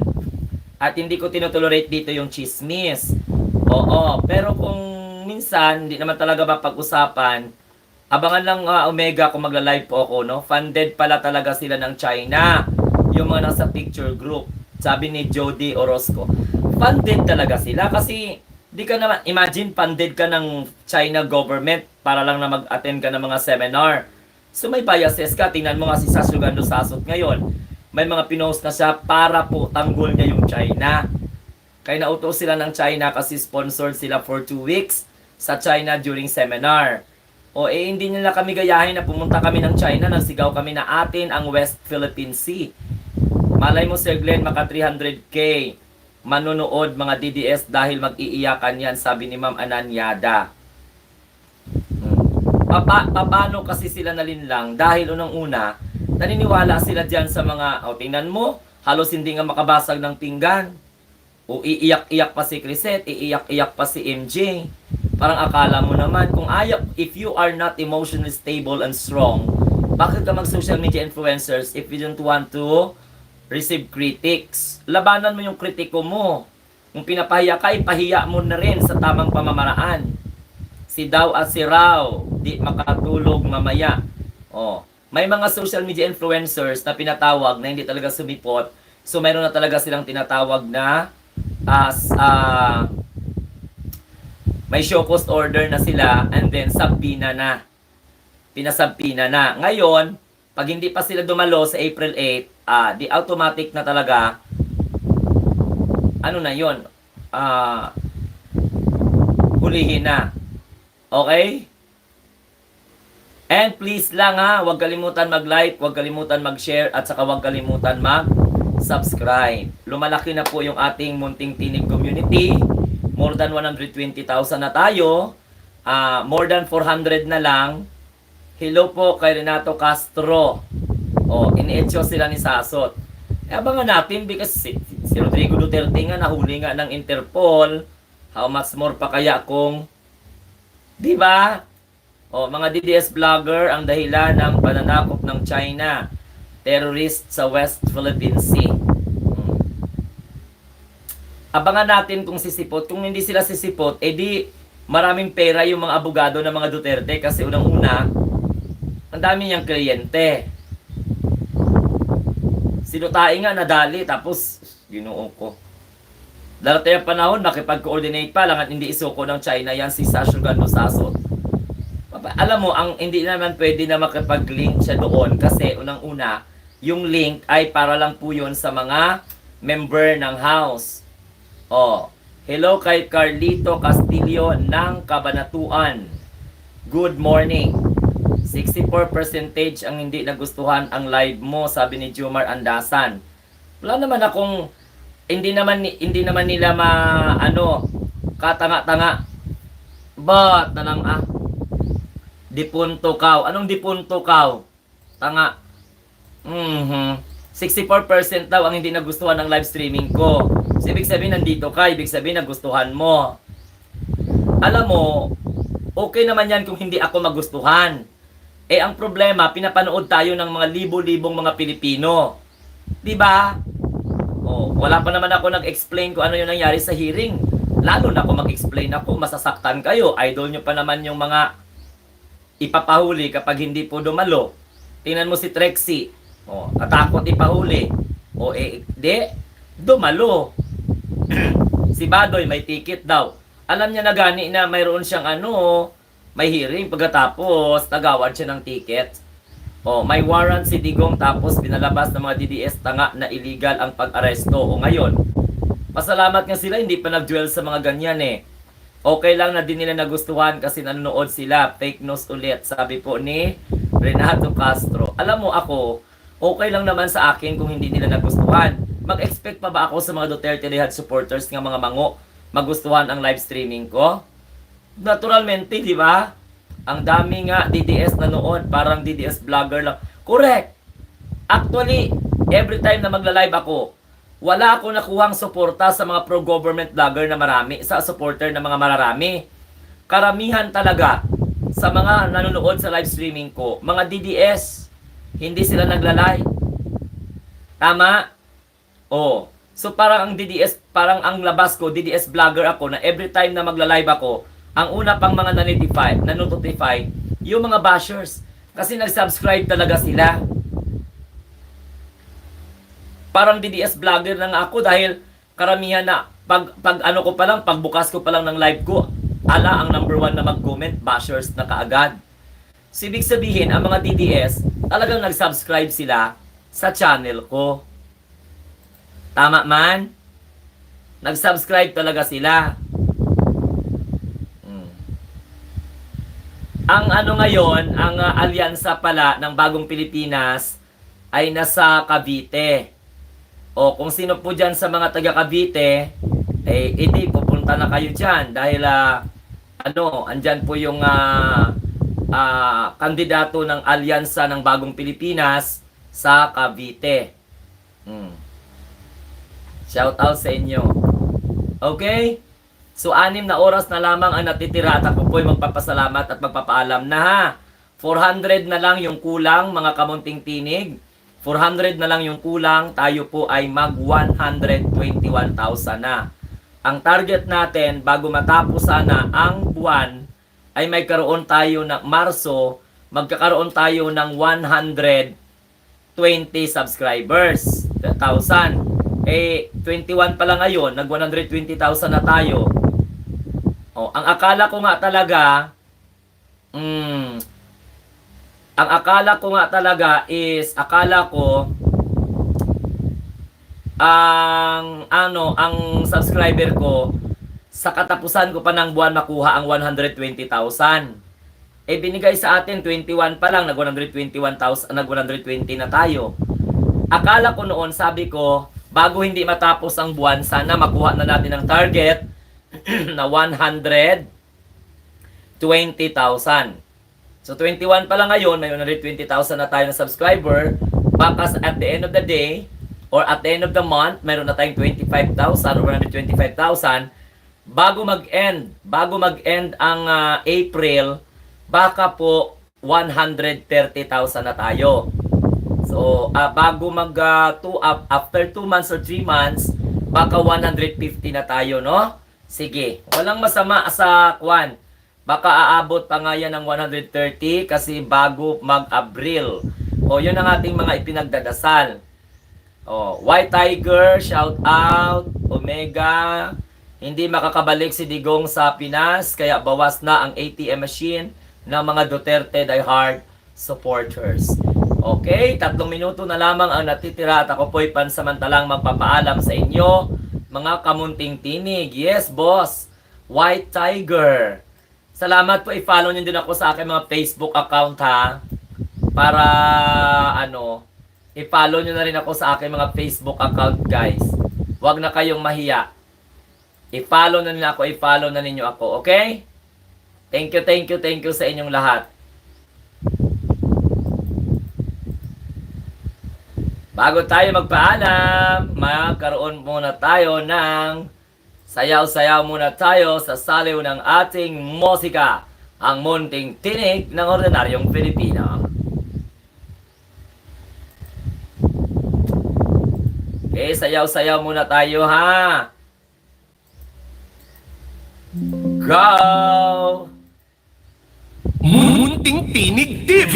At hindi ko tinotolerate dito yung chismis. Pero kung minsan, hindi naman talaga mapag-usapan, abangan lang Omega kung magla-live po ako, no? Funded pala talaga sila ng China. Yung mga nasa picture group. Sabi ni Jody Orozco. Funded talaga sila kasi di ka naman, imagine funded ka ng China government para lang na mag-attend ka ng mga seminar. So may biases ka. Tingnan mo nga si Sasugando Sasot ngayon. May mga pinost na siya para po tanggol niya yung China. Kaya nautos sila ng China kasi sponsored sila for 2 weeks sa China during seminar. Hindi nila kami gayahin na pumunta kami ng China, nagsigaw kami na atin ang West Philippine Sea. Malay mo Sir Glenn, maka 300k manunood mga DDS dahil mag-iiyakan yan, sabi ni Ma'am Ananyada. Paano kasi sila nalinlang? Dahil unang-una, naniniwala sila dyan sa mga, tingnan mo, halos hindi nga makabasag ng pinggan. Iiyak-iyak pa si Crisette, iiyak-iyak pa si MJ. Parang akala mo naman, if you are not emotionally stable and strong, bakit ka mag-social media influencers if you don't want to receive critics? Labanan mo yung kritiko mo. Kung pinapahiya ka, ipahiya mo na rin sa tamang pamamaraan. Si Daw at si Raw, di makatulog mamaya. May mga social media influencers na pinatawag na hindi talaga sumipot. So mayroon na talaga silang tinatawag na as may show cause order na sila and then subpoena na. Pinasubpoena na. Ngayon, pag hindi pa sila dumalo sa April 8, di automatic na talaga hulihin na. Okay? And please lang huwag kalimutan mag-like, huwag kalimutan mag-share, at saka huwag kalimutan mag-subscribe. Lumalaki na po yung ating munting tinig community. More than 120,000 na tayo. More than 400 na lang. Hello po kay Renato Castro. Inietsyo sila ni Sasot. Abangan natin because si Rodrigo Duterte nga nahuli nga ng Interpol. How much more pa kaya kung, di ba? Mga DDS vlogger ang dahilan ng pananakop ng China. Terrorist sa West Philippine Sea. Abangan natin kung sisipot. Kung hindi sila sisipot, di maraming pera yung mga abogado ng mga Duterte kasi unang-una, ang dami niyang kliyente. Sinutay nga nadali tapos Ginoo ko. Darating ang panahon, makipag-coordinate pa lang at hindi isuko ng China yan si Sasugando Sasot. Alam mo, ang hindi naman pwede na makipag-link siya doon kasi unang-una, yung link ay para lang po yun sa mga member ng House. Oh, hello kay Carlito Castillo ng Cabanatuan. Good morning. 64% ang hindi nagustuhan ang live mo, sabi ni Jumar Andasan. Wala naman akong hindi naman nila katanga-tanga. But na lang dipunto kaw. Anong dipunto kaw? Tanga. 64% daw ang hindi nagustuhan ng live streaming ko. So, ibig sabihin nandito ka, ibig sabihin nagustuhan mo. Alam mo, okay naman yan kung hindi ako magustuhan. Eh, ang problema, pinapanood tayo ng mga libo-libong mga Pilipino. Diba? Oh, wala pa naman ako nag-explain kung ano yung nangyari sa hearing. Lalo na kung mag-explain ako, masasaktan kayo. Idol nyo pa naman yung mga ipapahuli kapag hindi po dumalo. Tingnan mo si Trexie. Oh, natakot ipahuli. O dumalo. Si Badoy may ticket daw. Alam niya na gani na mayroon siyang may hearing pagkatapos nagawad siya ng ticket. Oh, may warrant si Digong tapos pinalabas ng mga DDS tanga na illegal ang pag-aresto. O ngayon, pasalamat nga sila hindi pa nag-duel sa mga ganyan eh. Okay lang na din nila nagustuhan kasi nanonood sila. Fake news ulit, sabi po ni Renato Castro. Alam mo ako, okay lang naman sa akin kung hindi nila nagustuhan. Mag-expect pa ba ako sa mga Duterte Rehad supporters ng mga mango magustuhan ang live streaming ko? Naturalmente, di ba? Ang dami nga DDS na noon, parang DDS vlogger lang. Correct! Actually, every time na magla-live ako, wala akong nakuhang suporta sa mga pro-government vlogger na marami, sa supporter na mga mararami. Karamihan talaga sa mga nanonood sa live streaming ko, mga DDS, hindi sila nagla-live. Tama? Oh. So parang ang DDS, parang ang labas ko, DDS vlogger ako na every time na magla-live ako, ang una pang mga nanotify, yung mga bashers. Kasi nag-subscribe talaga sila. Parang DDS vlogger na nga ako dahil karamihan na pagbukas ko pa lang ng live ko, ang number 1 na mag-comment, bashers na kaagad. So, ibig sabihin, ang mga DDS, talagang nag-subscribe sila sa channel ko. Tama man? Nag-subscribe talaga sila. Ang ngayon, ang alyansa pala ng Bagong Pilipinas ay nasa Cavite. O kung sino po dyan sa mga taga Cavite, edi pupunta na kayo dyan dahil andyan po yung kandidato ng alyansa ng Bagong Pilipinas sa Cavite. Shout out sa inyo. Okay? So 6 na oras na lamang ang natitira at ako po'y magpapasalamat at magpapaalam na ha. 400 na lang yung kulang mga kamunting tinig. 400 na lang yung kulang, tayo po ay mag 121,000 na. Ang target natin, bago matapos sana ang buwan, ay may karoon tayo ng Marso, magkakaroon tayo ng 120 subscribers. 1,000. 21 pa lang ngayon, nag 120,000 na tayo. Oh, ang akala ko nga talaga, ang subscriber ko sa katapusan ko pa ng buwan makuha ang 120,000. Binigay sa atin 21 pa lang, nag 121,000, nag 120 na tayo. Akala ko noon, sabi ko, bago hindi matapos ang buwan, sana makuha na natin ang target na 120,000. So 21 pa lang ngayon, may 120,000 na tayo na subscriber. Baka at the end of the day, or at the end of the month, mayroon na tayong 25,000 or 125,000. Bago mag-end ang April, baka po 130,000 na tayo. So, after 2 months or 3 months, baka 150 na tayo, no? Sige, walang masama sa kwan. Baka aabot pa nga yan ng 130 kasi bago mag-Abril. O, yun ang ating mga ipinagdadasal. O, White Tiger, shout out. Omega, hindi makakabalik si Digong sa Pinas, kaya bawas na ang ATM machine. ng mga Duterte diehard supporters. Okay, 3 minuto na lamang ang natitira at ako po'y pansamantalang magpapaalam sa inyo, mga kamunting tinig. Yes, boss. White Tiger. Salamat po, i-follow nyo din ako sa aking mga Facebook account ha. Para i-follow nyo na rin ako sa aking mga Facebook account, guys. Huwag na kayong mahiya. I-follow na nila ako, i-follow na ninyo ako, okay? Thank you sa inyong lahat. Bago tayo magpaalam, magkaroon muna tayo ng sayaw-sayaw muna tayo sa saliw ng ating musika, ang munting tinig ng ordinaryong Pilipino. Okay, sayaw-sayaw muna tayo ha. Go! Munting Tinig TV.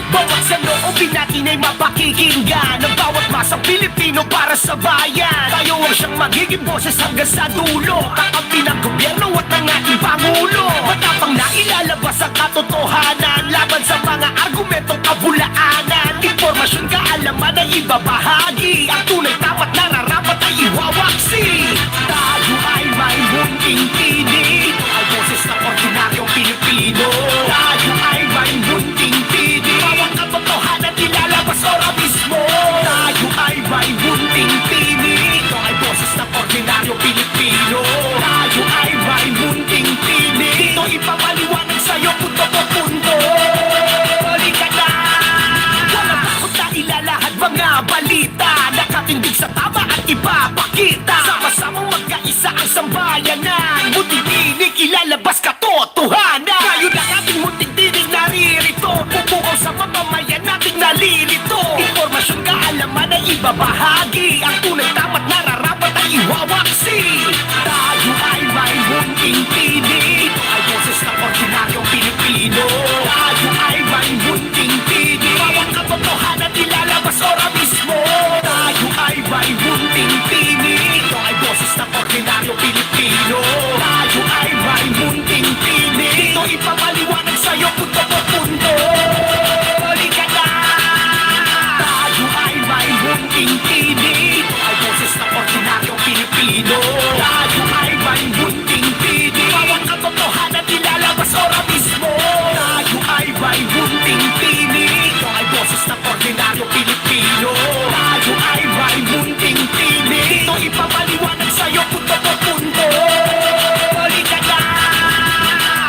Bawat sa loobin natin ay mapakikinggan ang bawat masang Pilipino para sa bayan. Tayo ang siyang magiging boses hanggang sa dulo, kakampi ng gobyerno at ng ating Pangulo. Matapang na ilalabas ang katotohanan laban sa mga argumentong kabulaanan. Impormasyon, kaalaman ay ibabahagi, ang tunay dapat nararapat ay iwawaksi. Tayo ay may munting tinig, ang boses ng ordinaryong Pilipino. Tayo ay may munting tinig, bawat katotohanan ilalabas ora mismo. Tayo ay may munting tinig, ito ay boses ng ordinaryong Pilipino. Tayo ay may munting tinig, dito ipapaliwanag sa'yo punto po punto. Halika na, walang takot na ilalahad mga balita, nakatindig sa tama at ipapakita. Sama-samang magkaisa ang sambayanan, munting tinig ilalabas katotohanan. Ngayon ang ating munting tinig naririto, pupukaw sa mamamayan nating nalilito. Impormasyon, kaalaman ay ibabahagi, ang tunay dapat nararapat ay iwawaksi. Tayo ay may munting tinig, ito ay boses ng ordinaryong Pilipino. Tayo ay may munting tinig, bawat katotohanan ilalabas ora mismo. Tayo ay may munting tinig, ito ay boses ng ordinaryong Pilipino. Tayo ay may munting tinig, dito ipapaliwanag sa'yo punto po punto. Halika na, tayo ay may munting tinig, ito ay boses ng ordinaryong Pilipino. Tayo ay may munting tinig, bawat katotohanan ilalabas ora mismo. Tayo ay may munting tinig, ito ay boses ng ordinaryong Pilipino. Tayo ay may munting tinig, dito ipapaliwanag sa'yo punto po punto. Halika na,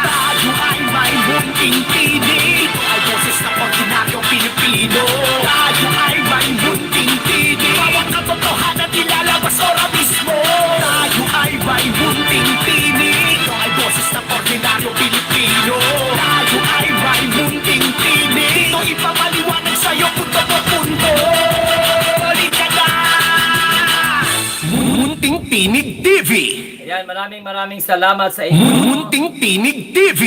tayo ay may munting tinig, ito ay boses ng ordinaryong Pilipino. Tayo ay may munting tinig, bawat katotohanan ilalabas ora mismo. Tayo ay may munting tinig, ito ay boses ng ordinaryong Pilipino. Tayo ay may munting tinig, dito ipapaliwanag sa'yo punto po punto. Halika na, Munting Tinig TV. Ayan, maraming salamat sa inyo. Munting Tinig TV.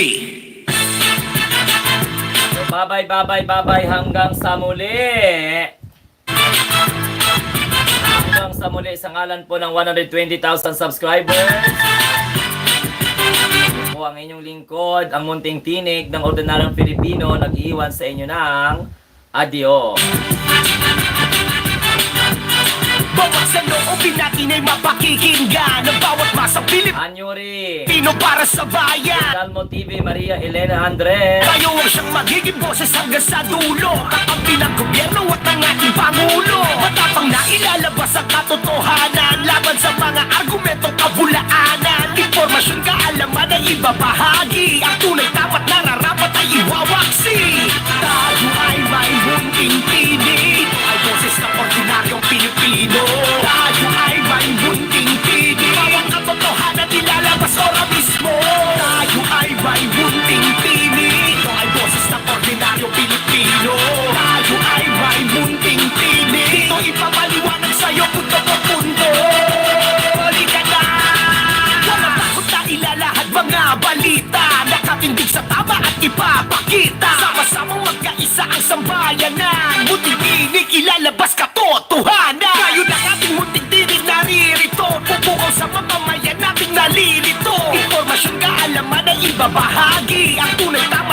So, bye-bye hanggang sa muli. Hanggang sa muli sa ngalan po ng 120,000 subscribers. Ito po ang inyong lingkod, ang munting tinig ng ordinaryong Pilipino, nag-iwan sa inyo ng adios. Bawat sa loobin natin ay mapakikinggan ang bawat masang Anyuri, Pilipino para sa bayan. Dalmo TV, Maria Elena Andres. Tayo ang siyang magiging boses hanggang sa dulo, kakampi ng gobyerno at ng ating Pangulo. Matapang na ilalabas ang katotohanan laban sa mga argumentong kabulaanan. Impormasyon, kaalaman ay ibabahagi, ang tunay dapat nararapat ay iwawaksi. Tayo ay may munting tinig, ay boses ng ordinaryong Pilipino. Tayo ay may munting tinig, bawat katotohanan ilalabas ora mismo. Tayo ay may munting tinig, ito ay boses ng ordinaryong Pilipino. Tayo ay may munting tinig, dito ipapaliwanag sa'yo punto po punto. Halika na, walang takot na ilalahad mga balita, nakatindig sa tama at ipapakita. Sama-samang magkaisa sa ang sambayanan. Munting tinig, ilalabas katotohanan. Ngayon ang ating munting tinig naririto, pupukaw sa mamamayan nating nalilito. Impormasyon, kaalaman ay ibabahagi. Ang tunay tama